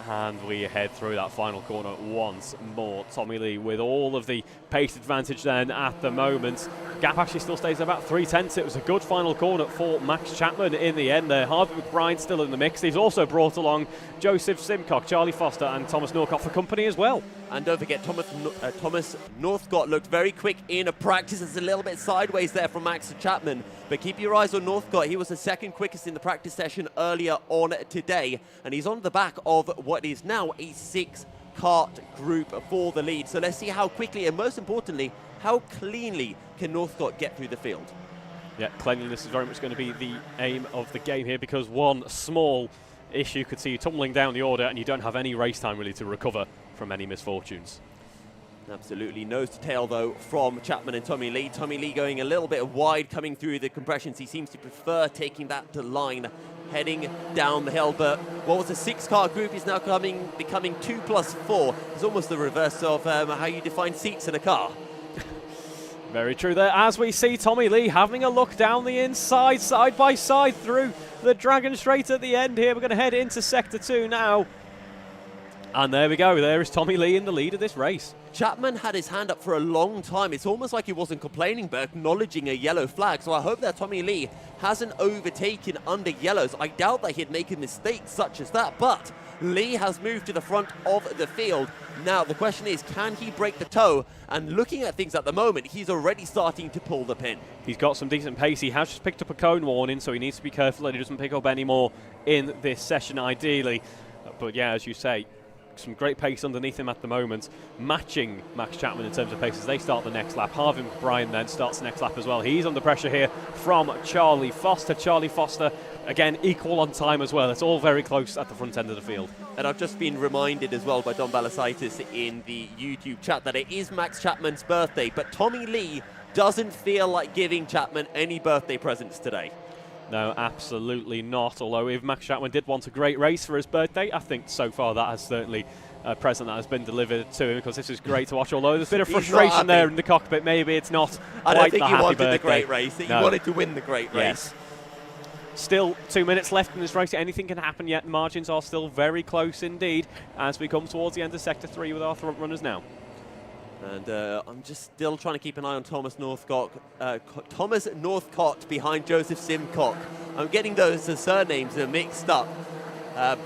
And we head through that final corner once more. Tommy Lee with all of the pace advantage then at the moment. Gap actually still stays about 0.3. It was a good final corner for Max Chapman in the end there. Harvey McBrien still in the mix. He's also brought along Yousuf Simcock, Charlie Foster and Thomas Norcott for company as well. And don't forget, Thomas Northcott looked very quick in a practice. It's a little bit sideways there from Max Chapman. But keep your eyes on Northcott. He was the 2nd quickest in the practice session earlier on today. And he's on the back of what is now a 6-kart group for the lead. So let's see how quickly and, most importantly, how cleanly can Northcott get through the field. Yeah, cleanliness is very much going to be the aim of the game here, because one small issue could see you tumbling down the order and you don't have any race time really to recover from any misfortunes. Absolutely. Nose to tail, though, from Chapman and Tommy Lee. Tommy Lee going a little bit wide coming through the compressions. He seems to prefer taking that to line, heading down the hill. But what was a 6-car group is now becoming 2 plus 4. It's almost the reverse of how you define seats in a car. Very true there, as we see Tommy Lee having a look down the inside, side by side through the Dragon Straight at the end here. We're going to head into Sector 2 now. And there we go, there is Tommy Lee in the lead of this race. Chapman had his hand up for a long time. It's almost like he wasn't complaining, but acknowledging a yellow flag. So I hope that Tommy Lee hasn't overtaken under yellows. I doubt that he'd make a mistake such as that, but Lee has moved to the front of the field. Now, the question is, can he break the toe? And looking at things at the moment, he's already starting to pull the pin. He's got some decent pace. He has just picked up a cone warning, so he needs to be careful that he doesn't pick up any more in this session, ideally. But yeah, as you say, some great pace underneath him at the moment, matching Max Chapman in terms of pace as they start the next lap. Harvey McBrien then starts the next lap as well. He's under pressure here from Charlie Foster. Charlie Foster again, equal on time as well. It's all very close at the front end of the field. And I've just been reminded as well by Don Balasaitis in the YouTube chat that it is Max Chapman's birthday, but Tommy Lee doesn't feel like giving Chapman any birthday presents today. No, absolutely not. Although if Max Chapman did want a great race for his birthday, I think so far that has certainly a present that has been delivered to him, because this is great to watch. Although there's a bit of frustration there in the cockpit, maybe it's not I don't think the he happy wanted birthday. the great race. He wanted to win the great race. Yes. Still 2 minutes left in this race. Anything can happen yet. Margins are still very close indeed as we come towards the end of Sector 3 with our front runners now. And I'm just still trying to keep an eye on Thomas Northcott behind Joseph Simcock. I'm getting those surnames mixed up.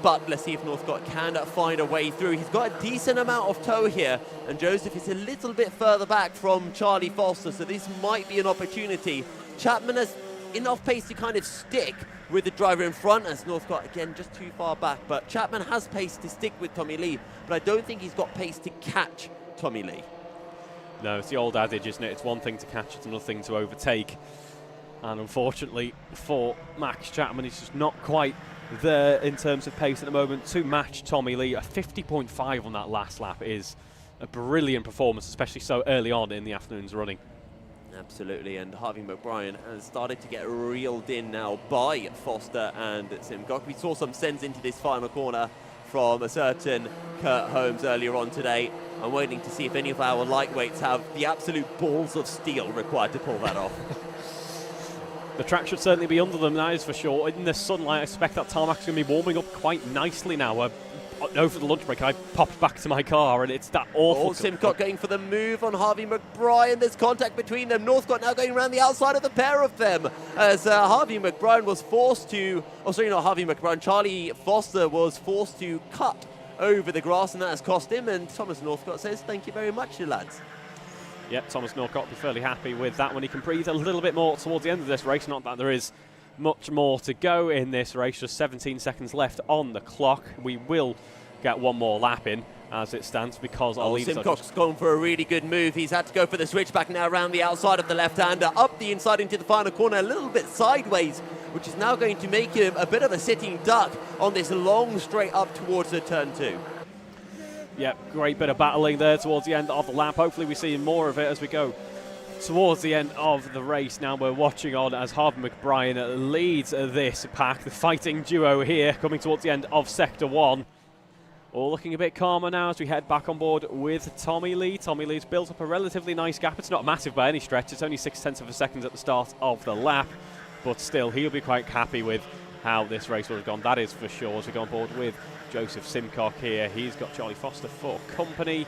But let's see if Northcott can find a way through. He's got a decent amount of tow here, and Joseph is a little bit further back from Charlie Foster, so this might be an opportunity. Chapman has enough pace to kind of stick with the driver in front, as Northcott, again, just too far back. But Chapman has pace to stick with Tommy Lee, but I don't think he's got pace to catch Tommy Lee. No, it's the old adage, isn't it? It's one thing to catch, it's another thing to overtake. And unfortunately for Max Chapman, he's just not quite there in terms of pace at the moment to match Tommy Lee. A 50.5 on that last lap is a brilliant performance, especially so early on in the afternoon's running. Absolutely, and Harvey McBrien has started to get reeled in now by Foster and Simcock. We saw some sends into this final corner from a certain Kurt Holmes earlier on today. I'm waiting to see if any of our lightweights have the absolute balls of steel required to pull that off. The track should certainly be under them, that is for sure. In the sunlight, I expect that tarmac's going to be warming up quite nicely now. Over the lunch break, I popped back to my car, and it's that awful. Simcock going for the move on Harvey McBrien. There's contact between them. Northcott now going around the outside of the pair of them, as Harvey McBrien was forced to... Oh, sorry, not Harvey McBrien. Charlie Foster was forced to cut over the grass, and that has cost him. And Thomas Northcott says, thank you very much, you lads. Yep, Thomas Northcott will be fairly happy with that when he can breathe a little bit more towards the end of this race. Not that there is much more to go in this race, just 17 seconds left on the clock. We will get one more lap in as it stands, because our leaders Simcock's gone for a really good move. He's had to go for the switchback now around the outside of the left-hander, up the inside into the final corner, a little bit sideways, which is now going to make him a bit of a sitting duck on this long straight up towards the turn 2. Yep, great bit of battling there towards the end of the lap. Hopefully we see more of it as we go towards the end of the race. Now we're watching on as Harvey McBrien leads this pack. The fighting duo here coming towards the end of Sector 1. All looking a bit calmer now as we head back on board with Tommy Lee. Tommy Lee's built up a relatively nice gap. It's not massive by any stretch. It's only 0.6 of a second at the start of the lap. But still, he'll be quite happy with how this race will have gone. That is for sure. As we go on board with Joseph Simcock here. He's got Charlie Foster for company,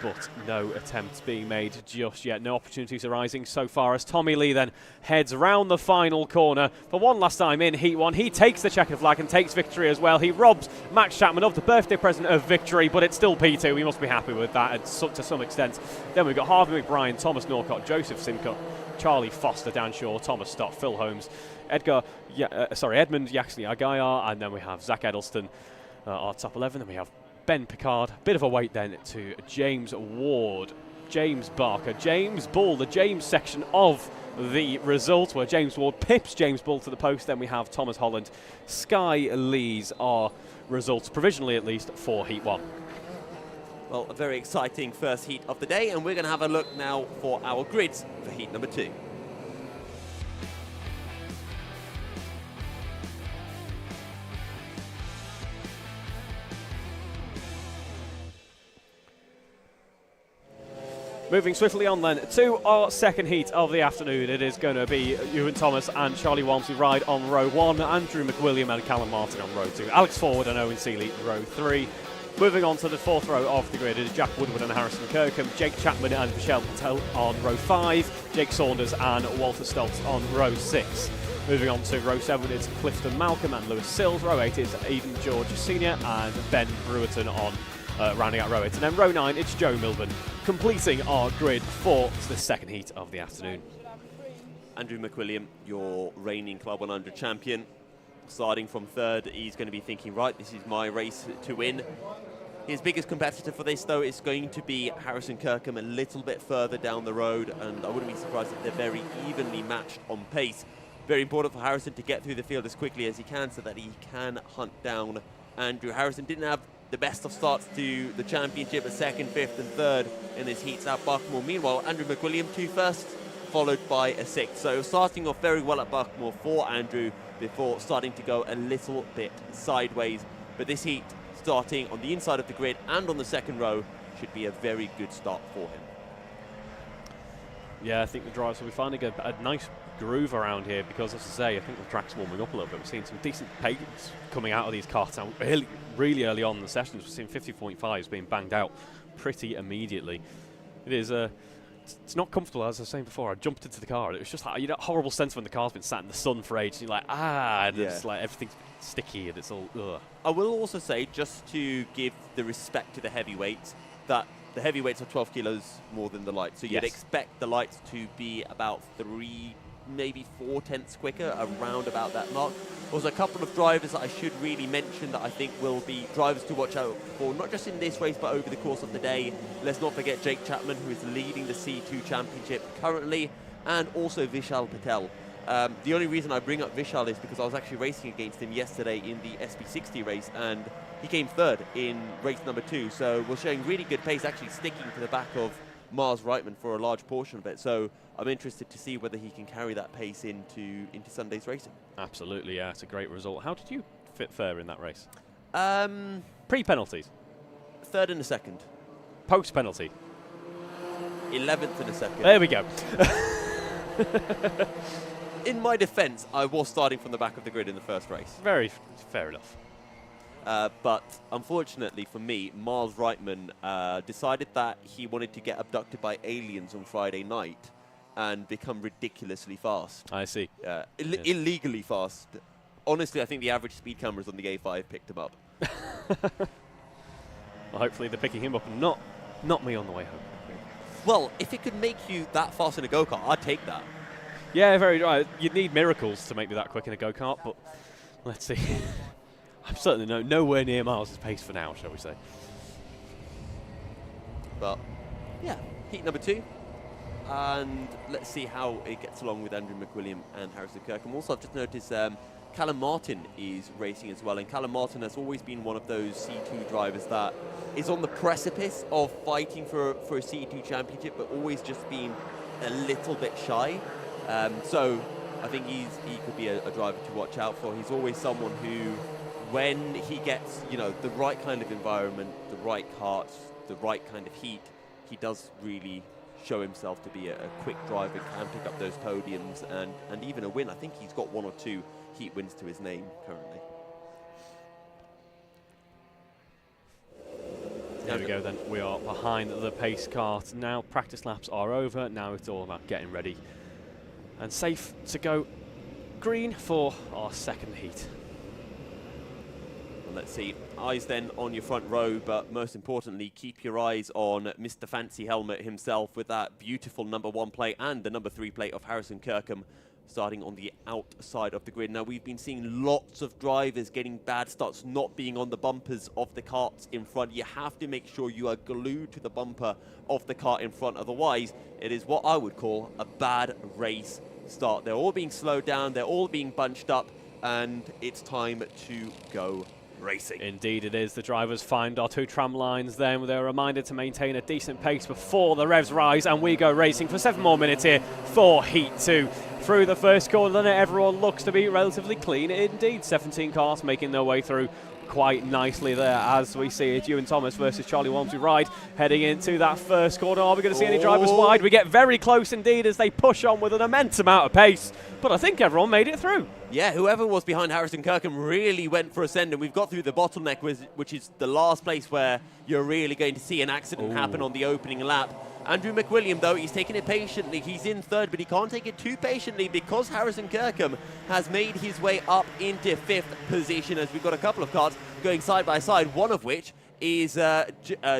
but no attempts being made just yet. No opportunities arising so far as Tommy Lee then heads round the final corner for one last time in Heat 1. He takes the checkered flag and takes victory as well. He robs Max Chapman of the birthday present of victory, but it's still P2. We must be happy with that to some extent. Then we've got Harvey McBrien, Thomas Northcott, Joseph Simcock, Charlie Foster, Dan Shaw, Thomas Stott, Phil Holmes, Edmund Yaxley-Agayar, and then we have Zach Edelston, our top 11. Then we have Ben Picard. Bit of a wait then to James Ward, James Barker, James Bull, the James section of the result, where James Ward pips James Bull to the post. Then we have Thomas Holland, Sky Lees, our results, provisionally at least, for Heat 1. Well, a very exciting first heat of the day, and we're going to have a look now for our grids for heat number 2. Moving swiftly on then to our second heat of the afternoon. It is going to be Ewan Thomas and Charlie Walmsley ride on row 1, Andrew McWilliam and Callum Martin on row 2, Alex Forward and Owen Seeley row 3. Moving on to the fourth row of the grid, it is Jack Woodward and Harrison Kirkham, Jake Chapman and Michelle Patel on row 5, Jake Saunders and Walter Stoltz on row 6. Moving on to row 7, it's Clifton Malcolm and Lewis Sills. Row 8 is Aidan George Sr. and Ben Brewerton on rounding out row 8. And then row 9, it's Joe Milburn, completing our grid for the second heat of the afternoon. Andrew McWilliam, your reigning Club 100 champion. Starting from third, he's going to be thinking, right, this is my race to win. His biggest competitor for this, though, is going to be Harrison Kirkham, a little bit further down the road, and I wouldn't be surprised if they're very evenly matched on pace. very important for Harrison to get through the field as quickly as he can so that he can hunt down Andrew. Harrison didn't have the best of starts to the championship at 2nd, 5th and 3rd in his heats at Buckmore. Meanwhile, Andrew McWilliam 2 first, followed by a 6th. So starting off very well at Buckmore for Andrew before starting to go a little bit sideways. But this heat, starting on the inside of the grid and on the 2nd row, should be a very good start for him. Yeah, I think the drivers will be finding a nice groove around here because, as I say, I think the track's warming up a little bit. We're seeing some decent pace coming out of these karts now. Really early on in the sessions, we're seeing 50.5s being banged out pretty immediately. It is it's not comfortable, as I was saying before. I jumped into the car and it was just like, horrible sense when the car's been sat in the sun for ages. And you're like, and it's like everything's sticky and it's all, ugh. I will also say, just to give the respect to the heavyweights, that the heavyweights are 12 kilos more than the lights. So you'd expect the lights to be about 3, maybe 4 tenths quicker, around about that mark. There's a couple of drivers that I should really mention that I think will be drivers to watch out for, not just in this race, but over the course of the day. Let's not forget Jake Chapman, who is leading the C2 Championship currently, and also Vishal Patel. The only reason I bring up Vishal is because I was actually racing against him yesterday in the SB60 race, and he came 3rd in race number 2. So we're showing really good pace, actually sticking to the back of Mars Reitman for a large portion of it. So I'm interested to see whether he can carry that pace into Sunday's racing. Absolutely, yeah, it's a great result. How did you fare in that race?3rd Pre-penalties? and a 2nd. Post-penalty? 11th and a 2nd. There we go. In my defence, I was starting from the back of the grid in the first race. Very fair enough. But unfortunately for me, Mars Reitman decided that he wanted to get abducted by aliens on Friday night and become ridiculously fast. I see. Illegally fast. Honestly, I think the average speed cameras on the A5 picked him up. Well, hopefully they're picking him up and not me on the way home. Well, if it could make you that fast in a go-kart, I'd take that. Yeah, very right. You'd need miracles to make me that quick in a go-kart, but let's see. I'm certainly nowhere near Mars' pace for now, shall we say. But, yeah, heat number 2. And let's see how it gets along with Andrew McWilliam and Harrison Kirkham. Also, I've just noticed Callum Martin is racing as well. And Callum Martin has always been one of those C2 drivers that is on the precipice of fighting for a C2 championship, but always just been a little bit shy. So I think he could be a driver to watch out for. He's always someone who, when he gets the right kind of environment, the right karts, the right kind of heat, he does really show himself to be a quick driver, can pick up those podiums and even a win. I think he's got 1 or 2 heat wins to his name currently. There we go then. We are behind the pace kart. Now practice laps are over. Now it's all about getting ready and safe to go green for our 2nd heat. Let's see, eyes then on your front row, but most importantly, keep your eyes on Mr. Fancy Helmet himself with that beautiful number 1 plate and the number 3 plate of Harrison Kirkham starting on the outside of the grid. Now, we've been seeing lots of drivers getting bad starts, not being on the bumpers of the karts in front. You have to make sure you are glued to the bumper of the kart in front. Otherwise, it is what I would call a bad race start. They're all being slowed down, they're all being bunched up, and it's time to go racing. Indeed it is. The drivers find our 2 tram lines then. They're reminded to maintain a decent pace before the revs rise, and we go racing for 7 more minutes here for Heat 2. Through the first corner, then everyone looks to be relatively clean indeed. 17 cars making their way through quite nicely there as we see it. Ewan Thomas versus Charlie Walmsley Ride heading into that first corner. Are we going to see any drivers wide? We get very close indeed as they push on with an immense amount of pace, but I think everyone made it through. Yeah, whoever was behind Harrison Kirkham really went for a send, and we've got through the bottleneck, which is the last place where you're really going to see an accident happen on the opening lap. Andrew McWilliam, though, he's taking it patiently. He's in 3rd, but he can't take it too patiently because Harrison Kirkham has made his way up into 5th position, as we've got a couple of cars going side by side, one of which is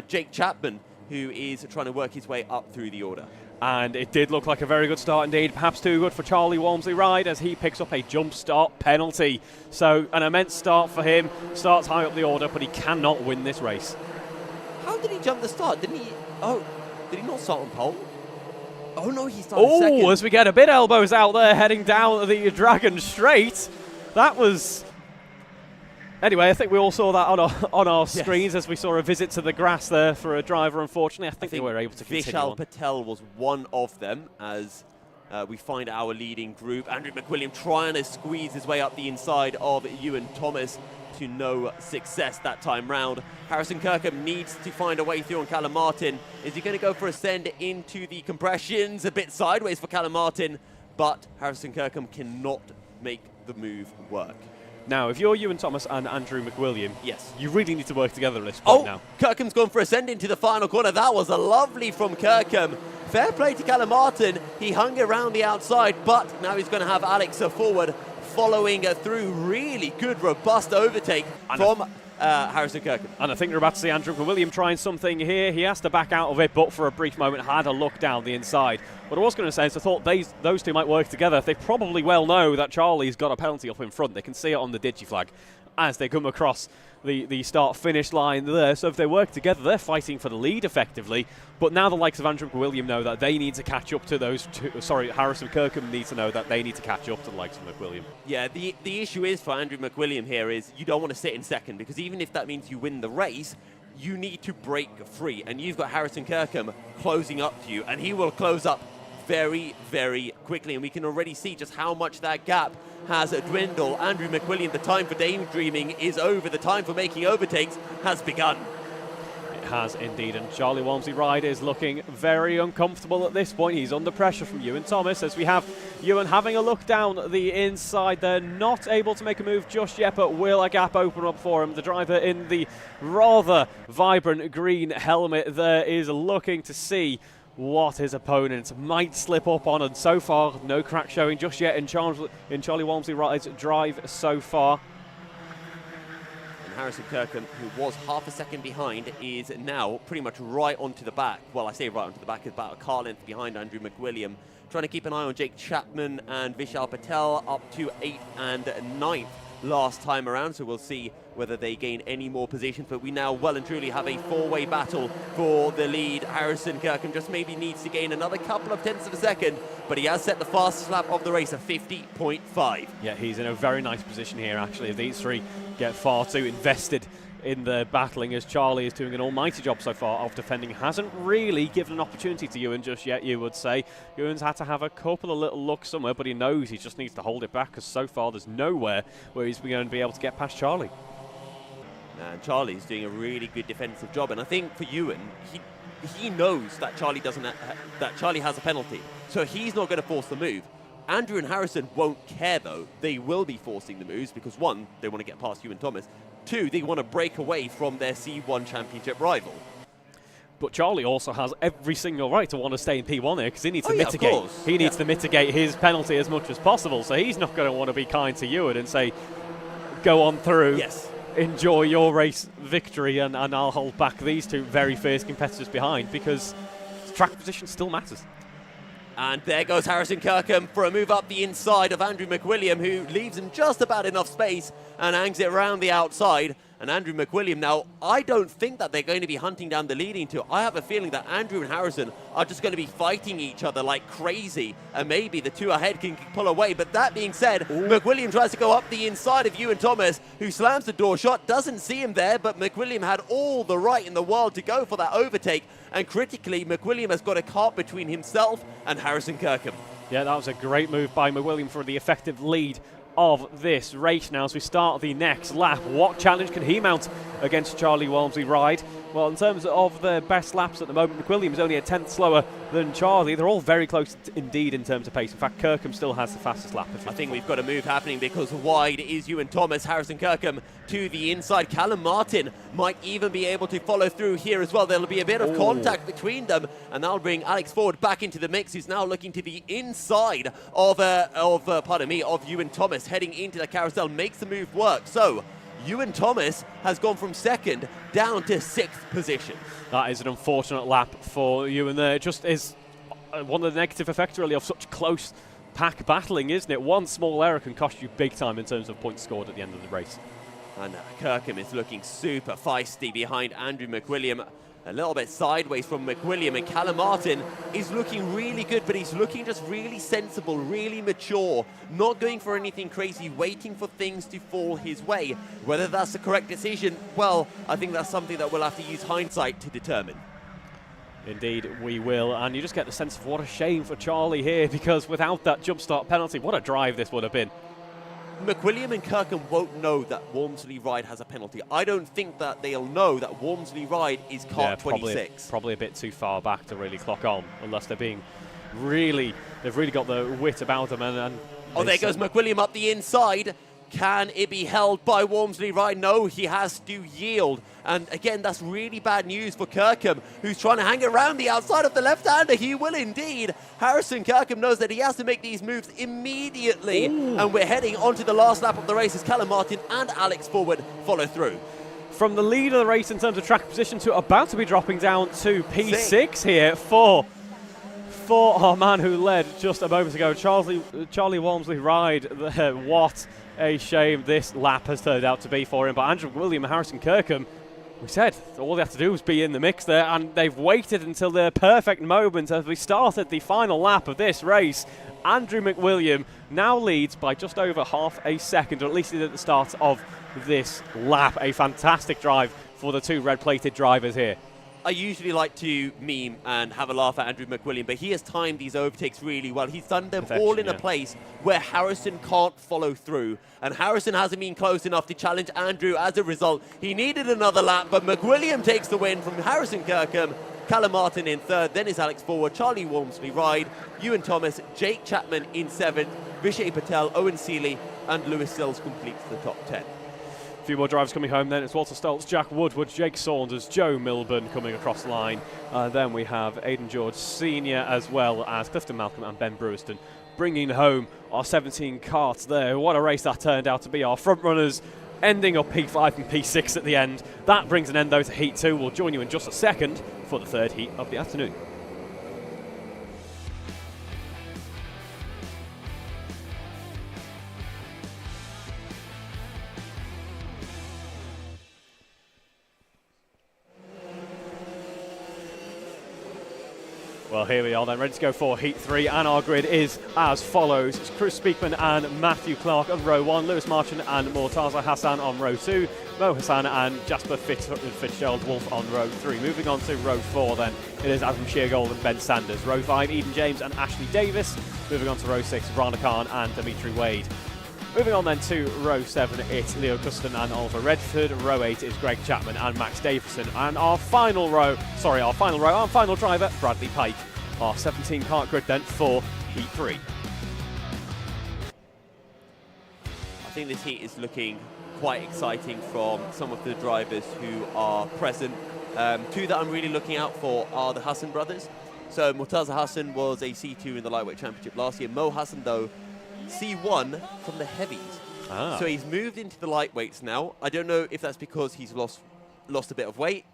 Jake Chapman, who is trying to work his way up through the order. And it did look like a very good start indeed, perhaps too good for Charlie Walmsley Ride as he picks up a jump start penalty. So an immense start for him, starts high up the order, but he cannot win this race. How did he jump the start? Did he not start on pole? Oh no, he started second. Oh, as we get a bit elbows out there heading down the Dragon Straight. That was... Anyway, I think we all saw that on our screens as we saw a visit to the grass there for a driver, unfortunately. I think they were able to continue Vishal on. Patel was one of them as we find our leading group. Andrew McWilliam trying to squeeze his way up the inside of Ewan Thomas to no success that time round. Harrison Kirkham needs to find a way through on Callum Martin. Is he going to go for a send into the compressions? A bit sideways for Callum Martin, but Harrison Kirkham cannot make the move work. Now, if you're Ewan Thomas and Andrew McWilliam, yes, you really need to work together at this point now. Kirkham's gone for a send into the final corner. That was a lovely from Kirkham. Fair play to Callum Martin. He hung around the outside, but now he's going to have Alex forward following through. Really good, robust overtake from Harrison Kirkham. And I think we're about to see Andrew McWilliam trying something here. He has to back out of it, but for a brief moment had a look down the inside. What I was going to say is I thought those two might work together. They probably well know that Charlie's got a penalty up in front. They can see it on the digiflag as they come across the start-finish line there. So if they work together, they're fighting for the lead effectively. But now the likes of Andrew McWilliam know that they need to catch up to those two. Sorry, Harrison Kirkham needs to know that they need to catch up to the likes of McWilliam. Yeah, the issue is for Andrew McWilliam here is you don't want to sit in second, because even if that means you win the race, you need to break free. And you've got Harrison Kirkham closing up to you, and he will close up very, very quickly. And we can already see just how much that gap has dwindled. Andrew McWilliam, the time for daydreaming is over. The time for making overtakes has begun. It has indeed, and Charlie Walmsley-Ride is looking very uncomfortable at this point. He's under pressure from Ewan Thomas, as we have Ewan having a look down the inside. They're not able to make a move just yet, but will a gap open up for him? The driver in the rather vibrant green helmet there is looking to see what his opponent might slip up on, and so far no crack showing just yet in Charlie Walmsley-Ride's drive so far. And Harrison Kirkham, who was half a second behind, is now pretty much right onto the back. Well, I say right onto the back, is about a car length behind Andrew McWilliam. Trying to keep an eye on Jake Chapman and Vishal Patel, up to 8th and 9th last time around, so we'll see whether they gain any more positions. But we now well and truly have a four-way battle for the lead. Harrison Kirkham just maybe needs to gain another couple of tenths of a second, but he has set the fastest lap of the race at 50.5. Yeah, he's in a very nice position here, actually. These three get far too invested in the battling, as Charlie is doing an almighty job so far of defending. Hasn't really given an opportunity to Ewan just yet, you would say. Ewan's had to have a couple of little looks somewhere, but he knows he just needs to hold it back, because so far there's nowhere where he's going to be able to get past Charlie. And Charlie's doing a really good defensive job, and I think for Ewan, he knows that Charlie has a penalty, so he's not going to force the move. Andrew and Harrison won't care though. They will be forcing the moves because, one, they want to get past Ewan Thomas. Two, they want to break away from their C1 championship rival. But Charlie also has every single right to want to stay in P1 here, because he needs to mitigate. Of course. He needs to mitigate his penalty as much as possible. So he's not going to want to be kind to Ewan and say, go on through. Yes. Enjoy your race victory, and I'll hold back these two very fierce competitors behind, because track position still matters. And there goes Harrison Kirkham for a move up the inside of Andrew McWilliam, who leaves him just about enough space and hangs it around the outside. And Andrew McWilliam now, I don't think that they're going to be hunting down the leading two. I have a feeling that Andrew and Harrison are just going to be fighting each other like crazy, and maybe the two ahead can pull away. But that being said, McWilliam tries to go up the inside of Ewan Thomas, who slams the door shut, doesn't see him there, but McWilliam had all the right in the world to go for that overtake. And critically, McWilliam has got a cart between himself and Harrison Kirkham. Yeah, that was a great move by McWilliam for the effective lead of this race. Now, as we start the next lap, what challenge can he mount against Charlie Walmsley-Ride? Well, in terms of the best laps at the moment, McWilliam is only a tenth slower than Charlie. They're all very close indeed in terms of pace. In fact, Kirkham still has the fastest lap. I think we've got a move happening, because wide is Ewan Thomas. Harrison Kirkham to the inside. Callum Martin might even be able to follow through here as well. There'll be a bit of contact between them, and that'll bring Alex Ford back into the mix, who's now looking to the inside of Ewan Thomas, heading into the carousel, makes the move work. So Ewan Thomas has gone from second down to 6th position. That is an unfortunate lap for Ewan there. It just is one of the negative effects really of such close pack battling, isn't it? One small error can cost you big time in terms of points scored at the end of the race. And Kirkham is looking super feisty behind Andrew McWilliam. A little bit sideways from McWilliam, and Callum Martin is looking really good, but he's looking just really sensible, really mature, not going for anything crazy, waiting for things to fall his way. Whether that's the correct decision, well, I think that's something that we'll have to use hindsight to determine. Indeed, we will. And you just get the sense of what a shame for Charlie here, because without that jump start penalty, what a drive this would have been. McWilliam and Kirkham won't know that Walmsley Ride has a penalty. I don't think that they'll know that Walmsley Ride is kart 26. Probably a bit too far back to really clock on, unless they're being really, they've really got the wit about them. And oh, there goes McWilliam up the inside. Can it be held by Walmsley Ride? No, he has to yield. And again, that's really bad news for Kirkham, who's trying to hang around the outside of the left-hander. He will indeed. Harrison Kirkham knows that he has to make these moves immediately. Ooh. And we're heading onto the last lap of the race as Callum Martin and Alex Forward follow through. From the lead of the race in terms of track position to about to be dropping down to P6 here for our man who led just a moment ago, Charlie Walmsley Ride. What a shame this lap has turned out to be for him. But Andrew William and Harrison Kirkham, we said all they had to do was be in the mix there, and they've waited until the perfect moment as we started the final lap of this race. Andrew McWilliam now leads by just over half a second, or at least at the start of this lap. A fantastic drive for the two red-plated drivers here. I usually like to meme and have a laugh at Andrew McWilliam, but he has timed these overtakes really well. He's done them all in a place where Harrison can't follow through, and Harrison hasn't been close enough to challenge Andrew. As a result, he needed another lap, but McWilliam takes the win from Harrison Kirkham. Callum Martin in third, then is Alex Forward, Charlie Walmsley Ride, Ewan Thomas, Jake Chapman in seventh, Vishay Patel, Owen Seeley, and Lewis Sills completes the top 10. A few more drivers coming home then. It's Walter Stoltz, Jack Woodward, Jake Saunders, Joe Milburn coming across the line. Then we have Aidan George Sr. as well as Clifton Malcolm and Ben Brewiston bringing home our 17 karts there. What a race that turned out to be. Our front runners ending up P5 and P6 at the end. That brings an end though to Heat 2. We'll join you in just a second for the third heat of the afternoon. Well, here we are then, ready to go for Heat 3, and our grid is as follows. It's Chris Speakman and Matthew Clark on row 1, Lewis Marchant and Mortaza Hassan on row 2, Mo Hassan and Jasper Fitzgerald Wolf on row 3. Moving on to row 4 then, it is Adam Sheargold and Ben Sanders. Row 5, Eden James and Ashley Davis. Moving on to row 6, Rana Khan and Dimitri Wade. Moving on then to row 7, it's Leo Custon and Oliver Redford. Row 8 is Greg Chapman and Max Davison. And our final driver, Bradley Pike. Our 17 kart grid then for Heat 3. I think this heat is looking quite exciting from some of the drivers who are present. Two that I'm really looking out for are the Hassan brothers. So Mortaza Hassan was a C2 in the lightweight championship last year. Mo Hassan, though, C1 from the heavies. So he's moved into the lightweights now. I don't know if that's because he's lost a bit of weight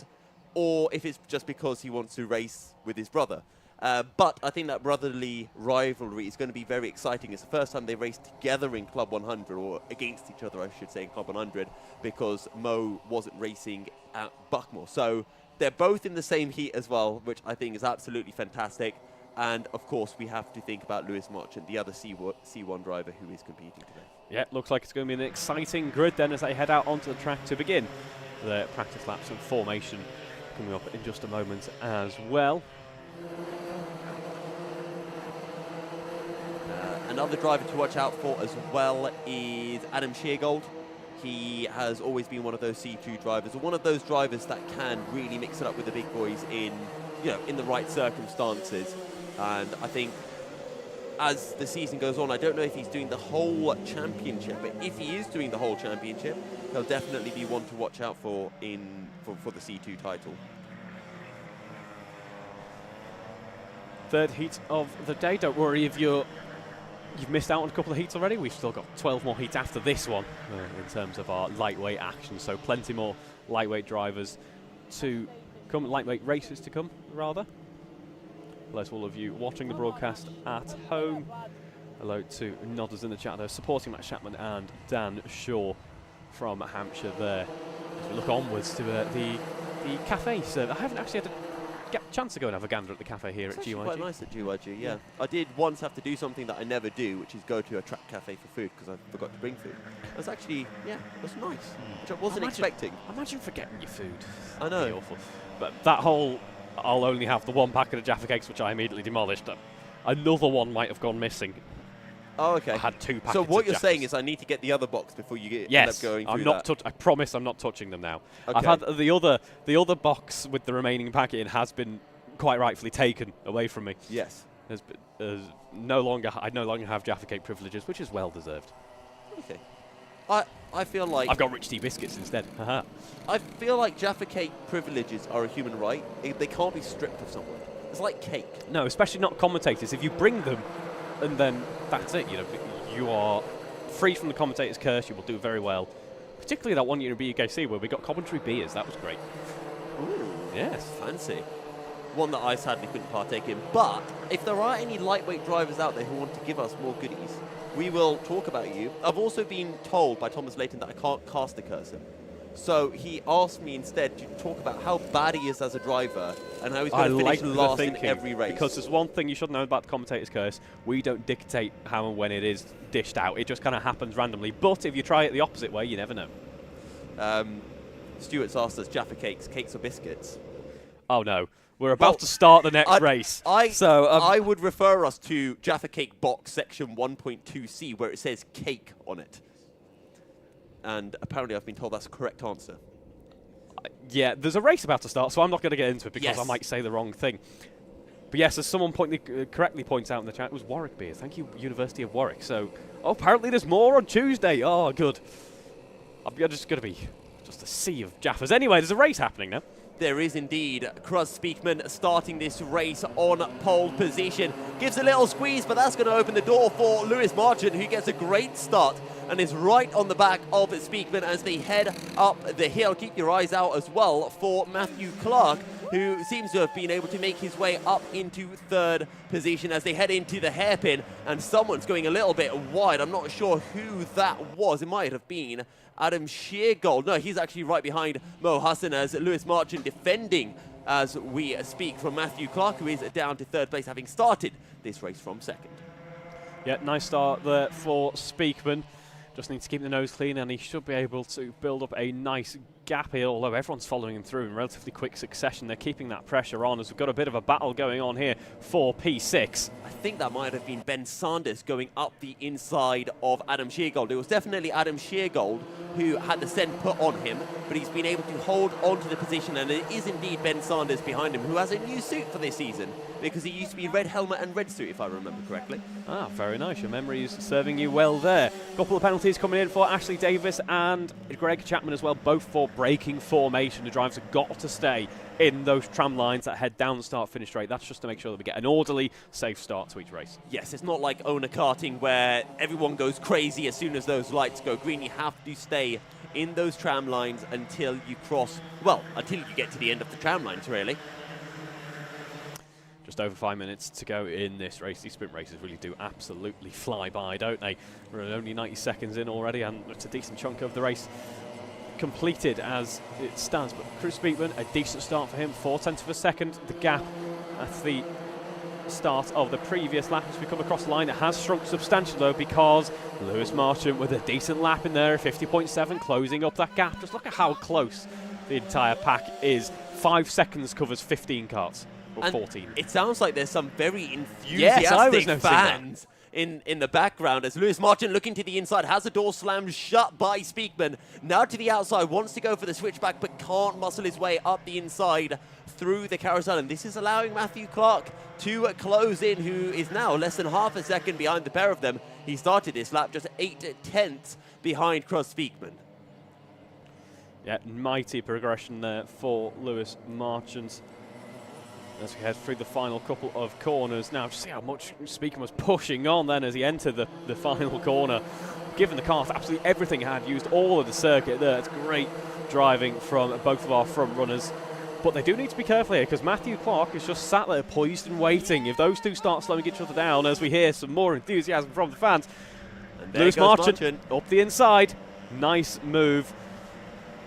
or if it's just because he wants to race with his brother. But I think that brotherly rivalry is going to be very exciting. It's the first time they raced together in Club 100, or against each other, I should say, in Club 100, because Mo wasn't racing at Buckmore. So they're both in the same heat as well, which I think is absolutely fantastic. And, of course, we have to think about Lewis Marchant, the other C1 driver who is competing today. Yeah, looks like it's going to be an exciting grid then as they head out onto the track to begin the practice laps and formation coming up in just a moment as well. Another driver to watch out for as well is Adam Sheargold. He has always been one of those C2 drivers, or one of those drivers that can really mix it up with the big boys in the right circumstances. And I think as the season goes on, I don't know if he's doing the whole championship, but if he is doing the whole championship, he'll definitely be one to watch out for for the C2 title. Third heat of the day. Don't worry if you've missed out on a couple of heats already. We've still got 12 more heats after this one in terms of our lightweight action. So plenty more lightweight drivers to come, lightweight races to come, rather. Hello to all of you watching the broadcast at home. Hello to nodders in the chat there, supporting Matt Chapman and Dan Shaw from Hampshire there. As we look onwards to the the cafe service. I haven't actually had a chance to go and have a gander at the cafe here It's at actually GYG. quite nice at GYG, yeah. I did once have to do something that I never do, which is go to a track cafe for food because I forgot to bring food. It was actually, yeah, it was nice, which I wasn't expecting. Imagine forgetting your food. I know. That'd be awful. But that whole, I'll only have the one packet of Jaffa Cakes, which I immediately demolished. Another one might have gone missing. Oh, okay. I had 2 packets. So what of you're Jaffas. saying is I need to get the other box before you end up going through I'm not that. I promise I'm not touching them now. Okay. I've had the other box with the remaining packet in has been quite rightfully taken away from me. Yes. I no longer have Jaffa Cake privileges, which is well deserved. Okay. I feel like I've got rich tea biscuits instead. Haha. I feel like Jaffa Cake privileges are a human right. They can't be stripped of someone. It's like cake. No, especially not commentators. If you bring them, and then that's it. You are free from the commentator's curse. You will do very well. Particularly that one year in BUKC where we got commentary beers. That was great. Ooh, yes, fancy. One that I sadly couldn't partake in. But if there are any lightweight drivers out there who want to give us more goodies, we will talk about you. I've also been told by Thomas Layton that I can't cast the cursor. So he asked me instead to talk about how bad he is as a driver and how he's going to finish last in every race. Because there's one thing you should know about the commentator's curse. We don't dictate how and when it is dished out. It just kind of happens randomly. But if you try it the opposite way, you never know. Stuart's asked us, Jaffa Cakes, or biscuits? Oh, no. We're about to start the next race. I would refer us to Jaffa Cake box section 1.2c where it says cake on it. And apparently I've been told that's the correct answer. Yeah, there's a race about to start, so I'm not going to get into it because Yes. I might say the wrong thing. But yes, as someone correctly points out in the chat, it was Warwick beer. Thank you, University of Warwick. So, apparently there's more on Tuesday. Oh, good. I'm just going to be just a sea of Jaffas. Anyway, there's a race happening now. There is indeed. Cruz Speakman starting this race on pole position. Gives a little squeeze, but that's going to open the door for Lewis Marchant, who gets a great start and is right on the back of Speakman as they head up the hill. Keep your eyes out as well for Matthew Clark, who seems to have been able to make his way up into 3rd position as they head into the hairpin. And someone's going a little bit wide. I'm not sure who that was. It might have been Adam Sheargold. No, he's actually right behind Mo Hassan as Lewis Marchant defending as we speak from Matthew Clark, who is down to 3rd place, having started this race from 2nd. Yeah, nice start there for Speakman. Just needs to keep the nose clean, and he should be able to build up a nice gap here, although everyone's following him through in relatively quick succession. They're keeping that pressure on as we've got a bit of a battle going on here for P6. I think that might have been Ben Sanders going up the inside of Adam Sheargold. It was definitely Adam Sheargold who had the send put on him, but he's been able to hold on to the position, and it is indeed Ben Sanders behind him, who has a new suit for this season, because he used to be red helmet and red suit, if I remember correctly. Ah, very nice. Your memory is serving you well there. A couple of penalties coming in for Ashley Davis and Greg Chapman as well, both for breaking formation. The drivers have got to stay in those tram lines that head down the start-finish straight. That's just to make sure that we get an orderly, safe start to each race. Yes, it's not like owner karting where everyone goes crazy as soon as those lights go green. You have to stay in those tram lines until you cross, well, until you get to the end of the tram lines, really. Just over 5 minutes to go in this race. These sprint races really do absolutely fly by, don't they? We're only 90 seconds in already, and it's a decent chunk of the race completed as it stands. But Cruz Speakman, a decent start for him, 4/10 of a second. The gap at the start of the previous lap as we come across the line, it has shrunk substantially though, because Lewis Marchant with a decent lap in there, 50.7, closing up that gap. Just look at how close the entire pack is. 5 seconds covers 15 carts. And 14. It sounds like there's some very enthusiastic fans in the background as Lewis Marchant looking to the inside, has the door slammed shut by Speakman. Now to the outside, wants to go for the switchback but can't muscle his way up the inside through the carousel. And this is allowing Matthew Clark to close in, who is now less than half a second behind the pair of them. He started this lap just 8/10 behind Cruz Speakman. Yeah, mighty progression there for Lewis Marchant. As we head through the final couple of corners. Now, just see how much Speakman was pushing on then as he entered the final corner. Given the car absolutely everything, had used all of the circuit there. It's great driving from both of our front runners. But they do need to be careful here, because Matthew Clark is just sat there poised and waiting. If those two start slowing each other down, as we hear some more enthusiasm from the fans. And there Lewis goes Marchant up the inside. Nice move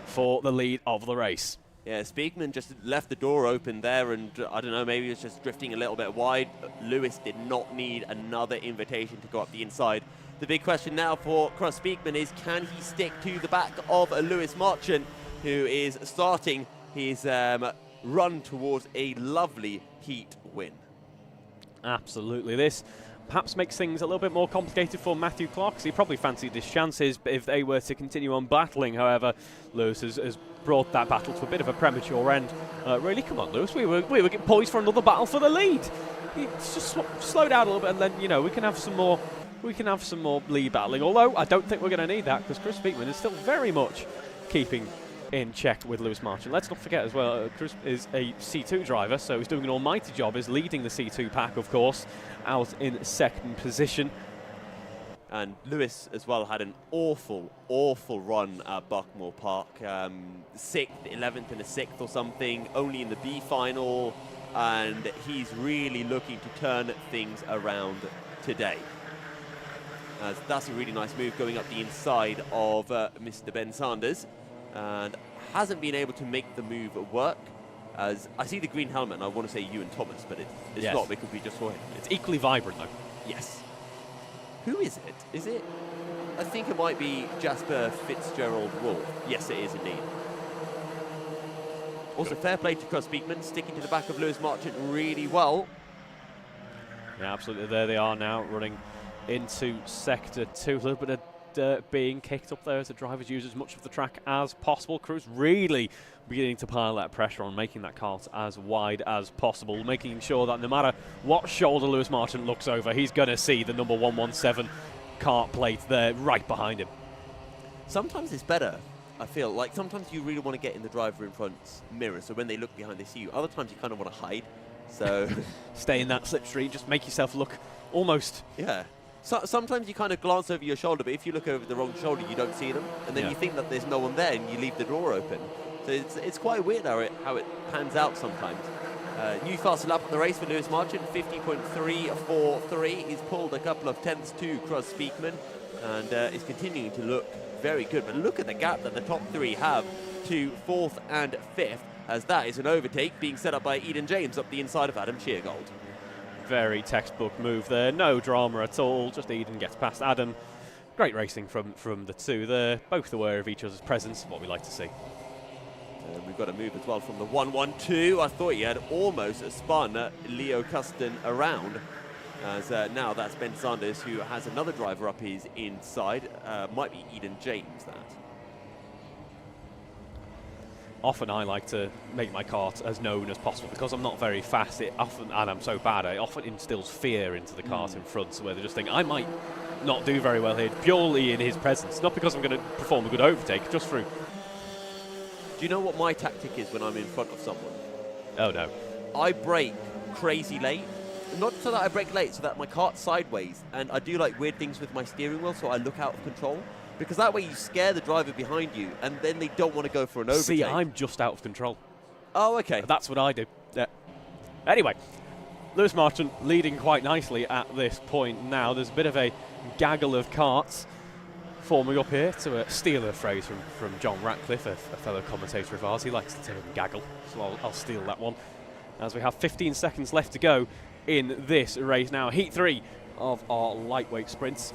for the lead of the race. Yeah, Speakman just left the door open there, and I don't know, maybe it was just drifting a little bit wide. Lewis did not need another invitation to go up the inside. The big question now for Cross Speakman is, can he stick to the back of Lewis Marchant, who is starting his run towards a lovely heat win? Absolutely. This perhaps makes things a little bit more complicated for Matthew Clark, because he probably fancied his chances if they were to continue on battling. However, Lewis has brought that battle to a bit of a premature end. Really, come on, Lewis, we were poised for another battle for the lead. Just slow down a little bit, and then, you know, we can have some more lead battling. Although I don't think we're going to need that, because Chris Speakman is still very much keeping in check with Lewis Marchant. Let's not forget as well, Chris is a C2 driver, so he's doing an almighty job. Is leading the C2 pack, of course, out in second position. And Lewis as well had an awful, awful run at Buckmore Park. 6th, 11th and a 6th or something, only in the B final. And he's really looking to turn things around today. That's a really nice move going up the inside of Mr. Ben Sanders. And hasn't been able to make the move work. As I see the green helmet, and I want to say Ewan Thomas, but it's not, because we just saw him. It's equally vibrant, though. Yes. Who is it? Is it? I think it might be Jasper Fitzgerald Wolf. Yes, it is indeed. Also, fair play to Cross Speakman, sticking to the back of Lewis Marchant really well. Yeah, absolutely. There they are now, running into Sector 2. A little bit of dirt being kicked up there as the drivers use as much of the track as possible. Crew's really beginning to pile that pressure on, making that cart as wide as possible, making sure that no matter what shoulder Lewis Marchant looks over, he's going to see the number 117 cart plate there right behind him. Sometimes it's better, I feel. Like, sometimes you really want to get in the driver in front's mirror, so when they look behind, they see you. Other times you kind of want to hide. So stay in that slipstream, just make yourself look almost... Yeah. So, sometimes you kind of glance over your shoulder, but if you look over the wrong shoulder, you don't see them, and then you think that there's no one there, and you leave the door open. So it's quite weird how it pans out sometimes. New fastest lap of the race for Lewis Marchant, 50.343. He's pulled a couple of tenths to Cross Speakman, and is continuing to look very good. But look at the gap that the top three have to 4th and 5th, as that is an overtake being set up by Eden James up the inside of Adam Sheargold. Very textbook move there, no drama at all, just Eden gets past Adam. Great racing from the two there, both aware of each other's presence, what we like to see. We've got a move as well from the 112. I thought he had almost spun Leo Custon around, as now that's Ben Sanders, who has another driver up his inside. Might be Eden James, that. Often I like to make my cart as known as possible, because I'm not very fast, and I'm so bad, it often instills fear into the cart in front, so where they just think, I might not do very well here, purely in his presence, not because I'm going to perform a good overtake, just through. Do you know what my tactic is when I'm in front of someone? Oh no. I brake crazy late. Not so that I brake late, so that my cart's sideways, and I do like weird things with my steering wheel, so I look out of control. Because that way you scare the driver behind you, and then they don't want to go for an overtake. See, I'm just out of control. Oh, okay. That's what I do. Yeah. Anyway, Lewis Marchant leading quite nicely at this point now. There's a bit of a gaggle of carts forming up here, to steal a phrase from John Ratcliffe, a fellow commentator of ours. He likes the term gaggle, so I'll steal that one. As we have 15 seconds left to go in this race now. Heat 3 of our lightweight sprints.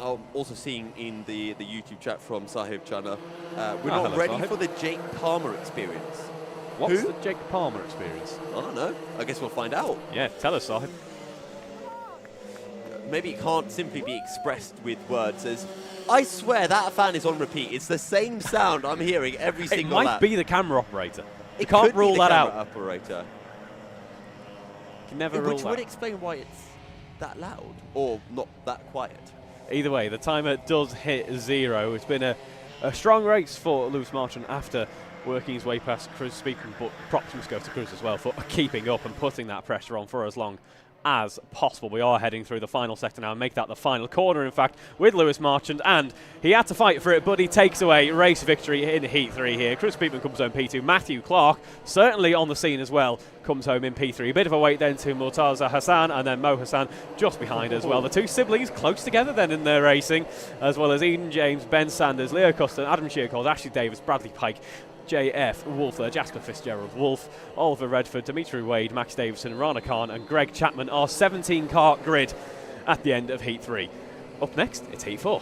I'm also seeing in the YouTube chat from Sahib Chana, we're not ready Sahib. for the Jake Palmer experience. What's the Jake Palmer experience? I don't know. I guess we'll find out. Yeah, tell us, Sahib. Maybe it can't simply be expressed with words as, I swear that fan is on repeat. It's the same sound I'm hearing every single lap. It might be the camera operator. You It can't could rule be the that camera out. operator. Can never rule Which that would out. explain why it's that loud, or not that quiet. Either way, the timer does hit 0. It's been a strong race for Lewis Marchant after working his way past Cruz Speakman, but props must go to Cruz as well for keeping up and putting that pressure on for as long as possible. We are heading through the final sector now and make that the final corner, in fact, with Lewis Marchant, and he had to fight for it, but he takes away race victory in Heat 3 here. Cruz Speakman comes home P2. Matthew Clark, certainly on the scene as well, comes home in P3. A bit of a wait then to Murtaza Hassan, and then Mo Hassan just behind as well. The two siblings close together then in their racing, as well as Eden James, Ben Sanders, Leo Custon, Adam Sheargold, Ashley Davis, Bradley Pike. JF Wolf, Jasper Fitzgerald Wolf, Oliver Redford, Dimitri Wade, Max Davison, Rana Khan and Greg Chapman are 17-car grid at the end of Heat 3. Up next, it's Heat 4.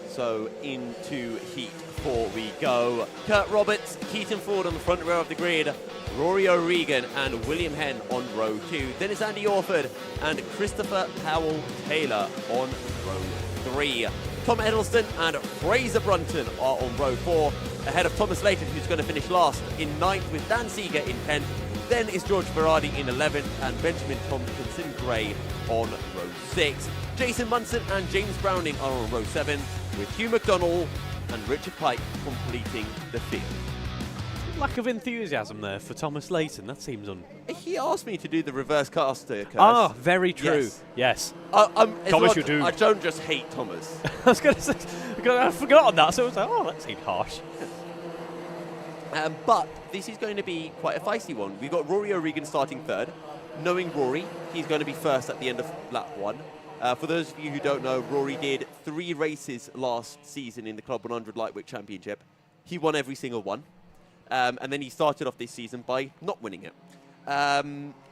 So into Heat 4 we go. Kurt Roberts, Keaton Ford on the front row of the grid, Rory O'Regan and William Henn on row 2. Then it's Andy Orford and Christopher Powell-Taylor on row 3. Tom Edelson and Fraser Brunton are on row 4, ahead of Thomas Layton, who's going to finish last in 9th with Dan Seeger in 10th. Then is George Berardi in 11th and Benjamin Tompkinson Gray on row 6. Jason Munson and James Browning are on row 7, with Hugh McDonnell and Richard Pike completing the field. Lack of enthusiasm there for Thomas Layton. That seems He asked me to do the reverse caster curse. Ah, very true. Yes. Thomas, you do. I don't just hate Thomas. I was going to say, I'd forgotten that, so I was like, oh, that seemed harsh. But this is going to be quite a feisty one. We've got Rory O'Regan starting third. Knowing Rory, he's going to be first at the end of lap 1. For those of you who don't know, Rory did 3 races last season in the Club 100 Lightweight Championship. He won every single one. And then he started off this season by not winning it.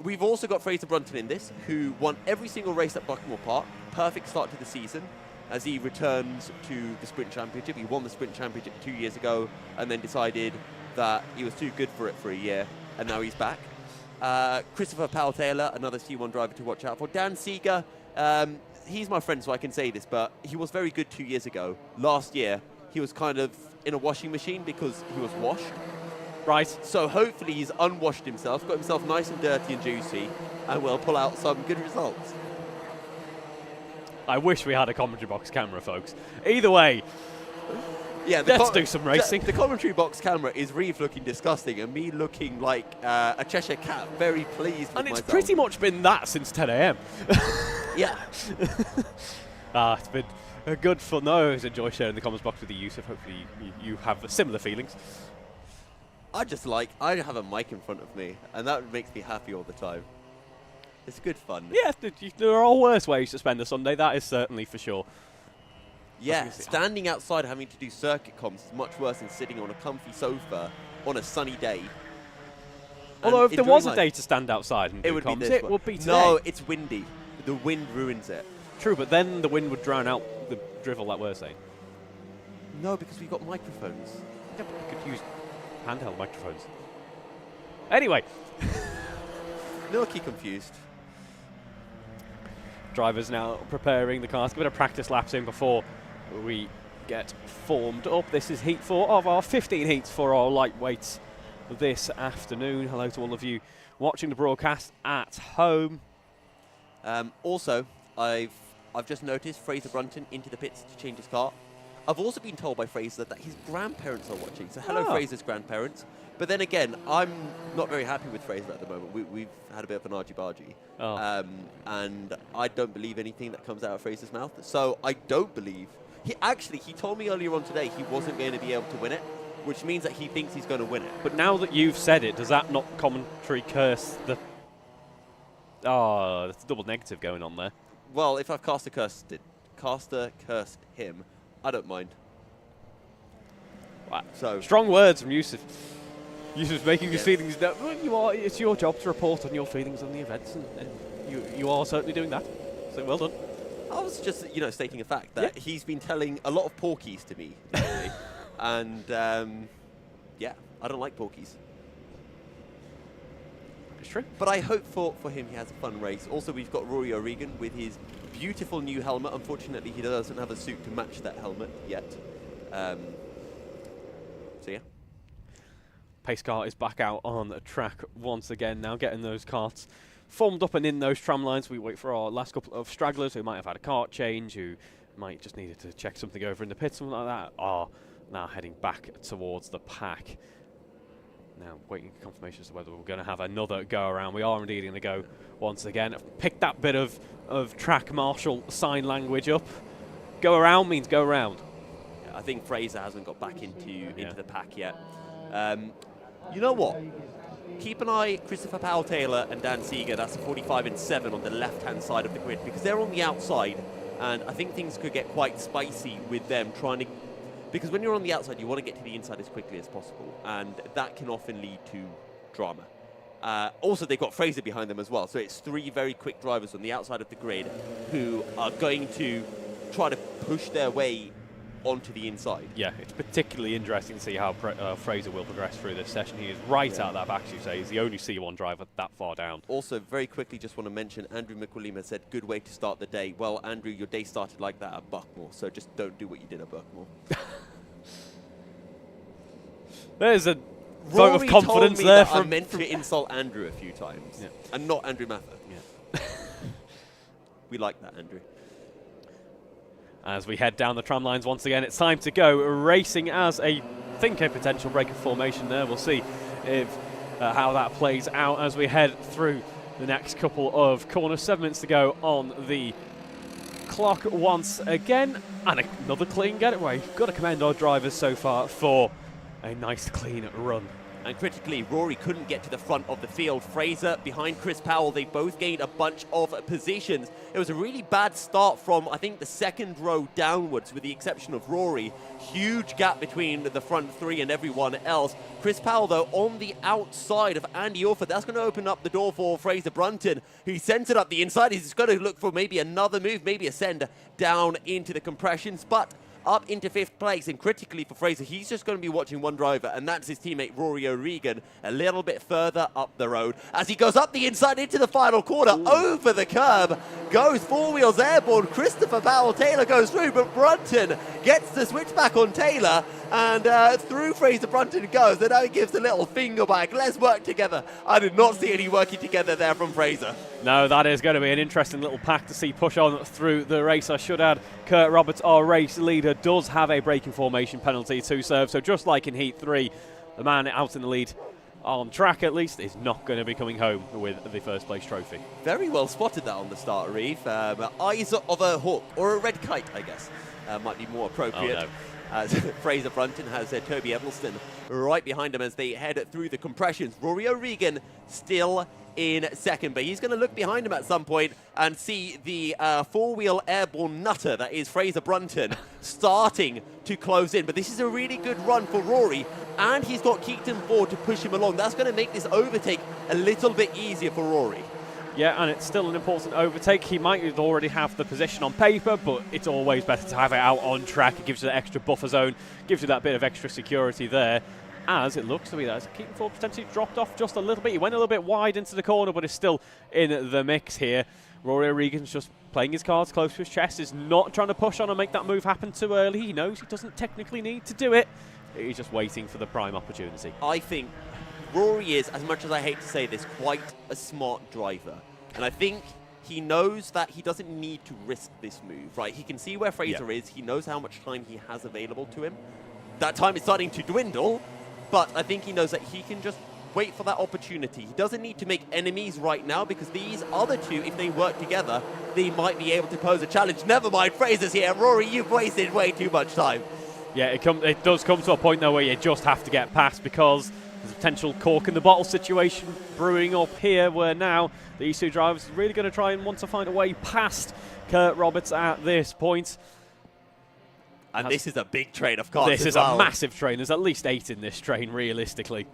We've also got Fraser Brunton in this, who won every single race at Buckmore Park. Perfect start to the season as he returns to the Sprint Championship. He won the Sprint Championship 2 years ago and then decided that he was too good for it for a year, and now he's back. Christopher Powell-Taylor, another C1 driver to watch out for. Dan Seeger, he's my friend, so I can say this, but he was very good 2 years ago. Last year, he was kind of in a washing machine because he was washed. Right. So hopefully he's unwashed himself, got himself nice and dirty and juicy, and will pull out some good results. I wish we had a commentary box camera, folks. Either way, yeah, let's do some racing. The commentary box camera is Reeve looking disgusting and me looking like a Cheshire cat, very pleased with And it's myself. pretty much been that since 10 a.m. Yeah. It's been good fun. No, I always enjoy sharing the comments box with you, Yousuf. Hopefully you have similar feelings. I have a mic in front of me, and that makes me happy all the time. It's good fun. Yeah, there are all worse ways to spend a Sunday, that is certainly for sure. Yeah, standing outside having to do circuit comms is much worse than sitting on a comfy sofa on a sunny day. Although if there was a day to stand outside and do comms, it would be today. No, it's windy. The wind ruins it. True, but then the wind would drown out the drivel that we're saying. No, because we've got microphones. Yeah, but we could use handheld microphones. Anyway. Milky confused. Drivers now preparing the cars. Give it a practice laps in before we get formed up. This is Heat 4 of our 15 heats for our lightweights this afternoon. Hello to all of you watching the broadcast at home. Also, I've just noticed Fraser Brunton into the pits to change his car. I've also been told by Fraser that his grandparents are watching. So hello, Fraser's grandparents. But then again, I'm not very happy with Fraser at the moment. We've had a bit of an argy-bargy. And I don't believe anything that comes out of Fraser's mouth. So I don't believe... He told me earlier on today he wasn't going to be able to win it, which means that he thinks he's going to win it. But now that you've said it, does that not commentary curse the... Oh, that's a double negative going on there. Well, if I've caster cursed him, I don't mind. Wow. So strong words from Yousuf. Yousuf's making his feelings known. Well, it's your job to report on your feelings on the events, and you are certainly doing that. So well done. I was just, stating a fact that he's been telling a lot of porkies to me lately. And, I don't like porkies. It's true. But I hope for him he has a fun race. Also, we've got Rory O'Regan with his beautiful new helmet. Unfortunately, he doesn't have a suit to match that helmet yet. So, yeah. Pace car is back out on the track once again now, getting those carts formed up and in those tram lines. We wait for our last couple of stragglers who might have had a cart change, who might just needed to check something over in the pit, something like that, are now heading back towards the pack. Now waiting for confirmation as to whether we're going to have another go around. We are indeed going to go once again. Pick that bit of track marshal sign language up. Go around means go around. Yeah, I think Fraser hasn't got back into the pack yet. You know what? Keep an eye, Christopher Powell-Taylor and Dan Seeger, that's a 45 and 7 on the left-hand side of the grid, because they're on the outside, and I think things could get quite spicy with them trying to... Because when you're on the outside, you want to get to the inside as quickly as possible, and that can often lead to drama. Also, they've got Fraser behind them as well, so it's 3 very quick drivers on the outside of the grid who are going to try to push their way onto the inside. Yeah, it's particularly interesting to see how Fraser will progress through this session. He is right out that back, as you say. He's the only C1 driver that far down. Also, very quickly, just want to mention, Andrew McWilliam has said, good way to start the day. Well, Andrew, your day started like that at Buckmore, so just don't do what you did at Buckmore. There's a vote of confidence there. I meant to insult Andrew a few times, and not Andrew Mather. Yeah. We like that, Andrew. As we head down the tram lines once again, it's time to go racing as a potential break of formation there. We'll see if how that plays out as we head through the next couple of corners. 7 minutes to go on the clock once again, and another clean getaway. Got to commend our drivers so far for a nice clean run. And critically, Rory couldn't get to the front of the field. Fraser behind Chris Powell, they both gained a bunch of positions. It was a really bad start from, I think, the second row downwards, with the exception of Rory. Huge gap between the front 3 and everyone else. Chris Powell, though, on the outside of Andy Orford. That's going to open up the door for Fraser Brunton, who sends it up the inside. He's going to look for maybe another move, maybe a send down into the compressions, but up into 5th place, and critically for Fraser, he's just going to be watching one driver, and that's his teammate Rory O'Regan, a little bit further up the road. As he goes up the inside into the final corner, over the curb, goes 4 wheels airborne. Christopher Powell-Taylor goes through, but Brunton gets the switchback on Taylor, and through Fraser Brunton goes, and now he gives a little finger back. Let's work together. I did not see any working together there from Fraser. No, that is going to be an interesting little pack to see push on through the race. I should add, Kurt Roberts, our race leader, does have a braking formation penalty to serve. So just like in Heat 3, the man out in the lead, on track at least, is not going to be coming home with the first place trophy. Very well spotted that on the start, Reeve. Eyes of a hawk, or a red kite, I guess, might be more appropriate. Oh, no. As Fraser Brunton has Toby Edelston right behind him as they head through the compressions. Rory O'Regan still in second, but he's going to look behind him at some point and see the 4-wheel airborne nutter that is Fraser Brunton starting to close in. But this is a really good run for Rory, and he's got Keaton Ford to push him along. That's going to make this overtake a little bit easier for Rory. Yeah, and it's still an important overtake. He might already have the position on paper, but it's always better to have it out on track. It gives you that extra buffer zone, gives you that bit of extra security there, as it looks to be that Keaton Ford potentially dropped off just a little bit. He went a little bit wide into the corner, but is still in the mix here. Rory O'Regan's just playing his cards close to his chest, is not trying to push on and make that move happen too early. He knows he doesn't technically need to do it. He's just waiting for the prime opportunity. I think Rory is, as much as I hate to say this, quite a smart driver. And I think he knows that he doesn't need to risk this move, right? He can see where Fraser is. He knows how much time he has available to him. That time is starting to dwindle, but I think he knows that he can just wait for that opportunity. He doesn't need to make enemies right now, because these other two, if they work together, they might be able to pose a challenge. Never mind, Fraser's here. Rory, you've wasted way too much time. Yeah, it does come to a point, though, where you just have to get past, because there's a potential cork in the bottle situation brewing up here, where now these two drivers are really going to try and want to find a way past Kurt Roberts at this point. And this is a big train of cars. This is a massive train. There's at least 8 in this train, realistically.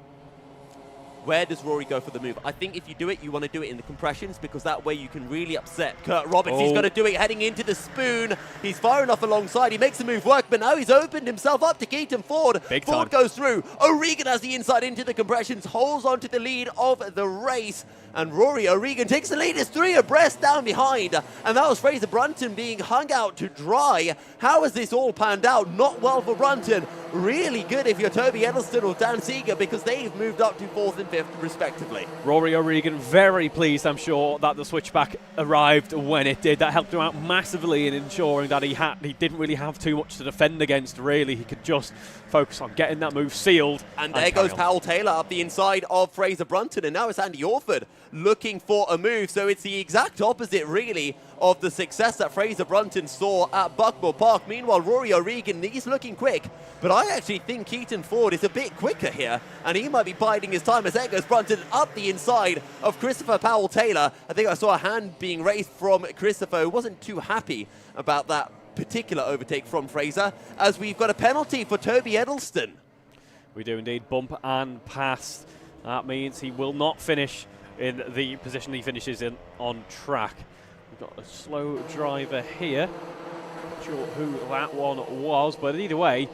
Where does Rory go for the move? I think if you do it, you want to do it in the compressions, because that way you can really upset Kurt Roberts. He's going to do it heading into the spoon. He's far enough alongside. He makes the move work, but now he's opened himself up to Keaton Ford. Ford goes through. O'Regan has the inside into the compressions, holds onto the lead of the race. And Rory O'Regan takes the lead. It's 3 abreast down behind. And that was Fraser Brunton being hung out to dry. How has this all panned out? Not well for Brunton. Really good if you're Toby Edelston or Dan Seeger, because they've moved up to 4th and 5th respectively. Rory O'Regan very pleased, I'm sure, that the switchback arrived when it did. That helped him out massively in ensuring that he didn't really have too much to defend against, really. He could just focus on getting that move sealed. And there goes Powell-Taylor up the inside of Fraser Brunton, and now it's Andy Orford looking for a move. So it's the exact opposite, really, of the success that Fraser Brunton saw at Buckmore Park. Meanwhile, Rory O'Regan, he's looking quick, but I actually think Keaton Ford is a bit quicker here, and he might be biding his time as there goes Brunton up the inside of Christopher Powell-Taylor. I think I saw a hand being raised from Christopher, who wasn't too happy about that particular overtake from Fraser, as we've got a penalty for Toby Edelston. We do indeed. Bump and pass. That means he will not finish in the position he finishes in on track. We've got a slow driver here. Not sure who that one was, but either way,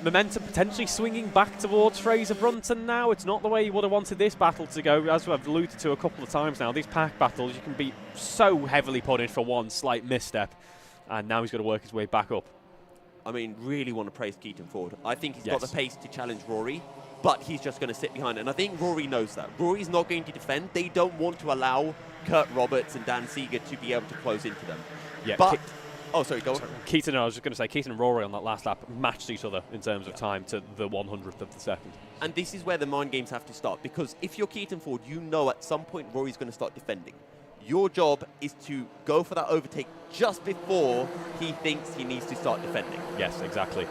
momentum potentially swinging back towards Fraser Brunton now. It's not the way you would have wanted this battle to go. As I've alluded to a couple of times now, these pack battles, you can be so heavily punished for one slight misstep, and now he's got to work his way back up. I mean, really want to praise Keaton Ford. I think he's got the pace to challenge Rory, but he's just going to sit behind. And I think Rory knows that. Rory's not going to defend. They don't want to allow Kurt Roberts and Dan Seeger to be able to close into them. Yeah, but oh, sorry, go on. Keaton, I was just going to say, Keaton and Rory on that last lap matched each other in terms of time to the 100th of the second. And this is where the mind games have to start, because if you're Keaton Ford, you know at some point Rory's going to start defending. Your job is to go for that overtake just before he thinks he needs to start defending. Yes, exactly.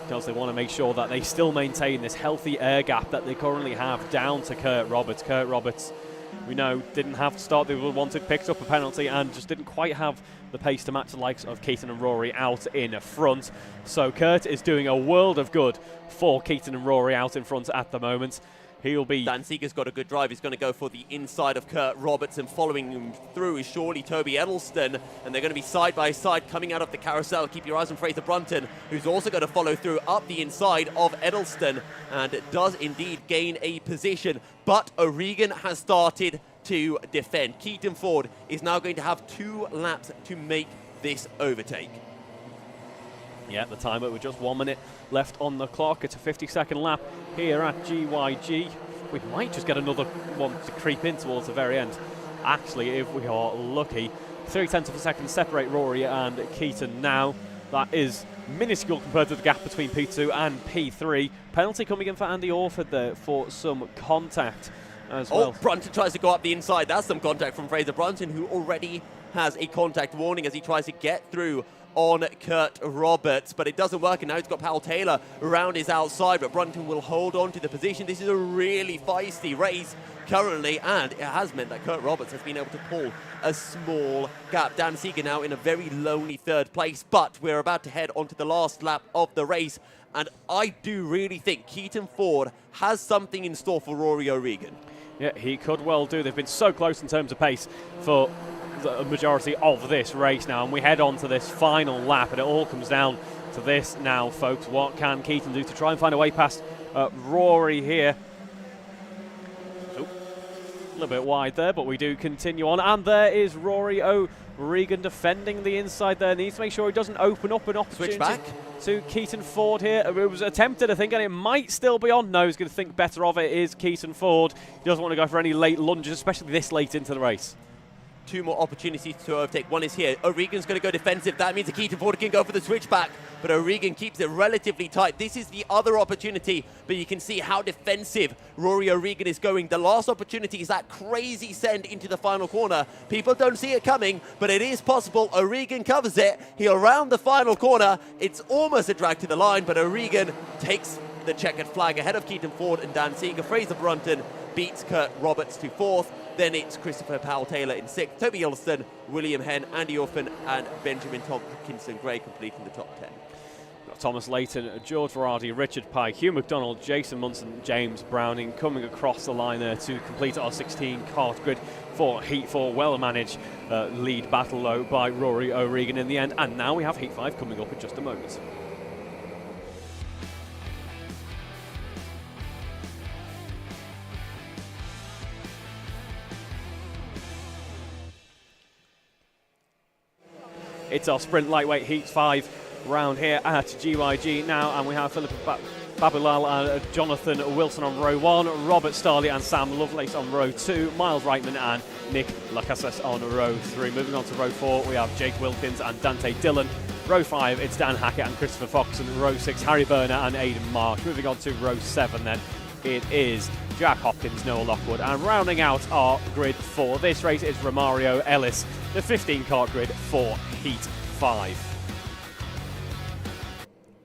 Because they want to make sure that they still maintain this healthy air gap that they currently have down to Kurt Roberts. Kurt Roberts, we know, didn't have to start. They wanted, picked up a penalty and just didn't quite have the pace to match the likes of Keaton and Rory out in front. So Kurt is doing a world of good for Keaton and Rory out in front at the moment. He'll be... Dan Seeger's got a good drive. He's going to go for the inside of Kurt Roberts, and following him through is surely Toby Edelston, and they're going to be side by side coming out of the carousel. Keep your eyes on Fraser Brunton, who's also going to follow through up the inside of Edelston, and does indeed gain a position. But O'Regan has started to defend. Keaton Ford is now going to have 2 laps to make this overtake. Yeah, the timer with just 1 minute left on the clock. It's a 50-second lap here at GYG. We might just get another one to creep in towards the very end. Actually, if we are lucky, 0.3 of a second separate Rory and Keaton now. That is minuscule compared to the gap between P2 and P3. Penalty coming in for Andy Orford there for some contact as well. Oh, Brunton tries to go up the inside. That's some contact from Fraser Brunton, who already has a contact warning as he tries to get through on Kurt Roberts, but it doesn't work, and now he's got Powell-Taylor around his outside, but Brunton will hold on to the position. This is a really feisty race currently, and it has meant that Kurt Roberts has been able to pull a small gap. Dan Seeger now in a very lonely 3rd place, but we're about to head onto the last lap of the race, and I do really think Keaton Ford has something in store for Rory O'Regan. Yeah, he could well do. They've been so close in terms of pace for the majority of this race now, and we head on to this final lap, and it all comes down to this now, folks. What can Keaton do to try and find a way past Rory here? Oh, a little bit wide there, but we do continue on, and there is Rory O'Regan defending the inside there. Needs to make sure he doesn't open up an opportunity. Switch back to Keaton Ford here. It was attempted, I think, and it might still be on. No, he's going to think better of it. Is Keaton Ford. He doesn't want to go for any late lunges, especially this late into the race. 2 more opportunities to overtake. One is here. O'Regan's going to go defensive. That means that Keaton Ford can go for the switchback, but O'Regan keeps it relatively tight. This is the other opportunity, but you can see how defensive Rory O'Regan is going. The last opportunity is that crazy send into the final corner. People don't see it coming, but it is possible. O'Regan covers it. He'll round the final corner. It's almost a drag to the line, but O'Regan takes the checkered flag ahead of Keaton Ford and Dan Seeger. Fraser Brunton beats Kurt Roberts to 4th. Then it's Christopher Powell-Taylor in 6th, Toby Edelston, William Henn, Andy Orphan, and Benjamin Tompkinson-Gray completing the top 10. Got Thomas Layton, George Verardi, Richard Pike, Hugh McDonald, Jason Munson, James Browning coming across the line there to complete our 16 kart grid for Heat 4. Well-managed lead battle, though, by Rory O'Regan in the end. And now we have Heat 5 coming up in just a moment. It's our sprint lightweight Heat 5 round here at GYG now, and we have Philip Babilal and Jonathan Wilson on row 1, Robert Starley and Sam Lovelace on row 2, Miles Reitman and Nick Lacasas on row 3. Moving on to row 4, we have Jake Wilkins and Dante Dillon. Row 5, it's Dan Hackett and Christopher Fox, and row 6, Harry Berner and Aidan Marsh. Moving on to row 7 then, it is Jack Hopkins, Noah Lockwood, and rounding out our grid for this race is Romario Ellis, the 15-car grid for Heat 5.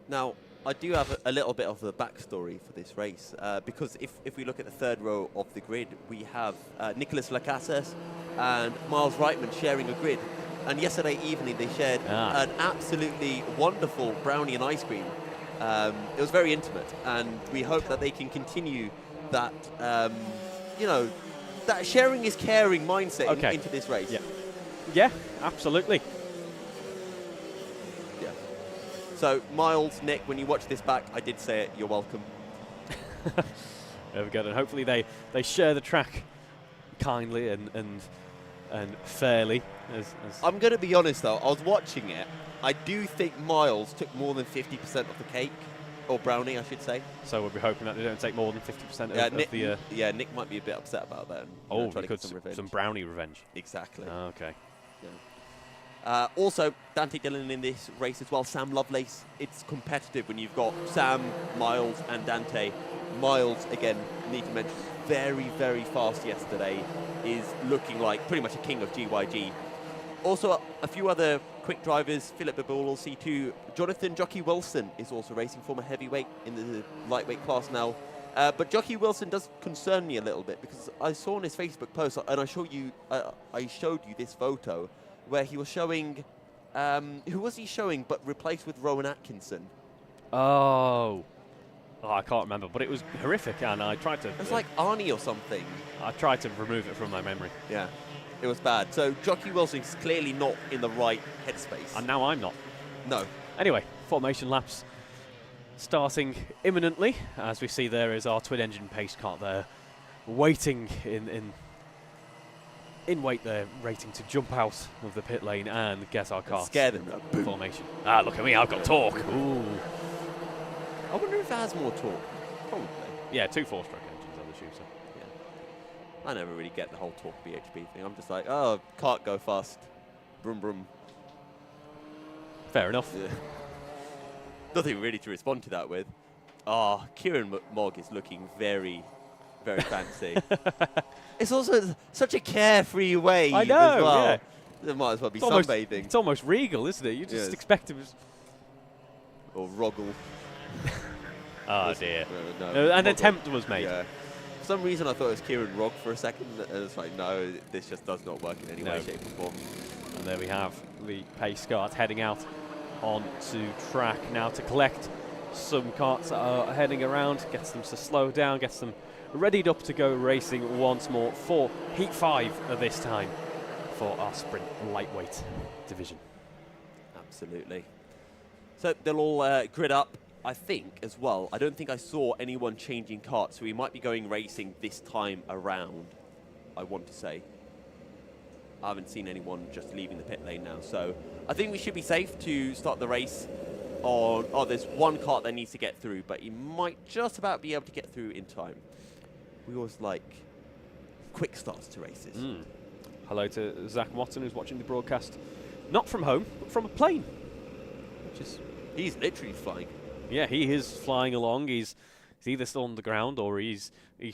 Now, I do have a little bit of the backstory for this race, because if we look at the third row of the grid, we have Nicholas Lacasas and Miles Reitman sharing a grid. And yesterday evening, they shared an absolutely wonderful brownie and ice cream. It was very intimate, and we hope that they can continue that, that sharing is caring mindset into this race. Yeah, absolutely. Yeah. So, Miles, Nick, when you watch this back, I did say it, you're welcome. There we go, and hopefully they share the track kindly and fairly. I'm going to be honest, though, I was watching it. I do think Miles took more than 50% of the cake, or brownie, I should say. So we'll be hoping that they don't take more than 50% of Nick, the... yeah, Nick might be a bit upset about that. And, try to get some brownie revenge. Exactly. Oh, okay. Yeah. Also, Dante Dillon in this race as well. Sam Lovelace. It's competitive when you've got Sam, Miles, and Dante. Miles, again, need to mention, very, very fast yesterday. Is looking like pretty much a king of GYG. Also, a few other quick drivers. Philip Babul, C2. Jonathan Jockey Wilson is also racing, former heavyweight in the lightweight class now. But Jockey Wilson does concern me a little bit, because I saw on his Facebook post, and I showed you this photo where he was showing, who was he showing but replaced with Rowan Atkinson? Oh, I can't remember, but it was horrific, and I tried to... It was like Arnie or something. I tried to remove it from my memory. Yeah, it was bad. So Jockey Wilson's clearly not in the right headspace. And now I'm not. No. Anyway, formation laps starting imminently. As we see, there is our twin-engine pace car there, waiting in wait there, waiting to jump out of the pit lane and get our car. Scare them. Formation. Ah, look at me, I've got torque. Ooh. I wonder if it has more torque. Probably. Yeah, 2 4-stroke engines on the shooter. Yeah. I never really get the whole torque BHP thing. I'm just like, oh, can't go fast. Brum brum. Fair enough. Yeah. Nothing really to respond to that with. Ah, Kieran Mogg is looking very, very fancy. It's also such a carefree way. I know, as well. yeah. There might as well be It's almost, sunbathing. it's almost regal, isn't it? You just expect him. Or Roggle. Oh dear. No, An Roggle. attempt was made. Yeah. For some reason, I thought it was Kieran Rogg for a second. And it's like, no, this just does not work in any way, shape, or form. And there we have the pace cart heading out onto track now to collect some carts that are heading around, gets them to slow down, gets them readied up to go racing once more for Heat 5 at this time for our sprint lightweight division. Absolutely. So they'll all grid up, I think, as well. I don't think I saw anyone changing carts, so we might be going racing this time around, I want to say. I haven't seen anyone just leaving the pit lane now, so I think we should be safe to start the race on... Oh, there's one cart that needs to get through, but he might just about be able to get through in time. We always like quick starts to races. Hello to Zach Watson, who's watching the broadcast, not from home, but from a plane. Which is... He's literally flying. Yeah, he is flying along. He's either still on the ground or he's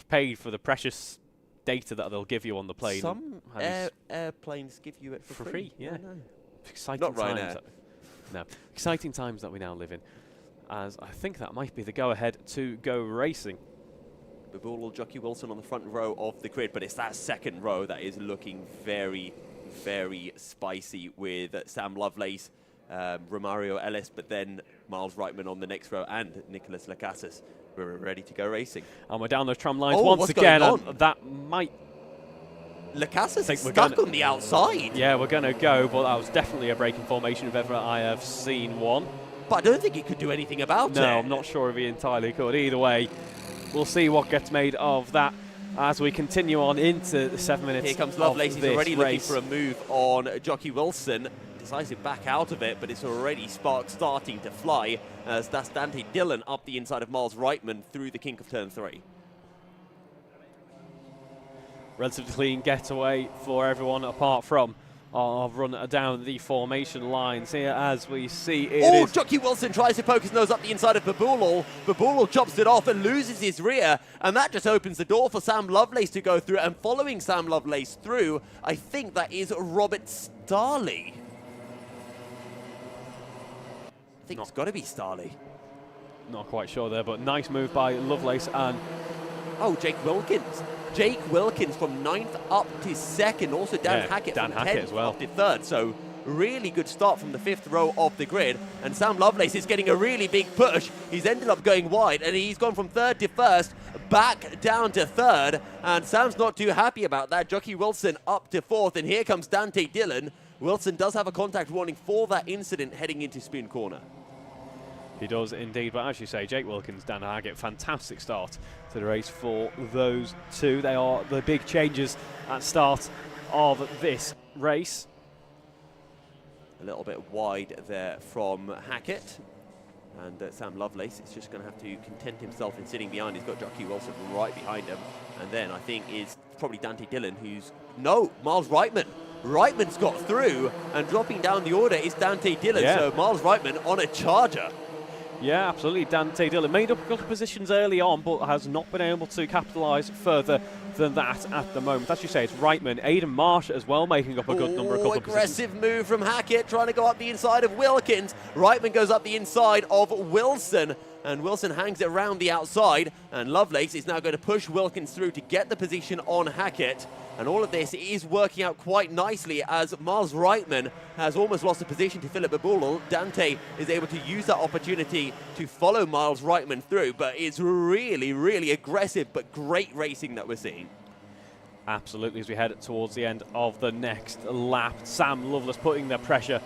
paid for the precious data that they'll give you on the plane. Some airplanes give you it for free. Yeah. No. Exciting Not times. Ryanair. No. Exciting times that we now live in. As I think that might be the go-ahead to go racing. Babul or Jockey Wilson on the front row of the grid, but it's that second row that is looking very, very spicy with Sam Lovelace, Romario Ellis, but then Miles Reitman on the next row and Nicholas Lacasas. We're ready to go racing. And we're down those tram lines once once again. going on? And that might... Lacasas is stuck on the outside. Yeah, we're going to go, but that was definitely a braking formation if ever I have seen one. But I don't think he could do anything about it. No, I'm not sure if he entirely could. Either way, we'll see what gets made of that as we continue on into the 7 minutes. Here comes Lovelace. He's already looking race. for a move on Jockey Wilson. Decides to back out of it, but it's already starting to fly as that's Dante Dillon up the inside of Miles Reitman through the kink of turn 3. Relatively clean getaway for everyone apart from run down the formation lines here as we see it. Oh, Jockey Wilson tries to poke his nose up the inside of Babulal. Babulal chops it off and loses his rear, and that just opens the door for Sam Lovelace to go through. And following Sam Lovelace through, I think that is Robert Starley. I think it's got to be Starley. Not quite sure there, but nice move by Lovelace. And oh, Jake Wilkins. Jake Wilkins from 9th up to 2nd. Also Dan Hackett Dan from Hackett 10th as well. up to 3rd. So really good start from the 5th row of the grid. And Sam Lovelace is getting a really big push. He's ended up going wide, and he's gone from 3rd to 1st, back down to 3rd. And Sam's not too happy about that. Jockey Wilson up to 4th, and here comes Dante Dillon. Wilson does have a contact warning for that incident heading into Spoon Corner. He does indeed, but as you say, Jake Wilkins, Dan Haggett, fantastic start to the race for those two. They are the big changes at start of this race. A little bit wide there from Hackett. And Sam Lovelace is just going to have to content himself in sitting behind. He's got Jockey Wilson right behind him. And then I think is probably Dante Dillon, who's... No, Miles Reitman. Reitman's got through, and dropping down the order is Dante Dillon. Yeah. So Miles Reitman on a charger. Yeah, absolutely. Dante Dillon made up a couple of positions early on, but has not been able to capitalise further than that at the moment. As you say, it's Reitman, Aidan Marsh as well, making up a good number, a couple of positions. Aggressive move from Hackett, trying to go up the inside of Wilkins. Reitman goes up the inside of Wilson, and Wilson hangs it around the outside, and Lovelace is now going to push Wilkins through to get the position on Hackett. And all of this is working out quite nicely as Miles Reitman has almost lost a position to Philip Babulal. Dante is able to use that opportunity to follow Miles Reitman through, but it's really, really aggressive but great racing that we're seeing. Absolutely, as we head towards the end of the next lap. Sam Lovelace putting the pressure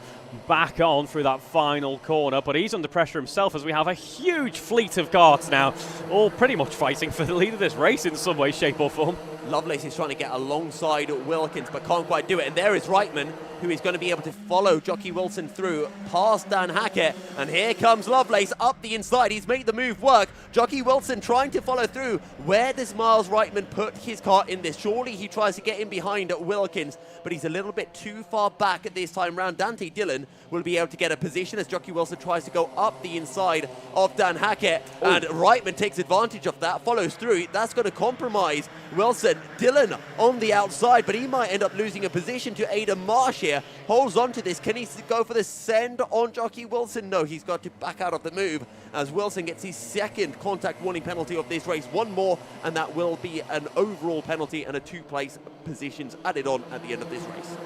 back on through that final corner, but he's under pressure himself as we have a huge fleet of karts now, all pretty much fighting for the lead of this race in some way, shape or form. Lovelace is trying to get alongside Wilkins, but can't quite do it. And there is Reitman, who is going to be able to follow Jockey Wilson through past Dan Hackett. And here comes Lovelace up the inside. He's made the move work. Jockey Wilson trying to follow through. Where does Miles Reitman put his car in this? Surely he tries to get in behind Wilkins, but he's a little bit too far back at this time round. Dante Dillon will be able to get a position as Jockey Wilson tries to go up the inside of Dan Hackett. Ooh. And Reitman takes advantage of that, follows through. That's going to compromise Wilson. Dillon on the outside, but he might end up losing a position to Aidan Marsh here. Holds on to this. Can he go for the send on Jockey Wilson? No, he's got to back out of the move as Wilson gets his second contact warning penalty of this race. One more, and that will be an overall penalty and a 2-place positions added on at the end of this race.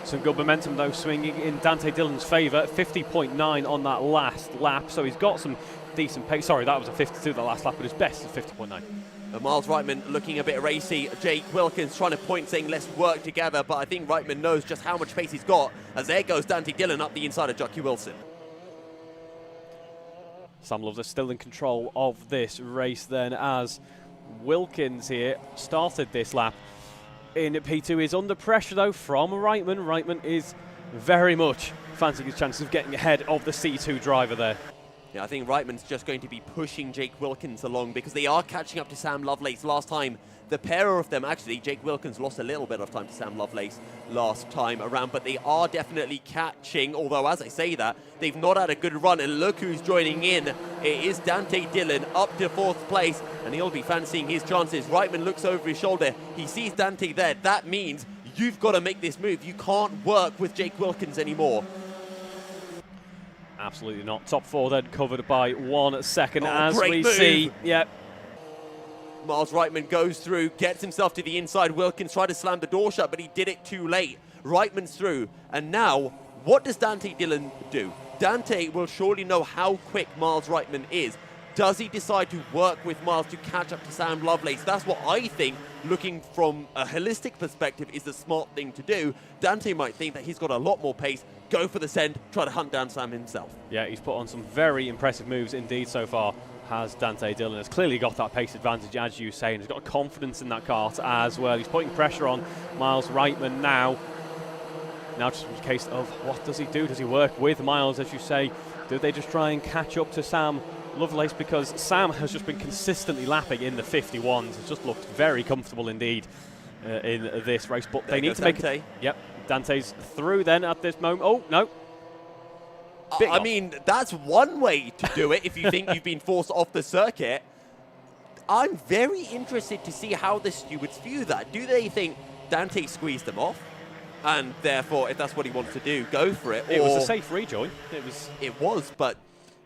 Some good momentum, though, swinging in Dante Dillon's favour. 50.9 on that last lap, so he's got some decent pace. Sorry, that was a 52 the last lap, but his best is 50.9. Miles Reitman looking a bit racy. Jake Wilkins trying to point, saying let's work together, but I think Reitman knows just how much pace he's got, as there goes Dante Dillon up the inside of Jockey Wilson. Sam Lovelace still in control of this race then, as Wilkins here started this lap in P2. Is under pressure though from Reitman. Reitman is very much fancying his chances of getting ahead of the C2 driver there. Yeah, I think Reitman's just going to be pushing Jake Wilkins along because they are catching up to Sam Lovelace. Last time, the pair of them, actually, Jake Wilkins lost a little bit of time to Sam Lovelace last time around, but they are definitely catching, although as I say that, they've not had a good run, and look who's joining in. It is Dante Dillon up to 4th place, and he'll be fancying his chances. Reitman looks over his shoulder. He sees Dante there. That means you've got to make this move. You can't work with Jake Wilkins anymore. Absolutely not. Top 4 then covered by 1 second, as we move. see. Yeah. Miles Reitman goes through, gets himself to the inside. Wilkins tried to slam the door shut, but he did it too late. Reitman's through, and now what does Dante Dillon do? Dante will surely know how quick Miles Reitman is. Does he decide to work with Miles to catch up to Sam Lovelace? That's what I think, looking from a holistic perspective, is the smart thing to do. Dante might think that he's got a lot more pace, go for the send, try to hunt down Sam himself. Yeah, he's put on some very impressive moves indeed so far, has Dante Dillon. Has clearly got that pace advantage, as you say, and he's got confidence in that kart as well. He's putting pressure on Miles Reitman now. Now just a case of what does he do? Does he work with Miles, as you say? Do they just try and catch up to Sam Lovelace, because Sam has just been consistently lapping in the 51s. It's just looked very comfortable indeed in this race. But There they need goes to make Dante. it. Yep, Dante's through then at this moment. Oh, no. I mean, that's one way to do it if you think you've been forced off the circuit. I'm very interested to see how the stewards view that. Do they think Dante squeezed them off? And therefore, if that's what he wants to do, go for it. It was a safe rejoin. It was, but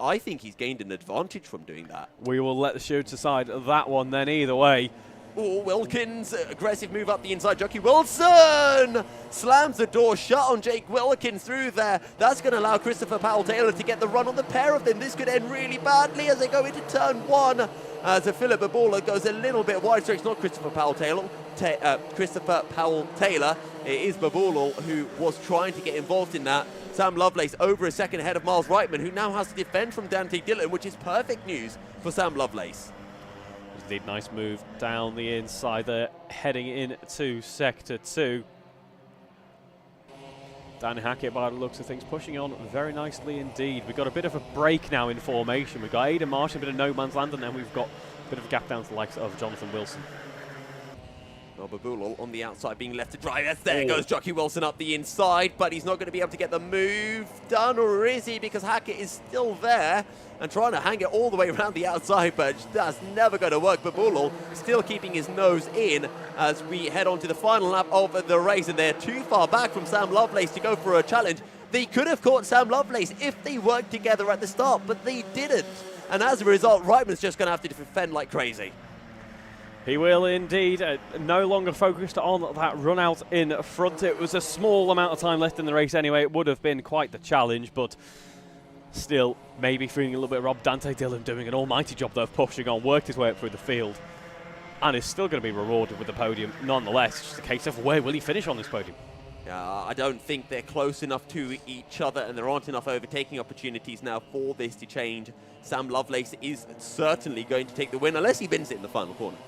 I think he's gained an advantage from doing that. We will let the stewards decide that one then either way. Oh, Wilkins, aggressive move up the inside. Jockey Wilson slams the door shut on Jake Wilkins through there. That's going to allow Christopher Powell-Taylor to get the run on the pair of them. This could end really badly as they go into turn one. As Philip Babula goes a little bit wide. So it's not Christopher Powell-Taylor. Christopher Powell-Taylor. It is Babula who was trying to get involved in that. Sam Lovelace over a second ahead of Miles Reitman, who now has to defend from Dante Dillon, which is perfect news for Sam Lovelace. Indeed, nice move down the inside there, heading into Sector 2. Dan Hackett, by the looks of things, pushing on very nicely indeed. We've got a bit of a break now in formation. We've got Aidan Marsh, a bit of no man's land, and then we've got a bit of a gap down to the likes of Jonathan Wilson. Babulal on the outside being left to dry. There goes Jockey Wilson up the inside, but he's not going to be able to get the move done, or is he? Because Hackett is still there and trying to hang it all the way around the outside, but that's never going to work. Babulal still keeping his nose in as we head on to the final lap of the race, and they're too far back from Sam Lovelace to go for a challenge. They could have caught Sam Lovelace if they worked together at the start, but they didn't. And as a result, Reitman's just going to have to defend like crazy. He will indeed. No longer focused on that run out in front. It was a small amount of time left in the race anyway. It would have been quite the challenge, but still maybe feeling a little bit robbed. Dante Dillon doing an almighty job though of pushing on, worked his way up through the field, and is still going to be rewarded with the podium nonetheless. It's just a case of where will he finish on this podium. I don't think they're close enough to each other, and there aren't enough overtaking opportunities now for this to change. Sam Lovelace is certainly going to take the win, unless he bins it in the final corner.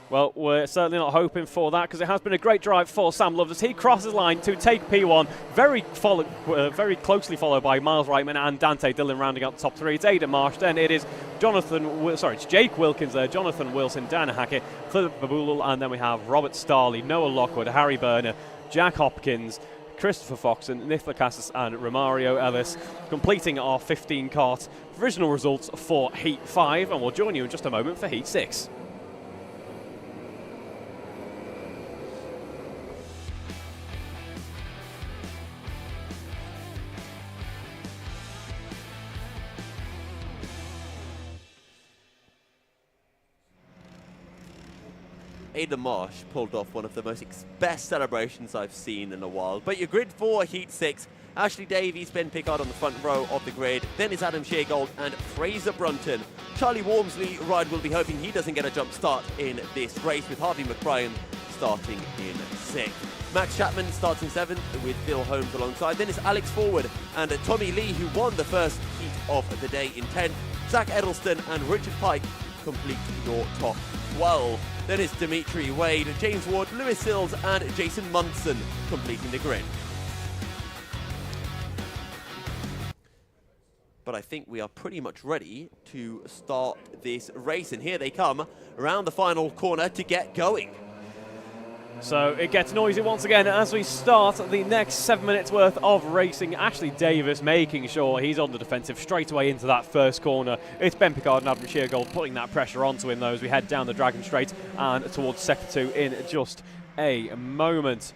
Well, we're certainly not hoping for that, because it has been a great drive for Sam Lovelace. He crosses line to take P1, very closely followed by Miles Reitman and Dante Dillon rounding out the top three. It's Aidan Marsh, then it is it's Jake Wilkins there, Jonathan Wilson, Dan Hackett, Philip Babulal, and then we have Robert Starley, Noah Lockwood, Harry Berner, Jack Hopkins, Christopher Foxon, Nicola Cassis and Romario Ellis, completing our 15 kart provisional results for Heat 5, and we'll join you in just a moment for Heat 6. Aidan Marsh pulled off one of the best celebrations I've seen in a while. But your grid for Heat 6, Ashley Davies, Ben Pickard on the front row of the grid. Then it's Adam Sheargold and Fraser Brunton. Charlie Walmsley ride will be hoping he doesn't get a jump start in this race, with Harvey McBrien starting in 6th. Max Chapman starts in 7th with Phil Holmes alongside. Then it's Alex Forward and Tommy Lee, who won the first heat of the day, in 10th. Zach Edelston and Richard Pike complete your top 12. Then it's Dimitri Wade, James Ward, Lewis Sills and Jason Munson completing the grid. But I think we are pretty much ready to start this race, and here they come around the final corner to get going. So it gets noisy once again as we start the next 7 minutes worth of racing. Ashley Davis making sure he's on the defensive straight away into that first corner. It's Ben Pickard and Adam Sheargold putting that pressure onto him though as we head down the Dragon Straight and towards Sector 2 in just a moment.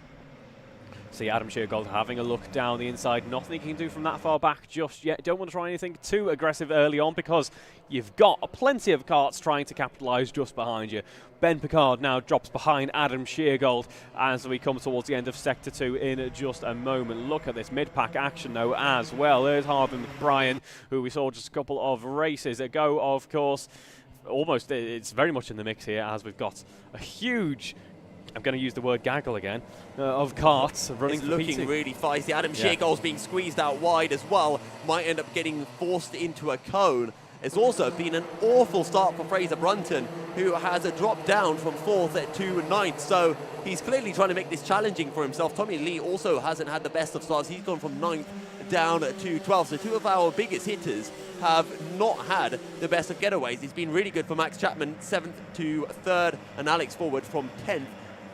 See Adam Sheargold having a look down the inside. Nothing he can do from that far back just yet. Don't want to try anything too aggressive early on because you've got plenty of karts trying to capitalise just behind you. Ben Pickard now drops behind Adam Sheargold as we come towards the end of Sector 2 in just a moment. Look at this mid-pack action though as well. There's Harvey McBrien, who we saw just a couple of races ago, of course. Almost, it's very much in the mix here as we've got a huge, I'm going to use the word gaggle again, of karts running. It's looking really feisty. Adam Sheargold's being squeezed out wide as well. Might end up getting forced into a cone. It's also been an awful start for Fraser Brunton, who has a drop down from 4th to 9th. So he's clearly trying to make this challenging for himself. Tommy Lee also hasn't had the best of starts. He's gone from 9th down to 12th. So two of our biggest hitters have not had the best of getaways. It's been really good for Max Chapman, 7th to 3rd, and Alex Forward from 10th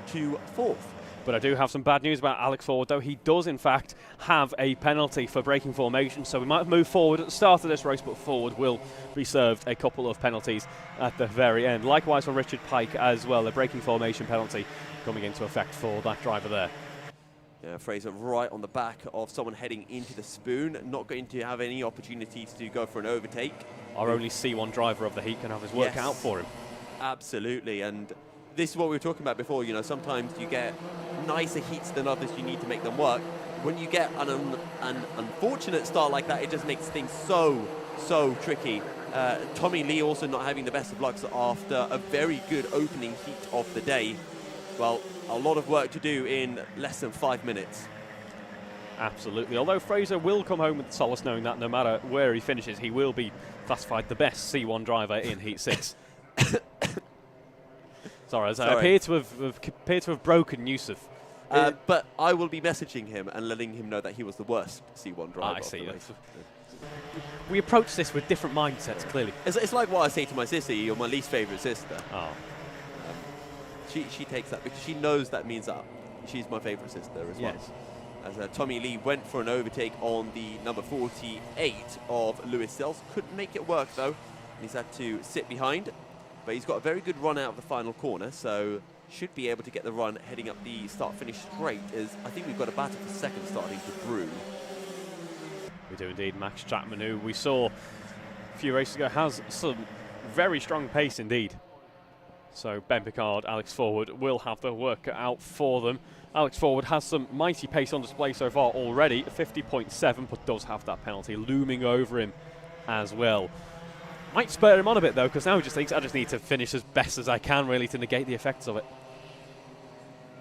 to 4th. But I do have some bad news about Alex Forward, though. He does, in fact, have a penalty for breaking formation, so we might have moved forward at the start of this race, but Forward will be served a couple of penalties at the very end. Likewise for Richard Pike as well, a breaking formation penalty coming into effect for that driver there. Yeah, Fraser right on the back of someone heading into the spoon, not going to have any opportunities to go for an overtake. Our only C1 driver of the heat can have his work out for him. Absolutely, and this is what we were talking about before. You know, sometimes you get nicer heats than others, you need to make them work. When you get an unfortunate start like that, it just makes things so tricky. Tommy Lee also not having the best of lucks after a very good opening heat of the day. Well, a lot of work to do in less than 5 minutes. Absolutely, although Fraser will come home with solace knowing that no matter where he finishes, he will be classified the best C1 driver in Heat 6. Sorry, I appear to have broken Yousuf. But I will be messaging him and letting him know that he was the worst C1 driver. I see. We approach this with different mindsets, clearly. It's like what I say to my sister, you're my least favourite sister. Oh. She takes that because she knows that means that she's my favourite sister as well. As Tommy Lee went for an overtake on the number 48 of Lewis Sells. Couldn't make it work, though. He's had to sit behind. But he's got a very good run out of the final corner, so should be able to get the run heading up the start-finish straight, as I think we've got a battle for second starting to brew. We do indeed. Max Chapman, who we saw a few races ago, has some very strong pace indeed. So Ben Picard, Alex Forward will have the work out for them. Alex Forward has some mighty pace on display so far already, 50.7, but does have that penalty looming over him as well. Might spur him on a bit, though, because now he just thinks, I just need to finish as best as I can, really, to negate the effects of it.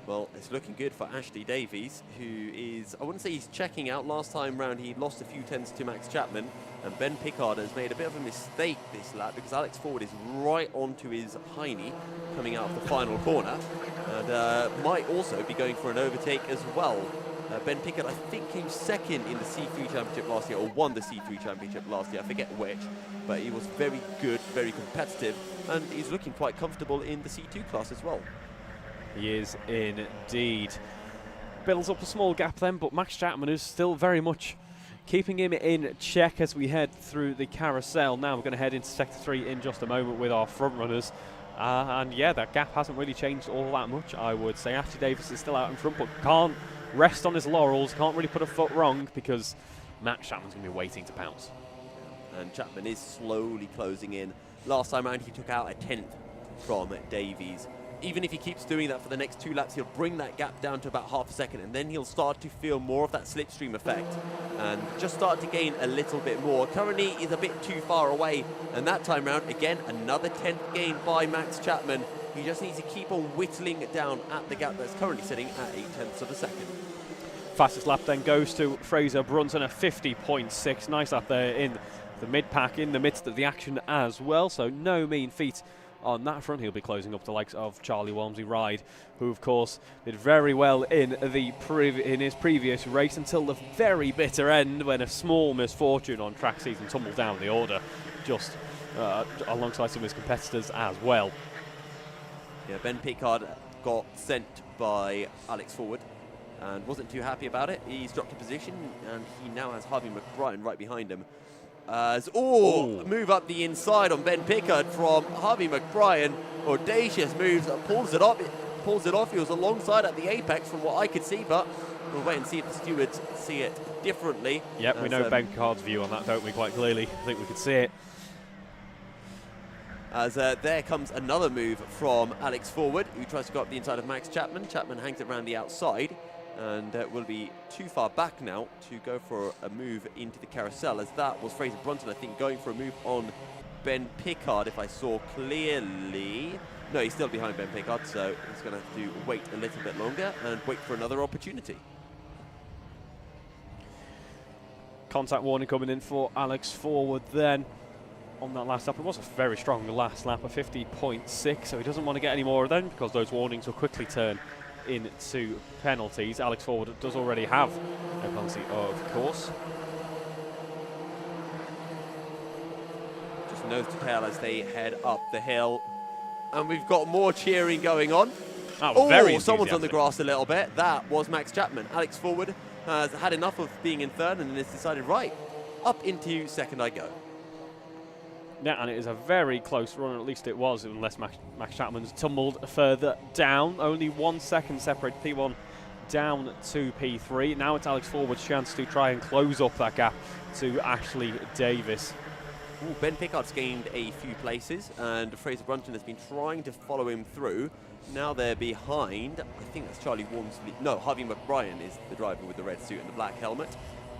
Well, it's looking good for Ashley Davies, who is, I wouldn't say he's checking out. Last time round, he lost a few tenths to Max Chapman, and Ben Picard has made a bit of a mistake this lap, because Alex Forward is right onto his hiney, coming out of the final corner, and might also be going for an overtake as well. Ben Pickard, I think, came second in the C3 Championship last year, or won the C3 Championship last year, I forget which, but he was very good, very competitive, and he's looking quite comfortable in the C2 class as well. He is indeed. Builds up a small gap then, but Max Chapman is still very much keeping him in check as we head through the carousel. Now we're going to head into Sector 3 in just a moment with our front runners. And yeah, that gap hasn't really changed all that much, I would say. Ashley Davis is still out in front, but can't rest on his laurels, can't really put a foot wrong because Max Chapman's going to be waiting to pounce. And Chapman is slowly closing in. Last time round, he took out a tenth from Davies. Even if he keeps doing that for the next 2 laps, he'll bring that gap down to about half a second, and then he'll start to feel more of that slipstream effect and just start to gain a little bit more. Currently, he's a bit too far away, and that time round, again, another 10th gain by Max Chapman. He just needs to keep on whittling it down at the gap that's currently sitting at 0.8 of a second. Fastest lap then goes to Fraser Brunson at 50.6. Nice lap there in the mid-pack, in the midst of the action as well, so no mean feat on that front. He'll be closing up the likes of Charlie Walmsley Ride, who of course did very well in his previous race until the very bitter end when a small misfortune on track season tumbled down the order, just alongside some of his competitors as well. Yeah, Ben Picard got sent by Alex Forward and wasn't too happy about it. He's dropped a position and he now has Harvey McBride right behind him. Move up the inside on Ben Pickard from Harvey McBride. Audacious moves, pulls it off. He was alongside at the apex from what I could see, but we'll wait and see if the stewards see it differently. Yep, we know Ben Pickard's view on that, don't we, quite clearly. I think we could see it. As there comes another move from Alex Forward, who tries to go up the inside of Max Chapman. Chapman hangs it around the outside, and will be too far back now to go for a move into the carousel, as that was Fraser Brunson, I think, going for a move on Ben Pickard, if I saw clearly. No, he's still behind Ben Pickard, so he's going to have to wait a little bit longer and wait for another opportunity. Contact warning coming in for Alex Forward then on that last lap. It was a very strong last lap, a 50.6, so he doesn't want to get any more of them because those warnings will quickly turn into penalties. Alex Forward does already have a penalty, of course. Just nose to tail as they head up the hill. And we've got more cheering going on. Very someone's on the enthusiastic. grass a little bit. That was Max Chapman. Alex Forward has had enough of being in third and has decided, right, up into second I go. Yeah, and it is a very close run, at least it was, unless Max Chapman's tumbled further down. Only 1 second separates P1 down to P3. Now it's Alex Forward's chance to try and close up that gap to Ashley Davis. Ooh, Ben Pickard's gained a few places, and Fraser Brunton has been trying to follow him through. Now they're behind. I think that's Charlie Walmsley. No, Harvey McBrien is the driver with the red suit and the black helmet.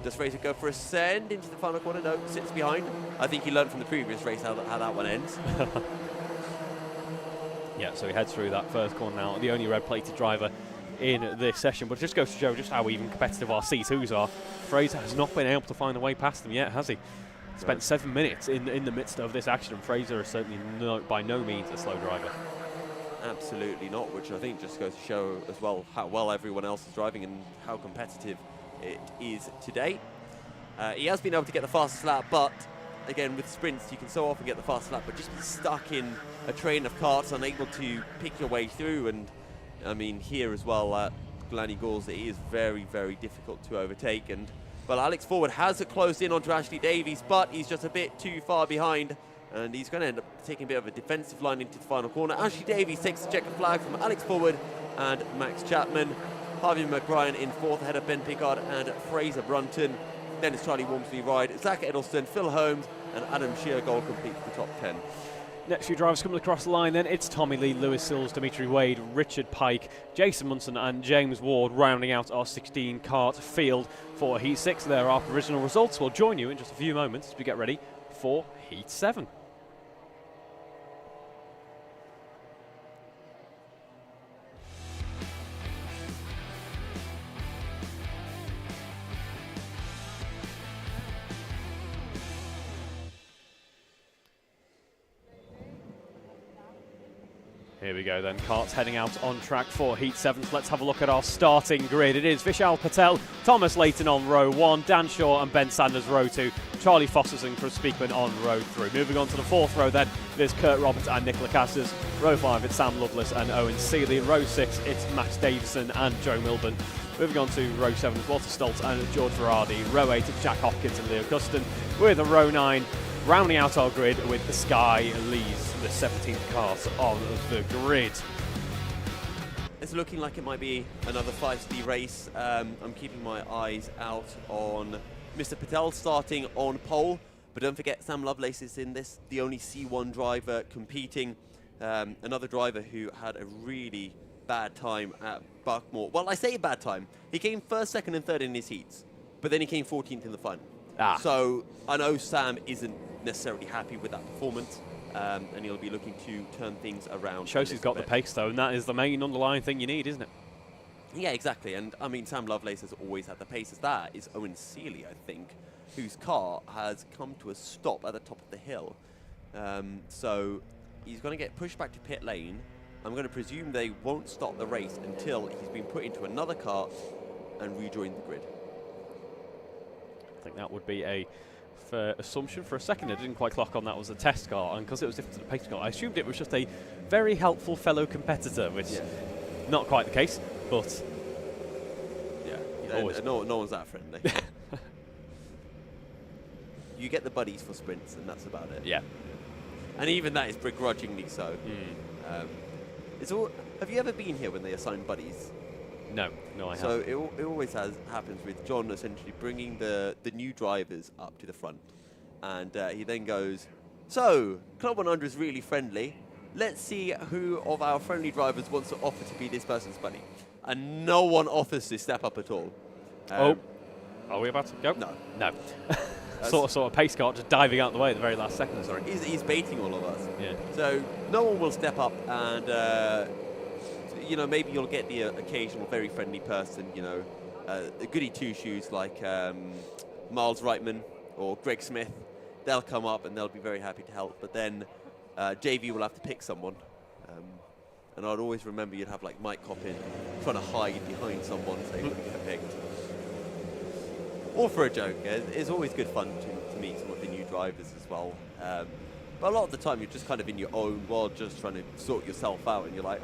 Does Fraser go for a send into the final corner? No, sits behind. I think he learned from the previous race how that one ends. Yeah, so he heads through that first corner now. The only red-plated driver in this session, but it just goes to show just how even competitive our C2s are. Fraser has not been able to find a way past them yet, has he? Spent 7 minutes in the midst of this action, and Fraser is certainly by no means a slow driver. Absolutely not, which I think just goes to show as well how well everyone else is driving and how competitive it is today. He has been able to get the fastest lap, but again, with sprints, you can so often get the fastest lap, but just be stuck in a train of karts, unable to pick your way through. And I mean, here as well at Glan-Y-Gors, it is very, very difficult to overtake. And well, Alex Forward has closed in onto Ashley Davies, but he's just a bit too far behind, and he's going to end up taking a bit of a defensive line into the final corner. Ashley Davies takes the checkered flag from Alex Forward and Max Chapman. Harvey McBrien in fourth, ahead of Ben Pickard and Fraser Brunton. Then it's Charlie Walmsley ride, Zach Edelston, Phil Holmes, and Adam Sheargold complete the top 10. Next few drivers coming across the line then, it's Tommy Lee, Lewis Sills, Dimitri Wade, Richard Pike, Jason Munson and James Ward rounding out our 16 kart field for Heat 6. There are provisional results. We'll join you in just a few moments as we get ready for Heat 7. Here we go then, karts heading out on track for Heat 7. Let's have a look at our starting grid. It is Vishal Patel, Thomas Layton on row 1, Dan Shaw and Ben Sanders row 2, Charlie Fossers and Chris Speakman on row 3. Moving on to the fourth row then, there's Kurt Roberts and Nicola Casters. Row 5, it's Sam Lovelace and Owen Seeley. Row 6, it's Max Davison and Joe Milburn. Moving on to row 7, it's Walter Stoltz and George Verardi. Row 8, it's Jack Hopkins and Leo Custon. With a row 9, rounding out our grid with the Sky Lees, the 17th kart on the grid. It's looking like it might be another feisty race. I'm keeping my eyes out on Mr. Patel starting on pole, but don't forget Sam Lovelace is in this, the only C1 driver competing. Another driver who had a really bad time at Buckmore. Well, I say bad time. He came first, second and third in his heats, but then he came 14th in the final. So I know Sam isn't necessarily happy with that performance, and he'll be looking to turn things around. Shows he's got the pace though, and that is the main underlying thing you need, isn't it? Yeah, exactly. And I mean, Sam Lovelace has always had the pace. As that is Owen Seeley, I think, whose car has come to a stop at the top of the hill. So he's going to get pushed back to pit lane. I'm going to presume they won't stop the race until he's been put into another car and rejoined the grid. I think that would be a fair assumption. For a second I didn't quite clock on that was a test car, and because it was different to the pace car, I assumed it was just a very helpful fellow competitor, which not quite the case, but no one's that friendly. You get the buddies for sprints, and that's about it. Yeah. And even that is begrudgingly so. Have you ever been here when they assign buddies? No, I haven't. So it always happens with John essentially bringing the new drivers up to the front. And he then goes, so, Club 100 is really friendly. Let's see who of our friendly drivers wants to offer to be this person's buddy. And no one offers to step up at all. Are we about to go? No. sort of pace car just diving out the way at the very last second, sorry. He's baiting all of us. Yeah. So no one will step up, and maybe you'll get the occasional very friendly person, the goody two-shoes like Miles Reitman or Greg Smith. They'll come up and they'll be very happy to help, but then JV will have to pick someone. And I'd always remember you'd have like Mike Coppin trying to hide behind someone so he wouldn't get picked. All for a joke. It's always good fun to meet some of the new drivers as well. But a lot of the time you're just kind of in your own world, just trying to sort yourself out, and you're like,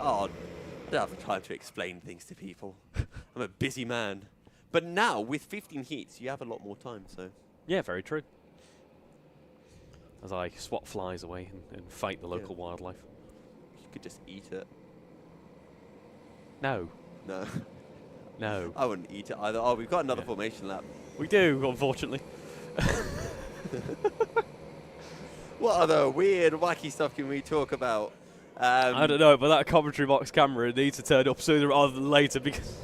don't have time to explain things to people. I'm a busy man. But now, with 15 heats, you have a lot more time, so... Yeah, very true. As I swat flies away and fight the local wildlife. You could just eat it. No. No. No. I wouldn't eat it either. Oh, we've got another formation lap. We do, unfortunately. What other weird, wacky stuff can we talk about? I don't know, but that commentary box camera needs to turn up sooner rather than later because...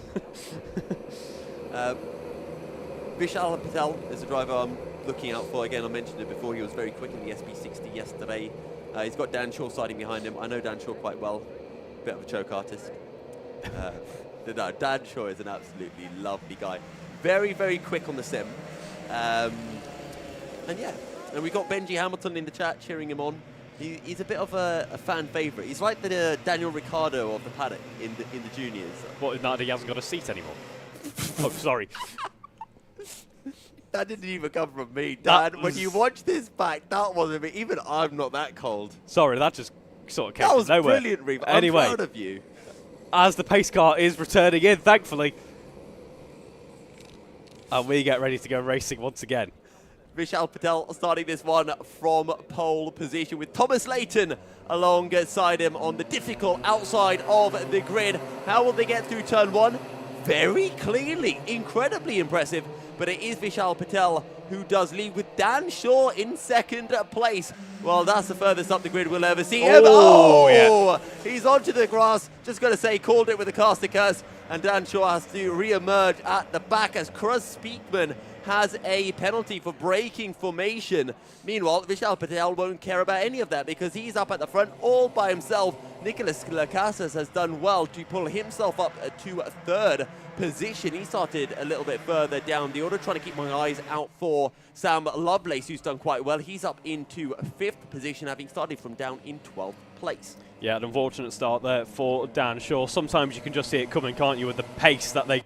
Vishal Patel is a driver I'm looking out for. Again, I mentioned it before. He was very quick in the SB60 yesterday. He's got Dan Shaw siding behind him. I know Dan Shaw quite well. Bit of a choke artist. No, Dan Shaw is an absolutely lovely guy. Very, very quick on the sim. And yeah, and we got Benji Hamilton in the chat cheering him on. He's a bit of a fan favourite. He's like the Daniel Ricciardo of the paddock in the juniors. What, now that he hasn't got a seat anymore? Oh, sorry. That didn't even come from me, Dan. When you watch this back, that wasn't me. Even I'm not that cold. Sorry, that just sort of came That was from nowhere. brilliant, Reeve. Anyway, I'm proud of you. As the pace car is returning in, thankfully, and we get ready to go racing once again. Vishal Patel starting this one from pole position with Thomas Layton alongside him on the difficult outside of the grid. How will they get through turn one? Very cleanly, incredibly impressive. But it is Vishal Patel who does lead with Dan Shaw in second place. Well, that's the furthest up the grid we'll ever see. Yeah. He's onto the grass. Just got to say, called it with a caster curse. And Dan Shaw has to re-emerge at the back as Cruz Speakman has a penalty for breaking formation. Meanwhile, Vishal Patel won't care about any of that because he's up at the front all by himself. Nicolas Lacasas has done well to pull himself up to third position. He started a little bit further down the order, trying to keep my eyes out for Sam Lovelace, who's done quite well. He's up into fifth position, having started from down in 12th place. Yeah, an unfortunate start there for Dan Shaw. Sometimes you can just see it coming, can't you, with the pace that they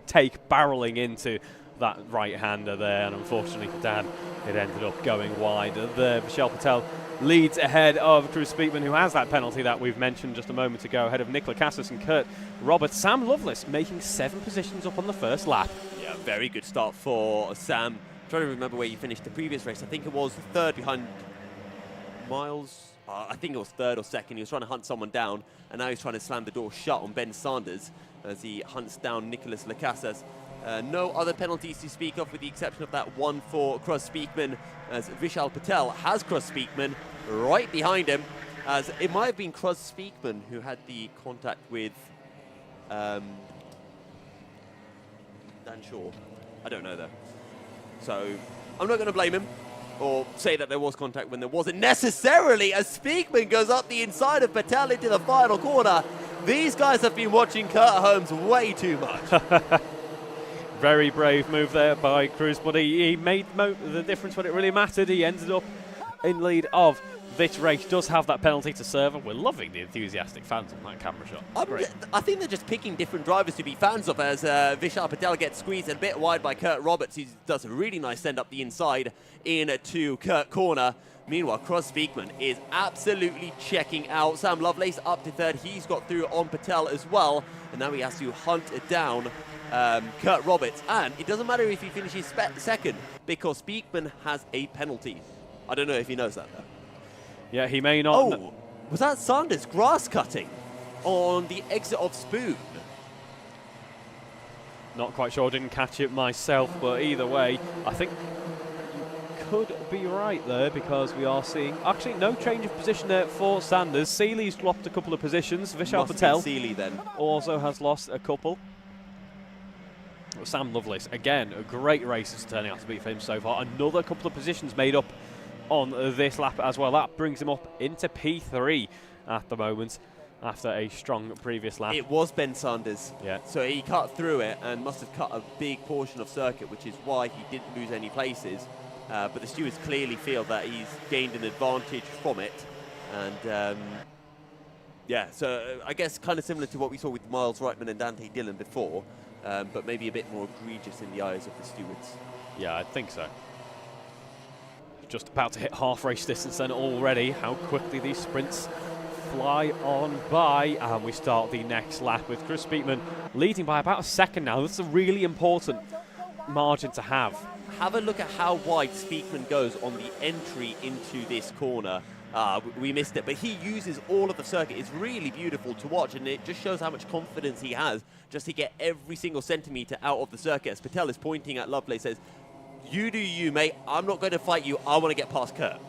take barreling into that right-hander there, and unfortunately for Dan, it ended up going wide there. Vishal Patel leads ahead of Cruz Speakman, who has that penalty that we've mentioned just a moment ago, ahead of Nicola Cassis and Kurt Roberts. Sam Lovelace making 7 positions up on the first lap. Yeah, very good start for Sam. I'm trying to remember where he finished the previous race. I think it was third behind Miles. I think it was third or second. He was trying to hunt someone down, and now he's trying to slam the door shut on Ben Sanders as he hunts down Nicolas Lacasas. No other penalties to speak of, with the exception of that one for Cruz Speakman, as Vishal Patel has Cruz Speakman right behind him, as it might have been Cruz Speakman who had the contact with Dan Shaw. I don't know though. So I'm not going to blame him or say that there was contact when there wasn't necessarily, as Speakman goes up the inside of Patel into the final corner. These guys have been watching Kurt Holmes way too much. Very brave move there by Cruz, but he made the difference when it really mattered. He ended up in lead of this race. Does have that penalty to serve, and we're loving the enthusiastic fans on that camera shot. I think they're just picking different drivers to be fans of, as Vishal Patel gets squeezed a bit wide by Kurt Roberts, who does a really nice send up the inside into Kurt corner. Meanwhile, Cruz Speakman is absolutely checking out. Sam Lovelace up to third. He's got through on Patel as well, and now he has to hunt down Kurt Roberts, and it doesn't matter if he finishes second because Speakman has a penalty. I don't know if he knows that though. Yeah, he may not. Oh, was that Sanders grass cutting on the exit of Spoon? Not quite sure, didn't catch it myself, but either way, I think you could be right there because we are seeing actually no change of position there for Sanders. Seeley's dropped a couple of positions. Vishal Patel Seeley then also has lost a couple. Sam Lovelace, again, a great race is turning out to be for him so far. Another couple of positions made up on this lap as well. That brings him up into P3 at the moment after a strong previous lap. It was Ben Sanders. Yeah. So he cut through it and must have cut a big portion of circuit, which is why he didn't lose any places. But the stewards clearly feel that he's gained an advantage from it. And yeah, so I guess kind of similar to what we saw with Miles Reitman and Dante Dillon before. But maybe a bit more egregious in the eyes of the stewards. Yeah, I think so. Just about to hit half race distance then already. How quickly these sprints fly on by, and we start the next lap with Chris Speakman leading by about a second now. This is a really important margin to have. Have a look at how wide Speakman goes on the entry into this corner. We missed it, but he uses all of the circuit. It's really beautiful to watch, and it just shows how much confidence he has just to get every single centimetre out of the circuit. As Patel is pointing at Lovelace, says, "You do you, mate. I'm not going to fight you. I want to get past Kurt."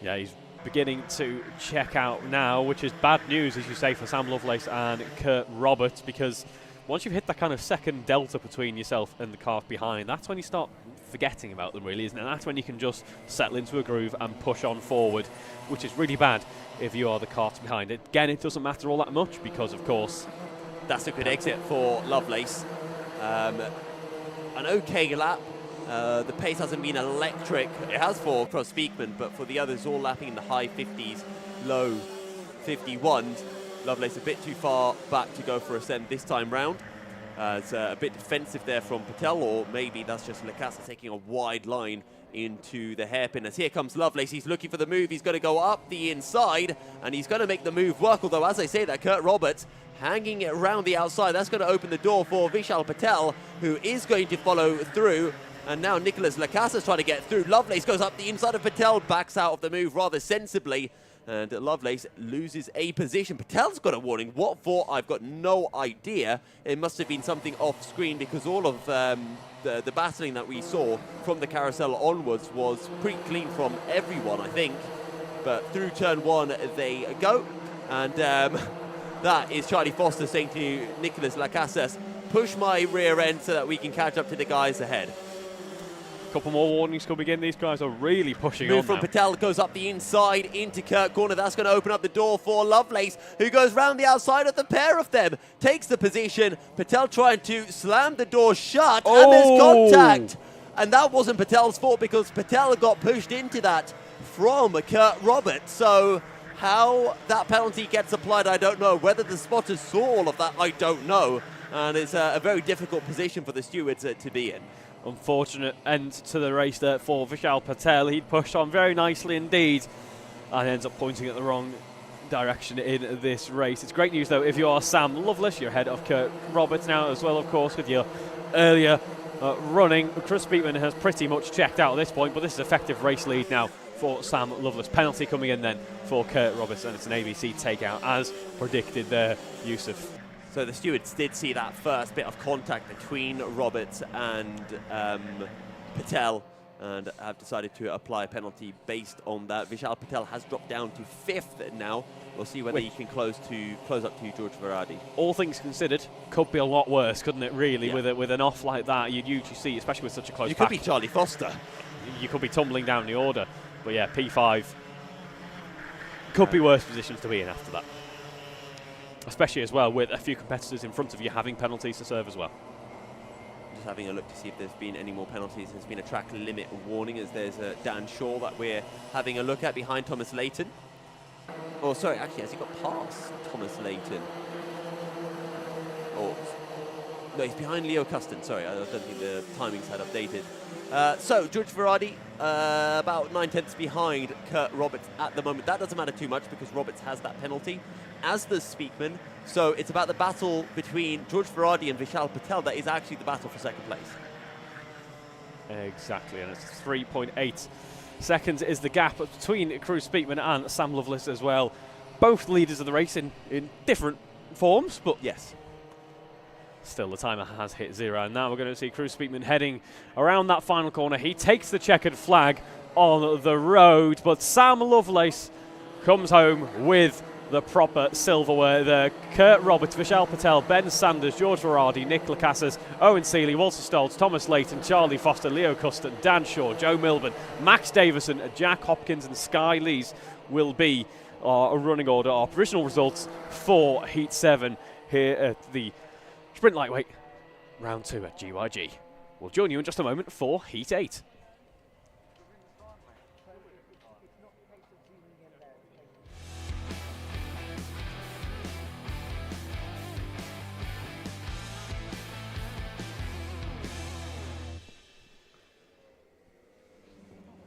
Yeah, he's beginning to check out now, which is bad news, as you say, for Sam Lovelace and Kurt Roberts, because once you've hit that kind of second delta between yourself and the car behind, that's when you start forgetting about them, really, isn't it? That's when you can just settle into a groove and push on forward, which is really bad if you are the kart behind. Again, it doesn't matter all that much because, of course, that's a good exit for Lovelace. An okay lap. The pace hasn't been electric. It has for Cross Speakman, but for the others, all lapping in the high 50s, low 51s. Lovelace a bit too far back to go for a send this time round. It's a bit defensive there from Patel, or maybe that's just Lacassa taking a wide line into the hairpin. As here comes Lovelace, he's looking for the move. He's going to go up the inside, and he's going to make the move work. Although, as I say that, Kurt Roberts hanging it around the outside. That's going to open the door for Vishal Patel, who is going to follow through. And now Nicholas Lacassa's trying to get through. Lovelace goes up the inside of Patel, backs out of the move rather sensibly. And Lovelace loses a position. Patel's got a warning. What for? I've got no idea. It must have been something off screen, because all of the battling that we saw from the carousel onwards was pretty clean from everyone, I think. But through turn one, they go. And that is Charlie Foster saying to Nicholas Lacasas, push my rear end so that we can catch up to the guys ahead. Couple more warnings coming in. These guys are really pushing Move on from now. Patel goes up the inside into Kurt corner. That's going to open up the door for Lovelace, who goes round the outside of the pair of them. Takes the position. Patel trying to slam the door shut, and there's contact. And that wasn't Patel's fault, because Patel got pushed into that from Kurt Roberts. So how that penalty gets applied, I don't know. Whether the spotters saw all of that, I don't know. And it's a very difficult position for the stewards to be in. Unfortunate end to the race there for Vishal Patel. He'd pushed on very nicely indeed and ends up pointing at the wrong direction in this race. It's great news, though, if you are Sam Lovelace. You're ahead of Kurt Roberts now as well, of course, with your earlier running. Chris Speakman has pretty much checked out at this point, but this is effective race lead now for Sam Lovelace. Penalty coming in then for Kurt Roberts, and it's an ABC takeout as predicted there, Yousuf. So the stewards did see that first bit of contact between Roberts and Patel, and have decided to apply a penalty based on that. Vishal Patel has dropped down to 5th now. We'll see whether he can close up to George Verardi. All things considered, could be a lot worse, couldn't it, really? Yeah. With an off like that, you'd usually see, especially with such a close You pack. could be Charlie Foster. You could be tumbling down the order. But yeah, P5 could be worse positions to be in after that. Especially as well with a few competitors in front of you having penalties to serve as well. Just having a look to see if there's been any more penalties. There's been a track limit warning, as there's Dan Shaw that we're having a look at behind Thomas Layton. Oh, sorry, actually, has he got past Thomas Layton? Oh, no, he's behind Leo Custon. Sorry, I don't think the timings had updated. So, George Verardi, about 9/10 behind Kurt Roberts at the moment. That doesn't matter too much because Roberts has that penalty, as does Speakman. So it's about the battle between George Verardi and Vishal Patel that is actually the battle for second place. Exactly, and it's 3.8 seconds is the gap between Cruz Speakman and Sam Lovelace as well. Both leaders of the race in different forms, but yes. Still, the timer has hit 0, and now we're going to see Cruz Speakman heading around that final corner. He takes the checkered flag on the road, but Sam Lovelace comes home with the proper silverware there. Kurt Roberts, Vishal Patel, Ben Sanders, George Verardi, Nick Lacasas, Owen Seeley, Walter Stoltz, Thomas Layton, Charlie Foster, Leo Custon, Dan Shaw, Joe Milburn, Max Davison, Jack Hopkins and Sky Lees will be our running order, our provisional results for Heat 7 here at the Sprint Lightweight Round 2 at GYG. We'll join you in just a moment for Heat 8.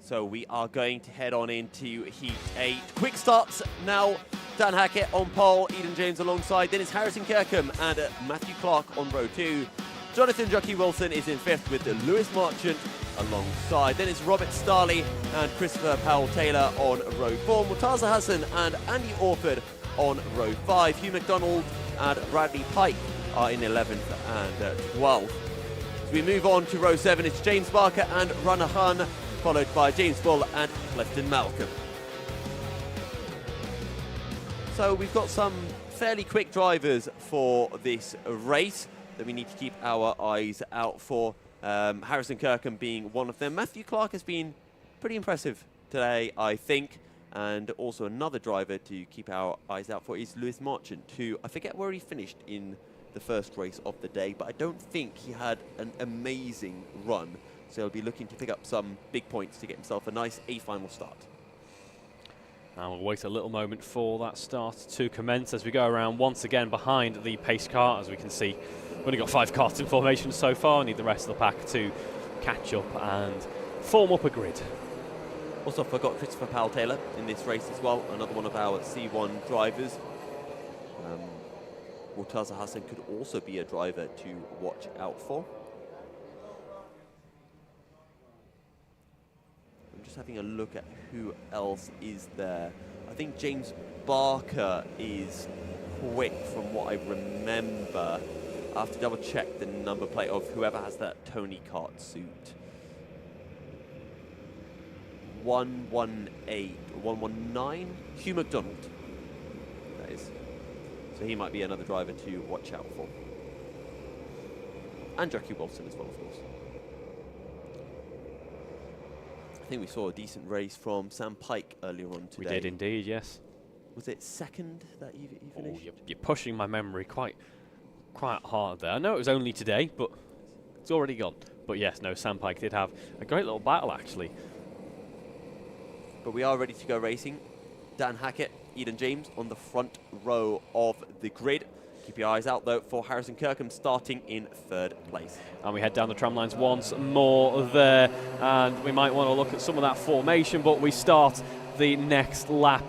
So we are going to head on into Heat 8. Quick starts now. Dan Hackett on pole, Eden James alongside. Then it's Harrison Kirkham and Matthew Clark on row 2. Jonathan Jockey Wilson is in 5th with Lewis Marchant alongside. Then it's Robert Starley and Christopher Powell-Taylor on row 4. Murtaza Hassan and Andy Orford on row 5. Hugh McDonald and Bradley Pike are in 11th and 12th. As we move on to row 7, it's James Barker and Rana Khan, followed by James Bull and Clifton Malcolm. So we've got some fairly quick drivers for this race that we need to keep our eyes out for. Harrison Kirkham being one of them. Matthew Clark has been pretty impressive today, I think. And also another driver to keep our eyes out for is Lewis Marchant, who I forget where he finished in the first race of the day, but I don't think he had an amazing run. So he'll be looking to pick up some big points to get himself a nice A-final start. Now we'll wait a little moment for that start to commence as we go around once again behind the pace car. As we can see, we've only got 5 cars in formation so far. Need the rest of the pack to catch up and form up a grid. Also forgot Christopher Powell-Taylor in this race as well, another one of our C1 drivers. Murtaza Hassan could also be a driver to watch out for. I'm just having a look at who else is there. I think James Barker is quick from what I remember. I have to double check the number plate of whoever has that Tony Kart suit. 118 or 119? Hugh McDonald. That is. So he might be another driver to watch out for. And Jockey Wilson as well, of course. I think we saw a decent race from Sam Pike earlier on today. We did indeed, yes. Was it second that you finished? Oh, you're pushing my memory quite hard there. I know it was only today, but it's already gone. But yes, no, Sam Pike did have a great little battle, actually. But we are ready to go racing. Dan Hackett, Eden James on the front row of the grid. Keep your eyes out, though, for Harrison Kirkham starting in 3rd place. And we head down the tram lines once more there. And we might want to look at some of that formation, but we start the next lap.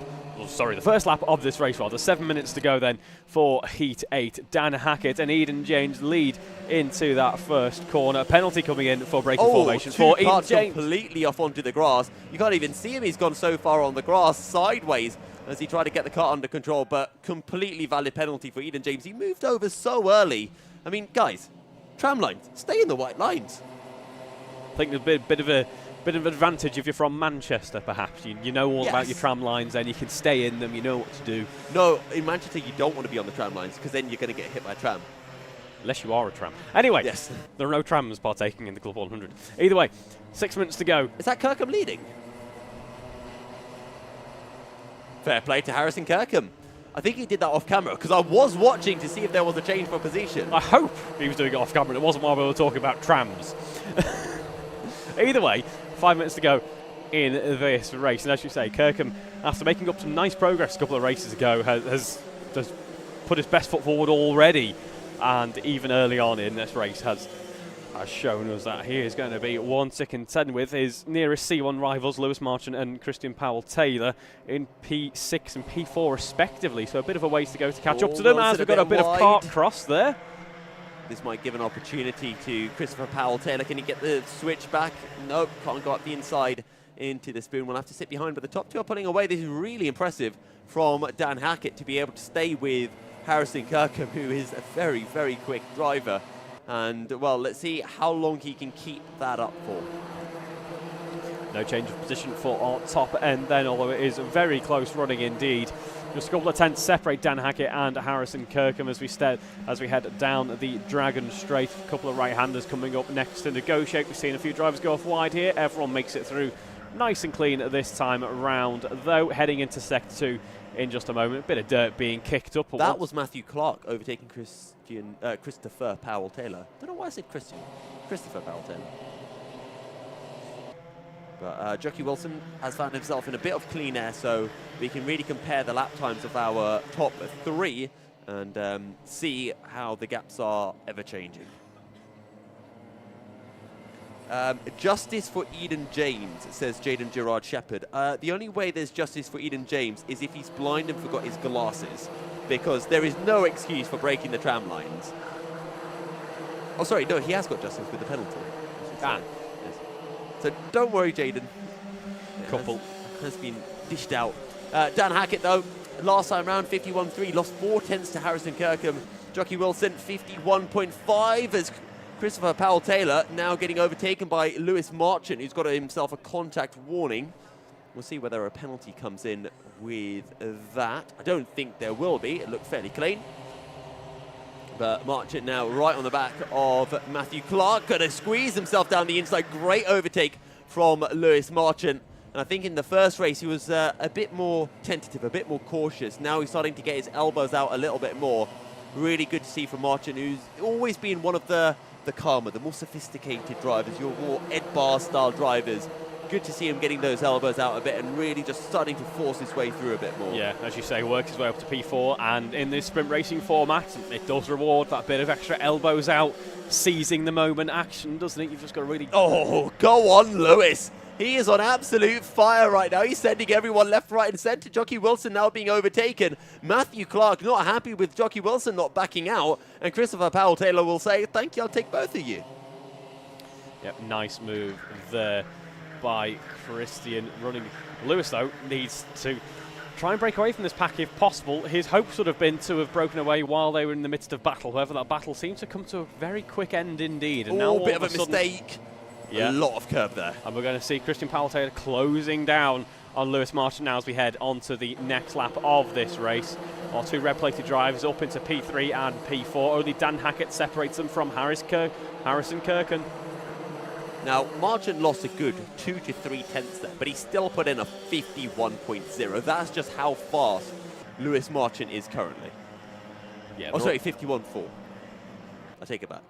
Sorry, the first lap of this race, rather. 7 minutes to go then for Heat 8. Dan Hackett and Eden James lead into that first corner. Penalty coming in for breaking formation for Eden James. Completely off onto the grass. You can't even see him. He's gone so far on the grass sideways as he tried to get the car under control, but completely valid penalty for Eden James. He moved over so early. I mean, guys, tram lines, stay in the white lines. I think there's a bit of an advantage if you're from Manchester, perhaps. You know all about your tram lines, and you can stay in them, you know what to do. No, in Manchester you don't want to be on the tram lines, because then you're going to get hit by a tram. Unless you are a tram. Anyway, yes. There are no trams partaking in the Club 100. Either way, 6 minutes to go. Is that Kirkham leading? Fair play to Harrison Kirkham. I think he did that off camera, because I was watching to see if there was a change for position. I hope he was doing it off camera. It wasn't while we were talking about trams. Either way, 5 minutes to go in this race. And as you say, Kirkham, after making up some nice progress a couple of races ago, has put his best foot forward already. And even early on in this race has shown us that he is going to be one to contend with his nearest C1 rivals, Lewis Marchant and Christian Powell-Taylor, in P6 and P4 respectively. So a bit of a ways to go to catch up to them, as we've got a bit of kart cross there. This might give an opportunity to Christopher Powell-Taylor. Can he get the switch back? Nope, can't go up the inside into the spoon. We'll have to sit behind, but the top two are pulling away. This is really impressive from Dan Hackett to be able to stay with Harrison Kirkham, who is a very, very quick driver. And, well, let's see how long he can keep that up for. No change of position for our top end then, although it is very close running indeed. Just a couple of tenths separate Dan Hackett and Harrison Kirkham as we head down the Dragon Straight. A couple of right-handers coming up next to negotiate. We've seen a few drivers go off wide here. Everyone makes it through nice and clean this time round, though heading into Sector 2 in just a moment. A bit of dirt being kicked up. That was Matthew Clark overtaking Christopher Powell-Taylor. I don't know why I said Christopher Powell-Taylor. But Jockey Wilson has found himself in a bit of clean air, so we can really compare the lap times of our top three and see how the gaps are ever changing. Justice for Eden James, says Jaden Gerard Shepherd. The only way there's justice for Eden James is if he's blind and forgot his glasses, because there is no excuse for breaking the tram lines. Oh, sorry, no, he has got justice with the penalty. Yes. So don't worry, Jaden. Couple. Has been dished out. Dan Hackett, though, last time round, 51.3, lost 4 tenths to Harrison Kirkham. Jockey Wilson, 51.5, as Christopher Powell-Taylor now getting overtaken by Lewis Marchant, who's got himself a contact warning. We'll see whether a penalty comes in with that. I don't think there will be. It looked fairly clean. But Marchant now right on the back of Matthew Clark. Going to squeeze himself down the inside. Great overtake from Lewis Marchant. And I think in the first race he was a bit more tentative, a bit more cautious. Now he's starting to get his elbows out a little bit more. Really good to see from Marchant, who's always been one of the calmer, the more sophisticated drivers, your more Ed Barr style drivers. Good to see him getting those elbows out a bit and really just starting to force his way through a bit more. Yeah, as you say, works his way up to P4, and in this sprint racing format, it does reward that bit of extra elbows out, seizing the moment action, doesn't it? You've just got to really... Oh, go on, Lewis. He is on absolute fire right now. He's sending everyone left, right, and centre. Jockey Wilson now being overtaken. Matthew Clark not happy with Jockey Wilson not backing out. And Christopher Powell-Taylor will say, thank you, I'll take both of you. Yep, nice move there by Christian running. Lewis, though, needs to try and break away from this pack if possible. His hopes would have been to have broken away while they were in the midst of battle. However, that battle seems to come to a very quick end indeed. And now a bit of a mistake. Yeah. A lot of curve there. And we're going to see Christian Powell-Taylor closing down on Lewis Marchant now as we head on to the next lap of this race. Our two red-plated drivers up into P3 and P4. Only Dan Hackett separates them from Harrison Kirkham. Now, Marchant lost a good 2 to 3 tenths there, but he still put in a 51.0. That's just how fast Lewis Marchant is currently. Yeah, 51.4. I take it back.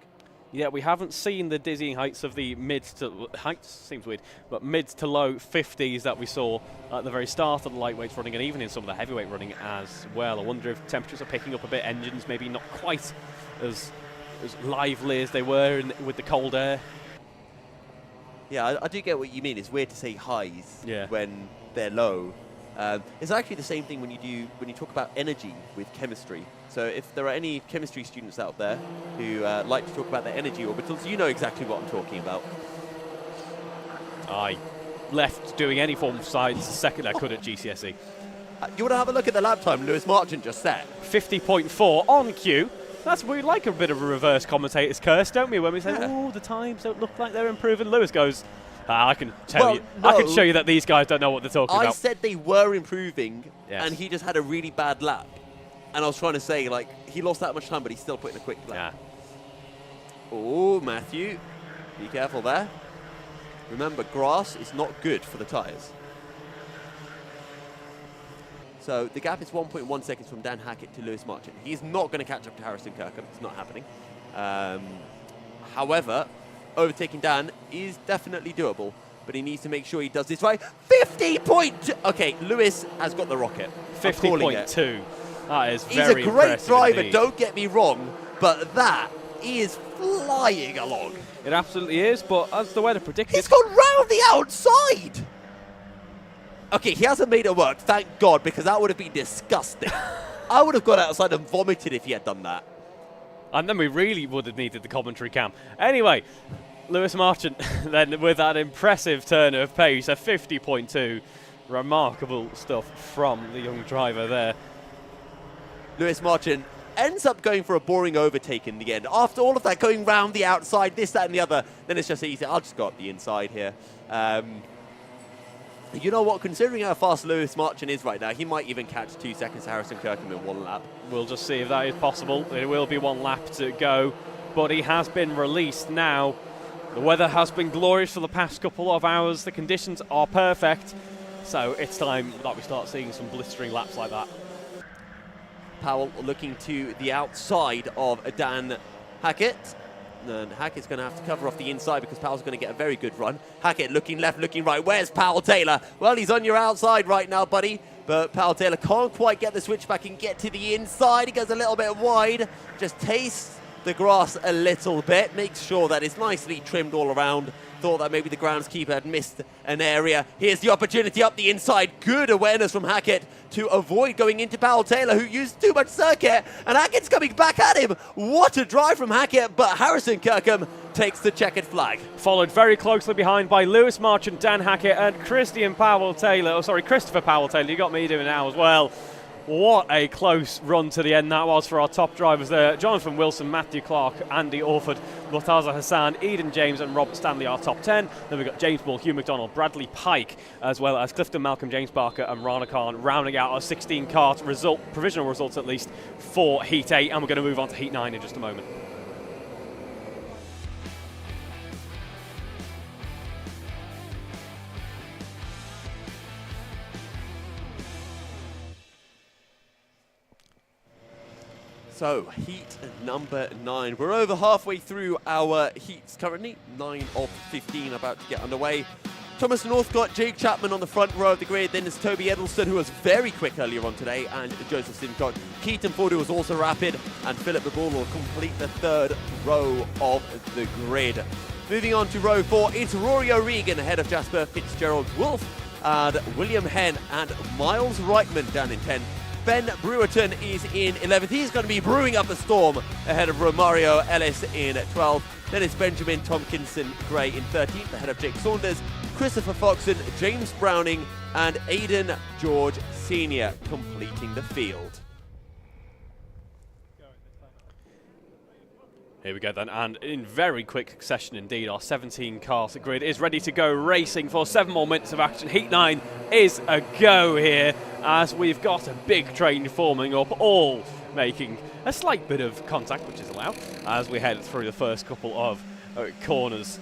Yeah, we haven't seen the dizzying heights of the mid to low 50s that we saw at the very start of the lightweights running, and even in some of the heavyweight running as well. I wonder if temperatures are picking up a bit, engines maybe not quite as lively as they were with the cold air. Yeah, I do get what you mean. It's weird to say highs when they're low. It's actually the same thing when you talk about energy with chemistry. So if there are any chemistry students out there who like to talk about their energy orbitals, you know exactly what I'm talking about. I left doing any form of science the second I could at GCSE. You want to have a look at the lap time Lewis Marchant just set? 50.4 on cue. We like a bit of a reverse commentator's curse, don't we? When we say, oh, the times don't look like they're improving. Lewis goes, I can tell you. No, I can show you that these guys don't know what they're talking about. I said they were improving, yes. And he just had a really bad lap. And I was trying to say, like, he lost that much time, but he still put in a quick lap. Yeah. Oh, Matthew, be careful there. Remember, grass is not good for the tyres. So the gap is 1.1 seconds from Dan Hackett to Lewis Marchant. He's not going to catch up to Harrison Kirkham. It's not happening. However, overtaking Dan is definitely doable, but he needs to make sure he does this right. 50.2. Okay, Lewis has got the rocket. 50.2. That is very impressive. He's a great driver, indeed. Don't get me wrong, but that is flying along. It absolutely is, but as the weather predicted... He's gone round the outside! Okay, he hasn't made it work, thank God, because that would have been disgusting. I would have gone outside and vomited if he had done that. And then we really would have needed the commentary cam. Anyway, Lewis Marchant then with that impressive turn of pace, a 50.2. Remarkable stuff from the young driver there. Lewis Marchant ends up going for a boring overtake in the end. After all of that, going round the outside, this, that, and the other, then it's just easy. I'll just go up the inside here. You know what? Considering how fast Lewis Marchant is right now, he might even catch 2 seconds to Harrison Kirkham in one lap. We'll just see if that is possible. There will be one lap to go, but he has been released now. The weather has been glorious for the past couple of hours. The conditions are perfect, so it's time that we start seeing some blistering laps like that. Powell looking to the outside of Dan Hackett. And Hackett's going to have to cover off the inside because Powell's going to get a very good run. Hackett looking left, looking right. Where's Powell-Taylor? Well, he's on your outside right now, buddy. But Powell-Taylor can't quite get the switch back and get to the inside. He goes a little bit wide. Just tastes the grass a little bit, makes sure that it's nicely trimmed all around. Thought that maybe the groundskeeper had missed an area. Here's the opportunity up the inside. Good awareness from Hackett to avoid going into Powell Taylor, who used too much circuit, and Hackett's coming back at him. What a drive from Hackett, but Harrison Kirkham takes the checkered flag. Followed very closely behind by Lewis Marchant, Dan Hackett, and Christopher Powell Taylor. You got me doing now as well. What a close run to the end that was for our top drivers there. Jonathan Wilson, Matthew Clark, Andy Orford, Murtaza Hassan, Eden James and Robert Stanley, our top 10. Then we've got James Bull, Hugh McDonald, Bradley Pike, as well as Clifton Malcolm, James Barker and Rana Khan, rounding out our 16 kart provisional results at least for Heat 8. And we're going to move on to Heat 9 in just a moment. So, heat number 9. We're over halfway through our heats currently. 9 of 15 about to get underway. Thomas Northcott, Jake Chapman on the front row of the grid. Then there's Toby Edelston, who was very quick earlier on today, and Joseph Simcock. Keaton Ford, who was also rapid, and Philip DeBull will complete the third row of the grid. Moving on to row 4, it's Rory O'Regan ahead of Jasper Fitzgerald-Wolf, and William Henn and Miles Reitman down in 10. Ben Brewerton is in 11th. He's going to be brewing up a storm ahead of Romario Ellis in 12th. Then it's Benjamin Tompkinson Gray in 13th, ahead of Jake Saunders, Christopher Foxon, James Browning, and Aidan George Sr. completing the field. Here we go then, and in very quick succession indeed, our 17 kart grid is ready to go racing for 7 more minutes of action. Heat 9 is a go here, as we've got a big train forming up, all making a slight bit of contact, which is allowed, as we head through the first couple of corners.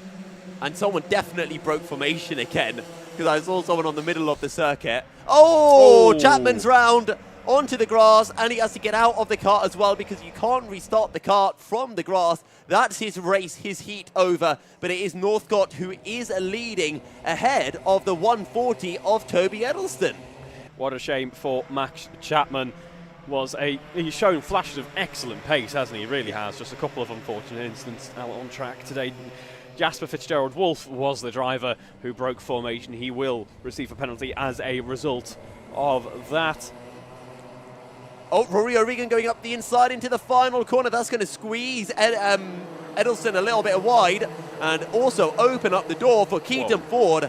And someone definitely broke formation again, because I saw someone on the middle of the circuit. Oh! Chapman's round onto the grass, and he has to get out of the kart as well, because you can't restart the kart from the grass. That's his race, his heat over, but it is Northcott who is leading ahead of the 140 of Toby Edelston. What a shame for Max Chapman. He's shown flashes of excellent pace, hasn't he? He really has. Just a couple of unfortunate incidents out on track today. Jasper Fitzgerald-Wolf was the driver who broke formation. He will receive a penalty as a result of that. Oh, Rory O'Regan going up the inside into the final corner. That's going to squeeze Edelston a little bit wide, and also open up the door for Keaton Ford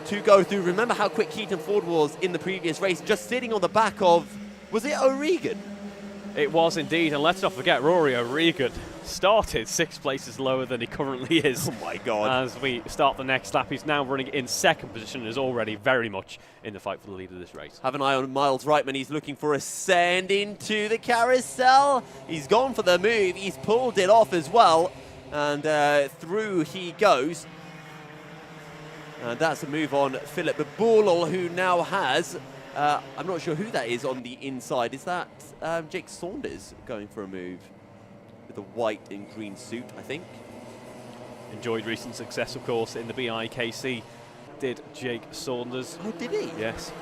to go through. Remember how quick Keaton Ford was in the previous race, just sitting on the back of, was it O'Regan? It was indeed, and let's not forget Rory O'Regan started 6 places lower than he currently is. Oh my God. As we start the next lap, he's now running in 2nd position and is already very much in the fight for the lead of this race. Have an eye on Miles Reitman. He's looking for a send into the carousel. He's gone for the move. He's pulled it off as well, and through he goes. And that's a move on Philip Boolel, who now has, I'm not sure who that is on the inside. Is that Jake Saunders going for a move? With a white and green suit, I think. Enjoyed recent success, of course, in the BIKC. Did Jake Saunders. Oh, did he? Yes.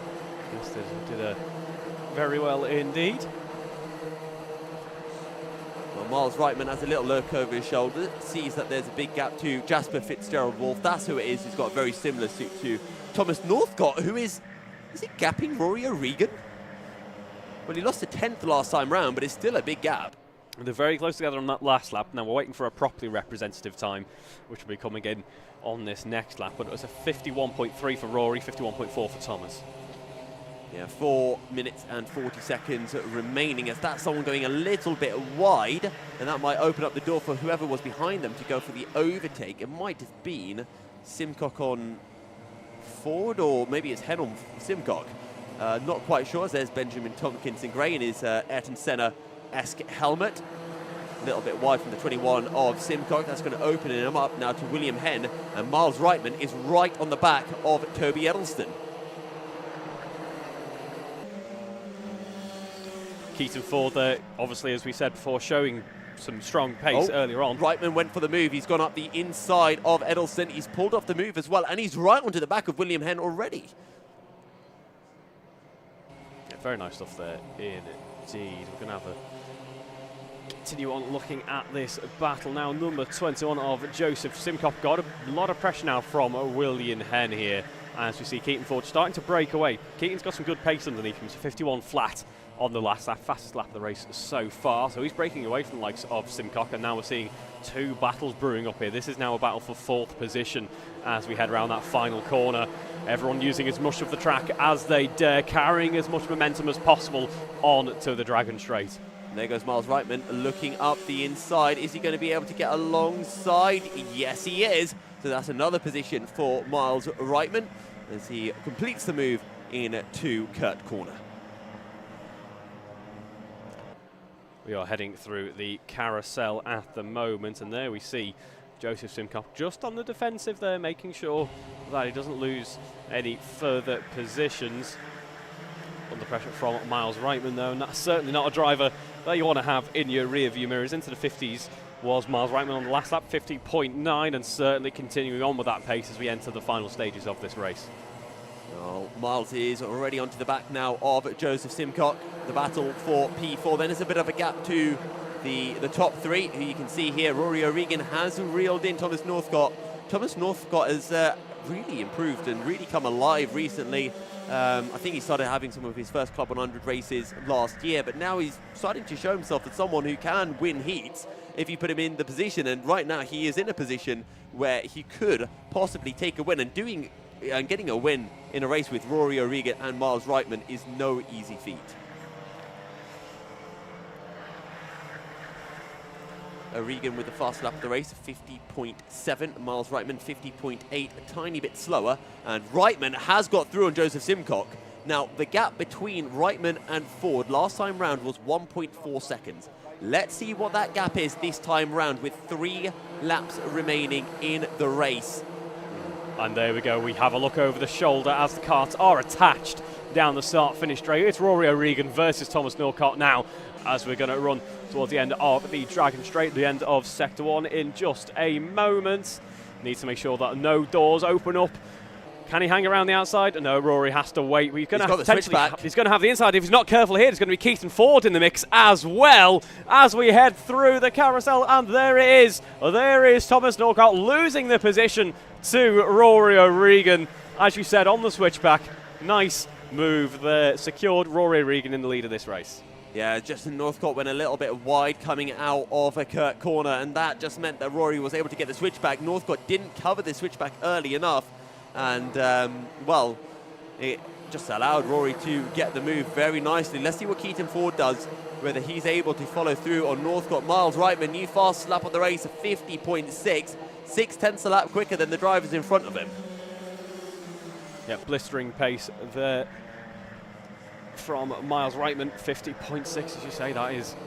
Yes, did very well indeed. Well, Miles Reitman has a little look over his shoulder, sees that there's a big gap to Jasper Fitzgerald-Wolf. That's who it is, who's got a very similar suit to Thomas Northcott, who is he gapping Rory O'Regan? Well, he lost to 10th last time round, but it's still a big gap. They're very close together on that last lap. Now we're waiting for a properly representative time, which will be coming in on this next lap. But it was a 51.3 for Rory, 51.4 for Thomas. Yeah, 4 minutes and 40 seconds remaining, as that's someone going a little bit wide, and that might open up the door for whoever was behind them to go for the overtake. It might have been Simcock on Ford, or maybe it's Henn on Simcock. Not quite sure, as there's Benjamin Tompkinson Gray in his Ayrton Senna-esque helmet. A little bit wide from the 21 of Simcock. That's going to open him up now to William Henn, and Miles Reitman is right on the back of Toby Edelston. Keaton Ford there, obviously, as we said before, showing some strong pace earlier on. Reitman went for the move. He's gone up the inside of Edelston. He's pulled off the move as well, and he's right onto the back of William Henn already. Yeah, very nice stuff there indeed. We're going to have Continue on looking at this battle now. Number 21 of Yousuf Simcock got a lot of pressure now from William Henn here. As we see Keaton Ford starting to break away. Keaton's got some good pace underneath him, so 51 flat on the last lap, fastest lap of the race so far. So he's breaking away from the likes of Simcock, and now we're seeing two battles brewing up here. This is now a battle for 4th position as we head around that final corner. Everyone using as much of the track as they dare, carrying as much momentum as possible on to the Dragon Straight. There goes Miles Reitman looking up the inside. Is he going to be able to get alongside? Yes, he is. So that's another position for Miles Reitman as he completes the move into Kurt Corner. We are heading through the carousel at the moment, and there we see Yousuf Simcock just on the defensive there, making sure that he doesn't lose any further positions. Under pressure from Miles Reitman though, and that's certainly not a driver that you want to have in your rear view mirrors. Into the 50s was Miles Reitman on the last lap, 50.9, and certainly continuing on with that pace as we enter the final stages of this race. Well, Miles is already onto the back now of Yousuf Simcock. The battle for P4. Then there's a bit of a gap to the top three, who you can see here. Rory O'Regan has reeled in Thomas Northcott. Thomas Northcott has really improved and really come alive recently. I think he started having some of his first Club 100 races last year, but now he's starting to show himself as someone who can win heats if you put him in the position. And right now he is in a position where he could possibly take a win, and getting a win in a race with Rory O'Regan and Miles Reitman is no easy feat. O'Regan with the fast lap of the race, 50.7. Miles Reitman, 50.8, a tiny bit slower. And Reitman has got through on Yousuf Simcock. Now, the gap between Reitman and Ford last time round was 1.4 seconds. Let's see what that gap is this time round with 3 laps remaining in the race. And there we go, we have a look over the shoulder as the carts are attached down the start-finish straight. It's Rory O'Regan versus Thomas Northcott now, as we're going to run towards the end of the Dragon Straight, the end of Sector 1 in just a moment. Need to make sure that no doors open up. Can he hang around the outside? No, Rory has to wait. He's going to have the inside. If he's not careful here, there's going to be Keaton Ford in the mix as well as we head through the carousel. And there it is. There is Thomas Northcott losing the position to Rory O'Regan. As you said, on the switchback. Nice move there. Secured Rory O'Regan in the lead of this race. Yeah, Justin Northcott went a little bit wide coming out of a Kurt Corner, and that just meant that Rory was able to get the switchback. Northcott didn't cover the switchback early enough. And, well, it just allowed Rory to get the move very nicely. Let's see what Keaton Ford does, whether he's able to follow through on Northcott. Miles Reitman, new fast lap of the race, 50.6, 6/10 a lap quicker than the drivers in front of him. Yeah, blistering pace there from Miles Reitman, 50.6, as you say. That is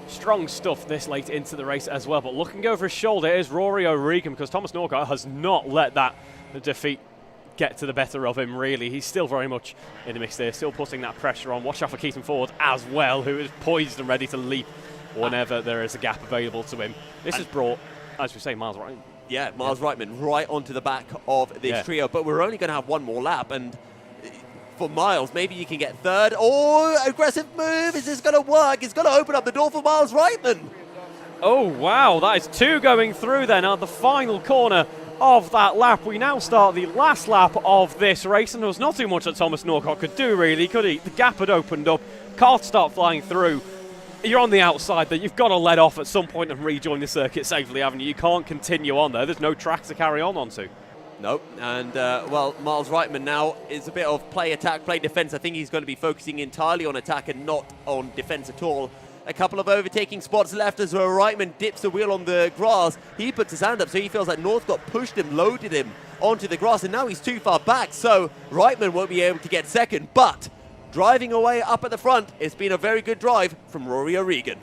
strong stuff this late into the race as well. But looking over his shoulder is Rory O'Regan, because Thomas Northcott has not let that defeat get to the better of him, really. He's still very much in the mix there, still putting that pressure on. Watch out for Keaton Ford as well, who is poised and ready to leap whenever there is a gap available to him. This has brought, as we say, Miles Reitman. Yeah, Miles Reitman right onto the back of this trio, but we're only going to have one more lap, and for Miles, maybe you can get third. Oh, aggressive move. Is this going to work? It's going to open up the door for Miles Reitman. Oh, wow, that is 2 going through then at the final corner of that lap. We now start the last lap of this race, and there was not too much that Thomas Northcott could do, really, could he? The gap had opened up, cars start flying through. You're on the outside there. You've got to let off at some point and rejoin the circuit safely, haven't you? You can't continue on there. There's no track to carry on onto. Nope, and well, Miles Reitman now is a bit of play attack, play defense. I think he's going to be focusing entirely on attack and not on defense at all. A couple of overtaking spots left as Reitman dips the wheel on the grass. He puts his hand up, so he feels like Northcott pushed him, loaded him onto the grass, and now he's too far back, so Reitman won't be able to get second. But driving away up at the front, it's been a very good drive from Rory O'Regan.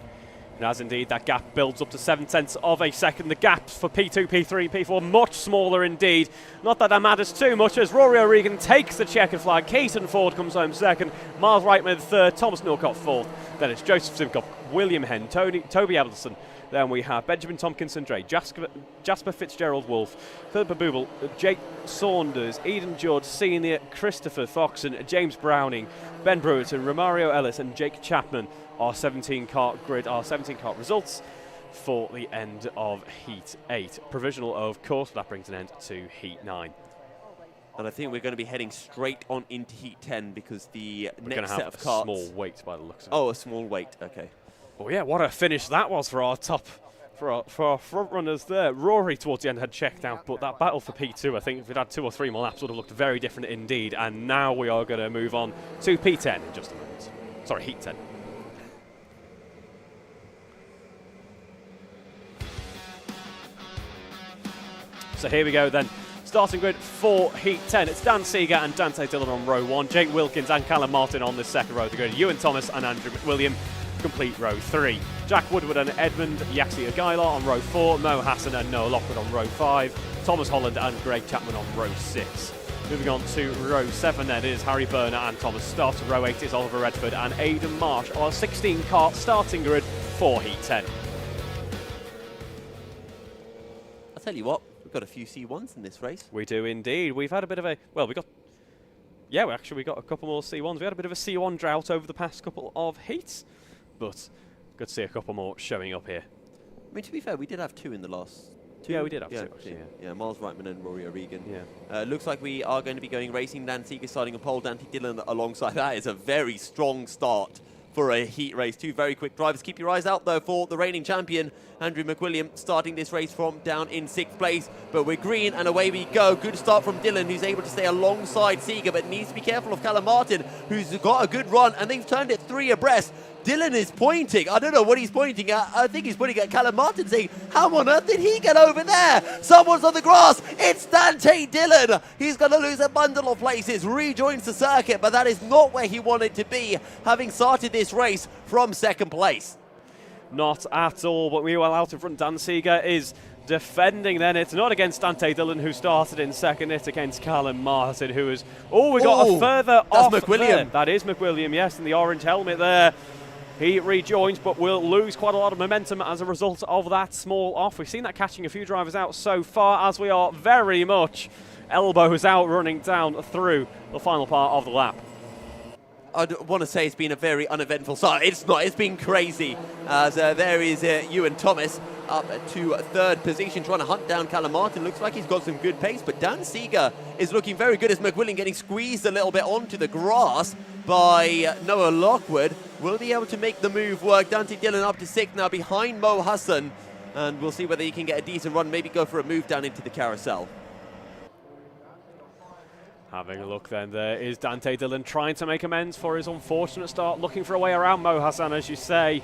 And as indeed, that gap builds up to 0.7 of a second. The gaps for P2, P3, P4 much smaller indeed. Not that matters too much, as Rory O'Regan takes the checkered flag. Keaton Ford comes home second. Miles Reitman third. Thomas Northcott fourth. Then it's Yousuf Simcock, William Henn, Toby Abelson. Then we have Benjamin Tompkinson Dre, Jasper Fitzgerald Wolf, Philippa Booble, Jake Saunders, Eden George Sr., Christopher Foxon, James Browning, Ben Brewerton, Romario Ellis and Jake Chapman our 17-cart grid, our 17-cart results for the end of Heat 8. Provisional, of course, but that brings an end to Heat 9. And I think we're going to be heading straight on into Heat 10 because the We're next have set of carts... small weight by the looks of it. Oh, a small weight, okay. Oh yeah, what a finish that was for our front runners there. Rory towards the end had checked out, but that battle for P2, I think if we'd had 2 or 3 more laps, would have looked very different indeed. And now we are going to move on to P10 in just a moment. Sorry, Heat 10. So here we go then. Starting grid for Heat 10. It's Dan Seeger and Dante Dillon on row 1. Jake Wilkins and Callum Martin on the second row of the grid. Ewan Thomas and Andrew McWilliam complete row 3. Jack Woodward and Edmund Yaxi Agaila on row 4. Mo Hassan and Noah Lockwood on row 5. Thomas Holland and Greg Chapman on row 6. Moving on to row 7 then is Harry Berner and Thomas Stott. Row 8 is Oliver Redford and Aidan Marsh. Our 16-cart starting grid for Heat 10. I'll tell you what. Got a few C1s in this race. We do indeed. We've had a bit of a, well, we got a couple more C1s. We had a bit of a C1 drought over the past couple of heats, but good to see a couple more showing up here. I mean, to be fair, we did have 2 in the last 2. Yeah, we did have 2. Actually, yeah, Miles Reitman and Rory O'Regan. Yeah. Looks like we are going to be going racing. Dan Seeger starting a pole. Dante Dillon alongside. That is a very strong start for a heat race. 2 very quick drivers. Keep your eyes out, though, for the reigning champion, Andrew McWilliam, starting this race from down in 6th place. But we're green, and away we go. Good start from Dillon, who's able to stay alongside Seeger, but needs to be careful of Callum Martin, who's got a good run, and they've turned it 3 abreast. Dillon is pointing. I don't know what he's pointing at. I think he's pointing at Callum Martin, saying, how on earth did he get over there? Someone's on the grass. It's Dante Dillon. He's going to lose a bundle of places, rejoins the circuit, but that is not where he wanted to be, having started this race from 2nd place. Not at all, but we well out in front. Dan Seeger is defending then. It's not against Dante Dillon, who started in 2nd. It's against Callum Martin, who is... Oh, we got a further off. That's McWilliam. There. That is McWilliam, yes, in the orange helmet there. He rejoins, but will lose quite a lot of momentum as a result of that small off. We've seen that catching a few drivers out so far, as we are very much elbows out running down through the final part of the lap. I want to say it's been a very uneventful start. It's not. It's been crazy. As there is Ewan Thomas up to 3rd position, trying to hunt down Callum Martin. Looks like he's got some good pace, but Dan Seeger is looking very good as McWilliam getting squeezed a little bit onto the grass by Noah Lockwood. Will be able to make the move work. Dante Dillon up to 6th now behind Mo Hassan, and we'll see whether he can get a decent run, maybe go for a move down into the carousel. Having a look then, there is Dante Dillon trying to make amends for his unfortunate start, looking for a way around Mo Hassan, as you say.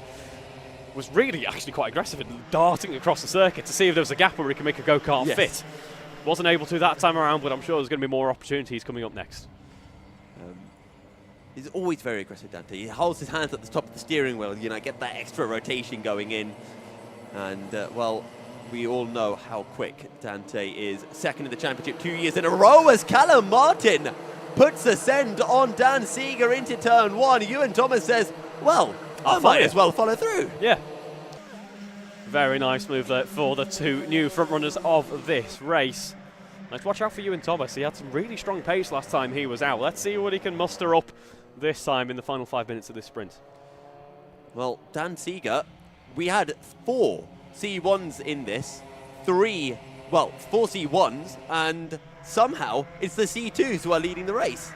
Was really actually quite aggressive in darting across the circuit to see if there was a gap where he can make a go-kart fit. Wasn't able to that time around, but I'm sure there's going to be more opportunities coming up next. He's always very aggressive, Dante. He holds his hands at the top of the steering wheel, you know, get that extra rotation going in. And, well, we all know how quick Dante is. 2nd in the championship 2 years in a row as Callum Martin puts a send on Dan Seeger into turn 1. Ewan Thomas says, well, I might as well follow through. Yeah. Very nice move there for the 2 new front runners of this race. Let's watch out for Ewan Thomas. He had some really strong pace last time he was out. Let's see what he can muster up this time in the final 5 minutes of this sprint. Well, Dan Seeger, we had 4 C1s in this, 4 C1s, and somehow it's the C2s who are leading the race.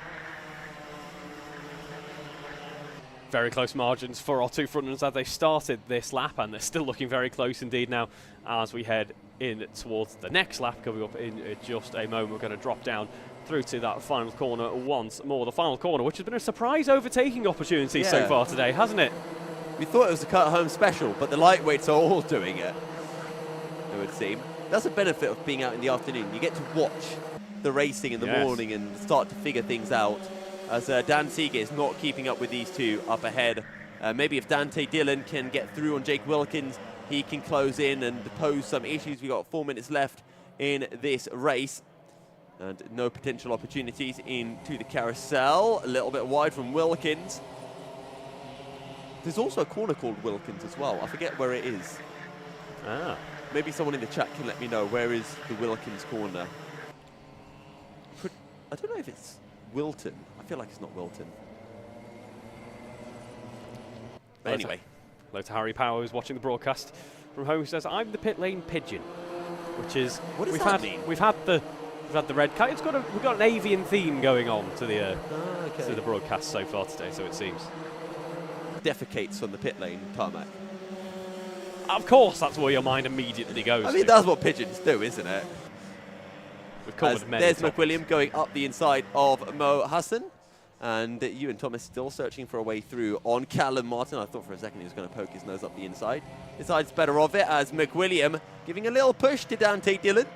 Very close margins for our 2 front runners as they started this lap, and they're still looking very close indeed now as we head in towards the next lap coming up in just a moment. We're going to drop down through to that final corner once more. The final corner, which has been a surprise overtaking opportunity so far today, hasn't it? We thought it was a cut home special, but the lightweights are all doing it, it would seem. That's a benefit of being out in the afternoon. You get to watch the racing in the morning and start to figure things out, as Dan Seeger is not keeping up with these 2 up ahead. Maybe if Dante Dillon can get through on Jake Wilkins, he can close in and pose some issues. We've got 4 minutes left in this race, and no potential opportunities into the carousel. A little bit wide from Wilkins. There's also a corner called Wilkins as well. I forget where it is. Maybe someone in the chat can let me know where is the Wilkins corner. I don't know if it's Wilton. I feel like it's not Wilton. But anyway. Hello to Harry Power, who's watching the broadcast from home, who says, I'm the pit lane pigeon, which is... What does that mean? We've had the red kite. We've got an avian theme going on to the broadcast so far today, so it seems. Defecates on the pit lane tarmac. Of course, that's where your mind immediately goes. I mean, that's what pigeons do, isn't it? We've covered many there's topics. McWilliam going up the inside of Mo Hassan. And Ewan Thomas still searching for a way through on Callum Martin. I thought for a second he was going to poke his nose up the inside. Decides better of it as McWilliam giving a little push to Dante Dillon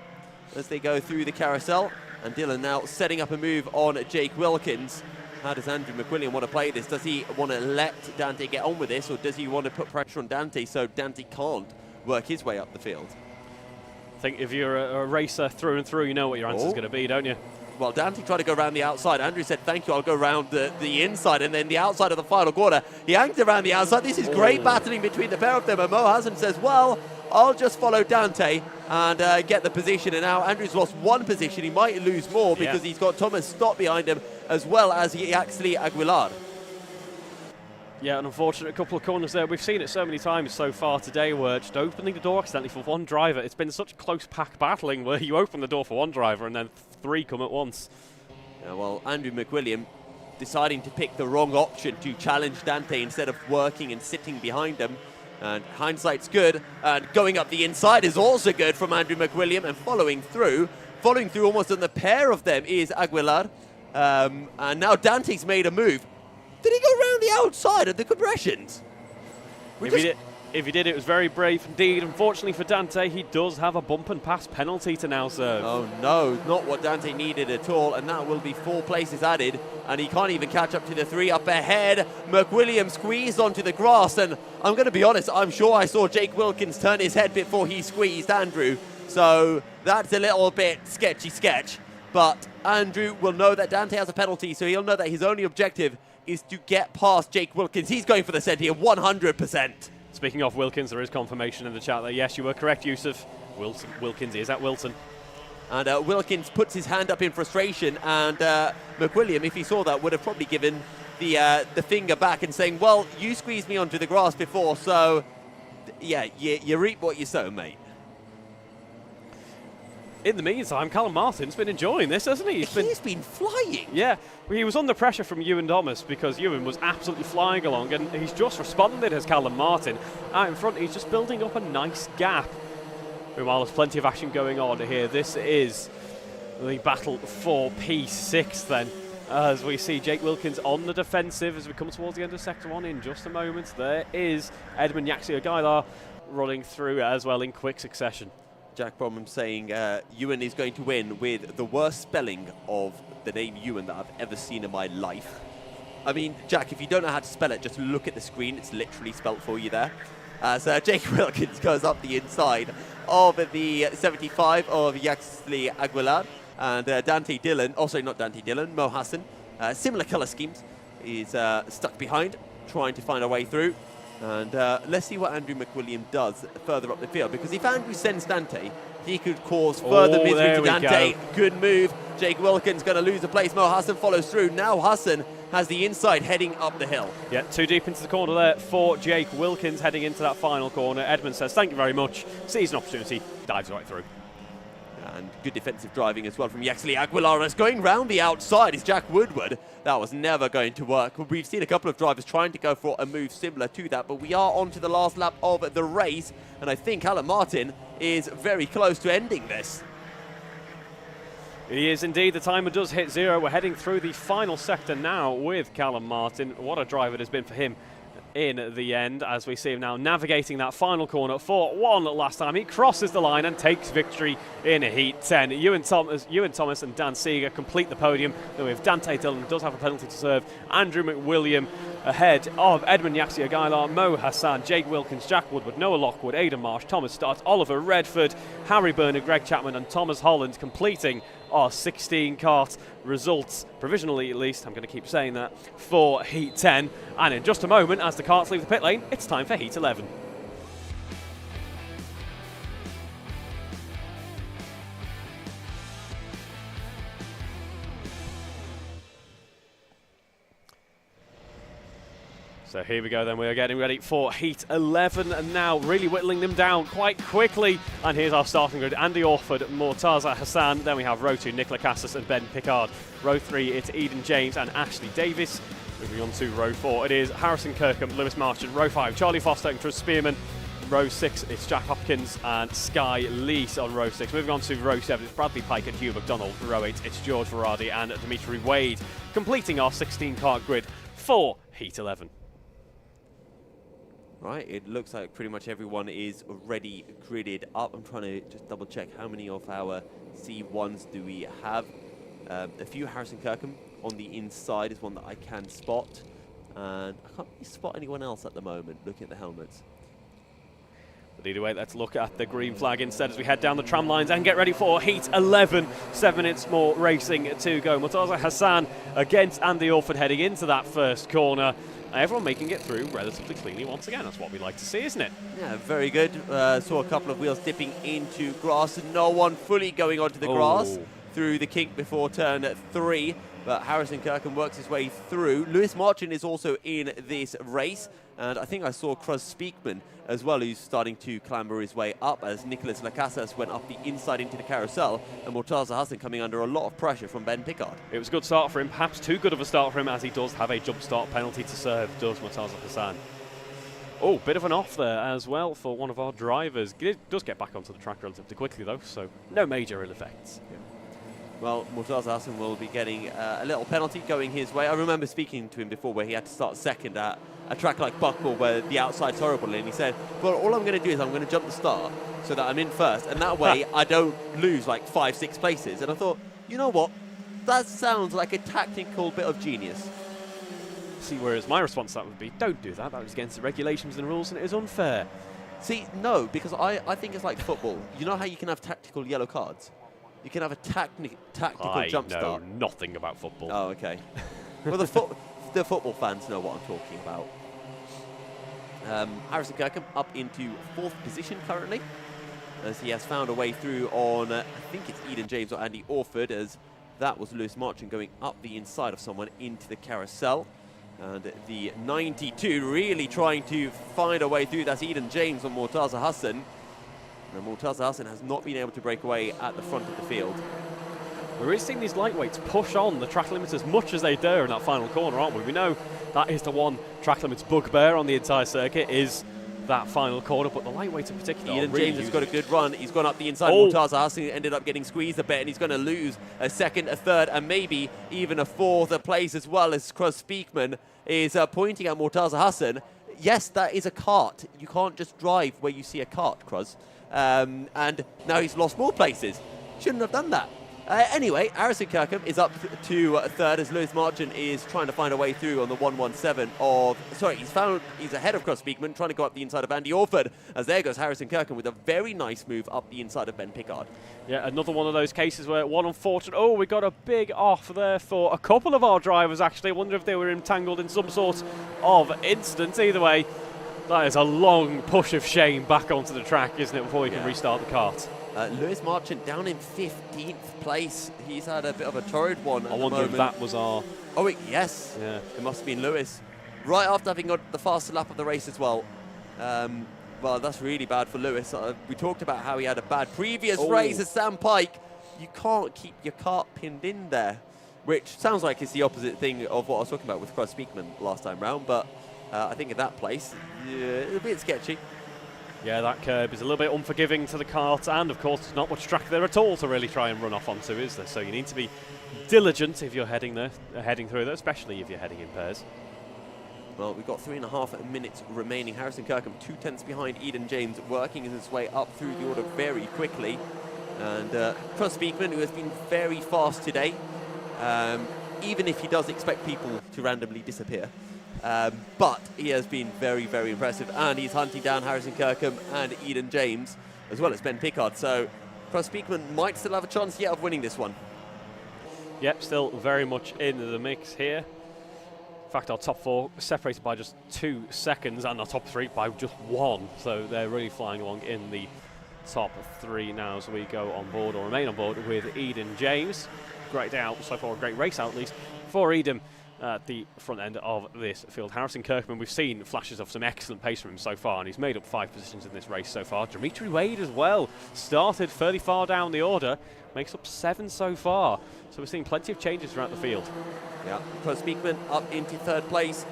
as they go through the carousel. And Dillon now setting up a move on Jake Wilkins. How does Andrew McWilliam want to play this? Does he want to let Dante get on with this, or does he want to put pressure on Dante so Dante can't work his way up the field? I think if you're a racer through and through, you know what your answer's going to be, don't you? Well, Dante tried to go around the outside. Andrew said, thank you, I'll go around the inside. And then the outside of the final quarter, he hangs around the outside. This is great battling between the pair of them. And Mo Hassan says, well, I'll just follow Dante and get the position. And now Andrew's lost one position. He might lose more because he's got Thomas Stott behind him, as well as Yaxley Aguilar. Yeah, an unfortunate couple of corners there. We've seen it so many times so far today where just opening the door accidentally for one driver. It's been such close pack battling where you open the door for one driver and then three come at once. Yeah, well, Andrew McWilliam deciding to pick the wrong option to challenge Dante instead of working and sitting behind him. And hindsight's good. And going up the inside is also good from Andrew McWilliam, and following through almost on the pair of them is Aguilar. And now Dante's made a move. Did he go around the outside of the compressions? If he did, it was very brave indeed. Unfortunately for Dante, he does have a bump and pass penalty to now serve. Oh no, not what Dante needed at all, and that will be 4 places added, and he can't even catch up to the 3 up ahead. McWilliam squeezed onto the grass, and I'm going to be honest, I'm sure I saw Jake Wilkins turn his head before he squeezed Andrew, so that's a little bit sketch. But Andrew will know that Dante has a penalty, so he'll know that his only objective is to get past Jake Wilkins. He's going for the set here, 100%. Speaking of Wilkins, there is confirmation in the chat that yes, you were correct, Yousuf. Wilkins is at Wilson. And Wilkins puts his hand up in frustration, and McWilliam, if he saw that, would have probably given the finger back and saying, well, you squeezed me onto the grass before, so yeah, you reap what you sow, mate. In the meantime, Callum Martin's been enjoying this, hasn't he? He's been flying. Yeah, he was under pressure from Ewan Thomas because Ewan was absolutely flying along, and he's just responded as Callum Martin. Out in front, he's just building up a nice gap. Meanwhile, there's plenty of action going on here. This is the battle for P6 then, as we see Jake Wilkins on the defensive as we come towards the end of Sector 1 in just a moment. There is Edmund Yaxia-Gailar running through as well in quick succession. Jack Bromham saying Ewan is going to win with the worst spelling of the name Ewan that I've ever seen in my life. I mean, Jack, if you don't know how to spell it, just look at the screen. It's literally spelt for you there. So Jake Wilkins goes up the inside of the 75 of Yaxley Aguilar. And Dante Dillon, also not Dante Dillon, Mo Hassan, similar colour schemes, is stuck behind, trying to find a way through. And let's see what Andrew McWilliam does further up the field, because if Andrew sends Dante, he could cause further misery to Dante. Good move. Jake Wilkins going to lose the place. Mo Hassan follows through. Now Hassan has the inside heading up the hill. Yeah, too deep into the corner there for Jake Wilkins heading into that final corner. Edmund says, thank you very much. Sees an opportunity, dives right through. And good defensive driving as well from Yaxley Aguilar. As going round the outside is Jack Woodward. That was never going to work. We've seen a couple of drivers trying to go for a move similar to that, but we are on to the last lap of the race, and I think Callum Martin is very close to ending this. He is indeed. The timer does hit 0. We're heading through the final sector now with Callum Martin. What a drive it has been for him in the end, as we see him now navigating that final corner for one last time. He crosses the line and takes victory in Heat 10. Ewan Thomas and Dan Seeger complete the podium. Then we have Dante Dillon, does have a penalty to serve. Andrew McWilliam ahead of Edmund Yaxia-Gailar, Mo Hassan, Jake Wilkins, Jack Woodward, Noah Lockwood, Aidan Marsh, Thomas Stott, Oliver Redford, Harry Bernard, Greg Chapman and Thomas Holland completing our 16 kart results, provisionally at least, I'm going to keep saying that, for Heat 10. And in just a moment, as the karts leave the pit lane, it's time for Heat 11. So here we go then, we are getting ready for Heat 11 and now really whittling them down quite quickly. And here's our starting grid: Andy Orford, Mortaza Hassan, then we have row 2, Nicola Cassis and Ben Pickard. Row 3, it's Eden James and Ashley Davis. Moving on to row 4, it is Harrison Kirkham, Lewis Marchant. Row 5, Charlie Foster and Trus Spearman. Row 6, it's Jack Hopkins and Sky Lease on row 6. Moving on to row 7, it's Bradley Pike and Hugh McDonald. Row 8, it's George Verardi and Dimitri Wade, completing our 16-car grid for Heat 11. Right, it looks like pretty much everyone is already gridded up. I'm trying to just double check how many of our C1s do we have. A few. Harrison Kirkham on the inside is one that I can spot. And I can't really spot anyone else at the moment, looking at the helmets. But either way, let's look at the green flag instead as we head down the tram lines and get ready for Heat 11. 7 minutes more racing to go. Mortaza Hassan against Andy Orford heading into that first corner. Everyone making it through relatively cleanly once again. That's what we like to see, isn't it? Yeah, very good. Saw a couple of wheels dipping into grass and no one fully going onto the grass through the kink before turn 3. But Harrison Kirkham works his way through. Lewis Marchant is also in this race. And I think I saw Cruz Speakman as well, who's starting to clamber his way up as Nicolas Lacasas went up the inside into the carousel, and Mortaza Hassan coming under a lot of pressure from Ben Pickard. It was a good start for him, perhaps too good of a start for him, as he does have a jump start penalty to serve, does Mortaza Hassan. Oh, bit of an off there as well for one of our drivers. It does get back onto the track relatively quickly though, so no major ill effects. Yeah. Well, Mortaza Hassan will be getting a little penalty going his way. I remember speaking to him before where he had to start second at a track like Buckle where the outside's horrible, and he said, well, all I'm going to do is I'm going to jump the start so that I'm in first, and that way I don't lose like 5-6 places. And I thought, you know what? That sounds like a tactical bit of genius. See, whereas my response to that would be, don't do that. That was against the regulations and rules, and it is unfair. See, no, because I think it's like football. You know how you can have tactical yellow cards? You can have a tactical jump start. I know nothing about football. Oh, okay. Well, the football fans know what I'm talking about. Harrison Kirkham up into 4th position currently, as he has found a way through on, I think it's Eden James or Andy Orford, as that was Lewis Marchant going up the inside of someone into the carousel. And the 92 really trying to find a way through. That's Eden James on Mortaza Hassan. And Mortaza Hassan has not been able to break away at the front of the field. We're really seeing these lightweights push on the track limits as much as they dare in that final corner, aren't we? We know that is the one track limits bugbear on the entire circuit, is that final corner, but the lightweights in particular. Eden James has got a good run. He's gone up the inside. Mortaza Hassan ended up getting squeezed a bit, and he's going to lose a 2nd, a 3rd, and maybe even a 4th place as well, as Cruz Speakman is pointing at Mortaza Hassan. Yes, that is a cart. You can't just drive where you see a cart, Cruz. And now he's lost more places. Shouldn't have done that. Anyway, Harrison Kirkham is up to 3rd as Lewis Marchant is trying to find a way through on the 117 of... Sorry, he's ahead of Cruz Speakman, trying to go up the inside of Andy Orford, as there goes Harrison Kirkham with a very nice move up the inside of Ben Pickard. Yeah, another one of those cases where one unfortunate... Oh, we got a big off there for a couple of our drivers, actually. I wonder if they were entangled in some sort of instance. Either way, that is a long push of shame back onto the track, isn't it, before we can restart the kart. Lewis Marchant down in 15th place. He's had a bit of a torrid one at the moment. I wonder if that was our... Oh, yes. Yeah. It must have been Lewis. Right after having got the faster lap of the race as well. Well, that's really bad for Lewis. We talked about how he had a bad previous race at Sam Pike. You can't keep your kart pinned in there, which sounds like it's the opposite thing of what I was talking about with Cruz Speakman last time round, but I think at that place, it's a bit sketchy. Yeah, that curb is a little bit unforgiving to the kart, and of course there's not much track there at all to really try and run off onto, is there? So you need to be diligent if you're heading through there, especially if you're heading in pairs. Well, we've got 3.5 minutes remaining. Harrison Kirkham 2/10 behind Eden James, working his way up through the order very quickly. And Cruz Speakman, who has been very fast today, even if he does expect people to randomly disappear. But he has been very, very impressive, and he's hunting down Harrison Kirkham and Eden James, as well as Ben Pickard. So Cruz Speakman might still have a chance yet of winning this one. Yep, still very much in the mix here. In fact, our top 4 separated by just 2 seconds, and our top 3 by just 1. So they're really flying along in the top 3 now as we go on board, or remain on board, with Eden James. Great day out so far, a great race out at least for Eden. at the front end of this field. Harrison Kirkman, we've seen flashes of some excellent pace from him so far, and he's made up 5 positions in this race so far. Dimitri Wade as well, started fairly far down the order, makes up 7 so far. So we're seeing plenty of changes throughout the field. Yeah, Chris Beekman up into 3rd place.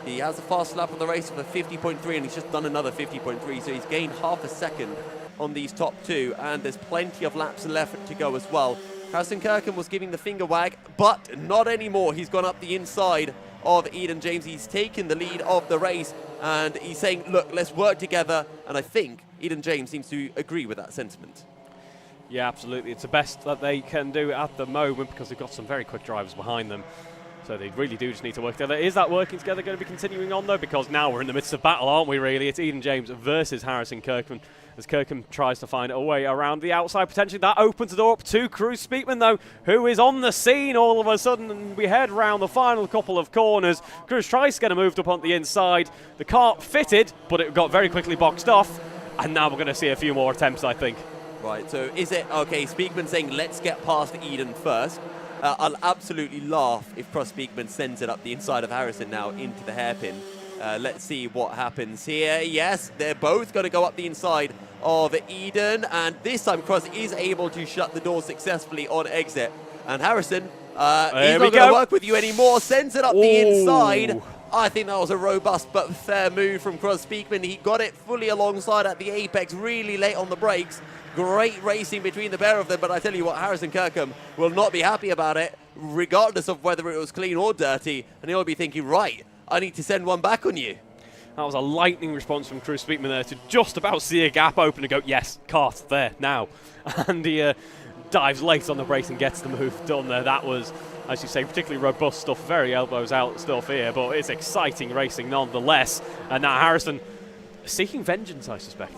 He has the fast lap of the race of a 50.3, and he's just done another 50.3, so he's gained half a second on these top 2, and there's plenty of laps left to go as well. Harrison Kirkham was giving the finger wag, but not anymore. He's gone up the inside of Eden James. He's taken the lead of the race, and he's saying, look, let's work together. And I think Eden James seems to agree with that sentiment. Yeah, absolutely. It's the best that they can do at the moment because they've got some very quick drivers behind them. So they really do just need to work together. Is that working together going to be continuing on, though? Because now we're in the midst of battle, aren't we, really? It's Eden James versus Harrison Kirkman, as Kirkham tries to find a way around the outside. Potentially that opens the door up to Cruz Speakman, though, who is on the scene all of a sudden. And we head round the final couple of corners. Cruz tries to get him moved up on the inside. The car fitted, but it got very quickly boxed off. And now we're going to see a few more attempts, I think. Right, so is it, okay, Speakman saying, let's get past Eden first. I'll absolutely laugh if Cross Speakman sends it up the inside of Harrison now into the hairpin. Let's see what happens here. Yes, they're both going to go up the inside of Eden, and this time Cross is able to shut the door successfully on exit. And Harrison, he's not going to work with you anymore, sends it up the inside. I think that was a robust but fair move from Cross Speakman. He got it fully alongside at the apex, really late on the brakes. Great racing between the pair of them, but I tell you what, Harrison Kirkham will not be happy about it, regardless of whether it was clean or dirty, and he'll be thinking, right, I need to send one back on you. That was a lightning response from Cruz Speakman there to just about see a gap open and go, yes, cart there, now. And he dives late on the brakes and gets the move done there. That was, as you say, particularly robust stuff, very elbows out stuff here, but it's exciting racing nonetheless. And now Harrison seeking vengeance, I suspect.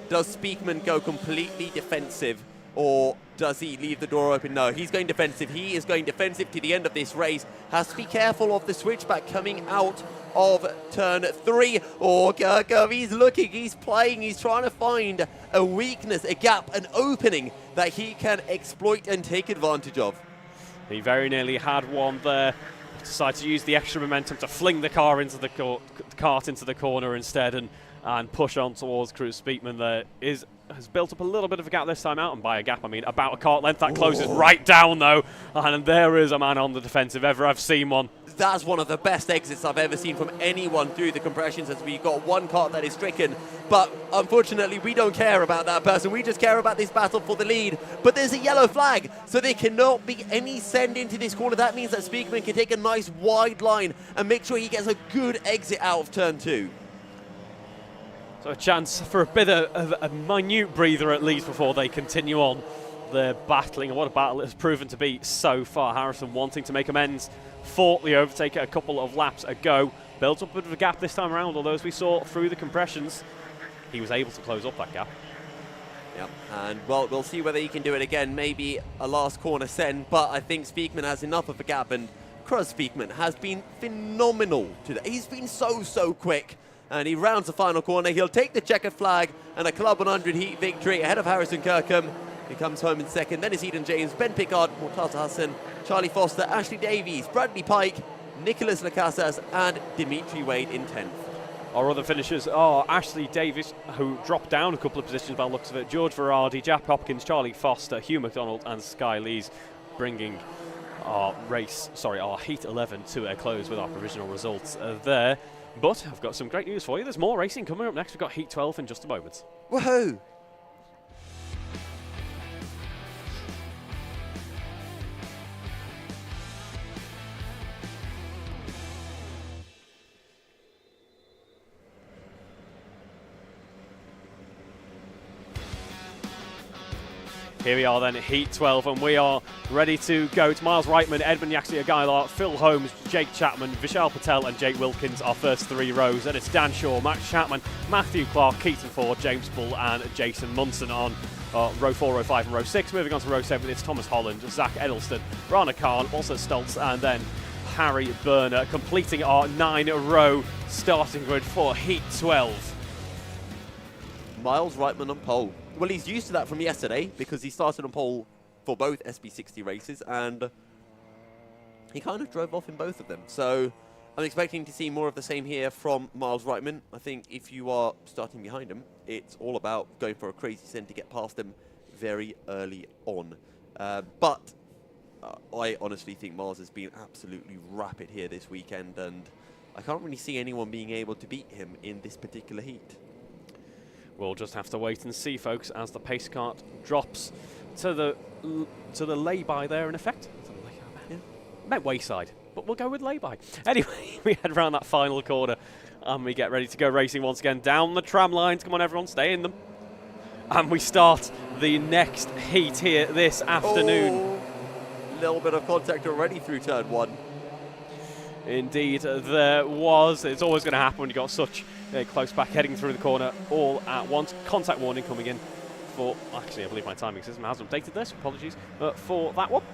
Does Speakman go completely defensive, or does he leave the door open? No, he's going defensive. He is going defensive to the end of this race. Has to be careful of the switchback coming out of turn 3. Oh, Kirkham, he's looking, he's playing, he's trying to find a weakness, a gap, an opening that he can exploit and take advantage of. He very nearly had one there. Decided to use the extra momentum to fling the car into the cart into the corner instead, and push on towards Cruz Speakman. There has built up a little bit of a gap this time out, and by a gap I mean about a cart length. That closes right down though, and there is a man on the defensive ever I've seen one. That's one of the best exits I've ever seen from anyone through the compressions, as we've got one cart that is stricken, but unfortunately we don't care about that person, we just care about this battle for the lead. But there's a yellow flag, so there cannot be any send into this corner. That means that Speakman can take a nice wide line and make sure he gets a good exit out of turn 2. So a chance for a bit of a minute breather at least before they continue on their battling. And what a battle it has proven to be so far. Harrison wanting to make amends for the overtake a couple of laps ago. Built up a bit of a gap this time around, although as we saw through the compressions, he was able to close up that gap. Yep, and well, we'll see whether he can do it again. Maybe a last corner send, but I think Speakman has enough of a gap, and Cruz Speakman has been phenomenal today. He's been so quick. And he rounds the final corner. He'll take the checkered flag and a Club 100 heat victory ahead of Harrison Kirkham. He comes home in second. Then it's Eden James, Ben Pickard, Murtaza Hassan, Charlie Foster, Ashley Davies, Bradley Pike, Nicholas Lacasas, and Dimitri Wade in 10th. Our other finishers are Ashley Davies, who dropped down a couple of positions by the looks of it, George Verardi, Jack Hopkins, Charlie Foster, Hugh McDonald, and Sky Lees, bringing our Heat 11 to a close with our provisional results there. But I've got some great news for you. There's more racing coming up next. We've got Heat 12 in just a moment. Woohoo! Here we are then at Heat 12, and we are ready to go. It's Miles Reitman, Edmund Yaxia-Gailar, Phil Holmes, Jake Chapman, Vishal Patel and Jake Wilkins, our first 3 rows. And it's Dan Shaw, Max Chapman, Matthew Clark, Keaton Ford, James Bull and Jason Munson on row 4, row 5 and row 6. Moving on to row 7, it's Thomas Holland, Zach Edelston, Rana Khan, also Stoltz, and then Harry Burner, completing our 9-row starting grid for Heat 12. Miles Reitman on pole. Well, he's used to that from yesterday because he started on pole for both SB60 races, and he kind of drove off in both of them. So I'm expecting to see more of the same here from Miles Reitman. I think if you are starting behind him, it's all about going for a crazy send to get past him very early on. But I honestly think Miles has been absolutely rapid here this weekend, and I can't really see anyone being able to beat him in this particular heat. We'll just have to wait and see, folks, as the pace cart drops to the lay-by there, in effect. Yeah. Meant wayside, but we'll go with lay-by. Anyway, we head around that final corner, and we get ready to go racing once again down the tram lines. Come on, everyone, stay in them. And we start the next heat here this afternoon. A little bit of contact already through turn 1. Indeed, there was. It's always going to happen when you've got such a close back heading through the corner all at once. Contact warning coming in for, actually, I believe my timing system has updated this. Apologies for that one.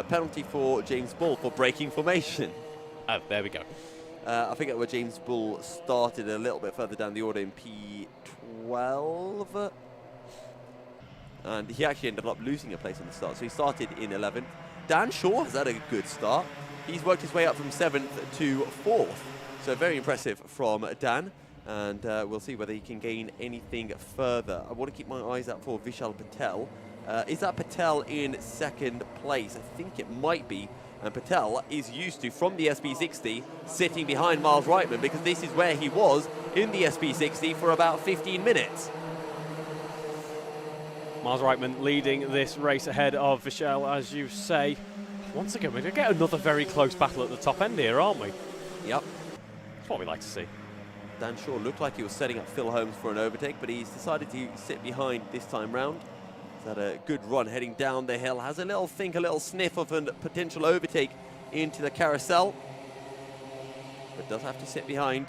Penalty for James Bull for breaking formation. Oh, there we go. I forget where James Bull started a little bit further down the order in P12. And he actually ended up losing a place on the start. So he started in 11th. Dan Shaw has had a good start. He's worked his way up from 7th to 4th. So very impressive from Dan. And we'll see whether he can gain anything further. I want to keep my eyes out for Vishal Patel. Is that Patel in 2nd place? I think it might be. And Patel is used to, from the SB60, sitting behind Miles Reitman, because this is where he was in the SB60 for about 15 minutes. Miles Reitman leading this race ahead of Vishal, as you say. Once again, we're going to get another very close battle at the top end here, aren't we? Yep. That's what we like to see. Dan Shaw looked like he was setting up Phil Holmes for an overtake, but he's decided to sit behind this time round. He's had a good run heading down the hill. Has a little sniff of a potential overtake into the carousel, but does have to sit behind.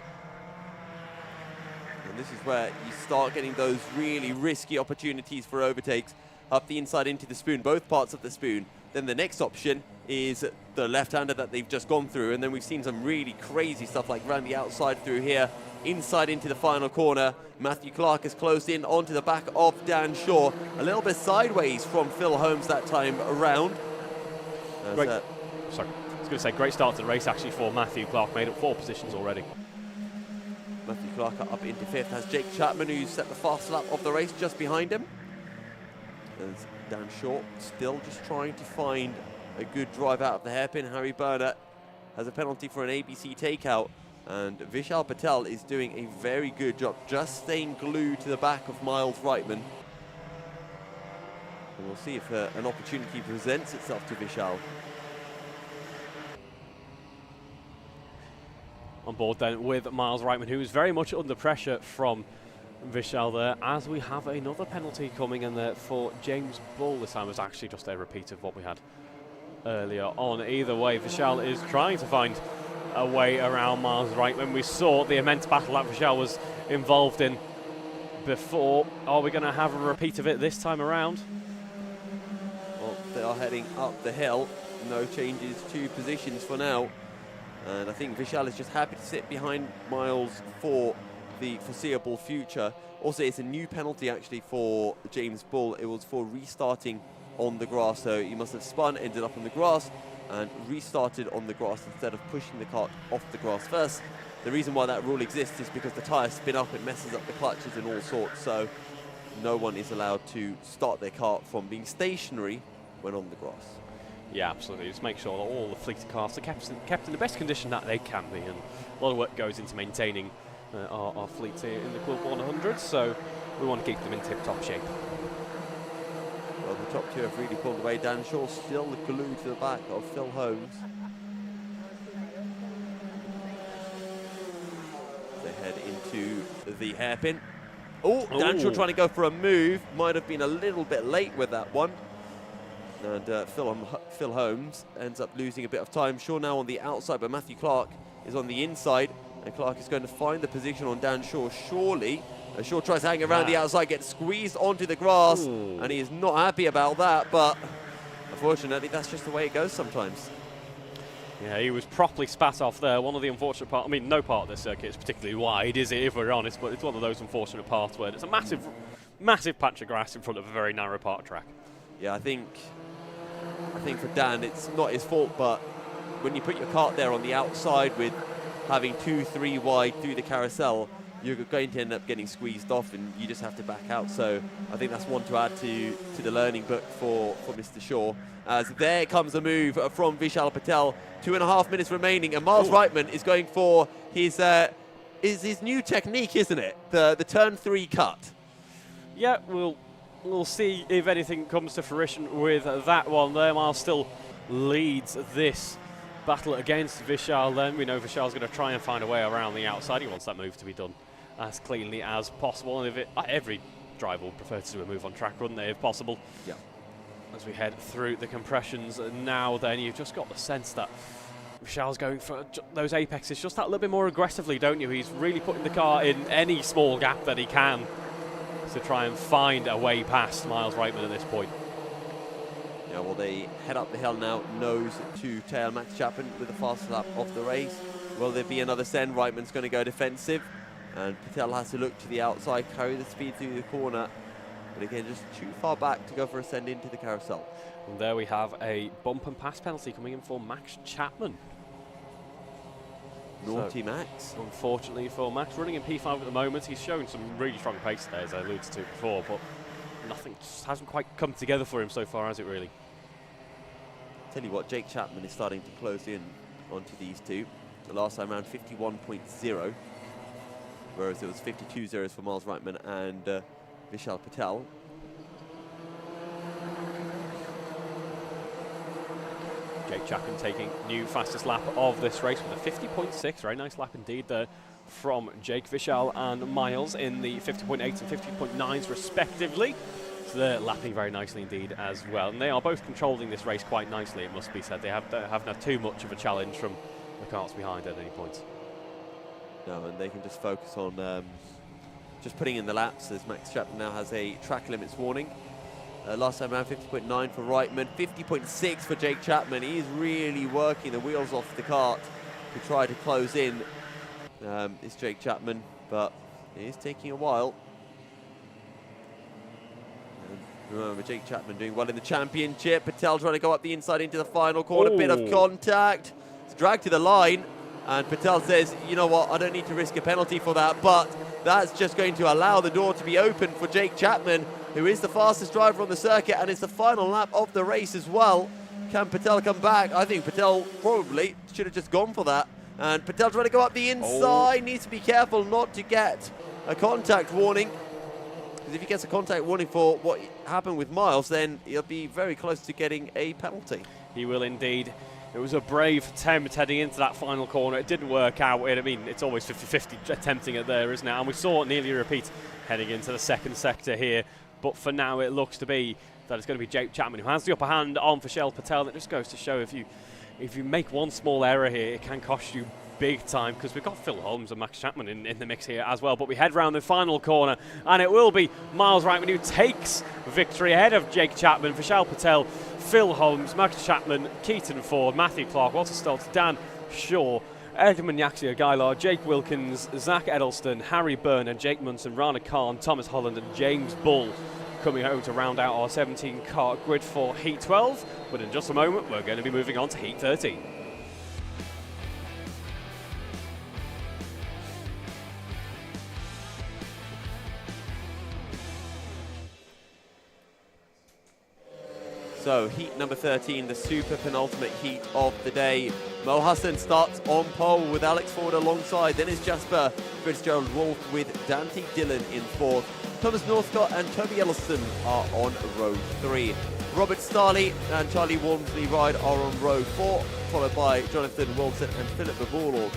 And this is where you start getting those really risky opportunities for overtakes up the inside into the spoon, both parts of the spoon. Then the next option is the left-hander that they've just gone through, and then we've seen some really crazy stuff like around the outside through here, inside into the final corner. Matthew Clark has closed in onto the back of Dan Shaw, a little bit sideways from Phil Holmes that time around. Sorry, I was going to say, great start to the race actually for Matthew Clark, made up 4 positions already. Matthew Clark up into 5th, has Jake Chapman, who's set the fast lap of the race just behind him. There's Dan Shaw still just trying to find a good drive out of the hairpin. Harry Burnett has a penalty for an ABC takeout, and Vishal Patel is doing a very good job just staying glued to the back of Miles Reitman. And we'll see if an opportunity presents itself to Vishal. On board then with Miles Reitman, who is very much under pressure from Vishal there, as we have another penalty coming in there for James Bull. This time was actually just a repeat of what we had earlier on. Either way, Vishal is trying to find a way around Miles Reitman. We saw the immense battle that Vishal was involved in before. Are we going to have a repeat of it this time around? Well, they are heading up the hill. No changes to positions for now. And I think Vishal is just happy to sit behind Miles for the foreseeable future. Also, it's a new penalty actually for James Bull. It was for restarting on the grass, so he must have spun, ended up on the grass, and restarted on the grass instead of pushing the kart off the grass first. The reason why that rule exists is because the tyres spin up, it messes up the clutches and all sorts, so no one is allowed to start their kart from being stationary when on the grass. Yeah, absolutely. Just make sure that all the fleet of cars are kept in the best condition that they can be, and a lot of work goes into maintaining our fleet here in the Club 100, so we want to keep them in tip-top shape. Well, the top 2 have really pulled away. Dan Shaw still glued to the back of Phil Holmes. They head into the hairpin. Oh, Dan Shaw trying to go for a move. Might have been a little bit late with that one. And Phil Holmes ends up losing a bit of time. Shaw now on the outside, but Matthew Clark is on the inside. And Clark is going to find the position on Dan Shaw, surely. And Shaw tries to hang around the outside, gets squeezed onto the grass. And he is not happy about that, but unfortunately, that's just the way it goes sometimes. Yeah, he was properly spat off there. One of the unfortunate parts, I mean, no part of this circuit is particularly wide, is it, if we're honest, but it's one of those unfortunate parts where it's a massive patch of grass in front of a very narrow part track. Yeah, I think for Dan, it's not his fault, but when you put your kart there on the outside with having 2-3 wide through the carousel, you're going to end up getting squeezed off and you just have to back out. So I think that's one to add to the learning book for Mr. Shaw. As there comes a move from Vishal Patel. 2.5 minutes remaining, and Miles Reitman is going for his new technique, isn't it? The turn 3 cut. Yeah, we'll see if anything comes to fruition with that one there. Miles still leads this battle against Vishal. Then we know Vishal's going to try and find a way around the outside. He wants that move to be done as cleanly as possible, and every driver would prefer to do a move on track, wouldn't they, if possible? Yeah. As we head through the compressions now, then you've just got the sense that Vishal's going for those apexes just that little bit more aggressively, don't you? He's really putting the car in any small gap that he can to try and find a way past Miles Reitman at this point. Yeah, well, they head up the hill now, nose to tail. Max Chapman with the fastest lap of the race. Will there be another send? Reitman's going to go defensive, and Patel has to look to the outside, carry the speed through the corner. But again, just too far back to go for a send into the carousel. And there we have a bump and pass penalty coming in for Max Chapman. Naughty Max. Unfortunately for Max, running in P5 at the moment. He's showing some really strong pace there, as I alluded to before, but nothing just hasn't quite come together for him so far, has it really? Tell you what, Jake Chapman is starting to close in onto these two. The last time around 51.0, whereas it was 52 zeros for Miles Reitman and Vishal Patel. Jake Chapman taking new fastest lap of this race with a 50.6. Very nice lap indeed there from Jake. Vishal and Miles in the 50.8s and 50.9s respectively. So they're lapping very nicely indeed as well. And they are both controlling this race quite nicely, it must be said. They haven't had too much of a challenge from the karts behind at any point. No, and they can just focus on just putting in the laps, as Max Chapman now has a track limits warning. Last time around 50.9 for Reitman, 50.6 for Jake Chapman. He's really working the wheels off the kart to try to close in. It's Jake Chapman, but it is taking a while. And remember, Jake Chapman doing well in the championship. Patel trying to go up the inside into the final corner. Bit of contact. It's dragged to the line. And Patel says, you know what, I don't need to risk a penalty for that, but that's just going to allow the door to be open for Jake Chapman, who is the fastest driver on the circuit, and it's the final lap of the race as well. Can Patel come back? I think Patel probably should have just gone for that. And Patel trying to go up the inside, needs to be careful not to get a contact warning. Because if he gets a contact warning for what happened with Miles, then he'll be very close to getting a penalty. He will indeed. It was a brave attempt heading into that final corner. It didn't work out. I mean, it's always 50-50 attempting it there, isn't it? And we saw it nearly repeat heading into the second sector here. But for now, it looks to be that it's going to be Jake Chapman who has the upper hand on Vishal Patel. That just goes to show if you make one small error here, it can cost you big time, because we've got Phil Holmes and Max Chapman in the mix here as well. But we head round the final corner, and it will be Miles Reitman who takes victory ahead of Jake Chapman, Vishal Patel, Phil Holmes, Max Chapman, Keaton Ford, Matthew Clark, Walter Stoltz, Dan Shaw, Edmund Yaxia Gaillard, Jake Wilkins, Zach Edelston, Harry Byrne and Jake Munson, Rana Khan, Thomas Holland and James Bull coming home to round out our 17 kart grid for Heat 12. But in just a moment, we're going to be moving on to Heat 13. So, heat number 13, the super penultimate heat of the day. Mo Hassan starts on pole with Alex Ford alongside. Then it's Jasper Fitzgerald Wolf with Dante Dillon in fourth. Thomas Northcott and Toby Elliston are on row 3. Robert Starley and Charlie Walmsley Ride are on row 4, followed by Jonathan Wilson and Philip Babourlog.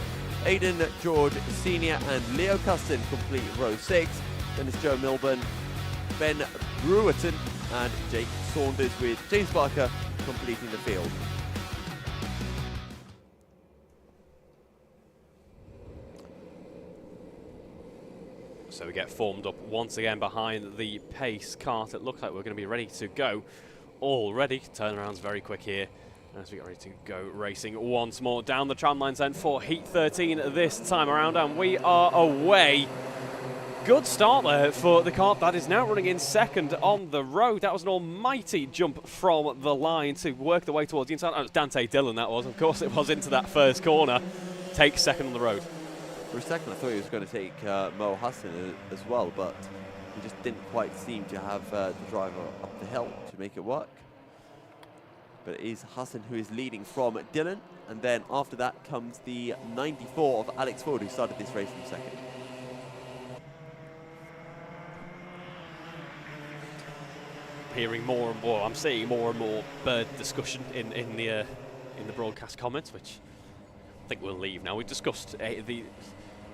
Aidan George Sr. and Leo Custon complete row 6. Then it's Joe Milburn, Ben Brewerton and Jake Saunders, with James Barker completing the field. So we get formed up once again behind the pace kart. It looks like we're going to be ready to go already. Turnaround's very quick here as we get ready to go racing once more down the tram lines then for Heat 13 this time around, and we are away Good start there for the car that is now running in second on the road. That was an almighty jump from the line to work the way towards the inside. Oh, it was Dante Dillon, that was. Of course, it was into that first corner. Takes second on the road. For a second, I thought he was going to take Mo Hassan as well, but he just didn't quite seem to have the driver up the hill to make it work. But it is Hassan who is leading from Dillon, and then after that comes the 94 of Alex Ford, who started this race in second. Hearing more and more, I'm seeing more and more bird discussion in the broadcast comments, which I think we'll leave now. We've discussed the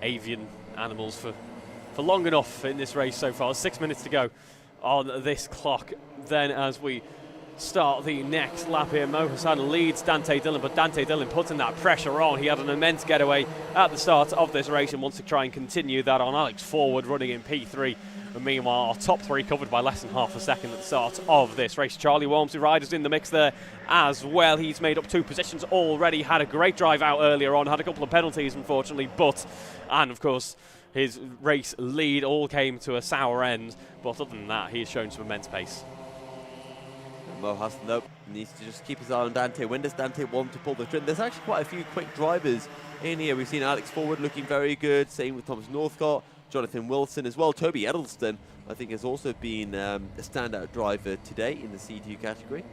avian animals for long enough in this race so far. 6 minutes to go on this clock. Then as we start the next lap here, Mo Hassan leads Dante Dillon, but Dante Dillon putting that pressure on. He had an immense getaway at the start of this race and wants to try and continue that on. Alex Forward running in P3. And meanwhile, our top three covered by less than half a second at the start of this race. Charlie Walmsley riders in the mix there as well. He's made up 2 positions already. Had a great drive out earlier on. Had a couple of penalties, unfortunately. And of course, his race lead all came to a sour end. But other than that, he's shown some immense pace. Mo Hassan, though, needs to just keep his eye on Dante. When does Dante want to pull the trigger? There's actually quite a few quick drivers in here. We've seen Alex Forward looking very good. Same with Thomas Northcott. Jonathan Wilson as well. Toby Edelston, I think, has also been a standout driver today in the C2 category.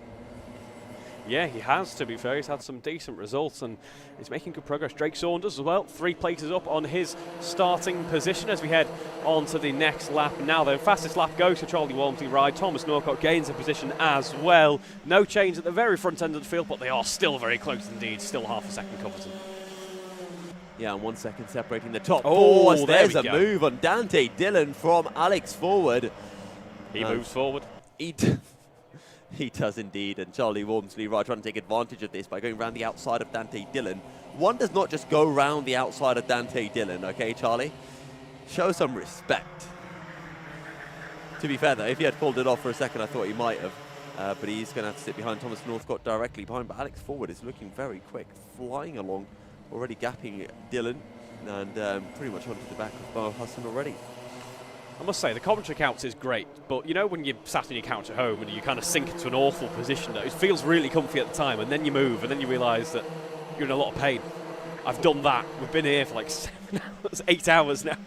Yeah, he has, to be fair. He's had some decent results and he's making good progress. Drake Saunders as well, 3 places up on his starting position as we head on to the next lap. Now the fastest lap goes to Charlie Walmsley ride. Thomas Norcott gains a position as well. No change at the very front end of the field, but they are still very close indeed. Still half a second Covington. Yeah, and 1 second separating the top 4. As there's a move on Dante Dillon from Alex Forward. He moves forward. He does indeed, and Charlie Walmsley right trying to take advantage of this by going around the outside of Dante Dillon. One does not just go round the outside of Dante Dillon, okay, Charlie? Show some respect. To be fair, though, if he had pulled it off for a second, I thought he might have. But he's going to have to sit behind Thomas Northcott directly behind. But Alex Forward is looking very quick, flying along. Already gapping Dillon and pretty much onto the back of Mo Hassan already. I must say, the commentary couch is great, but you know when you're sat on your couch at home and you kind of sink into an awful position that it feels really comfy at the time, and then you move and then you realise that you're in a lot of pain. I've done that. We've been here for like 7 hours, 8 hours now.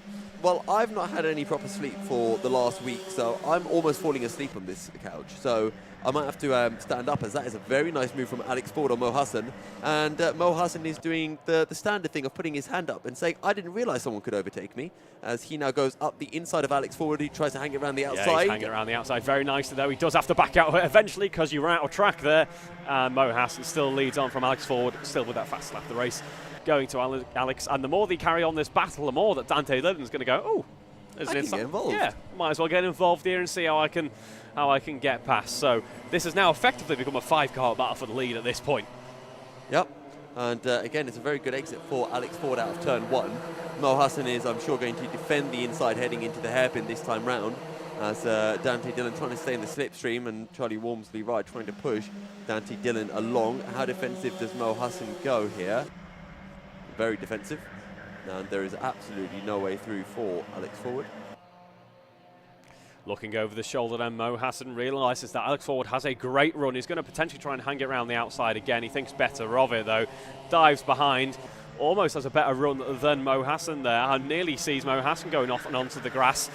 Well, I've not had any proper sleep for the last week, so I'm almost falling asleep on this couch. So I might have to stand up, as that is a very nice move from Alex Ford on Mo Hassan. And Mo Hassan is doing the standard thing of putting his hand up and saying, I didn't realise someone could overtake me, as he now goes up the inside of Alex Ford. He tries to hang it around the outside. Yeah, he's hanging around the outside very nicely, though. He does have to back out eventually because you were out of track there. And Mo Hassan still leads on from Alex Ford, still with that fast lap of the race going to Alex. And the more they carry on this battle, the more that Dante Dillon's going to go, oh, I can get involved. Yeah, might as well get involved here and see how I can get past. So this has now effectively become a 5-car battle for the lead at this point. Yep. And again, it's a very good exit for Alex Ford out of turn 1. Mo Hassan is, I'm sure, going to defend the inside heading into the hairpin this time round, as Dante Dillon trying to stay in the slipstream and Charlie Walmsley right trying to push Dante Dillon along. How defensive does Mo Hassan go here? Very defensive. And there is absolutely no way through for Alex Forward. Looking over the shoulder then, Mo Hassan realises that Alex Forward has a great run. He's going to potentially try and hang it around the outside again. He thinks better of it, though. Dives behind. Almost has a better run than Mo Hassan there. And nearly sees Mo Hassan going off and onto the grass.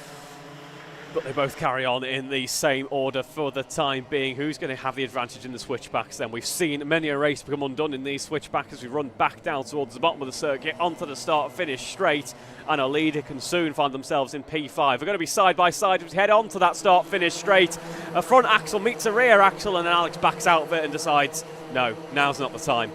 But they both carry on in the same order for the time being. Who's going to have the advantage in the switchbacks then? We've seen many a race become undone in these switchbacks as we run back down towards the bottom of the circuit, onto the start-finish straight, and a leader can soon find themselves in P5. We're going to be side by side as we head on to that start-finish straight. A front axle meets a rear axle, and then Alex backs out of it and decides, no, now's not the time.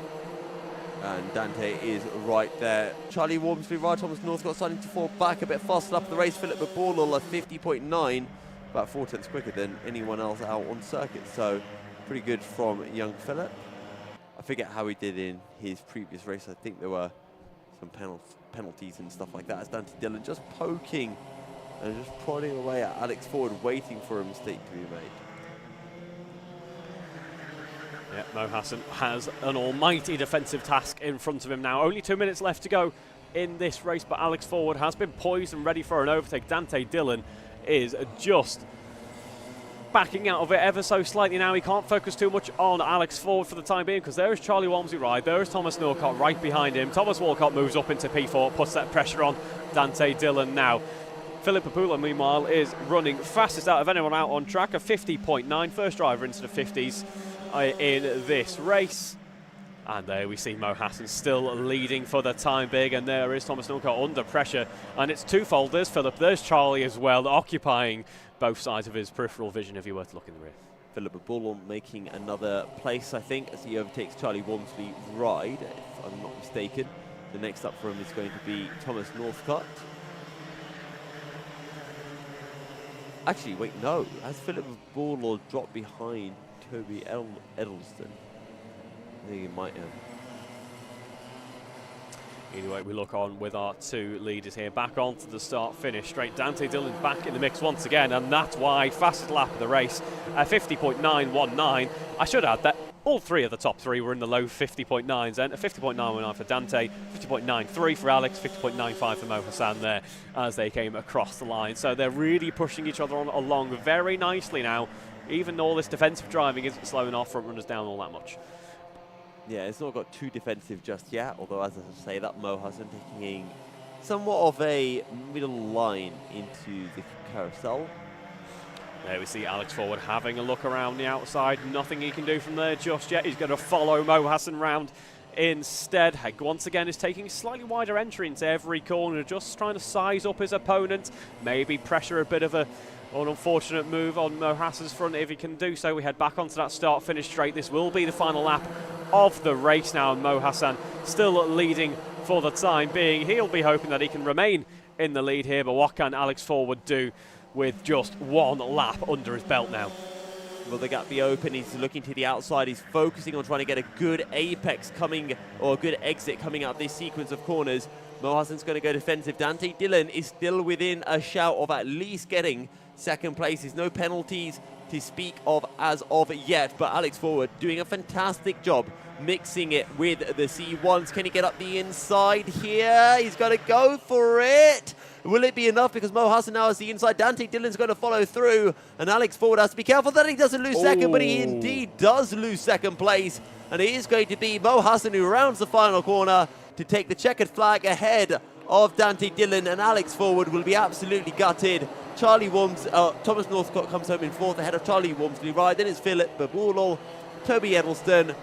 And Dante is right there. Charlie Walmsley right, Thomas Northcott starting to fall back a bit faster up the race. Philip McBallall at 50.9, about 4 tenths quicker than anyone else out on circuit. So pretty good from young Philip. I forget how he did in his previous race. I think there were some penalties and stuff like that. As Dante Dillon just poking and just prodding away at Alex Ford, waiting for a mistake to be made. Yeah, Mo Hassan has an almighty defensive task in front of him now. Only 2 minutes left to go in this race, but Alex Forward has been poised and ready for an overtake. Dante Dillon is just backing out of it ever so slightly now. He can't focus too much on Alex Forward for the time being, because there is Charlie Walmsley Ride, there is Thomas Norcott right behind him. Thomas Walcott moves up into P4, puts that pressure on Dante Dillon now. Philip Papula, meanwhile, is running fastest out of anyone out on track, a 50.9, first driver into the 50s in this race. And there we see Mo Hassan still leading for the time being, and there is Thomas Norcott under pressure, and it's twofold. There's Philip, there's Charlie as well, occupying both sides of his peripheral vision if you were to look in the rear. Philip Bull making another place, I think, as he overtakes Charlie Walmsley Ride, if I'm not mistaken. The next up for him is going to be Thomas Northcott. Actually, wait, no. Has Philip Bull dropped behind Toby Edelston? I think he might have. Either way, we look on with our two leaders here. Back onto the start-finish straight. Dante Dillon back in the mix once again, and that's why fastest lap of the race, 50.919. I should add that all three of the top three were in the low 50.9s then. 50.919 for Dante, 50.93 for Alex, 50.95 for Mo Hassan there as they came across the line. So they're really pushing each other along very nicely now, even though all this defensive driving isn't slowing our front runners down all that much. Yeah, it's not got too defensive just yet, although as I say, that Mo Hassan taking somewhat of a middle line into the carousel. There we see Alex Forward having a look around the outside. Nothing he can do from there just yet. He's going to follow Mo Hassan round instead. Heg once again is taking a slightly wider entry into every corner, just trying to size up his opponent, maybe pressure a bit of an unfortunate move on Mo Hassan's front if he can do so. We head back onto that start-finish straight. This will be the final lap of the race now, and Mo Hassan still leading for the time being. He'll be hoping that he can remain in the lead here, but what can Alex Forward do with just one lap under his belt now? Will the gap be open? He's looking to the outside. He's focusing on trying to get a good apex coming, or a good exit coming out of this sequence of corners. Mo Hassan's going to go defensive. Dante Dillon is still within a shout of at least getting second place. There's no penalties to speak of as of yet, but Alex Forward doing a fantastic job mixing it with the C1s. Can he get up the inside here? He's got to go for it. Will it be enough? Because Mo Hassan now has the inside. Dante Dillon's going to follow through, and Alex Forward has to be careful that he doesn't lose second, but he indeed does lose second place, and it is going to be Mo Hassan who rounds the final corner to take the checkered flag ahead of Dante Dillon, and Alex Forward will be absolutely gutted. Thomas Northcott comes home in fourth ahead of Charlie Walmsley Ride. Then it's Philip Babulal, Toby Edelston,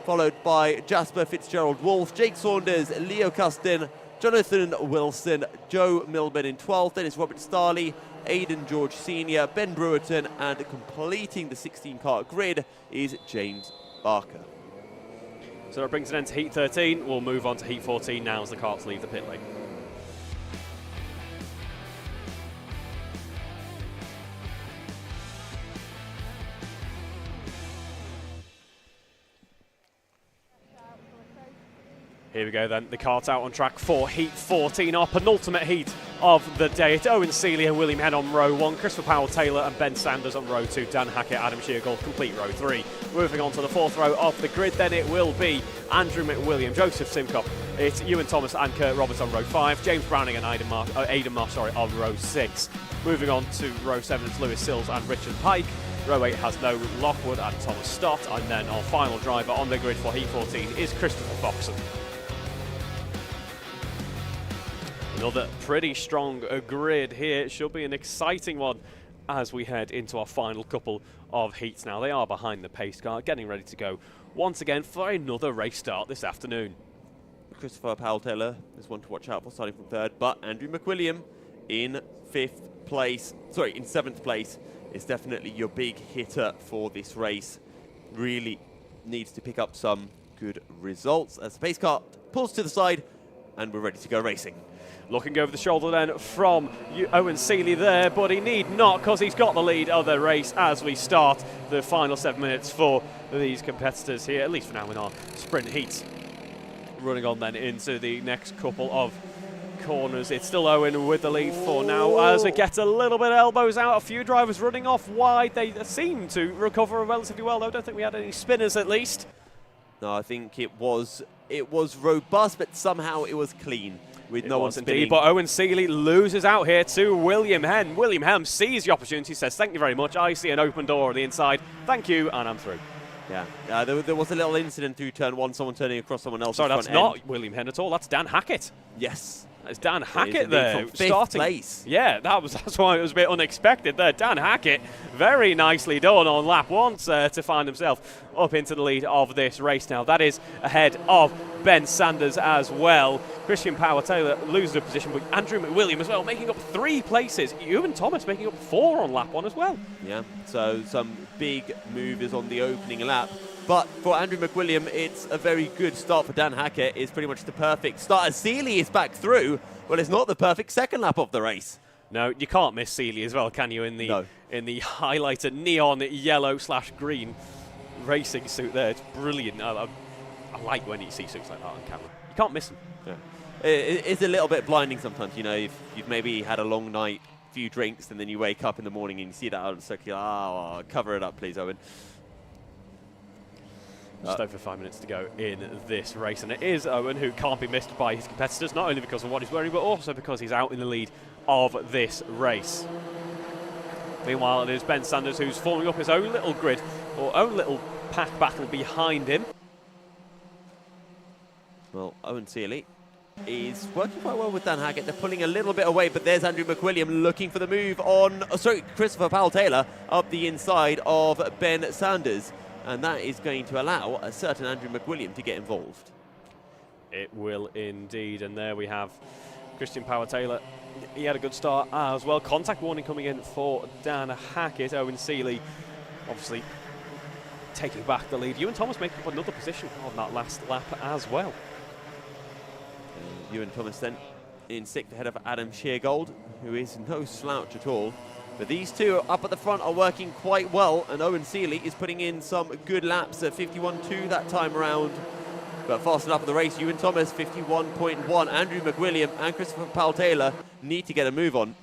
followed by Jasper Fitzgerald-Wolf, Jake Saunders, Leo Custon, Jonathan Wilson, Joe Milburn in 12th. Then it's Robert Starley, Aidan George Sr., Ben Brewerton, and completing the 16-car grid is James Barker. So that brings an end to Heat 13. We'll move on to Heat 14 now as the karts leave the pit lane. Here we go then, the kart out on track for Heat 14, our penultimate heat of the day. It's Owen Seeley and William Henn on row 1, Christopher Powell-Taylor and Ben Sanders on row 2, Dan Hackett, Adam Sheargold complete row 3. Moving on to the fourth row of the grid, then it will be Andrew McWilliam, Joseph Simcock, it's Ewan Thomas and Kurt Roberts on row 5, James Browning and Aidan Marsh on row 6. Moving on to row 7, it's Lewis Sills and Richard Pike. Row 8 has no Lockwood and Thomas Stott, and then our final driver on the grid for Heat 14 is Christopher Foxon. Another pretty strong grid here. It should be an exciting one as we head into our final couple of heats now. They are behind the pace car, getting ready to go once again for another race start this afternoon. Christopher Powell-Taylor is one to watch out for, starting from third, but Andrew McWilliam in 7th place is definitely your big hitter for this race. Really needs to pick up some good results as the pace car pulls to the side and we're ready to go racing. Looking over the shoulder then from Owen Seeley there, but he need not, because he's got the lead of the race as we start the final 7 minutes for these competitors here, at least for now in our sprint heats. Running on then into the next couple of corners. It's still Owen with the lead for now as it gets a little bit elbows out. A few drivers running off wide. They seem to recover relatively well, though. I don't think we had any spinners at least. No, I think it was robust, but somehow it was clean with no one spinning. Indeed, but Owen Seeley loses out here to William Henn. William Henn sees the opportunity, says, thank you very much. I see an open door on the inside. Thank you, and I'm through. Yeah, there was a little incident through turn 1, someone turning across someone else's Sorry, front that's not William Henn at all. That's Dan Hackett. Yes. It's Dan Hackett there. From fifth place. Yeah, that's why it was a bit unexpected there. Dan Hackett, very nicely done on lap 1 to find himself up into the lead of this race now. That is ahead of Ben Sanders as well. Christian Power-Taylor loses a position, but Andrew McWilliam as well, making up 3 places. Ewan Thomas making up 4 on lap 1 as well. Yeah, so some big movers on the opening lap. But for Andrew McWilliam, it's a very good start. For Dan Hackett, it's pretty much the perfect start. As Seeley is back through, well, it's not the perfect second lap of the race. No, you can't miss Seeley as well, can you? In the highlighted neon yellow/green racing suit there, it's brilliant. I like when you see suits like that on camera. You can't miss them. Yeah. It's a little bit blinding sometimes. You know, if you've maybe had a long night, few drinks, and then you wake up in the morning and you see that out on the circuit. Oh, cover it up, please, Owen. Just over 5 minutes to go in this race, and it is Owen who can't be missed by his competitors, not only because of what he's wearing, but also because he's out in the lead of this race. Meanwhile, it is Ben Sanders who's forming up his own little grid, or own little pack battle behind him. Well, Owen Seeley is working quite well with Dan Hackett. They're pulling a little bit away, but there's Andrew McWilliam looking for the move on, Christopher Powell-Taylor up the inside of Ben Sanders. And that is going to allow a certain Andrew McWilliam to get involved. It will indeed, and there we have Christian Power-Taylor. He had a good start as well. Contact warning coming in for Dan Hackett. Owen Seeley obviously taking back the lead. Ewan Thomas making up another position on that last lap as well. Ewan Thomas then in 6th ahead of Adam Sheargold, who is no slouch at all. But these two up at the front are working quite well, and Owen Seeley is putting in some good laps at 51.2 that time around. But fast enough of the race, Ewan Thomas 51.1. Andrew McWilliam and Christopher Powell-Taylor need to get a move on.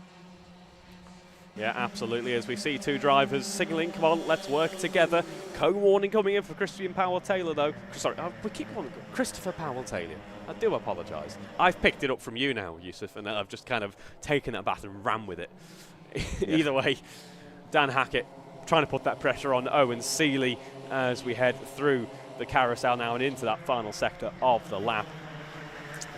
Yeah, absolutely. As we see 2 drivers signalling, come on, let's work together. Cone warning coming in for Christian Powell-Taylor, though. Sorry, we keep calling Christopher Powell-Taylor. I do apologise. I've picked it up from you now, Yousuf, and I've just kind of taken that bath and ran with it. Either way, Dan Hackett trying to put that pressure on Owen Seeley as we head through the carousel now and into that final sector of the lap.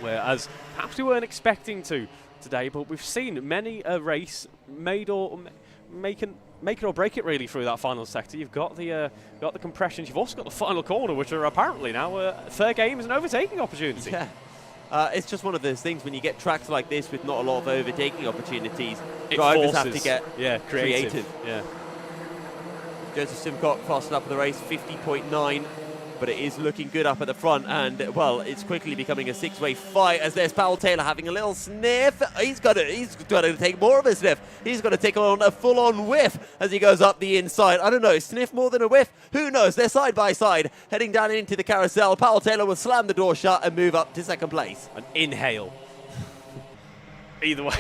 Whereas perhaps we weren't expecting to today, but we've seen many a race make it or break it really through that final sector. You've got the compressions, you've also got the final corner, which are apparently now fair game as an overtaking opportunity. Yeah. It's just one of those things when you get tracks like this with not a lot of overtaking opportunities, drivers have to get creative. Yeah. Joseph Simcock fastened up for the race, 50.9, but it is looking good up at the front, and well, it's quickly becoming a 6-way fight as there's Powell-Taylor having a little sniff. He's got to take more of a sniff. He's got to take on a full-on whiff as he goes up the inside. I don't know, sniff more than a whiff? Who knows? They're side by side, heading down into the carousel. Powell-Taylor will slam the door shut and move up to 2nd place. An inhale. Either way,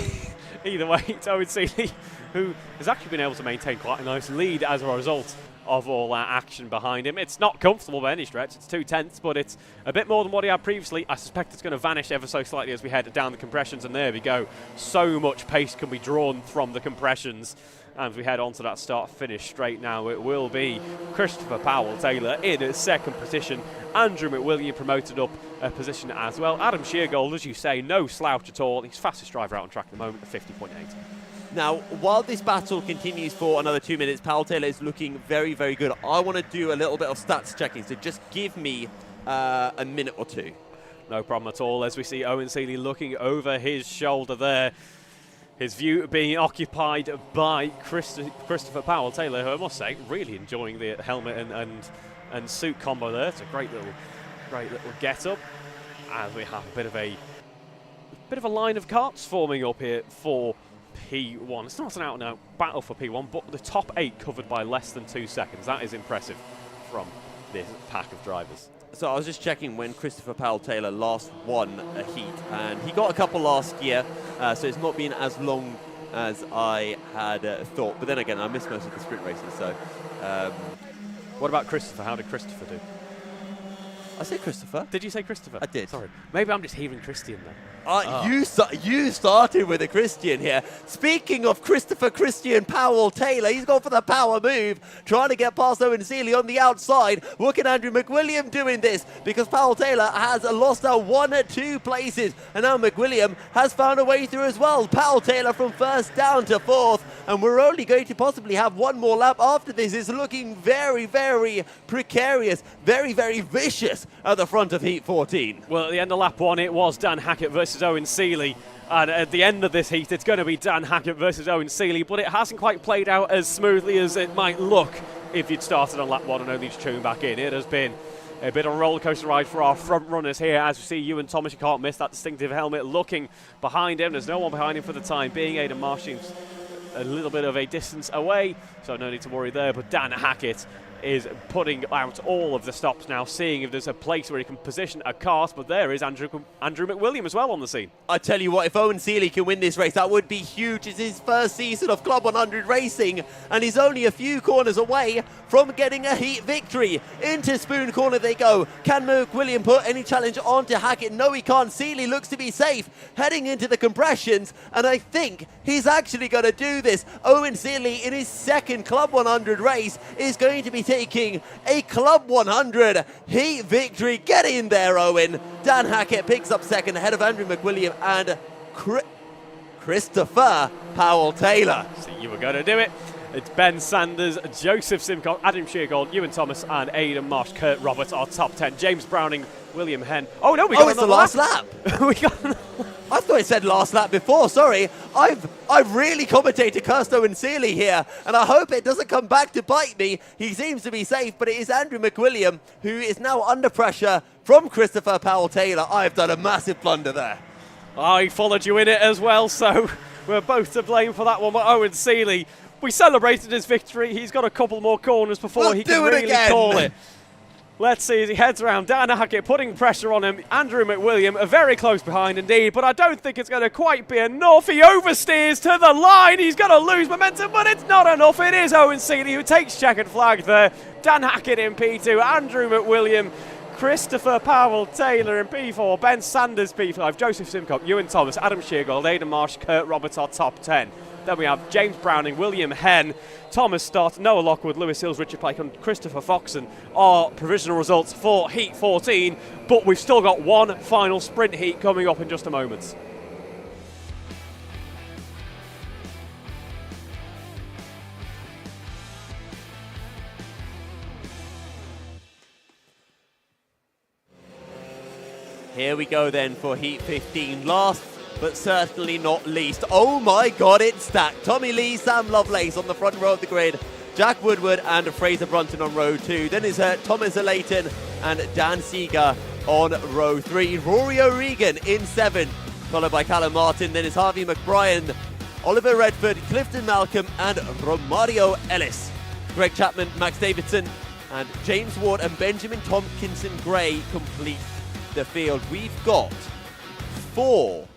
it's Owen Seeley, who has actually been able to maintain quite a nice lead as a result of all that action behind him. It's not comfortable by any stretch. It's 2/10, but it's a bit more than what he had previously. I suspect it's going to vanish ever so slightly as we head down the compressions, and there we go. So much pace can be drawn from the compressions. As we head on to that start-finish straight now, it will be Christopher Powell-Taylor in 2nd position. Andrew McWilliam promoted up a position as well. Adam Sheargold, as you say, no slouch at all. He's fastest driver out on track at the moment at 50.8. Now, while this battle continues for another 2 minutes, Powell-Taylor is looking very, very good. I want to do a little bit of stats checking, so just give me a minute or two. No problem at all, as we see Owen Seeley looking over his shoulder there. His view being occupied by Christopher Powell-Taylor, who I must say, really enjoying the helmet and suit combo there. It's a great little get-up. As we have a bit of a line of carts forming up here for P1. It's not an out-and-out battle for P1, but the top 8 covered by less than 2 seconds. That is impressive from this pack of drivers. So I was just checking when Christopher Powell-Taylor last won a heat, and he got a couple last year, so it's not been as long as I had thought. But then again, I missed most of the sprint races, so... What about Christopher? How did Christopher do? I said Christopher. Did you say Christopher? I did. Sorry. Maybe I'm just hearing Christian then. You started with a Christian here. Speaking of Christian Powell Taylor, he's gone for the power move, trying to get past Owen Seeley on the outside. Look at Andrew McWilliam doing this because Powell Taylor has lost out 1-2 places, and now McWilliam has found a way through as well. Powell Taylor from first down to fourth, and we're only going to possibly have one more lap after this. It's looking very, very precarious, very, very vicious at the front of Heat 14. Well, at the end of lap 1, it was Dan Hackett versus Owen Seeley. And at the end of this heat, it's going to be Dan Hackett versus Owen Seeley, but it hasn't quite played out as smoothly as it might look if you'd started on lap 1 and only just tuned back in. It has been a bit of a roller coaster ride for our front runners here. As you see, Ewan Thomas, you can't miss that distinctive helmet looking behind him. There's no one behind him for the time being. Aidan Marsh seems a little bit of a distance away, so no need to worry there. But Dan Hackett is putting out all of the stops now, seeing if there's a place where he can position a cart, but there is Andrew McWilliam as well on the scene. I tell you what, if Owen Seeley can win this race, that would be huge. It's his first season of Club 100 racing, and he's only a few corners away from getting a heat victory. Into Spoon Corner they go. Can McWilliam put any challenge onto Hackett? No, he can't. Seeley looks to be safe, heading into the compressions, and I think he's actually going to do this. Owen Seeley, in his second Club 100 race, is going to be taking a Club 100 heat victory. Get in there, Owen. Dan Hackett picks up second ahead of Andrew McWilliam and Christopher Powell Taylor. So you were going to do it. It's Ben Sanders, Joseph Simcock, Adam Sheargold, Ewan Thomas, and Aidan Marsh. Kurt Roberts are top 10. James Browning, William Henn. Oh no, we got it's the last lap. We got. I thought it said last lap before. Sorry, I've really commentated cursed Owen Seeley here, and I hope it doesn't come back to bite me. He seems to be safe, but it is Andrew McWilliam who is now under pressure from Christopher Powell Taylor. I've done a massive blunder there. I followed you in it as well, so we're both to blame for that one. But Owen Seeley, we celebrated his victory. He's got a couple more corners before he can really call it. Let's see as he heads around. Dan Hackett putting pressure on him. Andrew McWilliam very close behind indeed, but I don't think it's going to quite be enough. He oversteers to the line. He's going to lose momentum, but it's not enough. It is Owen Seeley who takes checkered flag there. Dan Hackett in P2, Andrew McWilliam, Christopher Powell Taylor in P4, Ben Sanders P5, Joseph Simcock, Ewan Thomas, Adam Sheargold, Aidan Marsh, Kurt Roberts are top 10. Then we have James Browning, William Henn, Thomas Stott, Noah Lockwood, Lewis Hills, Richard Pike and Christopher Foxon are provisional results for Heat 14, but we've still got one final sprint heat coming up in just a moment. Here we go then for Heat 15. Last but certainly not least. Oh my God, it's stacked. Tommy Lee, Sam Lovelace on the front row of the grid. Jack Woodward and Fraser Brunton on row 2. Then is Thomas Layton and Dan Seeger on row 3. Rory O'Regan in 7th, followed by Callum Martin. Then is Harvey McBrien, Oliver Redford, Clifton Malcolm and Romario Ellis. Greg Chapman, Max Davidson and James Ward and Benjamin Tompkinson Gray complete the field. We've got 4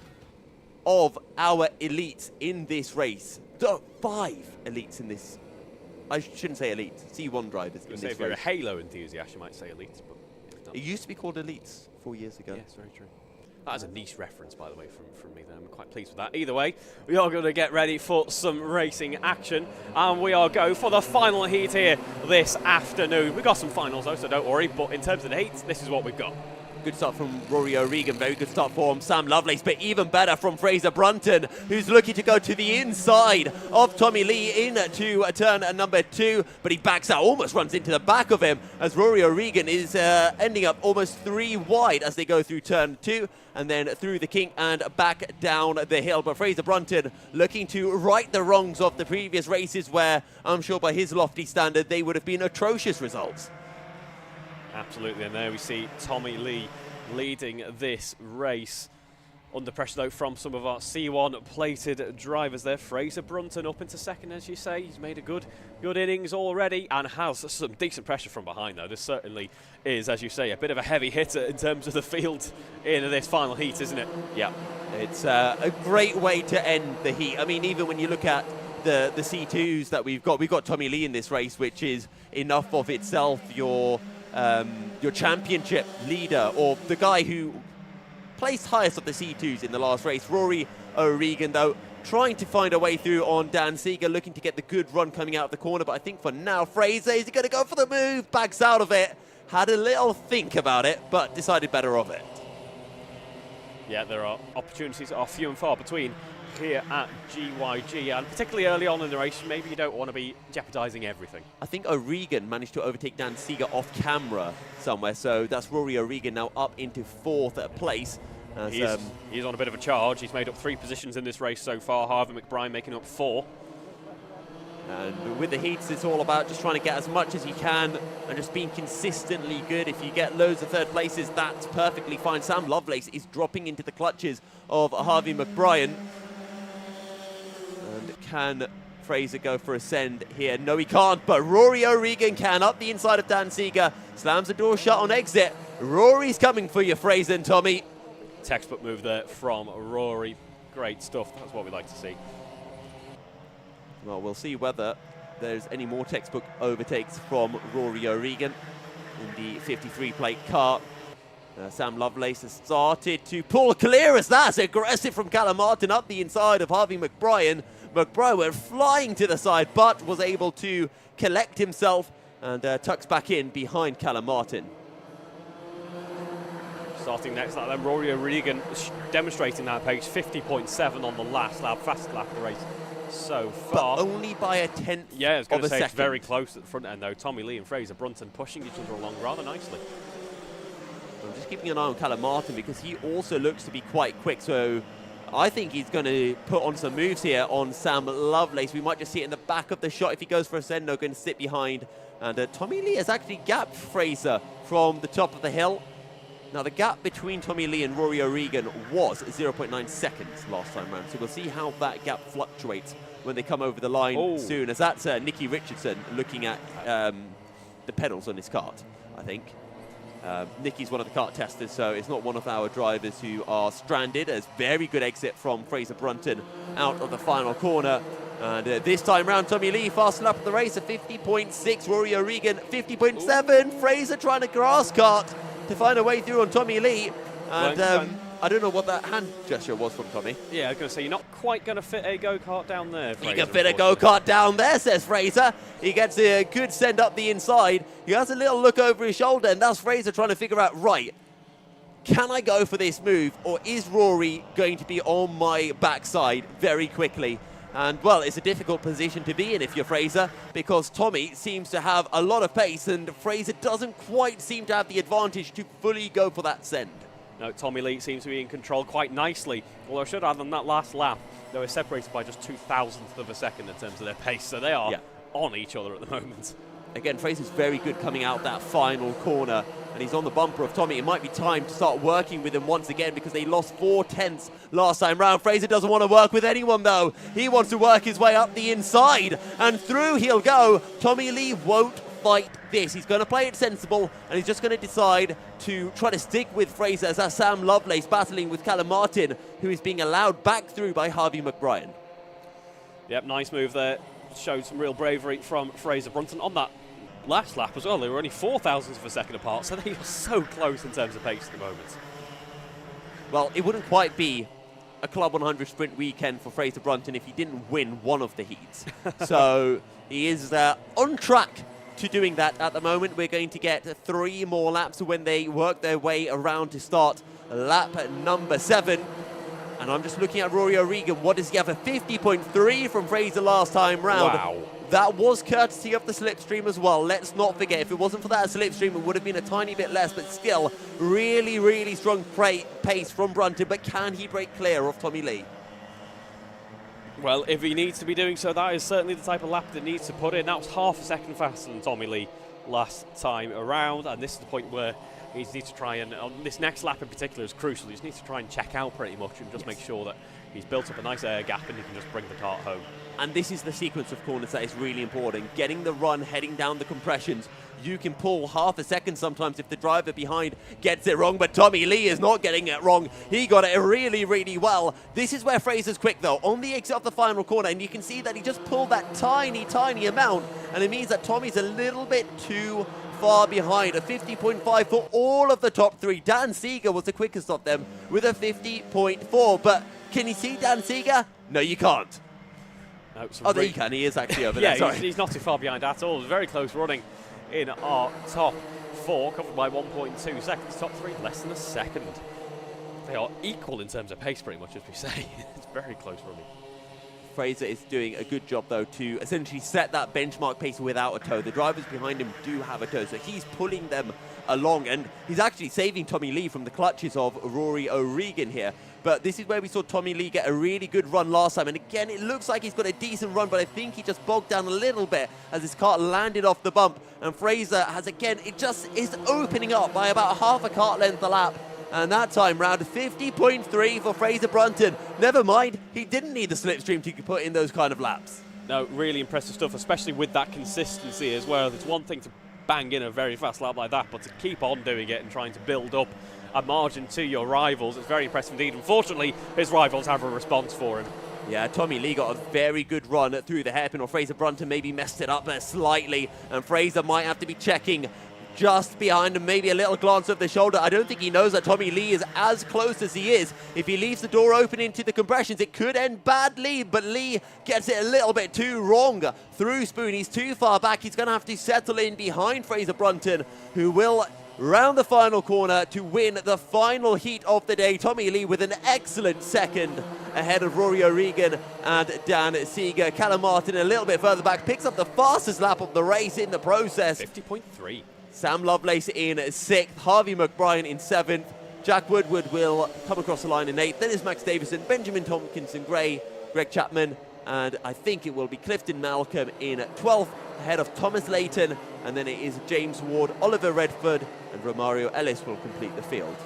of our elites in this race. 5 elites in this. I shouldn't say elite. C1 drivers in this race. If you're a Halo enthusiast, you might say elites, but it used to be called elites 4 years ago. Yes, very true. That is a niche reference, by the way, from me there. I'm quite pleased with that. Either way, we are going to get ready for some racing action, and we are go for the final heat here this afternoon. We've got some finals, though, so don't worry, but in terms of the heats, this is what we've got. Good start from Rory O'Regan, very good start from Sam Lovelace, but even better from Fraser Brunton, who's looking to go to the inside of Tommy Lee into turn number 2, but he backs out, almost runs into the back of him, as Rory O'Regan is ending up almost 3 wide as they go through turn 2, and then through the kink and back down the hill. But Fraser Brunton looking to right the wrongs of the previous races where I'm sure by his lofty standard they would have been atrocious results. Absolutely, and there we see Tommy Lee leading this race. Under pressure, though, from some of our C1 plated drivers there. Fraser Brunton up into second, as you say. He's made a good innings already and has some decent pressure from behind, though. This certainly is, as you say, a bit of a heavy hitter in terms of the field in this final heat, isn't it? Yeah, it's a great way to end the heat. I mean, even when you look at the C2s that we've got Tommy Lee in this race, which is enough of itself. Your your championship leader, or the guy who placed highest of the C2s in the last race. Rory O'Regan, though, trying to find a way through on Dan Seeger, looking to get the good run coming out of the corner. But I think for now, Fraser, is he going to go for the move? Backs out of it. Had a little think about it, but decided better of it. Yeah, there are opportunities that are few and far between here at GYG, and particularly early on in the race, maybe you don't want to be jeopardising everything. I think O'Regan managed to overtake Dan Seeger off camera somewhere, so that's Rory O'Regan now up into 4th place. He's on a bit of a charge. He's made up 3 positions in this race so far. Harvey McBride making up 4. And with the heats, it's all about just trying to get as much as you can and just being consistently good. If you get loads of 3rd places, that's perfectly fine. Sam Lovelace is dropping into the clutches of Harvey McBride. And can Fraser go for a send here? No, he can't, but Rory O'Regan can. Up the inside of Dan Seeger. Slams the door shut on exit. Rory's coming for you, Fraser and Tommy. Textbook move there from Rory. Great stuff. That's what we like to see. Well, we'll see whether there's any more textbook overtakes from Rory O'Regan in the 53 plate car. Sam Lovelace has started to pull clear as that's aggressive from Callum Martin up the inside of Harvey McBride. McBride went flying to the side, but was able to collect himself and tucks back in behind Callum Martin. Starting next lap then, Rory O'Regan demonstrating that pace, 50.7 on the last lap, fastest lap of the race so far. But only by a 10th Yeah, I was going to say second. it's very close at the front end though. Tommy Lee and Fraser Brunton pushing each other along rather nicely. I'm just keeping an eye on Callum Martin because he also looks to be quite quick, so I think he's going to put on some moves here on Sam Lovelace. We might just see it in the back of the shot if he goes for a send. No, going to sit behind. And Tommy Lee has actually gapped Fraser from the top of the hill. Now, the gap between Tommy Lee and Rory O'Regan was 0.9 seconds last time round, so we'll see how that gap fluctuates when they come over the line soon, as that's Nicky Richardson looking at the pedals on his kart, I think. Nicky's one of the kart testers, so it's not one of our drivers who are stranded. As very good exit from Fraser Brunton out of the final corner. And this time round, Tommy Lee fast lap of the race at 50.6. Rory O'Regan 50.7. Fraser trying to grass kart to find a way through on Tommy Lee. And I don't know what that hand gesture was from Tommy. Yeah, I was going to say, you're not quite going to fit a go-kart down there, Fraser. You can fit a go-kart down there, says Fraser. He gets a good send up the inside. He has a little look over his shoulder, and that's Fraser trying to figure out, right, can I go for this move, or is Rory going to be on my backside very quickly? And, well, it's a difficult position to be in if you're Fraser, because Tommy seems to have a lot of pace, and Fraser doesn't quite seem to have the advantage to fully go for that send. No, Tommy Lee seems to be in control quite nicely. Although I should add, on that last lap, they were separated by just 0.02 of a second in terms of their pace, so they are on each other at the moment. Again, Fraser's very good coming out that final corner, and he's on the bumper of Tommy. It might be time to start working with him once again because they lost 0.4 last time round. Fraser doesn't want to work with anyone, though. He wants to work his way up the inside, and through he'll go. Tommy Lee won't fight this. He's going to play it sensible, and he's just going to decide to try to stick with Fraser as that's Sam Lovelace battling with Callum Martin, who is being allowed back through by Harvey McBride. Yep, nice move there. Showed some real bravery from Fraser Brunton on that last lap as well. They were only 0.04 of a second apart, so they are so close in terms of pace at the moment. Well, it wouldn't quite be a Club 100 sprint weekend for Fraser Brunton if he didn't win one of the heats. So he is on track to doing that at the moment. We're going to get 3 more laps when they work their way around to start lap number 7. And I'm just looking at Rory O'Regan. What does he have? A 50.3 from Fraser last time round. Wow. That was courtesy of the slipstream as well. Let's not forget, if it wasn't for that slipstream, it would have been a tiny bit less, but still really, really strong pace from Brunton. But can he break clear of Tommy Lee? Well, if he needs to be doing so, that is certainly the type of lap that needs to put in. That was half a second faster than Tommy Lee last time around, and this is the point where he needs to try and, on this next lap in particular is crucial, he just needs to try and check out pretty much and just make sure that he's built up a nice air gap and he can just bring the kart home. And this is the sequence of corners that is really important. Getting the run, heading down the compressions. You can pull half a second sometimes if the driver behind gets it wrong, but Tommy Lee is not getting it wrong. He got it really, really well. This is where Fraser's quick, though, on the exit of the final corner, and you can see that he just pulled that tiny, tiny amount, and it means that Tommy's a little bit too far behind. A 50.5 for all of the top three. Dan Seeger was the quickest of them with a 50.4. But can you see Dan Seeger? No, you can't. No, oh, there you can. He is actually over yeah, there. Sorry. He's not too far behind at all. Very close running in our top four, covered by 1.2 seconds. Top three, less than a second. They are equal in terms of pace, pretty much, as we say. It's very close running. Fraser is doing a good job, though, to essentially set that benchmark pace without a toe. The drivers behind him do have a toe, so he's pulling them along, and he's actually saving Tommy Lee from the clutches of Rory O'Regan here. But this is where we saw Tommy Lee get a really good run last time, and again, it looks like he's got a decent run, but I think he just bogged down a little bit as his car landed off the bump, and Fraser has, again, it just is opening up by about half a kart length a lap. And that time round, 50.3 for Fraser Brunton. Never mind, he didn't need the slipstream to put in those kind of laps. No, really impressive stuff, especially with that consistency as well. It's one thing to bang in a very fast lap like that, but to keep on doing it and trying to build up a margin to your rivals, it's very impressive indeed. Unfortunately, his rivals have a response for him. Yeah, Tommy Lee got a very good run through the hairpin, or Fraser Brunton maybe messed it up there slightly, and Fraser might have to be checking just behind him, maybe a little glance over the shoulder. I don't think he knows that Tommy Lee is as close as he is. If he leaves the door open into the compressions, it could end badly, but Lee gets it a little bit too wrong through Spoon. He's too far back. He's going to have to settle in behind Fraser Brunton, who will round the final corner to win the final heat of the day. Tommy Lee with an excellent second ahead of Rory O'Regan and Dan Seeger. Callum Martin a little bit further back, picks up the fastest lap of the race in the process. 50.3. Sam Lovelace in 6th, Harvey McBrien in 7th, Jack Woodward will come across the line in 8th, then is Max Davison, Benjamin Tompkinson Gray, Greg Chapman, and I think it will be Clifton Malcolm in 12th, ahead of Thomas Layton, and then it is James Ward, Oliver Redford, and Romario Ellis will complete the field.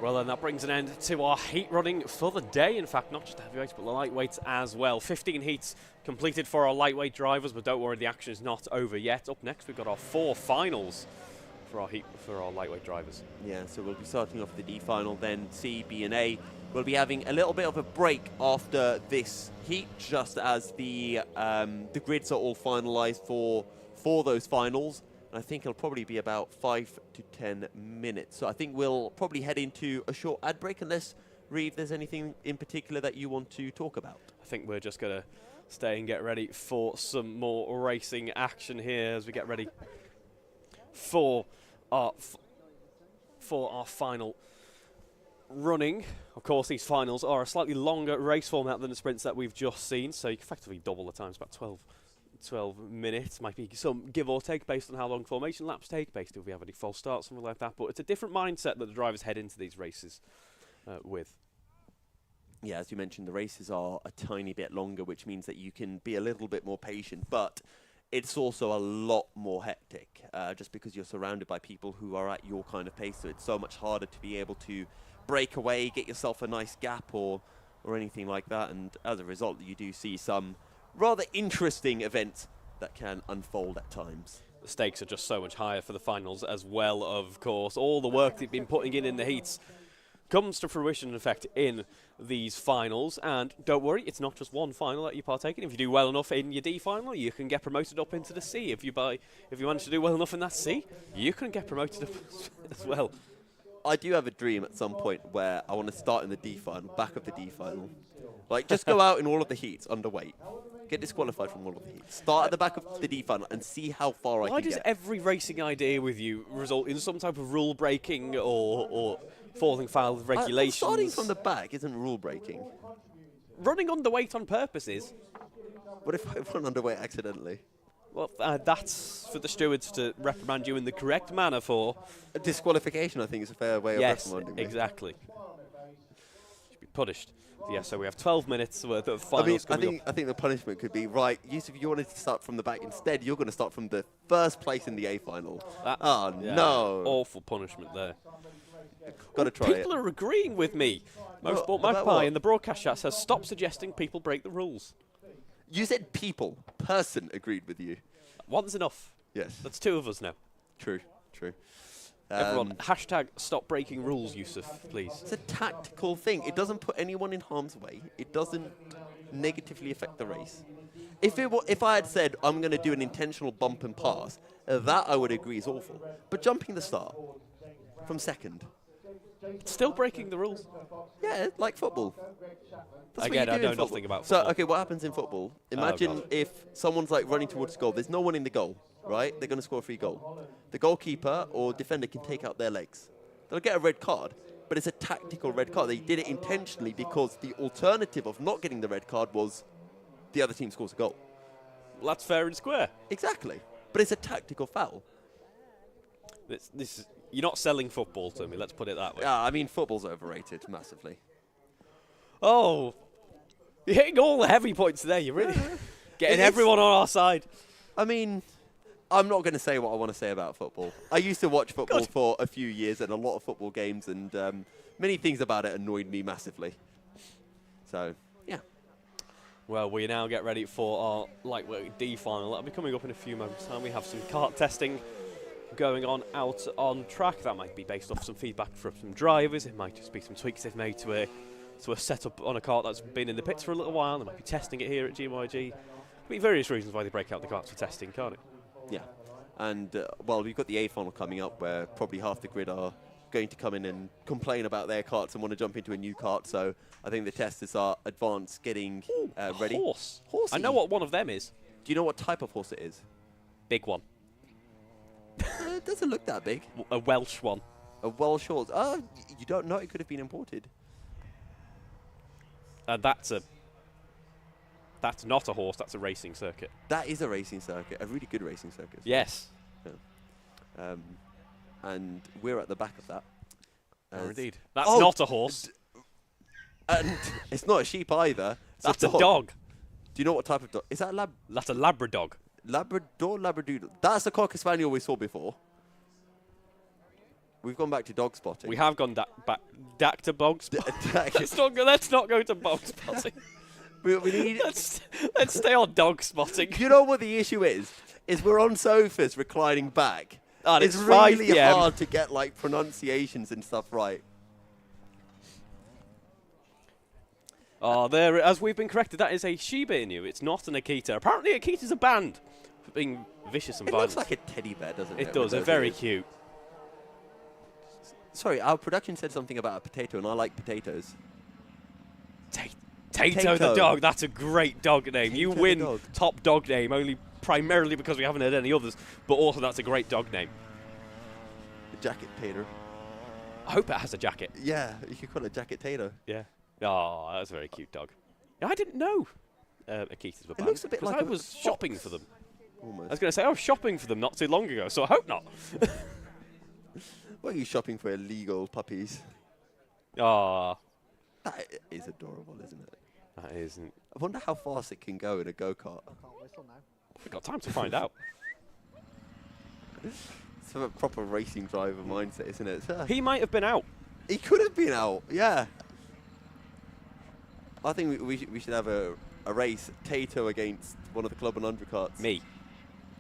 Well, then that brings an end to our heat running for the day. In fact, not just the heavyweights, but the lightweights as well. 15 heats completed for our lightweight drivers, but don't worry, the action is not over yet. Up next, we've got our 4 finals for our lightweight drivers. Yeah, so we'll be starting off with the D final, then C, B, and A. We'll be having a little bit of a break after this heat, just as the grids are all finalised for those finals. I think it'll probably be about 5 to 10 minutes. So I think we'll probably head into a short ad break, unless, Reeve, there's anything in particular that you want to talk about. I think we're just going to stay and get ready for some more racing action here as we get ready for our final running. Of course, these finals are a slightly longer race format than the sprints that we've just seen, so you can effectively double the time. It's about 12 minutes, might be some give or take based on how long formation laps take, based if we have any false starts, something like that. But it's a different mindset that the drivers head into these races with. Yeah, as you mentioned, the races are a tiny bit longer, which means that you can be a little bit more patient, but it's also a lot more hectic, just because you're surrounded by people who are at your kind of pace, so it's so much harder to be able to break away, get yourself a nice gap or anything like that, and as a result, you do see some rather interesting events that can unfold at times. The stakes are just so much higher for the finals as well, of course. All the work they've been putting in the heats comes to fruition, in effect, in these finals. And don't worry, it's not just one final that you partake in. If you do well enough in your D final, you can get promoted up into the C. If you manage to do well enough in that C, you can get promoted up as well. I do have a dream at some point where I want to start in the D final, back of the D final. Like, just go out in all of the heats underweight. Get disqualified from all of the heats. Start at the back of the D final and see how far I can get. Why does every racing idea with you result in some type of rule breaking or falling foul of regulations? Starting from the back isn't rule breaking. Running underweight on purpose is. What if I run underweight accidentally? Well, that's for the stewards to reprimand you in the correct manner for. A disqualification, I think, is a fair way of reprimanding me. Yes, exactly. Should be punished. Yeah, so we have 12 minutes worth of finals coming up. I think the punishment could be, right, Yousuf, you wanted to start from the back. Instead, you're going to start from the first place in the A final. No. Awful punishment there. Got to try it. People are agreeing with me. Motorsport Magpie in the broadcast chat says, stop suggesting people break the rules. You said people. Person agreed with you. One's enough. Yes. That's 2 of us now. True. Everyone, hashtag stop breaking rules, Yousuf, please. It's a tactical thing. It doesn't put anyone in harm's way. It doesn't negatively affect the race. If I had said, I'm going to do an intentional bump and pass, that I would agree is awful. But jumping the start from second. Still breaking the rules. Yeah, like football. That's Again, what I you do know in football. nothing about football. So, okay, what happens in football? Imagine God. if someone's like running towards goal. There's no one in the goal, right? They're going to score a free goal. The goalkeeper or defender can take out their legs. They'll get a red card, but it's a tactical red card. They did it intentionally because the alternative of not getting the red card was the other team scores a goal. Well, that's fair and square. Exactly. But it's a tactical foul. You're not selling football to me, let's put it that way. Yeah, I mean, football's overrated massively. Oh, you're hitting all the heavy points there. You're really getting everyone on our side. I mean, I'm not going to say what I want to say about football. I used to watch football for a few years and a lot of football games, and many things about it annoyed me massively. So, yeah. Well, we now get ready for our lightweight D final. That'll be coming up in a few moments' time. We have some kart testing going on out on track. That might be based off some feedback from some drivers. It might just be some tweaks they've made to a setup on a kart that's been in the pits for a little while. They might be testing it here at GYG. There'll be various reasons why they break out the karts for testing, can't it? Yeah. And, well, we've got the A final coming up where probably half the grid are going to come in and complain about their karts and want to jump into a new kart. So I think the testers are advanced, getting ready. Horse. Horsey. I know what one of them is. Do you know what type of horse it is? Big one. It doesn't look that big. A Welsh one. A Welsh horse. Oh, you don't know. It could have been imported. That's not a horse. That's a racing circuit. That is a racing circuit. A really good racing circuit. Yes. Yeah. And we're at the back of that. Oh, indeed. That's not a horse. And it's not a sheep either. That's a dog. Do you know what type of dog? Is that a lab? That's a Labrador. Labrador, Labradoodle. That's the Cocker Spaniel we saw before. We've gone back to dog spotting. We have gone back to bog spotting. let's not go to bog spotting. we need. Let's stay on dog spotting. You know what the issue is? Is we're on sofas reclining back. And it's it's really 5 PM. hard to get like pronunciations and stuff right. Oh, there, as we've been corrected, that is a Shiba Inu. It's not an Akita. Apparently, Akita's a band for being vicious and violent. It looks like a teddy bear, doesn't it? It does. They're very cute. Sorry, our production said something about a potato, and I like potatoes. Tato the dog. That's a great dog name. You Tato win the dog. top dog name, only primarily because we haven't had any others, but also that's a great dog name. The jacket tater. I hope it has a jacket. Yeah, you could call it jacket tater. Yeah. Oh, that's a very cute dog. Yeah, I didn't know Akitas were It banned. looks a bit like I a was fox. shopping for them. Almost. I was going to say, I was shopping for them not too long ago, so I hope not. Why are you shopping for illegal puppies? Ah. That is adorable, isn't it? That isn't. I wonder how fast it can go in a go-kart. We've got time to find out. It's a proper racing driver mindset, isn't it? He might have been out. He could have been out, yeah. I think we should have a race, Tato against one of the CLUB100 karts. Me.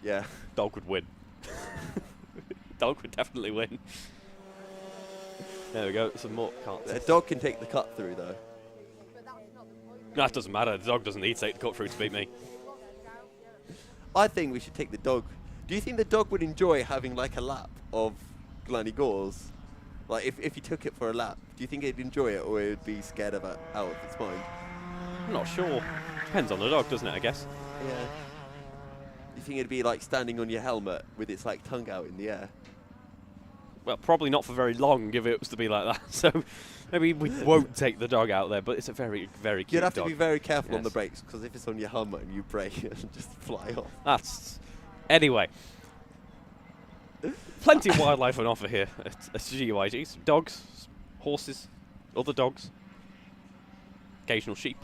Yeah. Dog would win. Dog would definitely win. There we go, some more karts. A dog can take the cut through, though. No, it doesn't matter. The dog doesn't need to take the cut through to beat me. I think we should take the dog. Do you think the dog would enjoy having like a lap of Glan-Y-Gors? Like if you took it for a lap, do you think it'd enjoy it or it would be scared of it out of its mind? I'm not sure. Depends on the dog, doesn't it, I guess? Yeah. You think it'd be like standing on your helmet with its like tongue out in the air? Well, probably not for very long if it was to be like that. So maybe we won't take the dog out there, but it's a very, very cute You'd have dog. to be very careful on the Yes. brakes because if it's on your helmet and you brake, it'll just fly off. That's... Anyway. Plenty of wildlife on offer here at GYG. Some dogs, horses, other dogs, occasional sheep.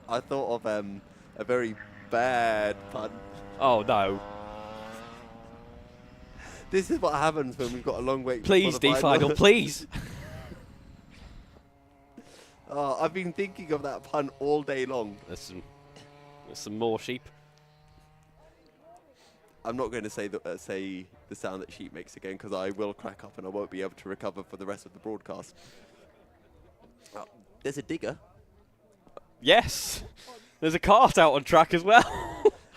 I thought of a very bad pun. Oh, no. This is what happens when we've got a long wait. Please, before the final. D-Final, please. Oh, I've been thinking of that pun all day long. There's some more sheep. I'm not going to say the sound that sheep makes again because I will crack up and I won't be able to recover for the rest of the broadcast. Oh, there's a digger. Yes. There's a cart out on track as well.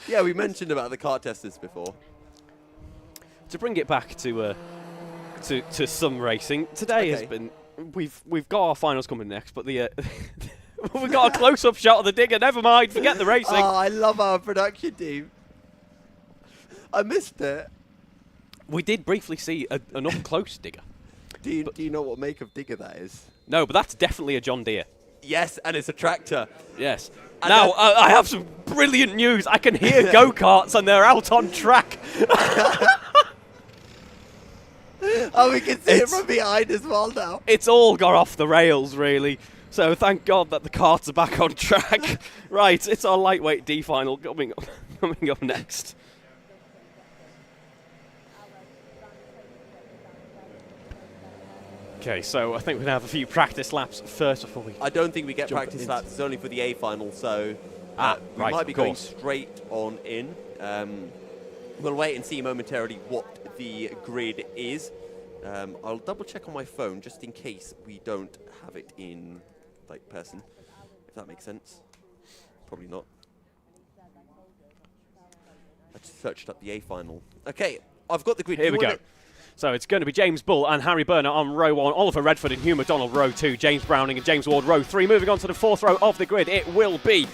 Yeah, we mentioned about the kart testers before. To bring it back to some racing, today has been. We've got our finals coming next, but the we've got a close-up shot of the digger. Never mind, forget the racing. Oh, I love our production team. I missed it. We did briefly see an up-close digger. Do you know what make of digger that is? No, but that's definitely a John Deere. Yes, and it's a tractor. Yes. And now, I have some brilliant news. I can hear go-karts and they're out on track. Oh, we can see it from behind as well now. It's all got off the rails, really. So thank God that the karts are back on track. Right, it's our lightweight D final coming up next. Okay, so I think we're going to have a few practice laps first before we... I don't think we get jump practice into- laps. It's only for the A final, so we right, might be of going course. straight on in. We'll wait and see momentarily what the grid is. I'll double check on my phone just in case we don't have it in person, if that makes sense. Probably not. I just searched up the A final. Okay, I've got the grid. Here we go. So it's going to be James Bull and Harry Berner on row 1, Oliver Redford and Hugh McDonald row 2, James Browning and James Ward row 3. Moving on to the 4th row of the grid, it will be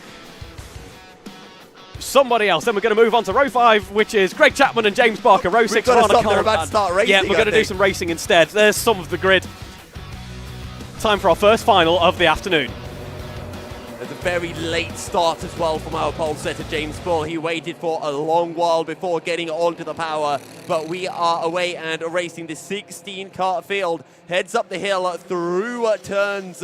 somebody else. Then we're going to move on to row 5, which is Greg Chapman and James Barker. Row 6, got to Rana stop. They're about to start racing, Yeah, we're going to do some racing instead. There's some of the grid. Time for our first final of the afternoon. There's a very late start as well from our pole setter, James Bull. He waited for a long while before getting onto the power, but we are away and racing the 16 kart field. Heads up the hill through turns,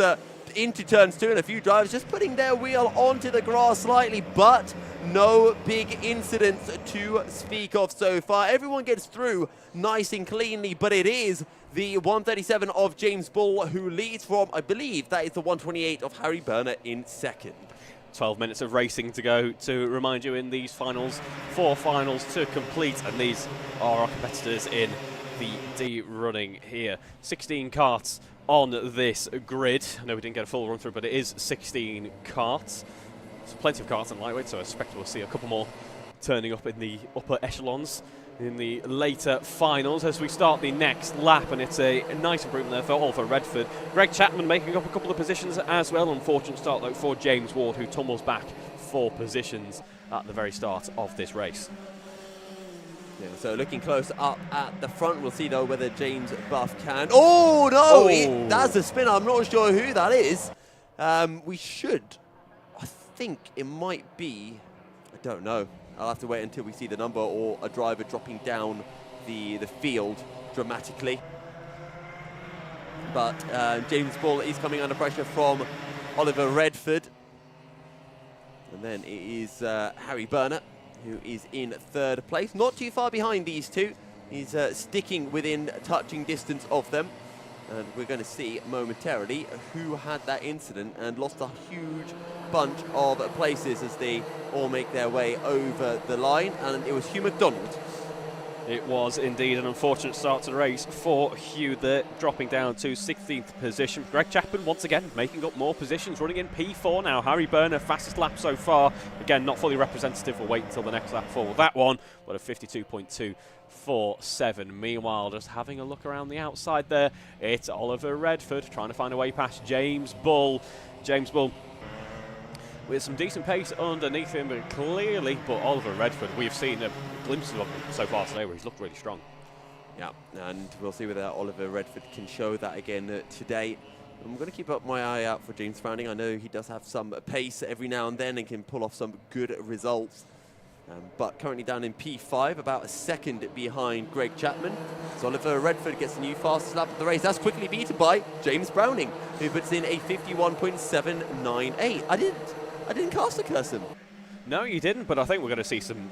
into turns 2, and a few drivers just putting their wheel onto the grass slightly, but no big incidents to speak of so far. Everyone gets through nice and cleanly, but it is the 137 of James Bull who leads from, I believe, that is the 128 of Harry Berner in second. 12 minutes of racing to go to remind you in these finals. 4 finals to complete, and these are our competitors in the D running here. 16 karts on this grid. I know we didn't get a full run through, but it is 16 karts. So plenty of karts in lightweight, so I suspect we'll see a couple more turning up in the upper echelons in the later finals as we start the next lap, and it's a nice improvement there for Oliver Redford. Greg Chapman making up a couple of positions as well. Unfortunate start though for James Ward, who tumbles back 4 positions at the very start of this race. Yeah, so looking close up at the front, we'll see though whether James Buff can. Oh no, that's a spinner. I'm not sure who that is. We should. I think it might be. I don't know. I'll have to wait until we see the number or a driver dropping down the field dramatically. But James Bull is coming under pressure from Oliver Redford. And then it is Harry Berner, who is in 3rd place. Not too far behind these two. He's sticking within touching distance of them. And we're going to see momentarily who had that incident and lost a huge bunch of places as they all make their way over the line. And it was Hugh McDonald. It was indeed an unfortunate start to the race for Hugh there, dropping down to 16th position. Greg Chapman once again making up more positions, running in P4 now. Harry Berner, fastest lap so far. Again, not fully representative. We'll wait until the next lap for that one, but a 52.247. Meanwhile, just having a look around the outside there, it's Oliver Redford trying to find a way past James Bull. James Bull with some decent pace underneath him, but clearly, but Oliver Redford, we've seen a glimpse of him so far today where he's looked really strong. Yeah, and we'll see whether Oliver Redford can show that again today. I'm going to keep up my eye out for James Browning. I know he does have some pace every now and then and can pull off some good results. But currently down in P5, about a second behind Greg Chapman. So Oliver Redford gets the new fastest lap of the race. That's quickly beaten by James Browning, who puts in a 51.798. I didn't cast a curse him. No, you didn't, but I think we're going to see some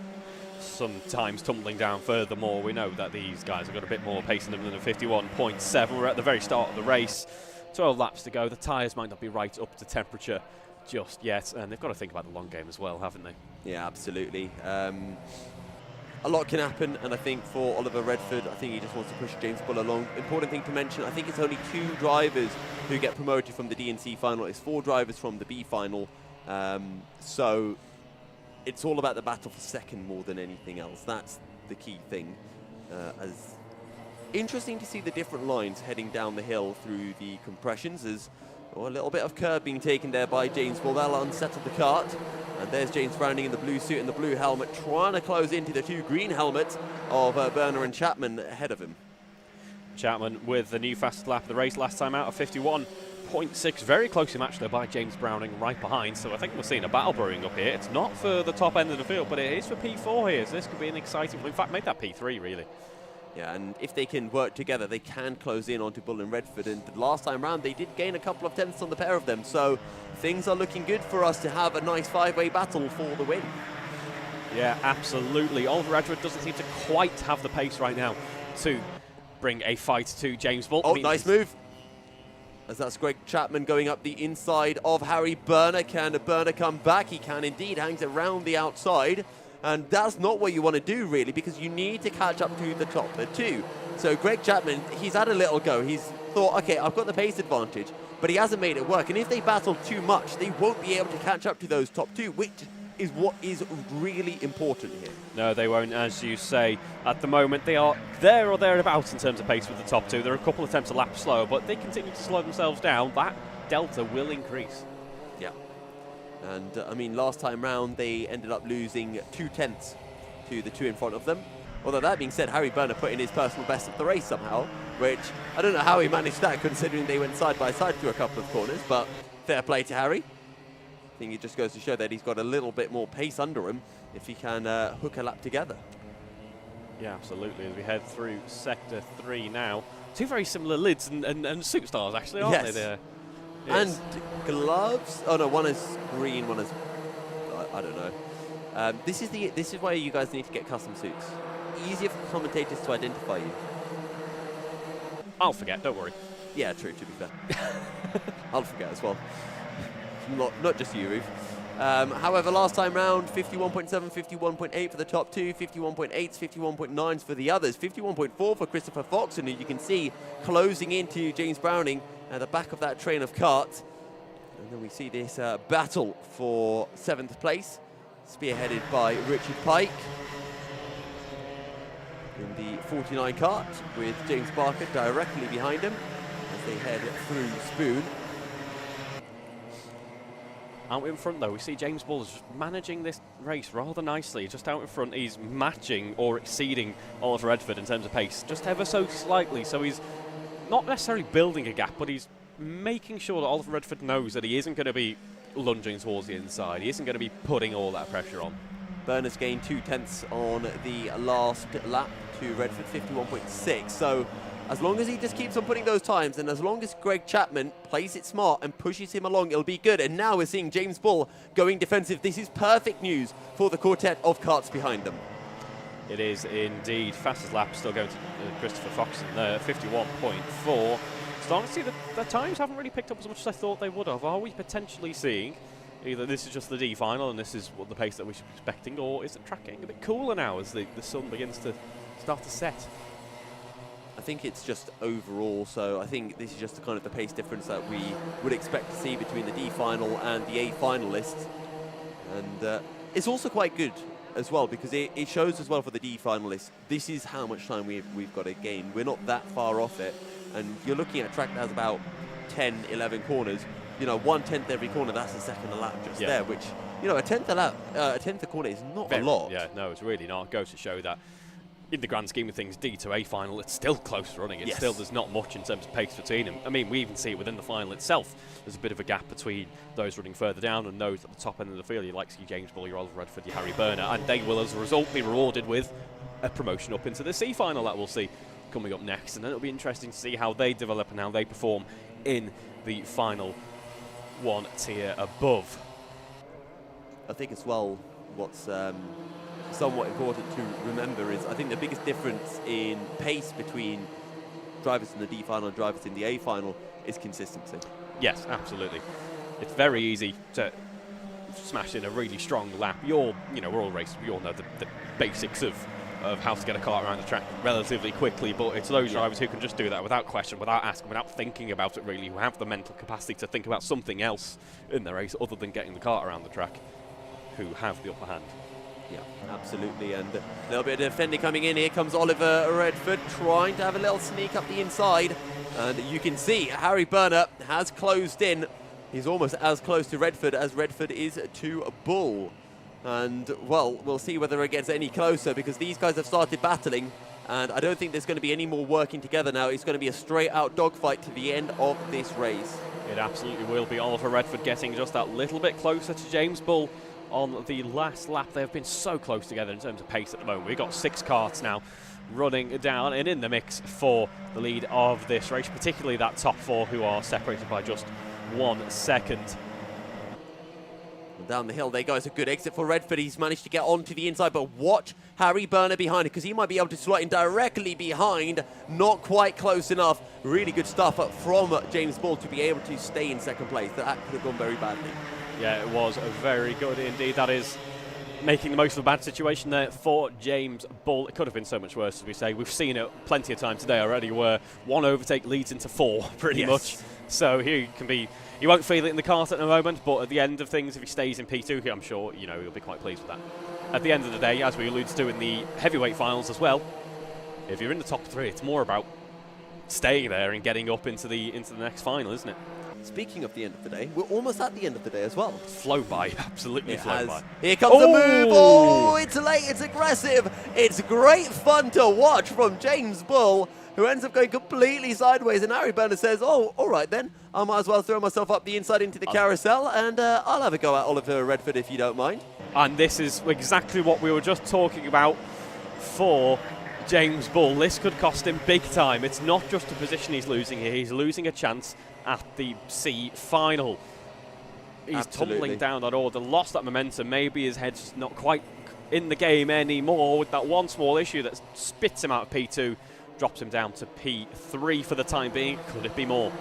times tumbling down furthermore. We know that these guys have got a bit more pace in them than a 51.7. We're at the very start of the race. 12 laps to go. The tyres might not be right up to temperature just yet, and they've got to think about the long game as well, haven't they? Yeah, absolutely. A lot can happen, and I think for Oliver Redford, I think he just wants to push James Bull along. Important thing to mention, I think it's only 2 drivers who get promoted from the DNC final. It's 4 drivers from the B final. So it's all about the battle for second more than anything else. That's the key thing. As interesting to see the different lines heading down the hill through the compressions. As a little bit of curb being taken there by James Ball. That'll unsettle the kart. And there's James Browning in the blue suit and the blue helmet, trying to close into the two green helmets of Berner and Chapman ahead of him. Chapman with the new fastest lap of the race last time out of 51.6. Very closely matched though by James Browning right behind. So I think we're seeing a battle brewing up here. It's not for the top end of the field, but it is for P4 here. So this could be an exciting one. In fact, make that P3 really. Yeah, and if they can work together, they can close in onto Bull and Redford. And the last time round, they did gain a couple of tenths on the pair of them. So things are looking good for us to have a nice five-way battle for the win. Yeah, absolutely. Oliver Redford doesn't seem to quite have the pace right now to bring a fight to James Ball. Oh, nice move. As that's Greg Chapman going up the inside of Harry Berner. Can Berner come back? He can indeed. Hangs around the outside. And that's not what you want to do, really, because you need to catch up to the top two. So Greg Chapman, he's had a little go. He's thought, OK, I've got the pace advantage, but he hasn't made it work. And if they battle too much, they won't be able to catch up to those top two, which is what is really important here. No, they won't, as you say. At the moment, they are there or thereabouts in terms of pace with the top two. There are a couple of attempts a lap slower, but they continue to slow themselves down. That delta will increase. Yeah. And, I mean, last time round, they ended up losing 2 tenths to the two in front of them. Although, that being said, Harry Berner put in his personal best of the race somehow, which I don't know how he managed that, considering they went side by side through a couple of corners, but fair play to Harry. I think it just goes to show that he's got a little bit more pace under him if he can hook a lap together. Yeah, absolutely. As we head through Sector 3 now. Two very similar lids and superstars, actually, aren't they? There? Yes. And gloves. Oh no, one is green, one is I don't know. This is why you guys need to get custom suits. Easier for commentators to identify you. I'll forget. Don't worry. Yeah, true. To be fair, I'll forget as well. Not just you, Reeve. However, last time round, 51.7, 51.8 for the top two, 51.8s, 51.9s for the others, 51.4 for Christopher Fox, and you can see closing into James Browning at the back of that train of karts. And then we see this battle for 7th place, spearheaded by Richard Pike in the 49 kart, with James Barker directly behind him as they head through Spoon. Out in front, though, we see James Ball is managing this race rather nicely. Just out in front, he's matching or exceeding Oliver Redford in terms of pace, just ever so slightly. So he's not necessarily building a gap, but he's making sure that Oliver Redford knows that he isn't going to be lunging towards the inside. He isn't going to be putting all that pressure on. Berner's gained 2 tenths on the last lap to Redford, 51.6. So as long as he just keeps on putting those times, and as long as Greg Chapman plays it smart and pushes him along, it'll be good. And now we're seeing James Ball going defensive. This is perfect news for the quartet of karts behind them. It is indeed. Fastest lap still going to Christopher Fox in there, 51.4. Starting to see that the times haven't really picked up as much as I thought they would have. Are we potentially seeing either this is just the D final and this is what the pace that we should be expecting, or is the track getting a bit cooler now as the sun begins to start to set? I think it's just overall, so I think this is just the kind of the pace difference that we would expect to see between the D final and the A finalists. And it's also quite good as well, because it shows as well for the D finalists, this is how much time we've got to gain. We're not that far off it, and you're looking at a track that has about 10, 11 corners. You know, 1/10 every corner, that's a second a lap just there, which, you know, a tenth a corner is not a lot. Yeah, no, it's really not. It goes to show that in the grand scheme of things, D to A final, it's still close running. It's still, there's not much in terms of pace between them. I mean, we even see it within the final itself. There's a bit of a gap between those running further down and those at the top end of the field. You like to see James Ball, your Oliver Redford, your Harry Berner, and they will, as a result, be rewarded with a promotion up into the C final that we'll see coming up next. And then it'll be interesting to see how they develop and how they perform in the final one tier above. I think as well, what's somewhat important to remember is I think the biggest difference in pace between drivers in the D final and drivers in the A final is consistency. Yes, absolutely. It's very easy to smash in a really strong lap. We're all racers. We all know the basics of how to get a car around the track relatively quickly, but it's those drivers who can just do that without question, without asking, without thinking about it really, who have the mental capacity to think about something else in the race other than getting the car around the track. who have the upper hand. Yeah, absolutely. And a little bit of defending coming in. Here comes Oliver Redford trying to have a little sneak up the inside. And you can see Harry Berner has closed in. He's almost as close to Redford as Redford is to Bull. And, well, we'll see whether it gets any closer because these guys have started battling. And I don't think there's going to be any more working together now. It's going to be a straight-out dogfight to the end of this race. It absolutely will be. Oliver Redford getting just that little bit closer to James Bull on the last lap. They've been so close together in terms of pace at the moment. We've got 6 karts now running down and in the mix for the lead of this race, particularly that top 4 who are separated by just 1 second. Down the hill, there goes a good exit for Redford. He's managed to get onto the inside, but watch Harry Berner behind it because he might be able to slot in directly behind. Not quite close enough. Really good stuff from James Bull to be able to stay in second place. That could have gone very badly. Yeah, it was very good indeed. That is making the most of a bad situation there for James Bull. It could have been so much worse, as we say. We've seen it plenty of times today already where 1 overtake leads into 4 pretty much. So he can be... You won't feel it in the kart at the moment, but at the end of things, if he stays in P2, I'm sure he'll be quite pleased with that. At the end of the day, as we alluded to in the heavyweight finals as well, if you're in the top 3, it's more about staying there and getting up into the next final, isn't it? Speaking of the end of the day, we're almost at the end of the day as well. Flown by, absolutely flown by. Here comes the move. Oh, it's late, it's aggressive. It's great fun to watch from James Bull, who ends up going completely sideways. And Harry Berner says, oh, all right then. I might as well throw myself up the inside into the carousel, and I'll have a go at Oliver Redford if you don't mind. And this is exactly what we were just talking about for James Bull. This could cost him big time. It's not just a position he's losing here. He's losing a chance at the C final. He's tumbling down that order, lost that momentum. Maybe his head's not quite in the game anymore with that one small issue that spits him out of P2, drops him down to P3 for the time being. Could it be more?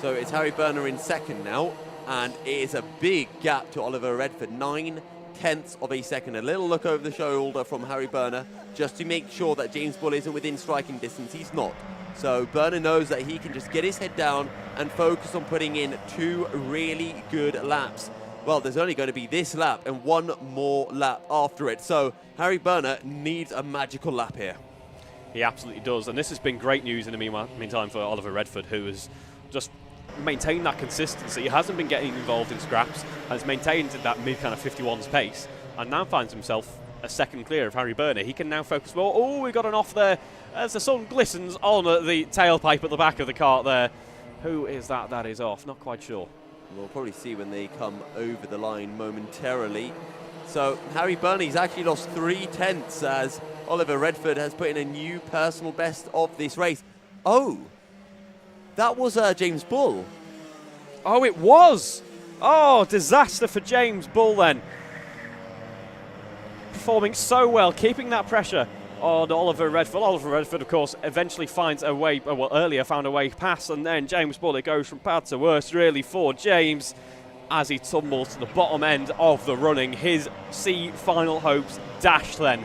So it's Harry Berner in second now, and it is a big gap to Oliver Redford, 9/10 of a second. A little look over the shoulder from Harry Berner just to make sure that James Bull isn't within striking distance. He's not. So Berner knows that he can just get his head down and focus on putting in 2 really good laps. Well, there's only going to be this lap and 1 more lap after it. So Harry Berner needs a magical lap here. He absolutely does. And this has been great news in the meantime for Oliver Redford, who has just maintained that consistency. He hasn't been getting involved in scraps, has maintained that mid kind of 51's pace, and now finds himself a second clear of Harry Berner. He can now focus more. Oh, we got an off there as the sun glistens on the tailpipe at the back of the kart there. Who is that? That is off. Not quite sure. We'll probably see when they come over the line momentarily. So Harry Berner, he's actually lost 3/10 as Oliver Redford has put in a new personal best of this race. Oh, that was James Bull. Oh, it was. Oh, disaster for James Bull then. Performing so well, keeping that pressure on Oliver Redford. Oliver Redford, of course, eventually finds a way, well, earlier found a way past, and then James Bull, it goes from bad to worse, really, for James as he tumbles to the bottom end of the running. His C final hopes dashed then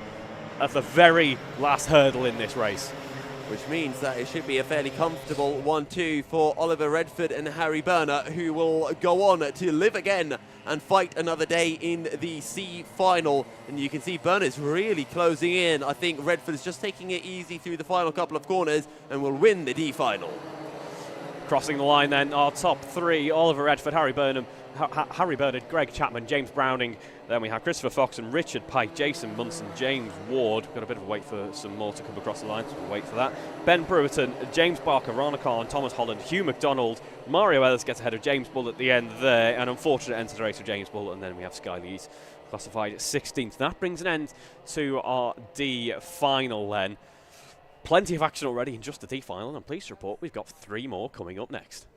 at the very last hurdle in this race. Which means that it should be a fairly comfortable 1-2 for Oliver Redford and Harry Berner, who will go on to live again and fight another day in the C final. And you can see Berner's really closing in. I think Redford's just taking it easy through the final couple of corners and will win the D final. Crossing the line then, our top 3, Oliver Redford, Harry Berner, Greg Chapman, James Browning. Then we have Christopher Fox and Richard Pike, Jason Munson, James Ward. Got a bit of a wait for some more to come across the line, so we'll wait for that. Ben Brewerton, James Barker, Rana Khan, Thomas Holland, Hugh McDonald. Mario Ellis gets ahead of James Bull at the end there. An unfortunate end to the race for James Bull. And then we have Sky Lees classified 16th. That brings an end to our D final then. Plenty of action already in just the D final. And I'm pleased to report we've got 3 more coming up next.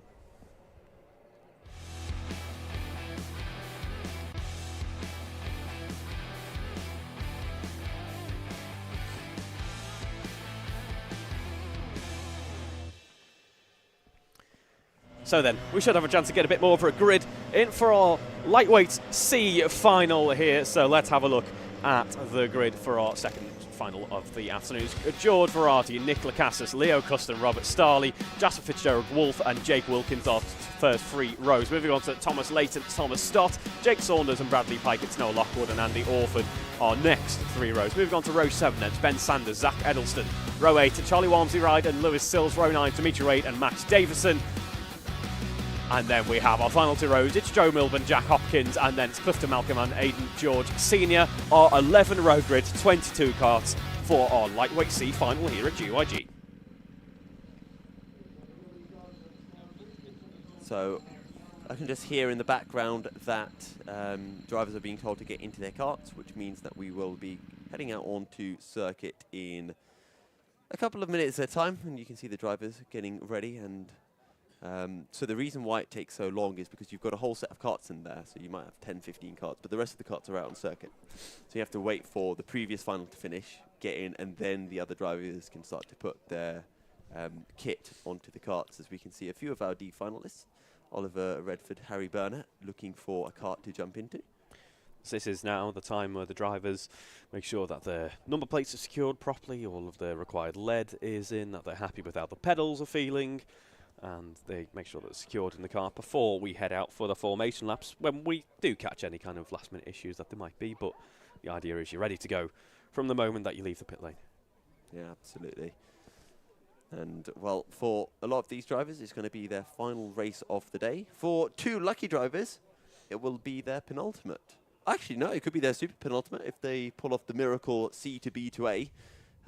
So then, we should have a chance to get a bit more of a grid in for our lightweight C final here. So let's have a look at the grid for our second final of the afternoon. George Verratti, Nick Lacassis, Leo Custon, Robert Starley, Jasper Fitzgerald, Wolf and Jake Wilkins are first 3 rows. Moving on to Thomas Layton, Thomas Stott, Jake Saunders and Bradley Pike. It's Noah Lockwood and Andy Orford our next 3 rows. Moving on to row 7, it's Ben Sanders, Zach Edelston. Row 8, Charlie Walmsley-Ride and Lewis Sills. Row 9, Dimitri Wade and Max Davison. And then we have our final 2 rows. It's Joe Milburn, Jack Hopkins, and then it's Clifton Malcolm and Aidan George Sr. Our 11 row grid, 22 karts for our lightweight C final here at GYG. So I can just hear in the background that drivers are being told to get into their karts, which means that we will be heading out onto circuit in a couple of minutes at a time, and you can see the drivers getting ready. And so the reason why it takes so long is because you've got a whole set of karts in there, so you might have 10, 15 karts, but the rest of the karts are out on circuit. So you have to wait for the previous final to finish, get in, and then the other drivers can start to put their kit onto the karts. As we can see a few of our D finalists, Oliver Redford, Harry Burnett, looking for a kart to jump into. So this is now the time where the drivers make sure that their number plates are secured properly, all of the required lead is in, that they're happy with how the pedals are feeling, and they make sure that it's secured in the car before we head out for the formation laps, when we do catch any kind of last minute issues that there might be. But the idea is you're ready to go from the moment that you leave the pit lane. Yeah, absolutely. And, well, for a lot of these drivers, it's going to be their final race of the day. For 2 lucky drivers, it will be their penultimate. Actually, no, it could be their super penultimate if they pull off the miracle C to B to A.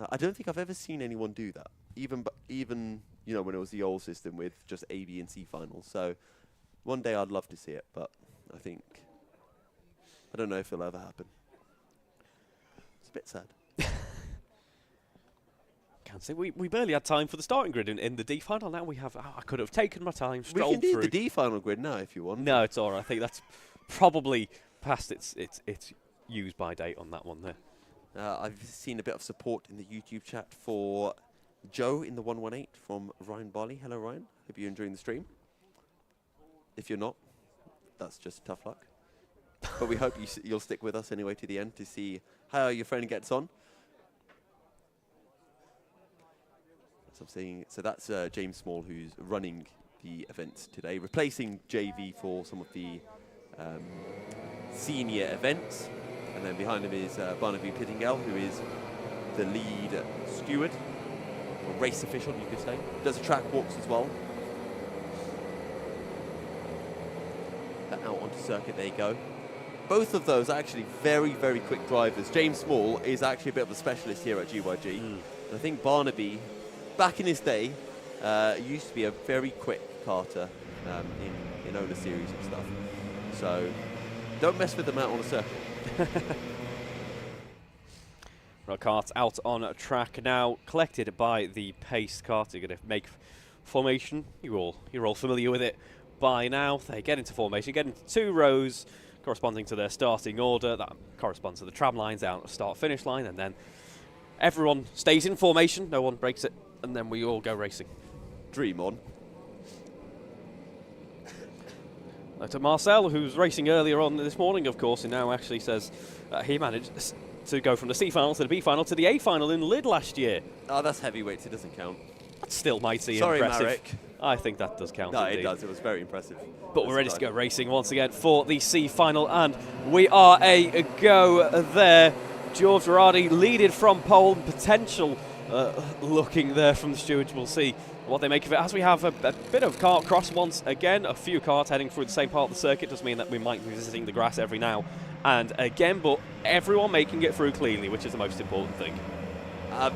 I don't think I've ever seen anyone do that, even you know, when it was the old system with just A, B, and C finals. So one day I'd love to see it, but I don't know if it'll ever happen. It's a bit sad. Can't say we barely had time for the starting grid in the D final. Now we have. I could have taken my time, strolled we can through do the D final grid now if you want. No, it's all right. I think that's probably past its use by date on that one there. I've seen a bit of support in the YouTube chat for Joe in the 118 from Ryan Barley. Hello, Ryan. Hope you're enjoying the stream. If you're not, that's just tough luck. But we hope you'll stick with us anyway to the end to see how your friend gets on. So I'm saying, so that's James Small, who's running the events today, replacing JV for some of the senior events. And then behind him is Barnaby Pittingell, who is the lead steward, or race official, you could say. Does track walks as well. Out onto circuit, there you go. Both of those are actually very, very quick drivers. James Small is actually a bit of a specialist here at GYG. And I think Barnaby, back in his day, used to be a very quick karter in owner series and stuff. So don't mess with them out on a circuit. Right, karts out on a track now, collected by the pace kart. You're going to make formation. You're all familiar with it by now. They get into formation, get into 2 rows corresponding to their starting order. That corresponds to the tram lines down at the start-finish line, and then everyone stays in formation. No one breaks it, and then we all go racing. Dream on. To Marcel, who's racing earlier on this morning, of course, and now actually says he managed to go from the C final to the B final to the A final in Lid last year. Oh, that's heavyweights. It doesn't count. That's still mighty Sorry, impressive. Marek. I think that does count. No, indeed. it does. It was very impressive. But we're ready to go racing once again for the C final, and we are a go there. George Verardi leading from pole, potential looking there from the stewards. We'll see what they make of it, as we have a bit of kart cross once again. A few karts heading through the same part of the circuit does mean that we might be visiting the grass every now and again, but everyone making it through cleanly, which is the most important thing.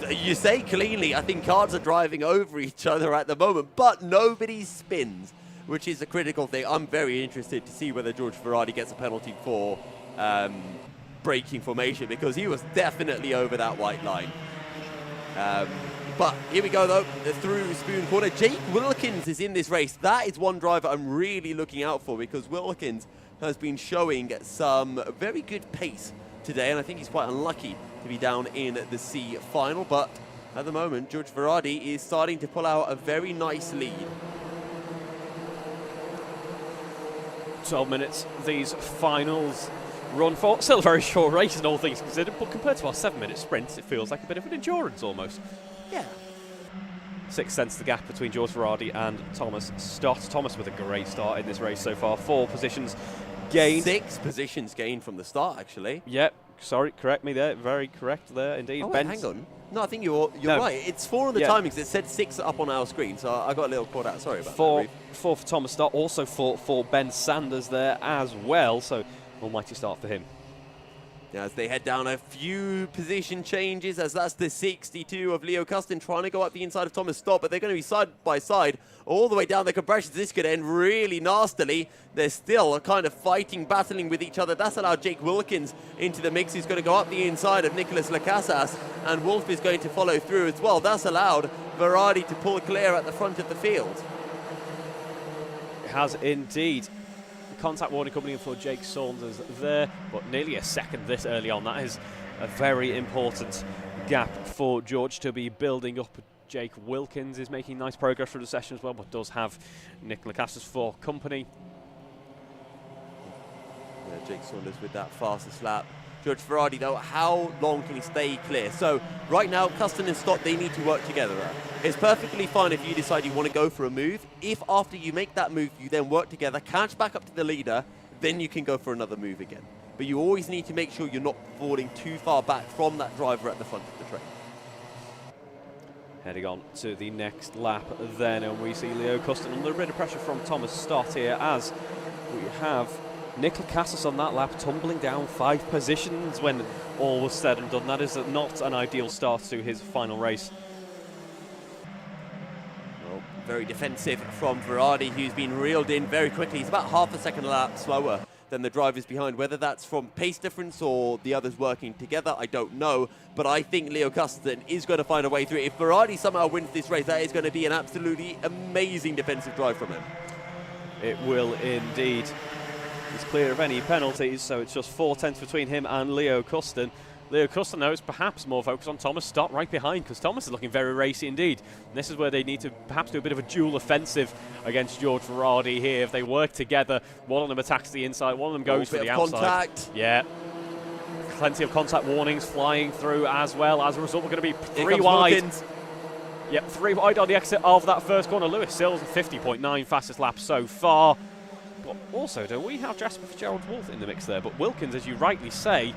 You say cleanly. I think karts are driving over each other at the moment, but nobody spins, which is a critical thing. I'm very interested to see whether George Verardi gets a penalty for breaking formation, because he was definitely over that white line. But here we go, though, through Spoon Corner. Jake Wilkins is in this race. That is one driver I'm really looking out for, because Wilkins has been showing some very good pace today, and I think he's quite unlucky to be down in the C final. But at the moment, George Verardi is starting to pull out a very nice lead. 12 minutes, these finals run for. Still a very short race in all things considered, but compared to our 7-minute sprints, it feels like a bit of an endurance almost. Yeah. 6 cents the gap between George Verardi and Thomas Stott. Thomas with a great start in this race so far. 4 positions gained. 6 positions gained from the start, actually. Yep. Sorry, correct me there. Very correct there, indeed. Oh, wait, hang on. No, I think you're right. It's 4 on the timings. It said 6 up on our screen, so I got a little caught out. Sorry about that. 4 for Thomas Stott. Also for Ben Sanders there as well. So, almighty start for him. As they head down, a few position changes, as that's the 62 of Leo Custin trying to go up the inside of Thomas Stott, but they're going to be side by side all the way down the compressions. This could end really nastily. They're still kind of fighting, battling with each other. That's allowed Jake Wilkins into the mix. He's going to go up the inside of Nicolas Lacasas, and Wolf is going to follow through as well. That's allowed Verardi to pull clear at the front of the field. It has indeed. Contact warning coming in for Jake Saunders there, but nearly a second this early on. That is a very important gap for George to be building up. Jake Wilkins is making nice progress through the session as well, but does have Nick Lacasas for company. Yeah, Jake Saunders with that fastest lap. George Verardi, though, how long can he stay clear? So right now, Custin and Stott, they need to work together. It's perfectly fine if you decide you want to go for a move. If after you make that move, you then work together, catch back up to the leader, then you can go for another move again. But you always need to make sure you're not falling too far back from that driver at the front of the train. Heading on to the next lap then, and we see Leo Custin under a bit of pressure from Thomas Stott here, as we have Nick Lacasas on that lap tumbling down 5 positions when all was said and done. That is not an ideal start to his final race. Well, very defensive from Verardi, who's been reeled in very quickly. He's about half a second a lap slower than the drivers behind. Whether that's from pace difference or the others working together, I don't know. But I think Leo Custin is going to find a way through. If Verardi somehow wins this race, that is going to be an absolutely amazing defensive drive from him. It will indeed. He's clear of any penalties, so it's just 4 tenths between him and Leo Custin. Leo Custin, though, is perhaps more focused on Thomas Stott right behind, because Thomas is looking very racy indeed. And this is where they need to perhaps do a bit of a dual offensive against George Verardi here. If they work together, one of them attacks the inside, one of them goes for the outside. Contact. Yeah. Plenty of contact warnings flying through as well. As a result, we're going to be 3 wide. Wilkins. Yep, 3 wide on the exit of that first corner. Lewis Sills, 50.9 fastest lap so far. But also, do we have Jasper Fitzgerald-Wolf in the mix there? But Wilkins, as you rightly say,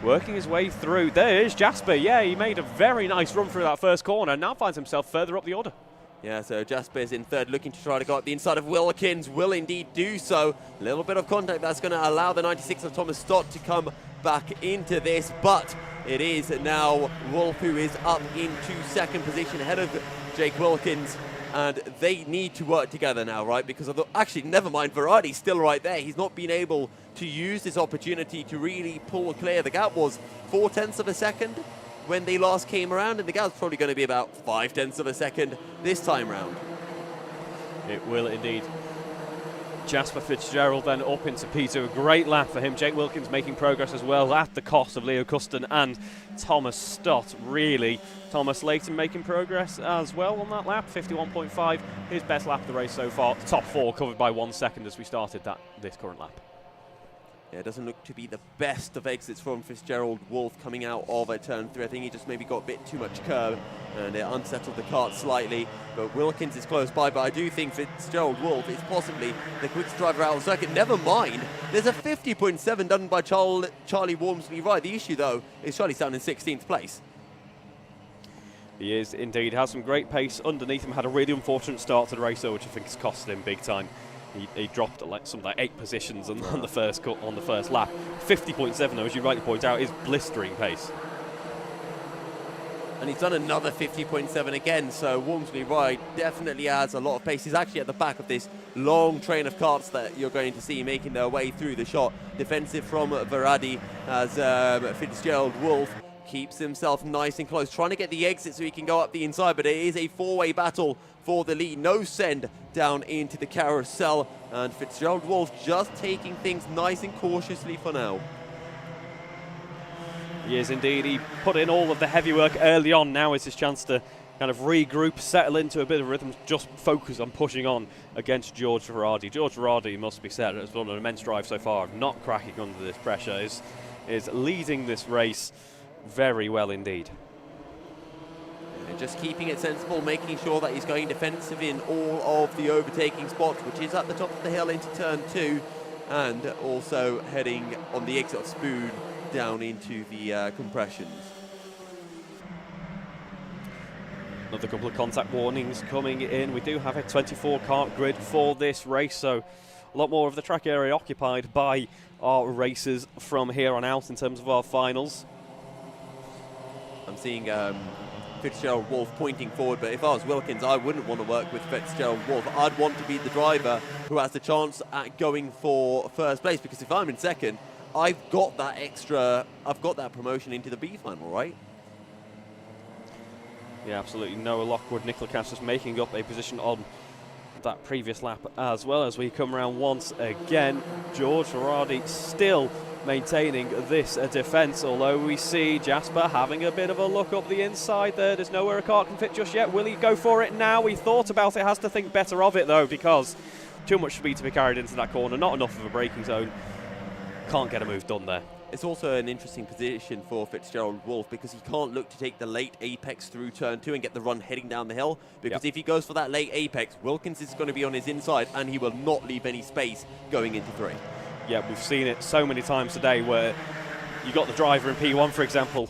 working his way through. There is Jasper. Yeah, he made a very nice run through that first corner. Now finds himself further up the order. Yeah, so Jasper is in third, looking to try to go up the inside of Wilkins. Will indeed do so. A little bit of contact that's going to allow the 96 of Thomas Stott to come back into this. But it is now Wolf who is up into second position ahead of Jake Wilkins. And they need to work together now, right? Because actually, never mind, Verardi's still right there. He's not been able to use this opportunity to really pull clear. The gap was 4 tenths of a second when they last came around, and the gap's probably going to be about 5 tenths of a second this time round. It will indeed. Jasper Fitzgerald then up into P2. A great lap for him. Jake Wilkins making progress as well at the cost of Leo Custin and Thomas Stott, really. Thomas Layton making progress as well on that lap, 51.5. His best lap of the race so far. The top 4 covered by 1 second as we started this current lap. Yeah, it doesn't look to be the best of exits from Fitzgerald-Wolf coming out of a turn 3. I think he just maybe got a bit too much curb and it unsettled the kart slightly. But Wilkins is close by, but I do think Fitzgerald-Wolf is possibly the quickest driver out of the circuit. Never mind, there's a 50.7 done by Charlie Wormsley-Wright. The issue, though, is Charlie's down in 16th place. He is indeed. Has some great pace underneath him. Had a really unfortunate start to the race, though, which I think has costed him big time. He dropped something like 8 positions on the first lap. 50.7, though, as you rightly point out, is blistering pace. And he's done another 50.7 again, so Wormsley-Wright definitely has a lot of pace. He's actually at the back of this long train of karts that you're going to see making their way through the shot. Defensive from Verardi as Fitzgerald-Wolf keeps himself nice and close, trying to get the exit so he can go up the inside, but it is a 4-way battle for the lead. No send down into the carousel, and Fitzgerald-Wolf just taking things nice and cautiously for now. He is indeed. He put in all of the heavy work early on. Now is his chance to kind of regroup, settle into a bit of rhythm, just focus on pushing on against George Verardi. George Verardi, must be said, has done an immense drive so far, not cracking under this pressure, is leading this race very well indeed. just keeping it sensible, making sure that he's going defensive in all of the overtaking spots, which is at the top of the hill into turn 2, and also heading on the exit of Spoon down into the compressions. Another couple of contact warnings coming in. We do have a 24 kart grid for this race, so a lot more of the track area occupied by our racers from here on out in terms of our finals. I'm seeing Fitzgerald Wolf pointing forward, but if I was Wilkins, I wouldn't want to work with Fitzgerald Wolf. I'd want to be the driver who has the chance at going for first place, because if I'm in second, I've got that promotion into the B final, right? Yeah, absolutely. Noah Lockwood, Nicola Cash just making up a position on that previous lap as well as we come around once again. George Ferrari still maintaining this defence, although we see Jasper having a bit of a look up the inside there. There's nowhere a car can fit just yet. Will he go for it now? He thought about it, has to think better of it though, because too much speed to be carried into that corner, not enough of a braking zone. Can't get a move done there. It's also an interesting position for Fitzgerald Wolf, because he can't look to take the late apex through turn 2 and get the run heading down the hill, because if he goes for that late apex, Wilkins is going to be on his inside and he will not leave any space going into 3. Yeah, we've seen it so many times today where you got the driver in P1, for example,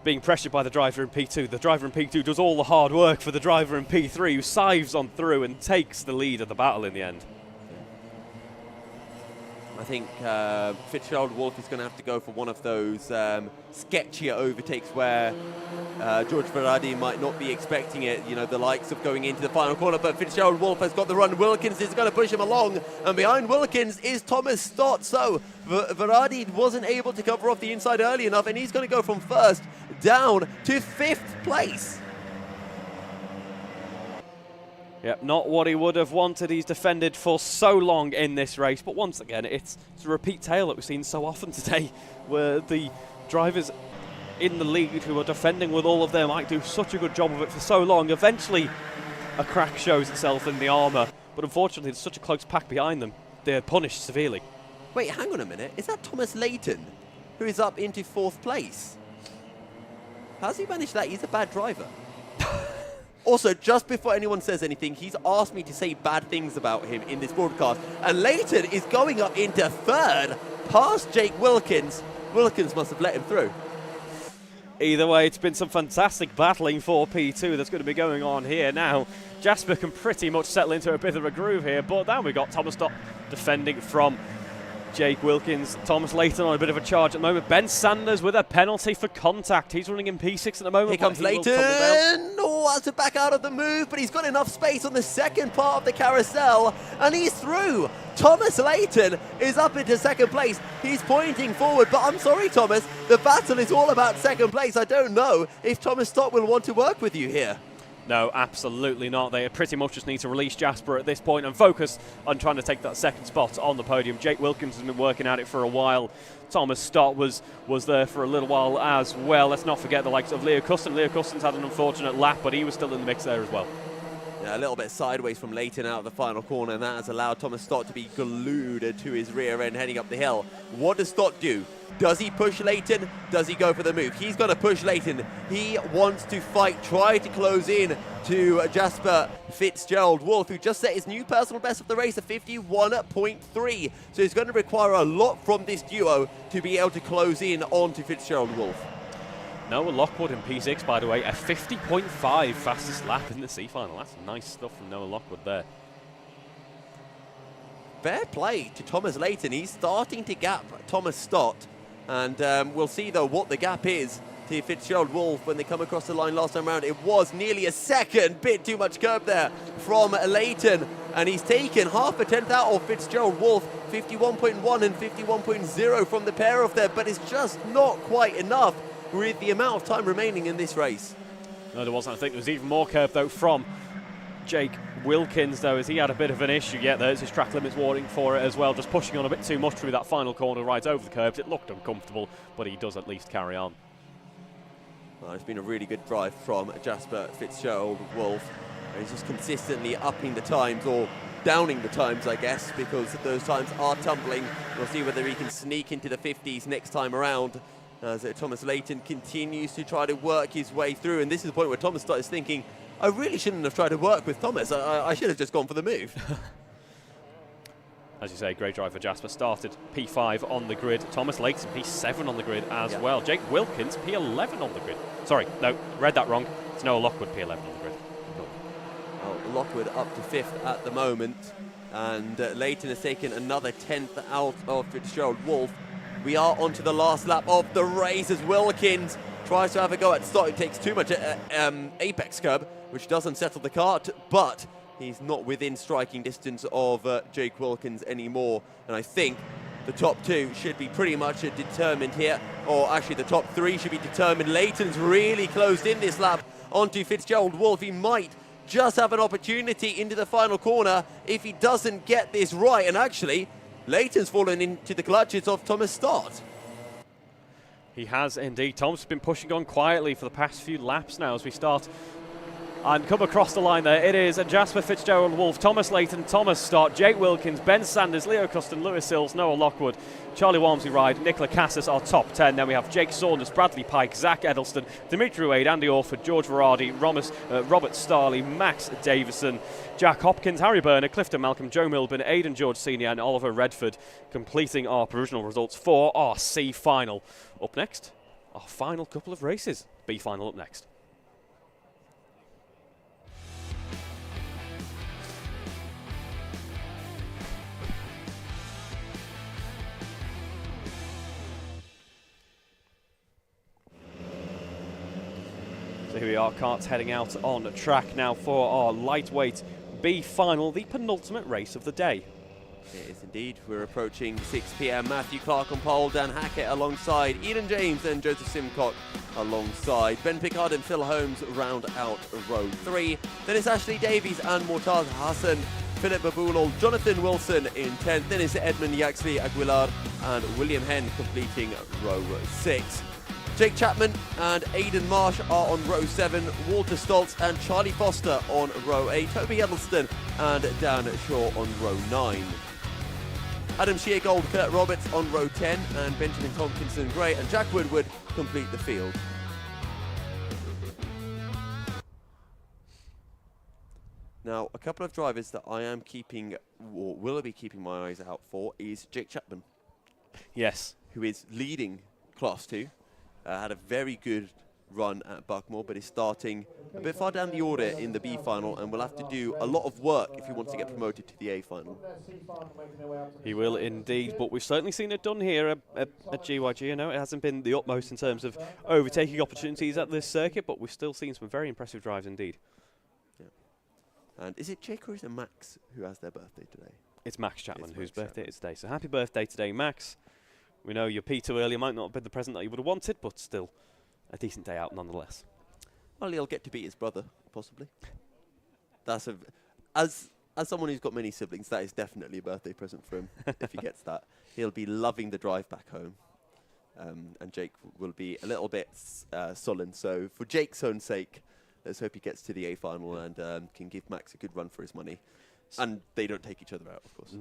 being pressured by the driver in P2. The driver in P2 does all the hard work for the driver in P3, who scythes on through and takes the lead of the battle in the end. I think Fitzgerald Wolf is going to have to go for one of those sketchier overtakes where George Ferrari might not be expecting it, you know, the likes of going into the final corner, but Fitzgerald Wolf has got the run. Wilkins is going to push him along, and behind Wilkins is Thomas Stott, so Ferrari wasn't able to cover off the inside early enough, and he's going to go from first down to 5th place. Yep, not what he would have wanted. He's defended for so long in this race, but once again, it's a repeat tale that we've seen so often today, where the drivers in the lead who are defending with all of their might do such a good job of it for so long. Eventually, a crack shows itself in the armour, but unfortunately, there's such a close pack behind them. They're punished severely. Wait, hang on a minute. Is that Thomas Layton, who is up into 4th place? How's he managed that? He's a bad driver. Also, just before anyone says anything, he's asked me to say bad things about him in this broadcast. And Layton is going up into 3rd, past Jake Wilkins. Wilkins must have let him through. Either way, it's been some fantastic battling for P2 that's going to be going on here now. Jasper can pretty much settle into a bit of a groove here, but then we got Thomas Stott defending from Jake Wilkins. Thomas Layton on a bit of a charge at the moment. Ben Sanders with a penalty for contact. He's running in P6 at the moment. Here comes Layton. Oh, has to back out of the move, but he's got enough space on the second part of the carousel, and he's through. Thomas Layton is up into 2nd place. He's pointing forward, but I'm sorry, Thomas, the battle is all about 2nd place. I don't know if Thomas Stott will want to work with you here. No, absolutely not. They pretty much just need to release Jasper at this point and focus on trying to take that 2nd spot on the podium. Jake Wilkins has been working at it for a while. Thomas Stott was there for a little while as well. Let's not forget the likes of Leo Custon. Leo Custon's had an unfortunate lap, but he was still in the mix there as well. Yeah, a little bit sideways from Layton out of the final corner, and that has allowed Thomas Stott to be glued to his rear end heading up the hill. What does Stott do? Does he push Layton? Does he go for the move? He's going to push Layton. He wants to fight, try to close in to Jasper Fitzgerald Wolf, who just set his new personal best of the race, a 51.3. So it's going to require a lot from this duo to be able to close in onto Fitzgerald Wolf. Noah Lockwood in P6, by the way, a 50.5 fastest lap in the C final. That's nice stuff from Noah Lockwood there. Fair play to Thomas Layton. He's starting to gap Thomas Stott. And we'll see, though, what the gap is to Fitzgerald Wolf when they come across the line last time around. It was nearly a second, bit too much curb there from Layton. And he's taken half a tenth out of Fitzgerald Wolf, 51.1 and 51.0 from the pair of them. But it's just not quite enough with the amount of time remaining in this race. No, there wasn't. I think there was even more curb, though, from Jake Wilkins, though, as he had a bit of an issue. Yeah, there's his track limits warning for it as well, just pushing on a bit too much through that final corner right over the curbs. It looked uncomfortable, but he does at least carry on. Well, it's been a really good drive from Jasper Fitzgerald Wolf. He's just consistently upping the times, or downing the times, I guess, because those times are tumbling. We'll see whether he can sneak into the 50s next time around. as Thomas Layton continues to try to work his way through. And this is the point where Thomas starts thinking, I really shouldn't have tried to work with Thomas. I should have just gone for the move. As you say, great drive for Jasper. Started P5 on the grid. Thomas Layton, P7 on the grid as well. Jake Wilkins, P11 on the grid. Sorry, no, read that wrong. It's Noah Lockwood, P11 on the grid. Well, Lockwood up to 5th at the moment. And Layton has taken another 10th out of Fitzgerald Wolf. We are onto the last lap of the race as Wilkins tries to have a go at the start. He takes too much apex curb, which does unsettle the kart, but he's not within striking distance of Jake Wilkins anymore. And I think the top 2 should be pretty much determined here. Or actually, the top 3 should be determined. Layton's really closed in this lap onto Fitzgerald Wolf. He might just have an opportunity into the final corner if he doesn't get this right. And actually, Layton's fallen into the clutches of Thomas Start. He has indeed. Thomas has been pushing on quietly for the past few laps now as we start and come across the line there. It is Jasper Fitzgerald Wolf, Thomas Layton, Thomas Stott, Jake Wilkins, Ben Sanders, Leo Custon, Lewis Hills, Noah Lockwood, Charlie Walmsley Ride, Nicola Cassis, our top 10. Then we have Jake Saunders, Bradley Pike, Zach Edelston, Dimitri Wade, Andy Orford, George Verardi, Robert Starley, Max Davison, Jack Hopkins, Harry Burner, Clifton Malcolm, Joe Milburn, Aidan George Sr. and Oliver Redford, completing our provisional results for our C final. Up next, our final couple of races. B final up next. So here we are, karts heading out on the track now for our lightweight B final, the penultimate race of the day. It is indeed. We're approaching 6 p.m. Matthew Clark on pole, Dan Hackett alongside Eden James and Joseph Simcock alongside Ben Pickard and Phil Holmes round out row 3. Then it's Ashley Davies and Mortaz Hassan, Philip Babulol, Jonathan Wilson in 10th. Then it's Edmund Yaxley Aguilar and William Henn completing row 6. Jake Chapman and Aidan Marsh are on row 7, Walter Stoltz and Charlie Foster on row 8, Toby Edelston and Dan Shaw on row 9. Adam Sheargold, Kurt Roberts on row 10, and Benjamin Tompkinson Gray and Jack Woodward complete the field. Now, a couple of drivers that I am keeping, or will be keeping my eyes out for, is Jake Chapman. Yes. Who is leading Class 2. Had a very good run at Buckmore, but is starting a bit far down the order in the B final and will have to do a lot of work if he wants to get promoted to the A final. He will indeed, but we've certainly seen it done here at GYG. You know, it hasn't been the utmost in terms of overtaking opportunities at this circuit, but we've still seen some very impressive drives indeed. Yeah. And is it Jake or is it Max who has their birthday today? It's Max Chapman whose birthday it is today. So happy birthday today, Max. We know your P2 earlier might not have been the present that you would have wanted, but still a decent day out nonetheless. Well, he'll get to beat his brother, possibly. That's as someone who's got many siblings, that is definitely a birthday present for him if he gets that. He'll be loving the drive back home. And Jake will be a little bit sullen. So for Jake's own sake, let's hope he gets to the A final and can give Max a good run for his money. And they don't take each other out, of course.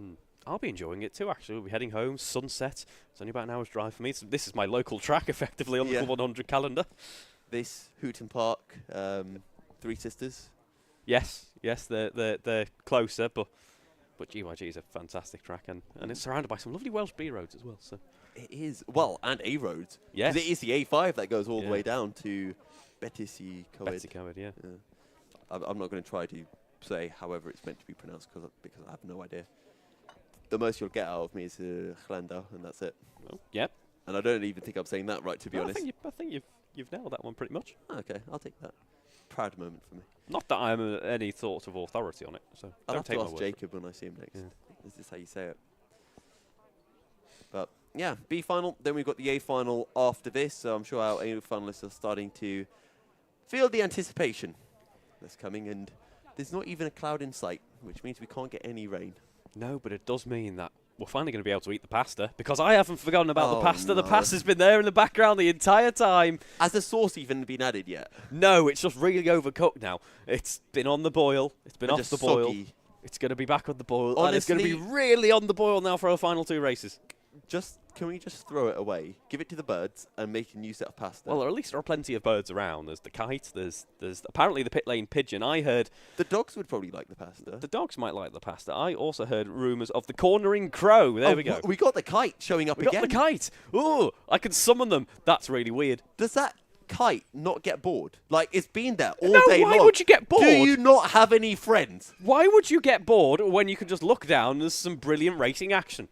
I'll be enjoying it too, actually. We'll be heading home, sunset. It's only about an hour's drive for me. So this is my local track, effectively, on the Club 100 calendar. This, Hooton Park, Three Sisters. Yes, they're closer, but GYG is a fantastic track, and it's surrounded by some lovely Welsh B roads as well. So it is, well, and A roads. Yes. Because it is the A5 that goes all the way down to Betty Coed, yeah. I'm not going to try to say however it's meant to be pronounced because I have no idea. The most you'll get out of me is Glenda, and that's it. Oh, yep. And I don't even think I'm saying that right, to be honest. I think you've nailed that one pretty much. Okay, I'll take that. Proud moment for me. Not that I'm any sort of authority on it, so I'll don't have take to my ask word Jacob when I see him next. Yeah. Is this how you say it? But yeah, B final. Then we've got the A final after this. So I'm sure our A finalists are starting to feel the anticipation that's coming, and there's not even a cloud in sight, which means we can't get any rain. No, but it does mean that we're finally going to be able to eat the pasta, because I haven't forgotten about the pasta. No. The pasta's been there in the background the entire time. Has the sauce even been added yet? No, it's just really overcooked now. It's been on the boil. It's been off the boil. It's going to be back on the boil. Honestly, and it's going to be really on the boil now for our final 2 races. Just can we just throw it away, give it to the birds, and make a new set of pasta? Well, at least there are plenty of birds around. There's the kite. There's apparently the pit lane pigeon. I heard the dogs would probably like the pasta. The dogs might like the pasta. I also heard rumours of the cornering crow. There we go. We got the kite showing up again. We got the kite. Ooh, I can summon them. That's really weird. Does that kite not get bored? Like, it's been there all No, day long. why would you get bored? Do you not have any friends? Why would you get bored when you can just look down and there's some brilliant racing action?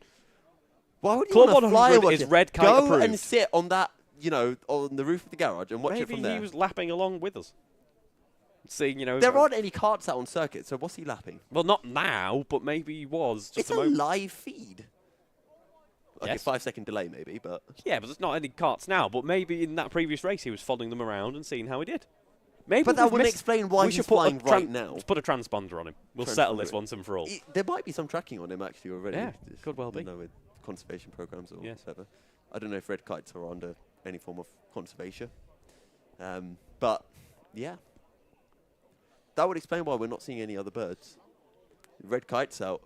Why would you Club want to fly 100 watch is it? red kite Go approved. and sit on that, on the roof of the garage and watch Maybe it from there. he was lapping along with us. Seeing, there aren't any carts out on circuit, so what's he lapping? Well, not now, but maybe he was. Just It's a live feed. Okay, Yes. 5-second delay maybe, but... Yeah, but there's not any carts now. But maybe in that previous race he was following them around and seeing how he did. Maybe But that wouldn't explain why we he's should put a flying right now. Let's put a transponder on him. We'll settle this once and for all. There might be some tracking on him actually already. Yeah, could well be. With conservation programs or Yes. whatever. I don't know if red kites are under any form of conservation. But, yeah. That would explain why we're not seeing any other birds. Red kite's out.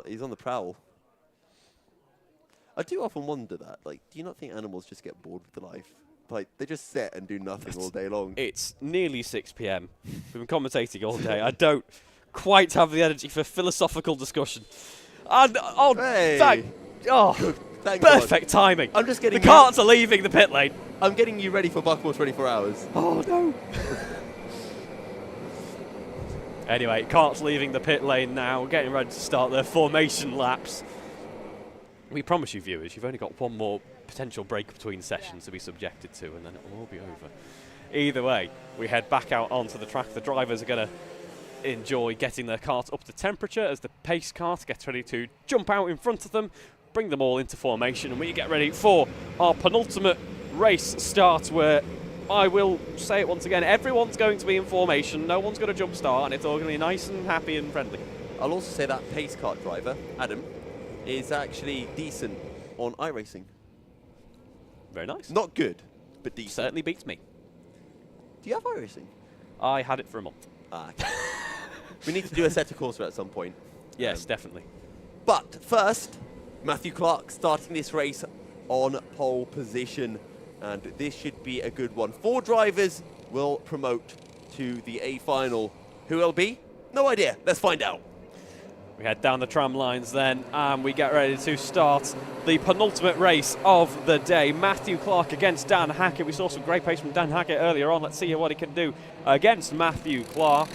He's on the prowl. I do often wonder that. Like, do you not think animals just get bored with life? Like, they just sit and do nothing all day long. It's nearly 6 p.m. We've been commentating all day. I don't quite have the energy for philosophical discussion. And Hey. Thank perfect God. timing. I'm just getting the carts are leaving the pit lane. I'm getting you ready for Buckmore 24 hours. Oh no. Anyway, carts leaving the pit lane now, getting ready to start their formation laps. We promise you, viewers, you've only got one more potential break between sessions to be subjected to, and then it will all be over. Either way, we head back out onto the track. The drivers are going to enjoy getting their carts up to temperature as the pace cart gets ready to jump out in front of them, bring them all into formation, and we get ready for our penultimate race start, where I will say it once again, everyone's going to be in formation, no one's going to jump start, and it's all going to be nice and happy and friendly. I'll also say that pace kart driver, Adam, is actually decent on iRacing. Very nice. Not good, but decent. Certainly beats me. Do you have iRacing? I had it for a month. Okay. We need to do a set of course at some point. Yes, definitely. But first, Matthew Clark starting this race on pole position. And this should be a good one. 4 drivers will promote to the A final. Who will be? No idea. Let's find out. We head down the tram lines then, and we get ready to start the penultimate race of the day. Matthew Clark against Dan Hackett. We saw some great pace from Dan Hackett earlier on. Let's see what he can do against Matthew Clark.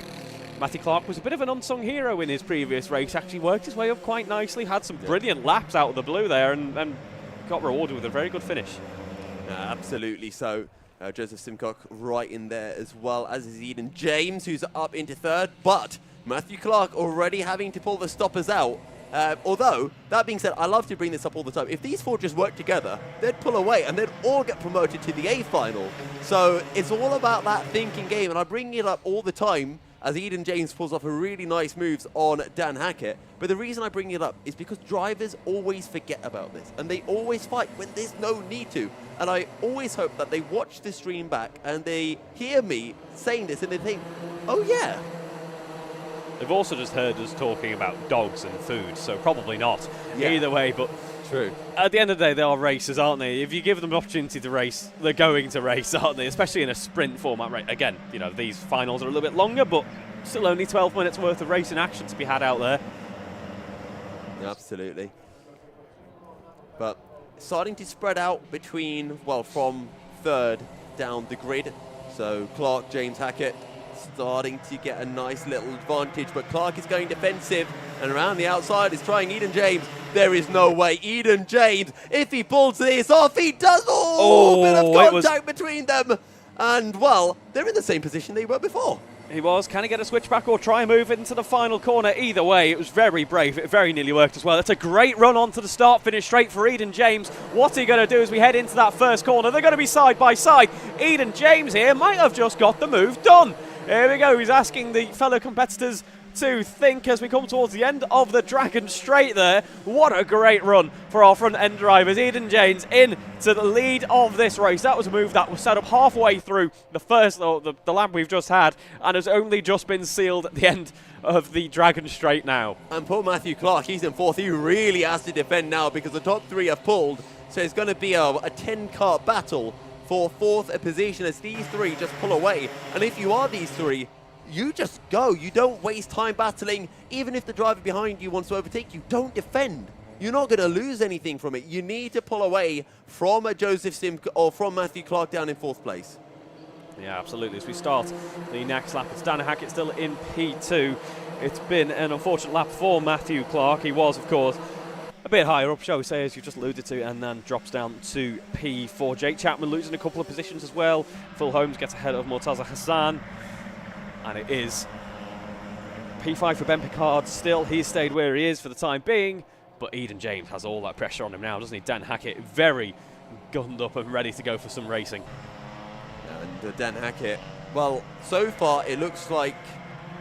Matthew Clark was a bit of an unsung hero in his previous race. Actually worked his way up quite nicely, had some brilliant laps out of the blue there, and got rewarded with a very good finish. Absolutely so. Joseph Simcock right in there as well, as is Eden James, who's up into 3rd. But Matthew Clark already having to pull the stoppers out. Although, that being said, I love to bring this up all the time. If these 4 just work together, they'd pull away and they'd all get promoted to the A final. So it's all about that thinking game, and I bring it up all the time as Eden James pulls off a really nice moves on Dan Hackett. But the reason I bring it up is because drivers always forget about this, and they always fight when there's no need to. And I always hope that they watch the stream back and they hear me saying this and they think, oh yeah. They've also just heard us talking about dogs and food, so probably not. Yeah. Either way, but true. At the end of the day, they are racers, aren't they? If you give them an opportunity to race, they're going to race, aren't they? Especially in a sprint format. Right? Again, these finals are a little bit longer, but still only 12 minutes worth of racing action to be had out there. Absolutely. But starting to spread out between, well, from 3rd down the grid. So Clark, James Hackett starting to get a nice little advantage, but Clark is going defensive, and around the outside is trying Eden James. There is no way Eden James, if he pulls this off, he does. Bit of contact between them, and well, they're in the same position they were before. He was. Can he get a switchback or try and move into the final corner? Either way, it was very brave. It very nearly worked as well. It's a great run onto the start finish straight for Eden James. What's he going to do as we head into that first corner? They're going to be side by side. Eden James here might have just got the move done. Here we go. He's asking the fellow competitors to think as we come towards the end of the Dragon Straight there. What a great run for our front end drivers. Eden James in to the lead of this race. That was a move that was set up halfway through the first, the lap we've just had, and has only just been sealed at the end of the Dragon Straight now. And poor Matthew Clark, he's in fourth. He really has to defend now because the top three have pulled. So it's going to be a 10-kart battle for fourth position as these three just pull away. And if you are these three, you just go. You don't waste time battling. Even if the driver behind you wants to overtake you, don't defend. You're not going to lose anything from it. You need to pull away from a Yousuf Simcock or from Matthew Clark down in fourth place. Yeah, absolutely. As we start the next lap, it's Dan Hackett still in P2. It's been an unfortunate lap for Matthew Clark. He was, of course, a bit higher up, shall we say, as you just alluded to, and then drops down to P4. Jake Chapman losing a couple of positions as well. Phil Holmes gets ahead of Murtaza Hassan. And it is P5 for Ben Picard still. He's stayed where he is for the time being. But Eden James has all that pressure on him now, doesn't he? Dan Hackett very gunned up and ready to go for some racing. And Dan Hackett, well, so far it looks like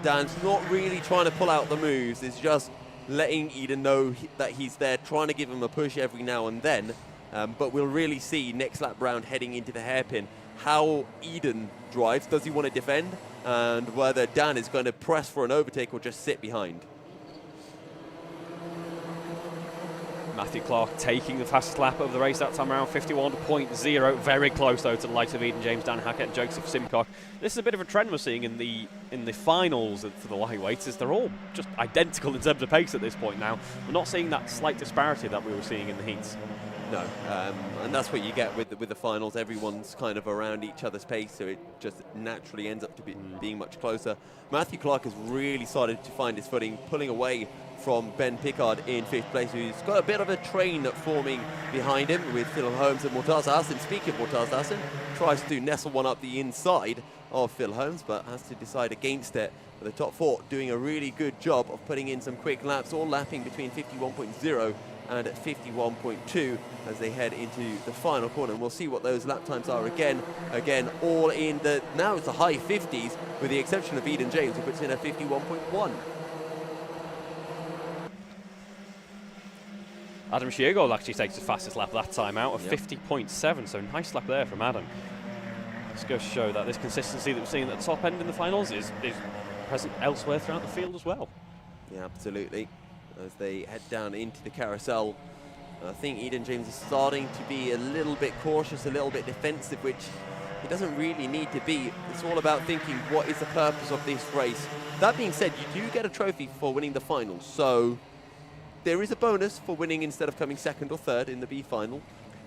Dan's not really trying to pull out the moves. It's just letting Eden know that he's there, trying to give him a push every now and then. But we'll really see next lap round heading into the hairpin how Eden drives. Does he want to defend? And whether Dan is going to press for an overtake or just sit behind. Matthew Clark taking the fastest lap of the race that time around, 51.0. Very close, though, to the likes of Eden James, Dan Hackett and Yousuf Simcock. This is a bit of a trend we're seeing in the finals for the lightweights, is they're all just identical in terms of pace at this point now. We're not seeing that slight disparity that we were seeing in the heats. No, and that's what you get with the finals. Everyone's kind of around each other's pace, so it just naturally ends up to being much closer. Matthew Clark has really started to find his footing, pulling away from Ben Picard in fifth place, who's got a bit of a train forming behind him with Phil Holmes and Murtaza Hassan. Speaking of Murtaza Hassan, tries to nestle one up the inside of Phil Holmes, but has to decide against it. But the top four doing a really good job of putting in some quick laps, all lapping between 51.0 and at 51.2 as they head into the final corner. And we'll see what those lap times are again, all in the, now it's the high 50s, with the exception of Eden James, who puts in a 51.1. Adam Sheargold actually takes the fastest lap that time out of 50.7, so nice lap there from Adam. This goes to show that this consistency that we're seeing at the top end in the finals is present elsewhere throughout the field as well. Yeah, absolutely. As they head down into the carousel, I think Eden James is starting to be a little bit cautious, a little bit defensive, which he doesn't really need to be. It's all about thinking, what is the purpose of this race? That being said, you do get a trophy for winning the finals, so there is a bonus for winning instead of coming second or third in the B final.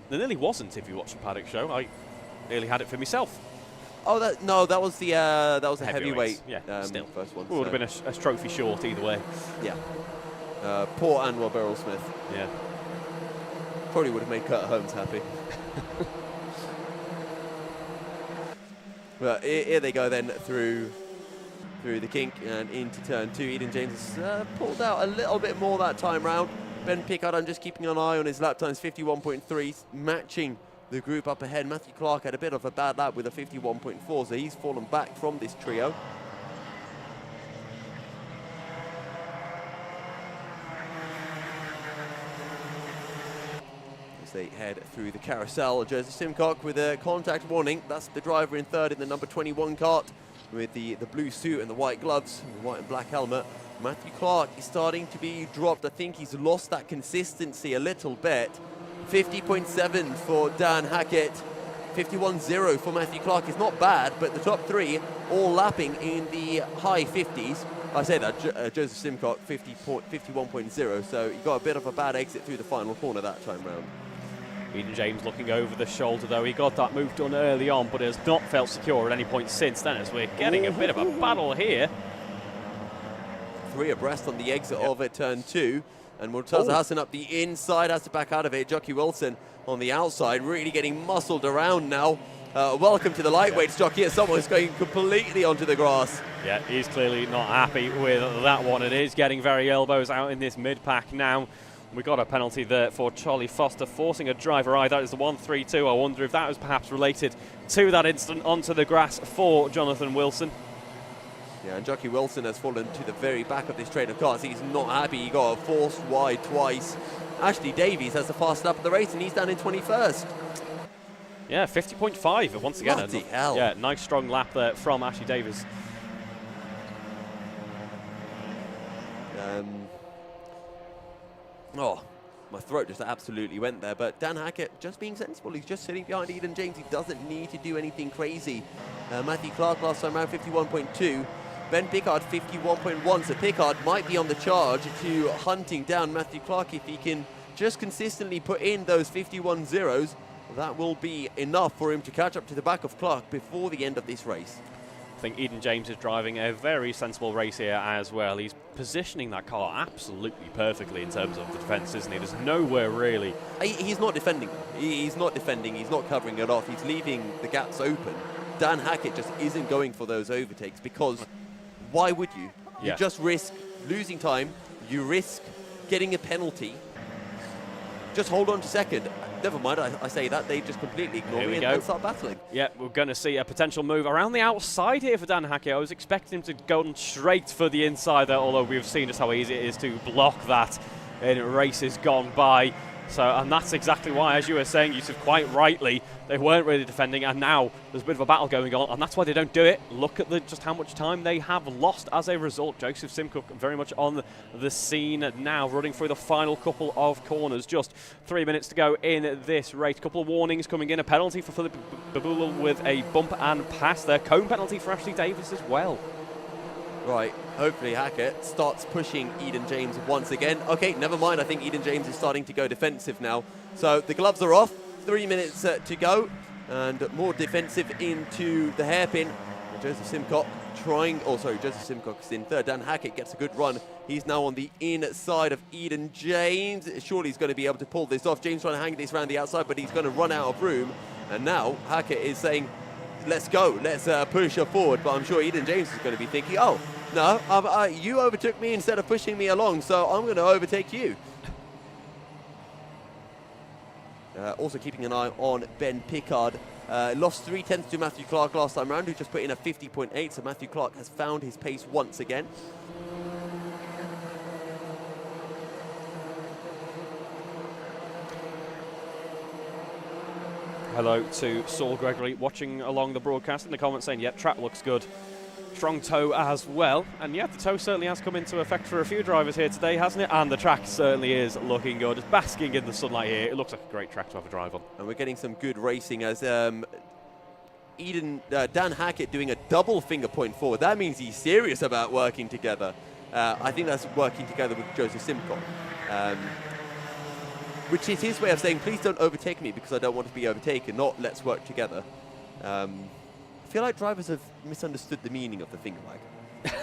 There nearly wasn't if you watched the Paddock Show. I nearly had it for myself. Oh, that was the heavyweight. Yeah, still. First one. Would have been a trophy short either way. Yeah. Poor Anwar Beryl Smith. Yeah. Probably would have made Kurt Holmes happy. Well, here they go then through the kink and into turn two. Eden James has pulled out a little bit more that time round. Ben Picard, I'm just keeping an eye on his lap times, 51.3, matching the group up ahead. Matthew Clark had a bit of a bad lap with a 51.4, so he's fallen back from this trio. As they head through the carousel, Yousuf Simcock with a contact warning. That's the driver in third in the number 21 kart with the blue suit and the white gloves, and the white and black helmet. Matthew Clark is starting to be dropped. I think he's lost that consistency a little bit. 50.7 for Dan Hackett, 51.0 for Matthew Clark is not bad, but the top three all lapping in the high 50s. I say that, Yousuf Simcock 51.0, so he got a bit of a bad exit through the final corner that time round. Eden James looking over the shoulder, though. He got that move done early on, but has not felt secure at any point since then, as we're getting a bit of a battle here. Three abreast on the exit of it, turn two. And Murtaza Hassan up the inside, has to back out of it. Jockey Wilson on the outside, really getting muscled around now. Welcome to the lightweights, Jockey, as someone is going completely onto the grass. Yeah, he's clearly not happy with that one. It is getting very elbows out in this mid-pack now. We got a penalty there for Charlie Foster, forcing a driver eye. That is the 1-3-2. I wonder if that was perhaps related to that incident onto the grass for Jonathan Wilson. Yeah, and Jockey Wilson has fallen to the very back of this train of cars. He's not happy. He got forced wide twice. Ashley Davies has the fast lap of the race, and he's down in 21st. Yeah, 50.5 once again. Bloody hell. Yeah, nice strong lap there from Ashley Davies. Oh, my throat just absolutely went there. But Dan Hackett just being sensible. He's just sitting behind Eden James. He doesn't need to do anything crazy. Matthew Clark last time around 51.2. Ben Pickard 51.1. So Pickard might be on the charge to hunting down Matthew Clark if he can just consistently put in those 51 zeros. That will be enough for him to catch up to the back of Clark before the end of this race. I think Eden James is driving a very sensible race here as well. He's positioning that car absolutely perfectly in terms of the defence, isn't he? There's nowhere really. He's not defending. He's not defending. He's not covering it off. He's leaving the gaps open. Dan Hackett just isn't going for those overtakes because why would you? You just risk losing time. You risk getting a penalty. Just hold on to second. Never mind, I say that. They just completely ignore me and start battling. Yeah, we're going to see a potential move around the outside here for Dan Hackett. I was expecting him to go straight for the inside there, although we've seen just how easy it is to block that in races gone by. So, and that's exactly why, as you were saying, Yousuf, quite rightly, they weren't really defending, and now there's a bit of a battle going on, and that's why they don't do it. Look at just how much time they have lost as a result. Joseph Simcock very much on the scene now, running through the final couple of corners. Just 3 minutes to go in this race. Couple of warnings coming in. A penalty for Philip Babula with a bump and pass there. Cone penalty for Ashley Davis as well. Right, hopefully Hackett starts pushing Eden James once again. Okay, never mind. I think Eden James is starting to go defensive now. So the gloves are off. 3 minutes to go. And more defensive into the hairpin. Joseph Simcock trying... Oh, sorry, Joseph Simcock is in third. Dan Hackett gets a good run. He's now on the inside of Eden James. Surely he's going to be able to pull this off. James trying to hang this around the outside, but he's going to run out of room. And now Hackett is saying, let's go, let's push her forward. But I'm sure Eden James is going to be thinking, oh, no, you overtook me instead of pushing me along, so I'm going to overtake you. Also keeping an eye on Ben Pickard. Lost 0.3 to Matthew Clark last time round, who just put in a 50.8, so Matthew Clark has found his pace once again. Hello to Saul Gregory watching along the broadcast in the comments saying, yep, track looks good. Strong toe as well. And yeah, the toe certainly has come into effect for a few drivers here today, hasn't it? And the track certainly is looking good. It's basking in the sunlight here. It looks like a great track to have a drive on. And we're getting some good racing as Dan Hackett doing a double finger point forward. That means he's serious about working together. I think that's working together with Joseph Simcock. Which is his way of saying, please don't overtake me because I don't want to be overtaken, not let's work together. I feel like drivers have misunderstood the meaning of the finger wag.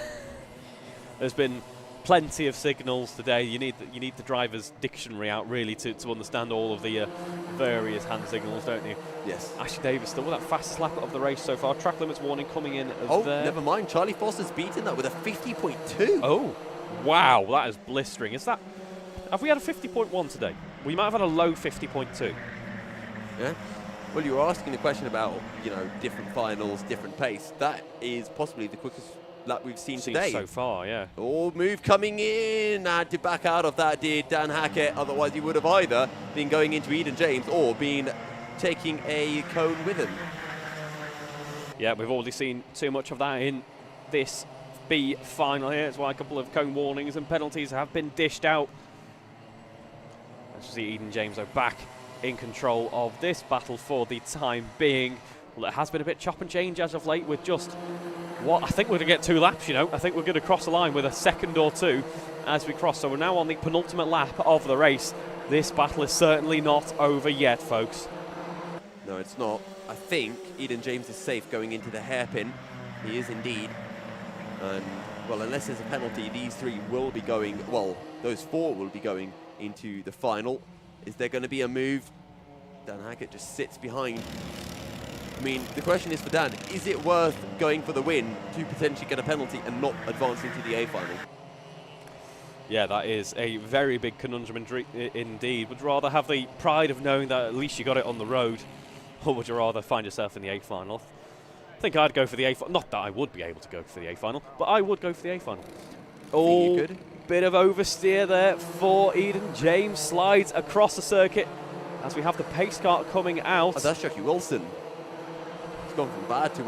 There's been plenty of signals today. You need the driver's dictionary out really to understand all of the various hand signals, don't you? Yes. Ashley Davis still with that fastest lap of the race so far. Track limits warning coming in there. Never mind. Charlie Foster's beaten that with a 50.2. Oh, wow, that is blistering. Have we had a 50.1 today? We might have had a low 50.2. Yeah. Well, you were asking the question about, different finals, different pace. That is possibly the quickest lap we've seen today. So far, yeah. Oh, move coming in. Had to back out of that, did Dan Hackett. Otherwise, he would have either been going into Eden James or been taking a cone with him. Yeah, we've already seen too much of that in this B final here. That's why a couple of cone warnings and penalties have been dished out. Let's see Eden James, though, back in control of this battle for the time being. Well, it has been a bit chop and change as of late with just I think we're going to get 2 laps, I think we're going to cross the line with a second or 2 as we cross. So we're now on the penultimate lap of the race. This battle is certainly not over yet, folks. No, it's not. I think Eden James is safe going into the hairpin. He is indeed. And, well, unless there's a penalty, these 3 will be going, well, those 4 will be going into the final. Is there going to be a move? Dan Hackett just sits behind. I mean, the question is for Dan, is it worth going for the win to potentially get a penalty and not advancing to the A final? Yeah, that is a very big conundrum indeed. Would you rather have the pride of knowing that at least you got it on the road, or would you rather find yourself in the A final? I think I'd go for the A final. Not that I would be able to go for the A final, but I would go for the A final. Oh, you could. Bit of oversteer there for Eden James. Slides across the circuit as we have the pace car coming out. Oh, that's Jackie Wilson. He's gone from bad to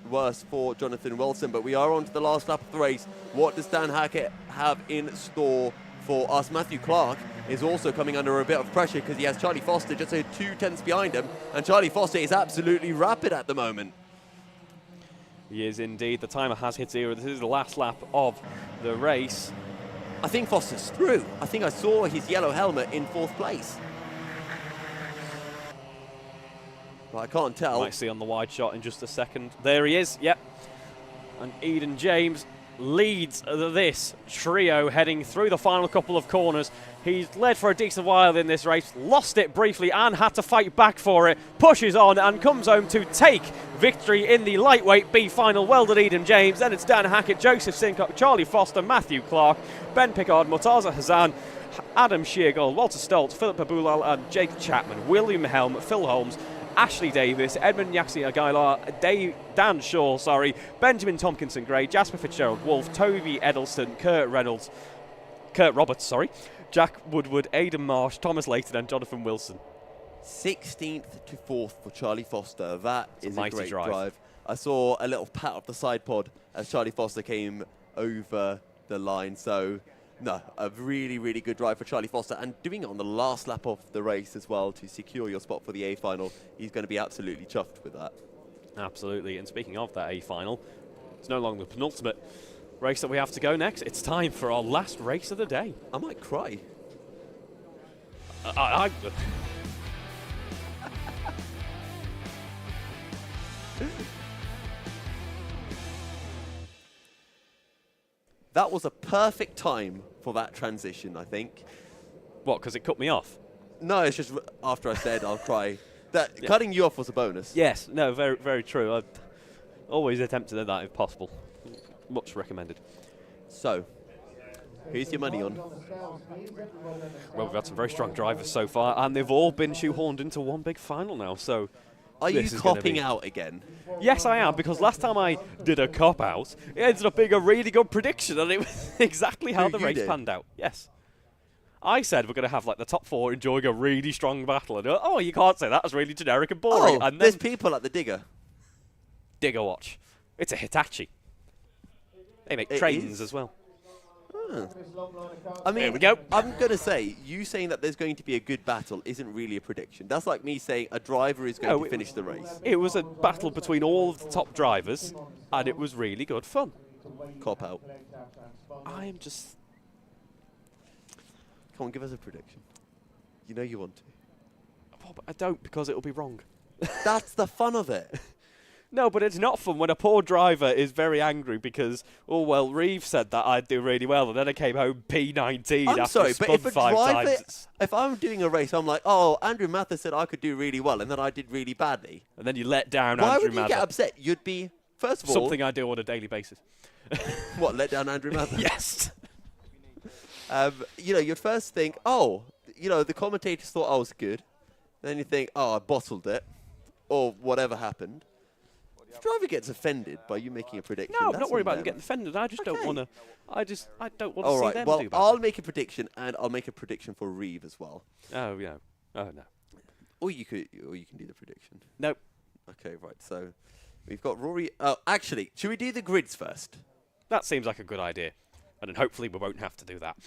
worse for Jonathan Wilson, but we are on to the last lap of the race. What does Dan Hackett have in store for us? Matthew Clark is also coming under a bit of pressure because he has Charlie Foster just 2 tenths behind him, and Charlie Foster is absolutely rapid at the moment. He is indeed. The timer has hit 0. This is the last lap of the race. I think Foster's through. I think I saw his yellow helmet in 4th place. But I can't tell. Might see on the wide shot in just a second. There he is, yep. And Eden James leads this trio heading through the final couple of corners. He's led for a decent while in this race, lost it briefly and had to fight back for it, pushes on and comes home to take victory in the lightweight B final. Well done, Eden James. Then it's Dan Hackett, Joseph Sincock, Charlie Foster, Matthew Clark, Ben Pickard, Murtaza Hassan, Adam Sheargold, Walter Stoltz, Philip Abulal and Jake Chapman, William Helm, Phil Holmes, Ashley Davis, Edmund Yaxi Aguilar, Dan Shaw, Benjamin Tompkinson Gray, Jasper Fitzgerald Wolf, Toby Edelston, Kurt Roberts, Jack Woodward, Aidan Marsh, Thomas Layton and Jonathan Wilson. 16th to 4th for Charlie Foster. That is a great drive. I saw a little pat off the side pod as Charlie Foster came over the line. So, no, a really, really good drive for Charlie Foster. And doing it on the last lap of the race as well to secure your spot for the A final. He's going to be absolutely chuffed with that. Absolutely. And speaking of that A final, it's no longer the penultimate race that we have to go next. It's time for our last race of the day. I might cry. That was a perfect time for that transition, I think. What, because it cut me off? No, it's just after I said I'll cry. Cutting you off was a bonus. Yes, no, very, very true. I'd always attempt to do that if possible. Much recommended. So, who's your money on? Well, we've had some very strong drivers so far, and they've all been shoehorned into one big final now, so... Are you copping out again? Yes, I am, because last time I did a cop-out, it ended up being a really good prediction, and it was exactly how the race panned out. Yes. I said we're going to have like the top 4 enjoying a really strong battle, and oh, you can't say that, that's really generic and boring. Oh, and there's people at the Digger. Digger Watch. It's a Hitachi. They make trains as well. I mean, Here we go. I'm going to say, you saying that there's going to be a good battle isn't really a prediction. That's like me saying a driver is going to finish the race. It was a battle between all of the top drivers, and it was really good fun. Cop out. I am just... Come on, give us a prediction. You know you want to. Oh, but I don't, because it'll be wrong. That's the fun of it. No, but it's not fun when a poor driver is very angry because, oh, well, Reeve said that I'd do really well, and then I came home P19 I'm after sorry, spun but if a 5 driver, times. if I'm doing a race, I'm like, oh, Andrew Mather said I could do really well, and then I did really badly. And then you let down Why Andrew would you Mather. get upset? You'd be, first of all... Something I do on a daily basis. What, let down Andrew Mather? Yes. You know, you'd first think, oh, you know, the commentators thought I was good. Then you think, oh, I bottled it, or whatever happened. If the driver gets offended by you making a prediction, No, I'm that's not worried on about them. them getting offended. I just don't want to. I don't want to All see right, them well, do bad. I'll make a prediction, and I'll make a prediction for Reeve as well. Oh yeah. Oh no. Or you can do the prediction. Nope. Okay, right. So we've got Rory. Oh, actually, should we do the grids first? That seems like a good idea, and then hopefully we won't have to do that.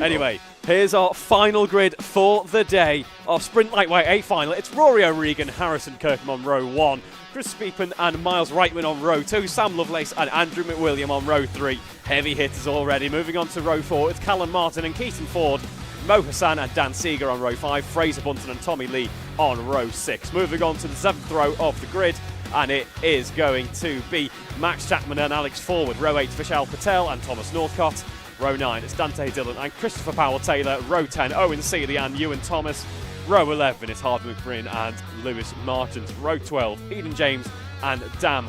Anyway, here's our final grid for the day. Our Sprint Lightweight A final. It's Rory O'Regan, Harrison Kirkham on row 1, Chris Speepen and Miles Reitman on row 2, Sam Lovelace and Andrew McWilliam on row 3. Heavy hitters already. Moving on to row 4, it's Callum Martin and Keaton Ford, Mo Hassan and Dan Seeger on row 5, Fraser Bunton and Tommy Lee on row 6. Moving on to the 7th row of the grid, and it is going to be Max Chapman and Alex Forward. Row 8, Vishal Patel and Thomas Northcott. Row 9, it's Dante Dillon and Christopher Powell-Taylor. Row 10, Owen Seeley and Ewan Thomas. Row 11, it's Hardwick Bryn and Lewis Martins. Row 12, Eden James and Dan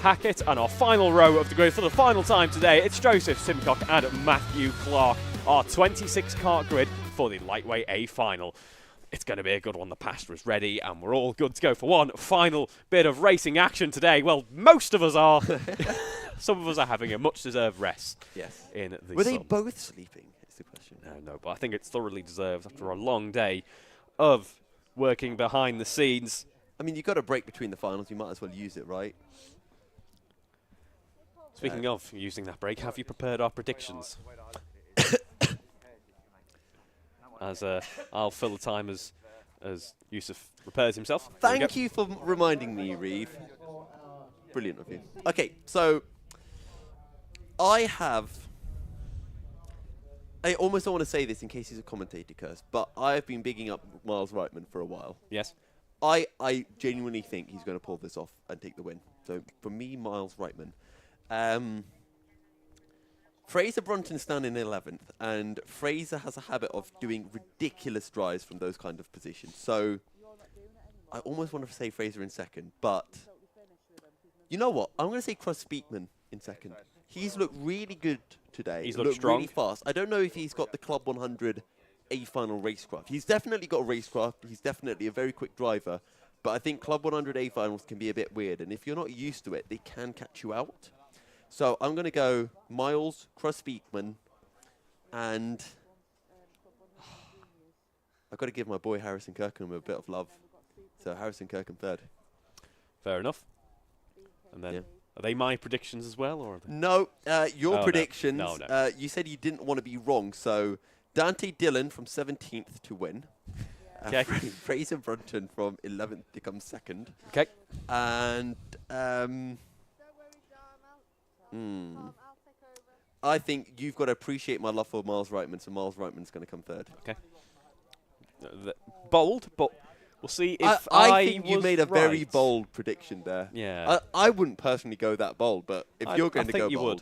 Hackett. And our final row of the grid for the final time today, it's Joseph Simcock and Matthew Clark. Our 26-kart grid for the Lightweight A final. It's going to be a good one. The pasta is ready and we're all good to go for one final bit of racing action today. Well, most of us are. Some of us are having a much-deserved rest. Yes. In the Were sun. they both sleeping? Is the question. No, but I think it's thoroughly deserved after a long day of working behind the scenes. I mean, you've got a break between the finals. You might as well use it, right? Speaking of using that break, have you prepared our predictions? As I'll fill the time as Yousuf prepares himself. Thank you for reminding me, Reeve. Brilliant of you. Okay, so I almost don't want to say this in case he's a commentator curse, but I've been bigging up Miles Reitman for a while. Yes. I genuinely think he's going to pull this off and take the win. So for me, Miles Reitman. Fraser Brunton's standing in 11th, and Fraser has a habit of doing ridiculous drives from those kind of positions. So I almost want to say Fraser in second, but you know what? I'm going to say Cross Speakman in second. He's looked really good today. He's looked strong. Really fast. I don't know if he's got the Club 100 A-final racecraft. He's definitely got a racecraft. He's definitely a very quick driver. But I think Club 100 A-finals can be a bit weird. And if you're not used to it, they can catch you out. So I'm going to go Miles, Cross Speakman, and I've got to give my boy Harrison Kirkham a bit of love. So Harrison Kirkham third. Fair enough. And then, are they my predictions as well? Or no, your predictions. No. You said you didn't want to be wrong. So Dante Dillon from 17th to win. Okay. Fraser Brunton from 11th to come second. Okay. And I think you've got to appreciate my love for Miles Reitman, so Miles Reitman's going to come third. Okay. Bold, but we'll see if I think you made a very bold prediction there. Yeah. I wouldn't personally go that bold, but if you're going to go bold.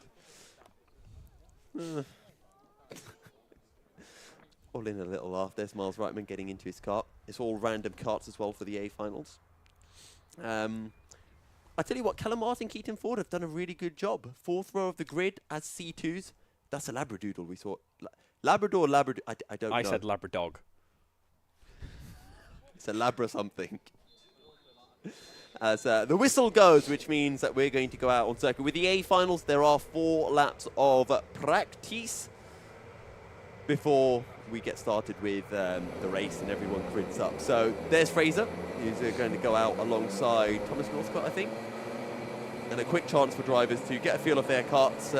I think you would. All in a little laugh. There's Miles Reitman getting into his kart. It's all random karts as well for the A-finals. I tell you what, Callum Martin, Keaton Ford have done a really good job. 4th row of the grid as C2s. That's a Labradoodle we saw. Labrador, I don't know. I said Labradog. It's a Labra something. As the whistle goes, which means that we're going to go out on circuit. With the A-finals, there are 4 laps of practice before we get started with the race and everyone grids up. So there's Fraser, who's going to go out alongside Thomas Northcott, I think. And a quick chance for drivers to get a feel of their karts.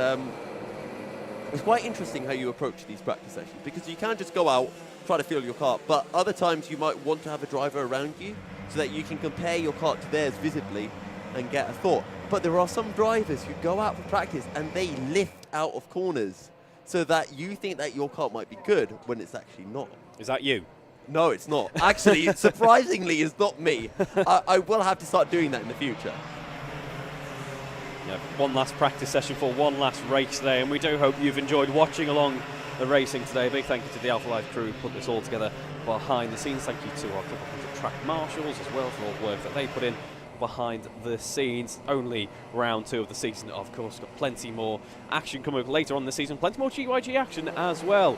It's quite interesting how you approach these practice sessions, because you can't just go out, try to feel your kart, but other times you might want to have a driver around you so that you can compare your kart to theirs visibly and get a thought. But there are some drivers who go out for practice and they lift out of corners so that you think that your kart might be good when it's actually not. Is that you? No, it's not. Actually, surprisingly, it's not me. I will have to start doing that in the future. Yeah, one last practice session for one last race today, and we do hope you've enjoyed watching along the racing today. Big thank you to the Alpha Life crew who put this all together behind the scenes. Thank you to our Club 100 track marshals as well for all the work that they put in behind the scenes. Only round 2 of the season, of course. Got plenty more action coming up later on in the season. Plenty more GYG action as well.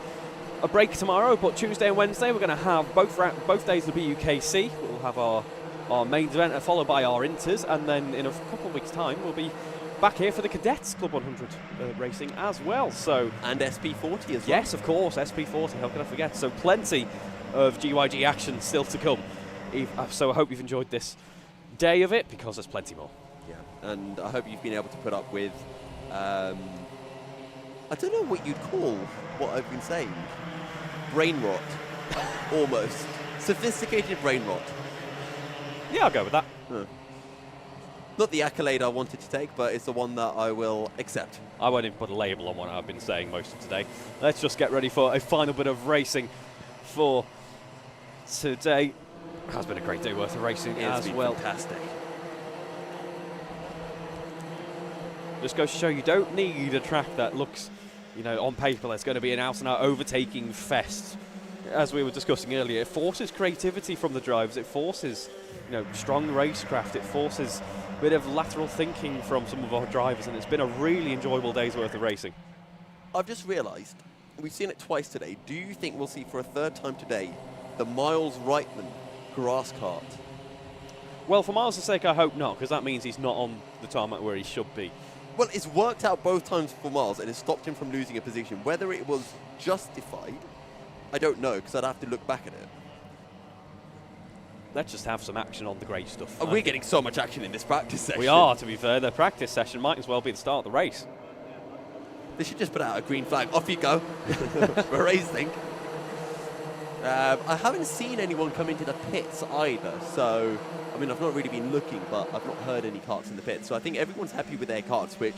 A break tomorrow, but Tuesday and Wednesday we're going to have both days of the BUKC. We'll have our main event followed by our inters, and then in a couple of weeks' time we'll be back here for the Cadets Club 100 racing as well. So and SP40 as well. Yes, of course, SP40. How can I forget? So plenty of GYG action still to come. So I hope you've enjoyed this day of it, because there's plenty more. Yeah, and I hope you've been able to put up with, I don't know what you'd call what I've been saying. Brain rot. Almost. Sophisticated brain rot. Yeah, I'll go with that. Not the accolade I wanted to take, but it's the one that I will accept. I won't even put a label on what I've been saying most of today. Let's just get ready for a final bit of racing for today. It has been a great day worth of racing as well. Fantastic. Just goes to show you don't need a track that looks, you know, on paper there's going to be an out-and-out overtaking fest. As we were discussing earlier, it forces creativity from the drivers. It forces, you know, strong racecraft. It forces a bit of lateral thinking from some of our drivers, and it's been a really enjoyable day's worth of racing. I've just realised, we've seen it twice today. Do you think we'll see for a third time today the Miles Reitman grass kart? Well, for Miles' sake, I hope not, because that means he's not on the tarmac where he should be. Well, it's worked out both times for Miles, and it's stopped him from losing a position. Whether it was justified, I don't know, because I'd have to look back at it. let's just have some action on the great stuff. Oh, we're getting so much action in this practice session. We are, to be fair. The practice session might as well be the start of the race. They should just put out a green flag. Off you go. We're racing. I haven't seen anyone come into the pits either, so I mean, I've not really been looking, but I've not heard any karts in the pits. So I think everyone's happy with their karts, which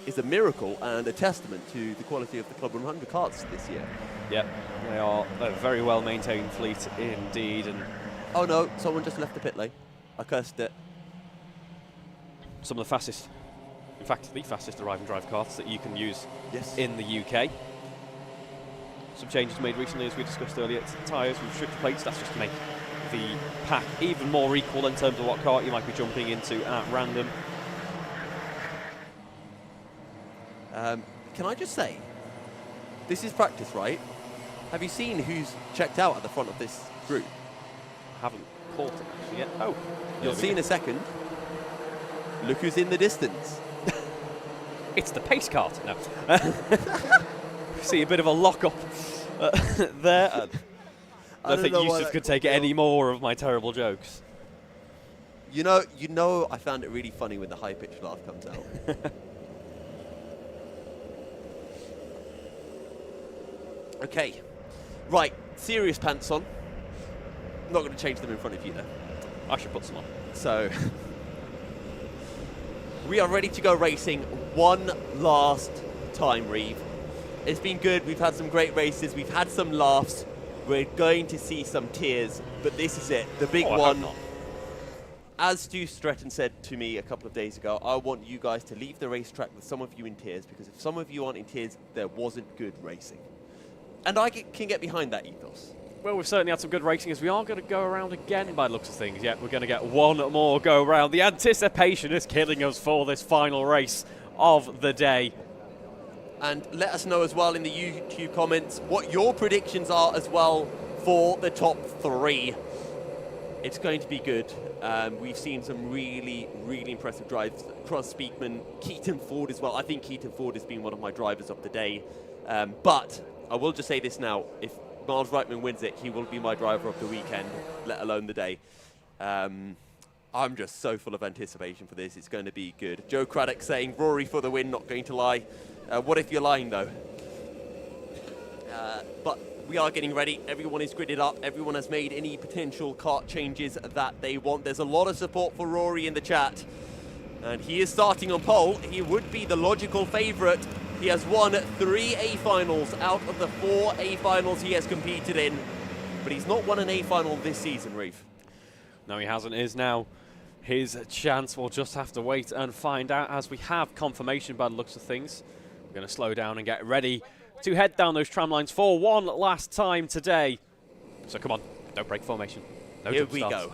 is a miracle and a testament to the quality of the Club 100 karts this year. Yep, they are a very well maintained fleet indeed. And oh no, someone just left the pit lane. I cursed it. Some of the fastest, in fact, the fastest arriving drive karts that you can use in the UK. Some changes made recently, as we discussed earlier, to tyres with restrictor plates. That's just to make the pack even more equal in terms of what kart you might be jumping into at random. Can I just say, this is practice, right? Have you seen who's checked out at the front of this group? I haven't caught it actually yet. Oh, you'll see in a second. Look who's in the distance. It's the pace kart. No. See a bit of a lock-up there. I don't think Yousuf could take any more of my terrible jokes. You know, I found it really funny when the high-pitched laugh comes out. Okay, right, serious pants on. Not going to change them in front of you though. I should put some on. So, we are ready to go racing one last time, Reeve. It's been good, we've had some great races, we've had some laughs, we're going to see some tears, but this is it, the big one. As Stu Stretton said to me a couple of days ago, I want you guys to leave the racetrack with some of you in tears, because if some of you aren't in tears, there wasn't good racing. And I can get behind that ethos. Well, we've certainly had some good racing, as we are going to go around again by the looks of things. Yet we're going to get one more go round. The anticipation is killing us for this final race of the day. And let us know as well in the YouTube comments what your predictions are as well for the top three. It's going to be good. We've seen some really, really impressive drives. Cross Speakman, Keaton Ford as well. I think Keaton Ford has been one of my drivers of the day. But I will just say this now. If Miles Reitman wins it, he will be my driver of the weekend, let alone the day. I'm just so full of anticipation for this. It's going to be good. Joe Craddock saying, Rory for the win, not going to lie. What if you're lying, though? But we are getting ready. Everyone is gridded up. Everyone has made any potential kart changes that they want. There's a lot of support for Rory in the chat. And he is starting on pole. He would be the logical favourite. He has won 3 A-finals out of the 4 A-finals he has competed in. But he's not won an A-final this season, Reeve. No, he hasn't. It is now his chance. We'll just have to wait and find out, as we have confirmation by the looks of things. We're going to slow down and get ready to head down those tram lines for one last time today. So come on, don't break formation. No Here we go.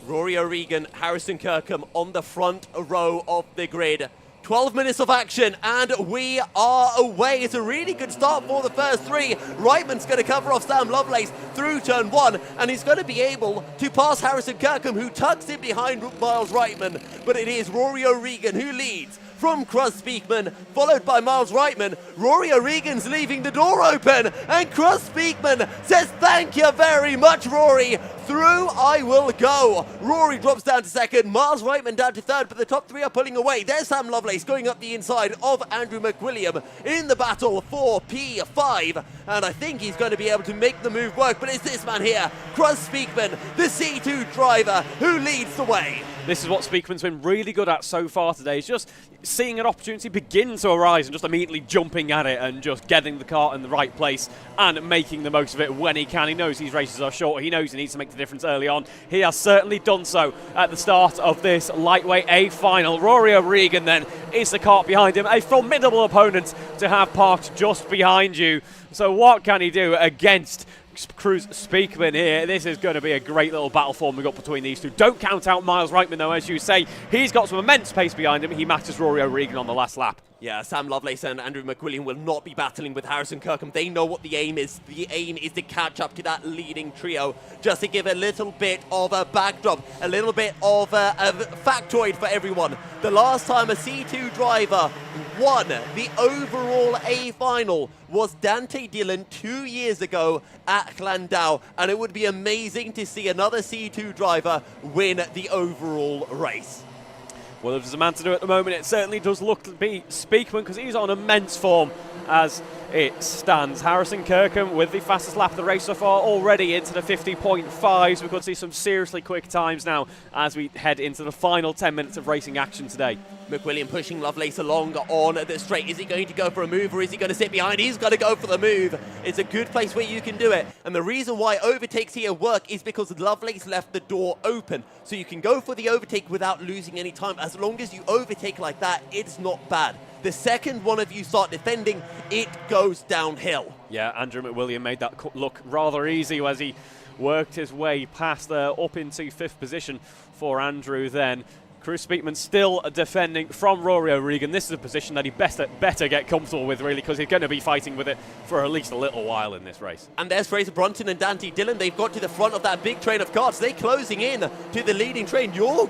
Rory O'Regan, Harrison Kirkham on the front row of the grid. 12 minutes of action, and we are away. It's a really good start for the first three. Reitman's going to cover off Sam Lovelace through turn one, and he's going to be able to pass Harrison Kirkham, who tucks in behind Miles Reitman. But it is Rory O'Regan who leads from Cross Speakman, followed by Miles Reitman. Rory O'Regan's leaving the door open, and Cross Speakman says, thank you very much, Rory. Through I will go. Rory drops down to second, Miles Reitman down to third, but the top three are pulling away. There's Sam Lovelace going up the inside of Andrew McWilliam in the battle for P5, and I think he's going to be able to make the move work, but it's this man here, Cross Speakman, the C2 driver, who leads the way. This is what Speakman's been really good at so far today, is just seeing an opportunity begin to arise and just immediately jumping at it and just getting the kart in the right place and making the most of it when he can. He knows these races are short. He knows he needs to make the difference early on. He has certainly done so at the start of this lightweight A final. Rory O'Regan then is the kart behind him, a formidable opponent to have parked just behind you. So what can he do against Cruz Speakman here? This is going to be a great little battle forming up between these two. Don't count out Miles Reitman though, as you say. He's got some immense pace behind him. He matches Rory O'Regan on the last lap. Yeah, Sam Lovelace and Andrew McWilliam will not be battling with Harrison Kirkham. They know what the aim is. The aim is to catch up to that leading trio. Just to give a little bit of a backdrop, a little bit of a factoid for everyone. The last time a C2 driver won the overall A final was Dante Dillon 2 years ago at Glan-Y-Gors, and it would be amazing to see another C2 driver win the overall race. Well, if there's a man to do it at the moment, it certainly does look to be Speakman, because he's on immense form as it stands. Harrison Kirkham with the fastest lap of the race so far, already into the 50.5s. We're going to see some seriously quick times now as we head into the final 10 minutes of racing action today. McWilliam pushing Lovelace along on the straight. Is he going to go for a move, or is he going to sit behind? He's going to go for the move. It's a good place where you can do it. And the reason why overtakes here work is because Lovelace left the door open. So you can go for the overtake without losing any time. As long as you overtake like that, it's not bad. The second one of you start defending, it goes downhill. Yeah, Andrew McWilliam made that look rather easy as he worked his way past there up into 5th position for Andrew then. Cruz Speakman still defending from Rory O'Regan. This is a position that he better get comfortable with, really, because he's going to be fighting with it for at least a little while in this race. And there's Fraser Brunton and Dante Dillon. They've got to the front of that big train of cars. They're closing in to the leading train. Your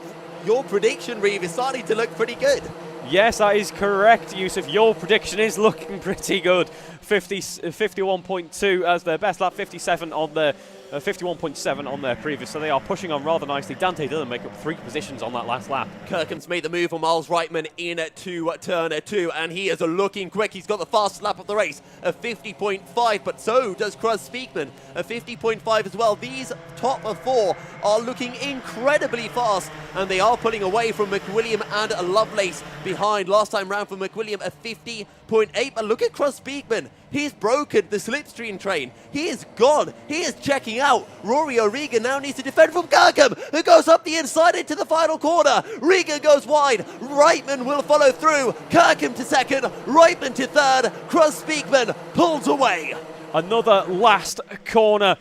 prediction, Reeve, is starting to look pretty good. Yes, that is correct, Yousuf. Your prediction is looking pretty good. 51.2 as their best lap, 57 on their 51.7 on their previous, so they are pushing on rather nicely. Dante Dillon make up 3 positions on that last lap. Kirkham's made the move on Miles Reitman into turn 2, and he is looking quick. He's got the fastest lap of the race, a 50.5, but so does Cruz Speakman, a 50.5 as well. These top of 4 are looking incredibly fast, and they are pulling away from McWilliam and Lovelace behind. Last time round for McWilliam, a 50.8, but look at Cruz Speakman. He's broken the slipstream train. He is gone. He is checking out. Rory O'Regan now needs to defend from Kirkham, who goes up the inside into the final corner. Regan goes wide. Reitman will follow through. Kirkham to second. Reitman to third. Cruz Speakman pulls away. Another last corner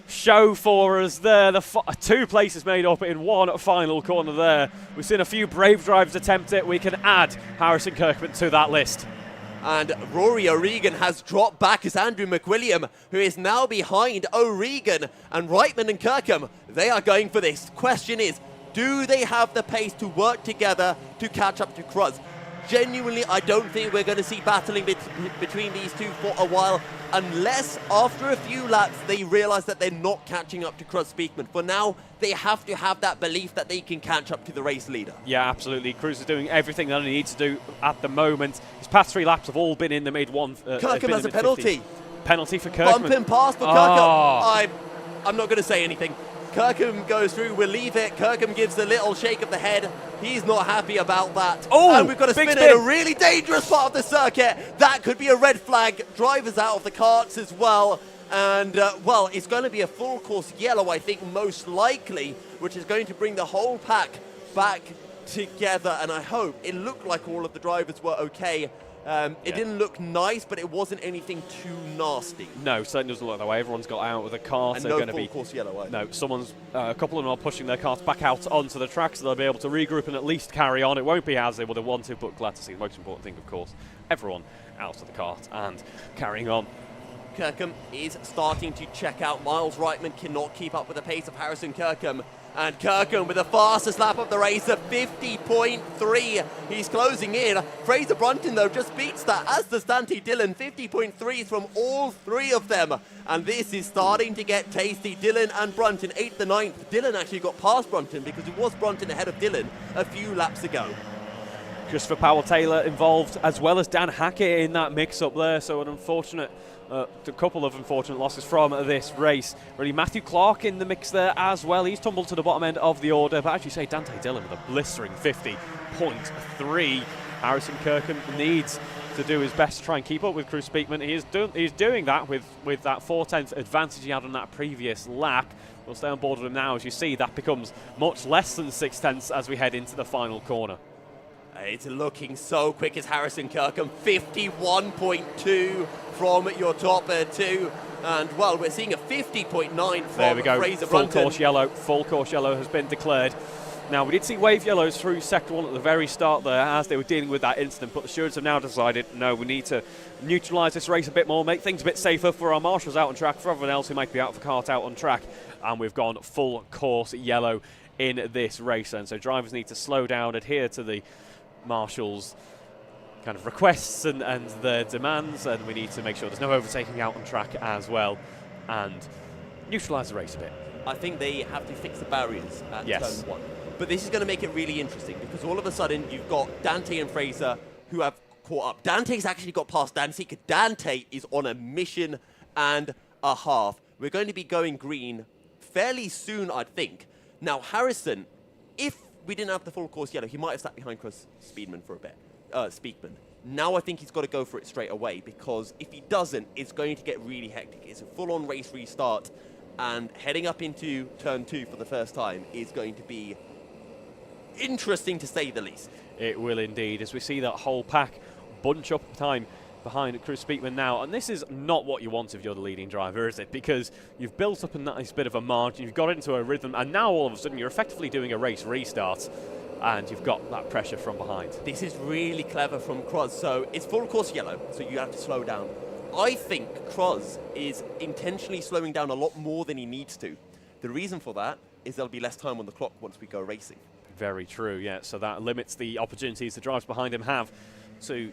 show for us there. The 2 places made up in one final corner there. We've seen a few brave drivers attempt it. We can add Harrison Kirkman to that list. And Rory O'Regan has dropped back as Andrew McWilliam, who is now behind O'Regan. And Reitman and Kirkham, they are going for this. Question is, do they have the pace to work together to catch up to Cruz? Genuinely, I don't think we're going to see battling between these two for a while, unless after a few laps they realise that they're not catching up to Cruz Speakman. For now, they have to have that belief that they can catch up to the race leader. Yeah, absolutely. Cruz is doing everything that he needs to do at the moment. His past 3 laps have all been in the mid-1. Kirkham has a penalty. Penalty for Kirkham. Bump and pass for Kirkham. I'm not going to say anything. Kirkham goes through, we'll leave it. Kirkham gives a little shake of the head. He's not happy about that. Oh, and we've got to spin in a really dangerous part of the circuit. That could be a red flag. Drivers out of the karts as well. And, well, it's going to be a full course yellow, I think, most likely, which is going to bring the whole pack back together. And I hope it looked like all of the drivers were okay. It didn't look nice, but it wasn't anything too nasty. No, certainly doesn't look that way. Everyone's got out with a cart. And They're no going to be full course yellow. No, a couple of them are pushing their carts back out onto the track, so they'll be able to regroup and at least carry on. It won't be as they would have wanted, but glad to see the most important thing, of course, everyone out of the cart and carrying on. Kirkham is starting to check out. Miles Reitman cannot keep up with the pace of Harrison Kirkham. And Kirkham with the fastest lap of the race at 50.3. He's closing in. Fraser Brunton, though, just beats that, as does Dante Dillon. 50.3s from all 3 of them. And this is starting to get tasty. Dillon and Brunton, 8th and 9th. Dillon actually got past Brunton because it was Brunton ahead of Dillon a few laps ago. Christopher Powell-Taylor involved, as well as Dan Hackett in that mix-up there. So an unfortunate, a couple of unfortunate losses from this race. Really, Matthew Clark in the mix there as well. He's tumbled to the bottom end of the order. But as you say, Dante Dillon with a blistering 50.3. Harrison Kirkham needs to do his best to try and keep up with Cruz Speakman. He's doing that with that 4/10 advantage he had on that previous lap. We'll stay on board with him now. As you see, that becomes much less than 6/10 as we head into the final corner. It's looking so quick as Harrison Kirkham, 51.2 from your top 2. And, well, we're seeing a 50.9 from there we go. Fraser Full Brunton. course yellow. Full course yellow has been declared. Now, we did see wave yellows through Sector 1 at the very start there as they were dealing with that incident, but the stewards have now decided, no, we need to neutralise this race a bit more, make things a bit safer for our marshals out on track, for everyone else who might be out for kart out on track. And we've gone full course yellow in this race. And so drivers need to slow down, adhere to the marshals' kind of requests and their demands, and we need to make sure there's no overtaking out on track as well, and neutralise the race a bit. I think they have to fix the barriers at Yes. turn 1. But this is going to make it really interesting because all of a sudden you've got Dante and Fraser who have caught up. Dante's actually got past Dante. Dante is on a mission and a half. We're going to be going green fairly soon, I think. Now, Harrison, if we didn't have the full course yellow, he might have sat behind Chris Speedman for a bit. Speakman. Now I think he's got to go for it straight away because if he doesn't, it's going to get really hectic. It's a full-on race restart, and heading up into turn 2 for the first time is going to be interesting to say the least. It will indeed, as we see that whole pack bunch up time behind Chris Speakman now, and this is not what you want if you're the leading driver, is it? Because you've built up a nice bit of a margin, you've got into a rhythm, and now all of a sudden you're effectively doing a race restart, and you've got that pressure from behind. This is really clever from Kroz. So it's full course yellow, so you have to slow down. I think Kroz is intentionally slowing down a lot more than he needs to. The reason for that is there'll be less time on the clock once we go racing. Very true, yeah. So that limits the opportunities the drivers behind him have to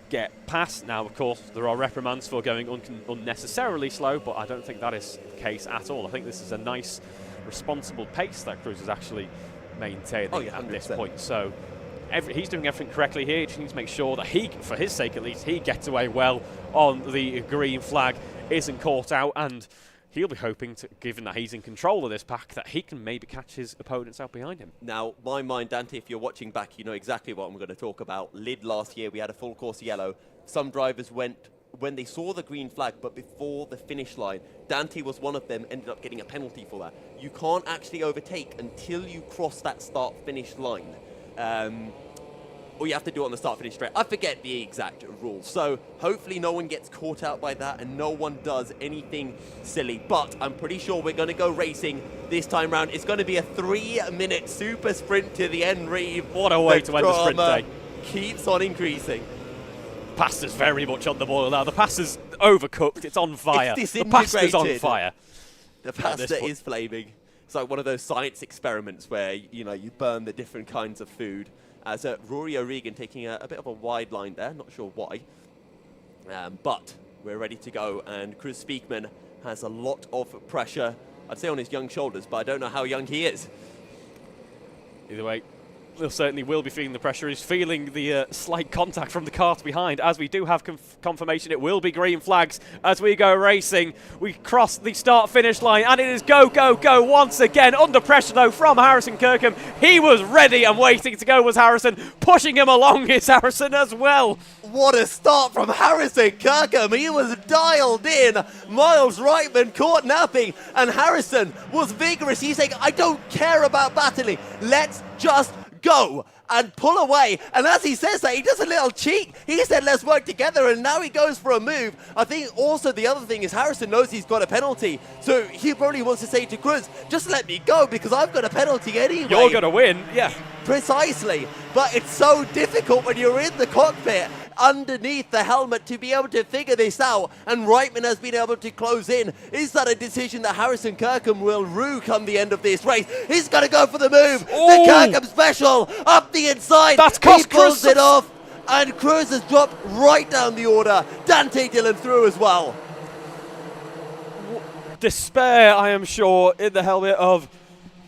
get past. Now, of course, there are reprimands for going unnecessarily slow, but I don't think that is the case at all. I think this is a nice, responsible pace that Cruz is actually maintaining at this point. So he's doing everything correctly here. He just needs to make sure that he, for his sake at least, he gets away well on the green flag, isn't caught out, and he'll be hoping, to, given that he's in control of this pack, that he can maybe catch his opponents out behind him. Now, my mind, Dante, if you're watching back, you know exactly what I'm going to talk about. Lid last year, we had a full course yellow. Some drivers went when they saw the green flag, but before the finish line. Dante was one of them, ended up getting a penalty for that. You can't actually overtake until you cross that start-finish line. Or you have to do it on the start-finish straight. I forget the exact rules. So hopefully no one gets caught out by that and no one does anything silly. But I'm pretty sure we're going to go racing this time round. It's going to be a 3-minute super sprint to the end, Reeve. What a way to end the sprint day. Keeps on increasing. Pasta's very much on the boil now. The pasta's overcooked. It's on fire. It's the pasta's on disintegrated. fire. The pasta is flaming. It's like one of those science experiments where, you know, you burn the different kinds of food. As Rory O'Regan taking a bit of a wide line there, not sure why. But we're ready to go, and Chris Speakman has a lot of pressure, I'd say on his young shoulders, but I don't know how young he is. Either way, he certainly will be feeling the pressure. He's feeling the slight contact from the cart behind. As we do have confirmation, it will be green flags as we go racing. We cross the start-finish line, and it is go, go, go once again. Under pressure, though, from Harrison Kirkham. He was ready and waiting to go was Harrison. Pushing him along is Harrison as well. What a start from Harrison Kirkham. He was dialed in. Miles Reitman caught napping, and Harrison was vigorous. He's saying, I don't care about battling. Let's just go and pull away. And as he says that, he does a little cheat. He said, let's work together, and now he goes for a move. I think also the other thing is Harrison knows he's got a penalty, so he probably wants to say to Cruz, just let me go because I've got a penalty anyway. You're going to win, yeah. Precisely, but it's so difficult when you're in the cockpit underneath the helmet to be able to figure this out, and Reitman has been able to close in. Is that a decision that Harrison Kirkham will rue come the end of this race? He's going to go for the move. The Kirkham special up the inside. That's he pulls it off, and Cruz has dropped right down the order. Dante Dillon through as well. Despair, I am sure, in the helmet of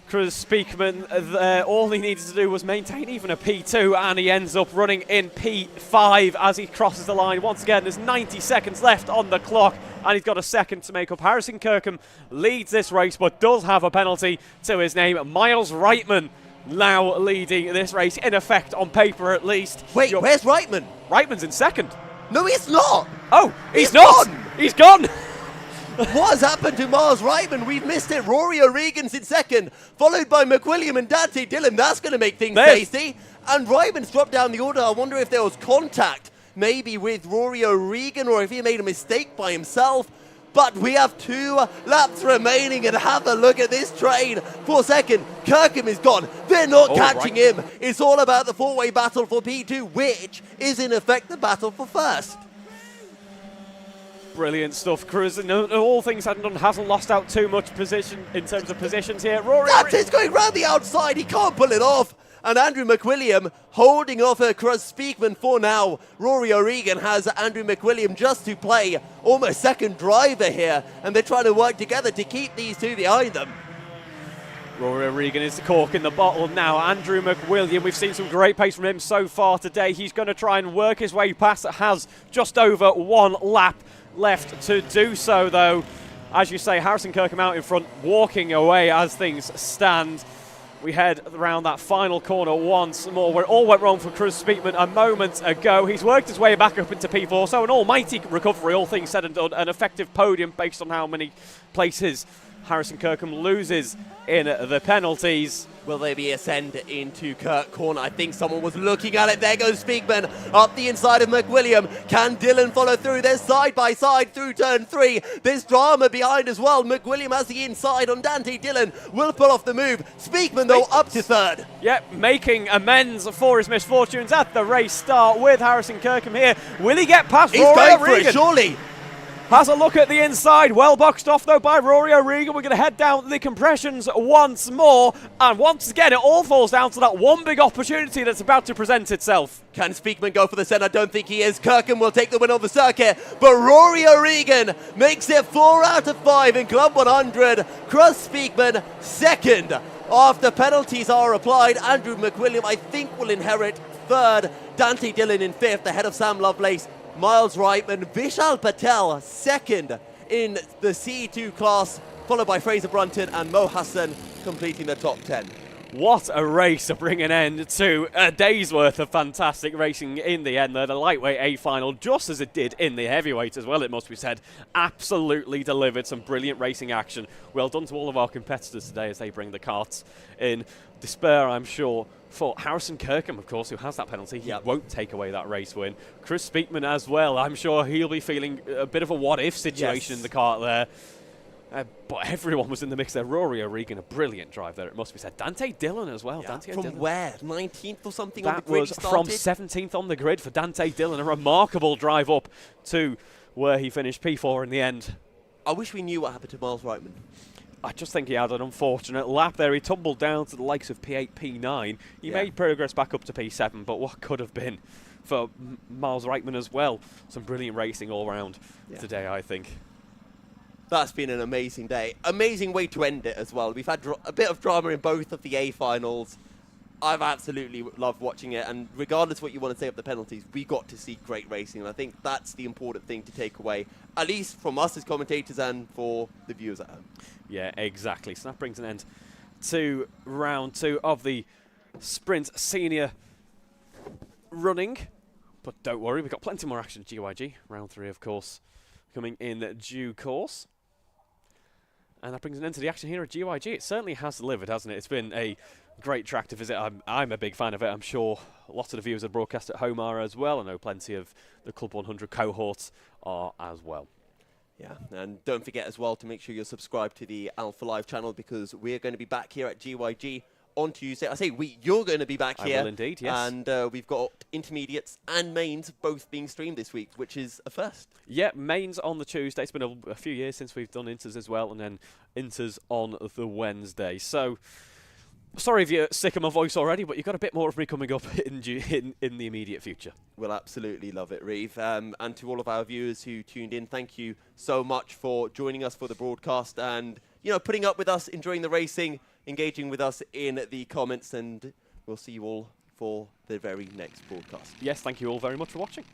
Chris Speakman there. All he needed to do was maintain even a P2, and he ends up running in P5 as he crosses the line. Once again, there's 90 seconds left on the clock, and he's got a second to make up. Harrison Kirkham leads this race, but does have a penalty to his name. Miles Reitman now leading this race, in effect, on paper at least. Wait, where's Reitman? Reitman's in second. No, he's not. Oh, he's not. Gone. He's gone. What has happened to Miles Reitman? We've missed it. Rory O'Regan's in second, followed by McWilliam and Dante Dillon. That's going to make things tasty. And Reitman's dropped down the order. I wonder if there was contact, maybe with Rory O'Regan, or if he made a mistake by himself. But we have 2 laps remaining, and have a look at this train. For a second, Kirkham is gone. They're not catching him. It's all about the 4-way battle for P2, which is in effect the battle for first. Brilliant stuff, Cruz. And all things said and done, hasn't lost out too much position in terms of positions here. Rory Dante's going round the outside. He can't pull it off. and Andrew McWilliam holding off Cruz Speakman for now. Rory O'Regan has Andrew McWilliam just to play almost second driver here, and they're trying to work together to keep these two behind them. Rory O'Regan is the cork in the bottle now. Andrew McWilliam, we've seen some great pace from him so far today. He's going to try and work his way past. Has just over 1 lap left to do so, though. As you say, Harrison Kirkham out in front, walking away as things stand. We head around that final corner once more, where it all went wrong for Cruz Speakman a moment ago. He's worked his way back up into P4, so an almighty recovery, all things said and done. An effective podium based on how many places Harrison Kirkham loses in the penalties. Will they be ascend into Kirk Corner? I think someone was looking at it. There goes Speakman up the inside of McWilliam. Can Dillon follow through? They're side by side through turn 3. There's drama behind as well. McWilliam has the inside on Dante Dillon. Will pull off the move. Speakman, though, up to third. Yep, making amends for his misfortunes at the race start with Harrison Kirkham here. Will he get past He's Rory going O'Regan? for it, surely. Has a look at the inside, well boxed off though by Rory O'Regan. We're going to head down the compressions once more, and once again it all falls down to that one big opportunity that's about to present itself. Can Speakman go for the centre? I don't think he is. Kirkham will take the win on the circuit, but Rory O'Regan makes it 4 out of 5 in Club 100. Cruz Speakman second after penalties are applied. Andrew McWilliam, I think, will inherit third. Dante Dillon in fifth, ahead of Sam Lovelace. Miles Reitman, Vishal Patel second in the C2 class, followed by Fraser Brunton and Mo Hassan completing the top 10. What a race to bring an end to a day's worth of fantastic racing in the end there. The lightweight A final, just as it did in the heavyweight as well, it must be said, absolutely delivered some brilliant racing action. Well done to all of our competitors today as they bring the carts in. Despair, I'm sure, for Harrison Kirkham, of course, who has that penalty. He won't take away that race win. Cruz Speakman as well. I'm sure he'll be feeling a bit of a what-if situation in the cart there. But everyone was in the mix there. Rory O'Regan, a brilliant drive there, it must be said. Dante Dillon as well. Dante From Dillon. where? 19th or something on That the grid? was from 17th on the grid for Dante Dillon. A remarkable drive up to where he finished P4 in the end. I wish we knew what happened to Miles Reitman. I just think he had an unfortunate lap there. He tumbled down to the likes of P8, P9. He made progress back up to P7, but what could have been for Miles Reitman as well. Some brilliant racing all round today, I think. That's been an amazing day. Amazing way to end it as well. We've had a bit of drama in both of the A finals. I've absolutely loved watching it, and regardless of what you want to say of the penalties, we got to see great racing, and I think that's the important thing to take away, at least from us as commentators and for the viewers at home. Yeah, exactly. So that brings an end to round 2 of the Sprint Senior running. But don't worry, we've got plenty more action at GYG. Round 3, of course, coming in due course. And that brings an end to the action here at GYG. It certainly has delivered, hasn't it? It's been a great track to visit. I'm a big fan of it. I'm sure lots of the viewers that broadcast at home are as well. I know plenty of the Club 100 cohorts are as well. Yeah, and don't forget as well to make sure you're subscribed to the Alpha Live channel, because we're going to be back here at GYG on Tuesday. I say you're going to be back here. I will indeed, yes. And we've got intermediates and mains both being streamed this week, which is a first. Yeah, mains on the Tuesday. It's been a few years since we've done inters as well, and then inters on the Wednesday. So, sorry if you're sick of my voice already, but you've got a bit more of me coming up in the immediate future. We'll absolutely love it, Reeve. And to all of our viewers who tuned in, thank you so much for joining us for the broadcast and, you know, putting up with us, enjoying the racing, engaging with us in the comments, and we'll see you all for the very next broadcast. Yes, thank you all very much for watching.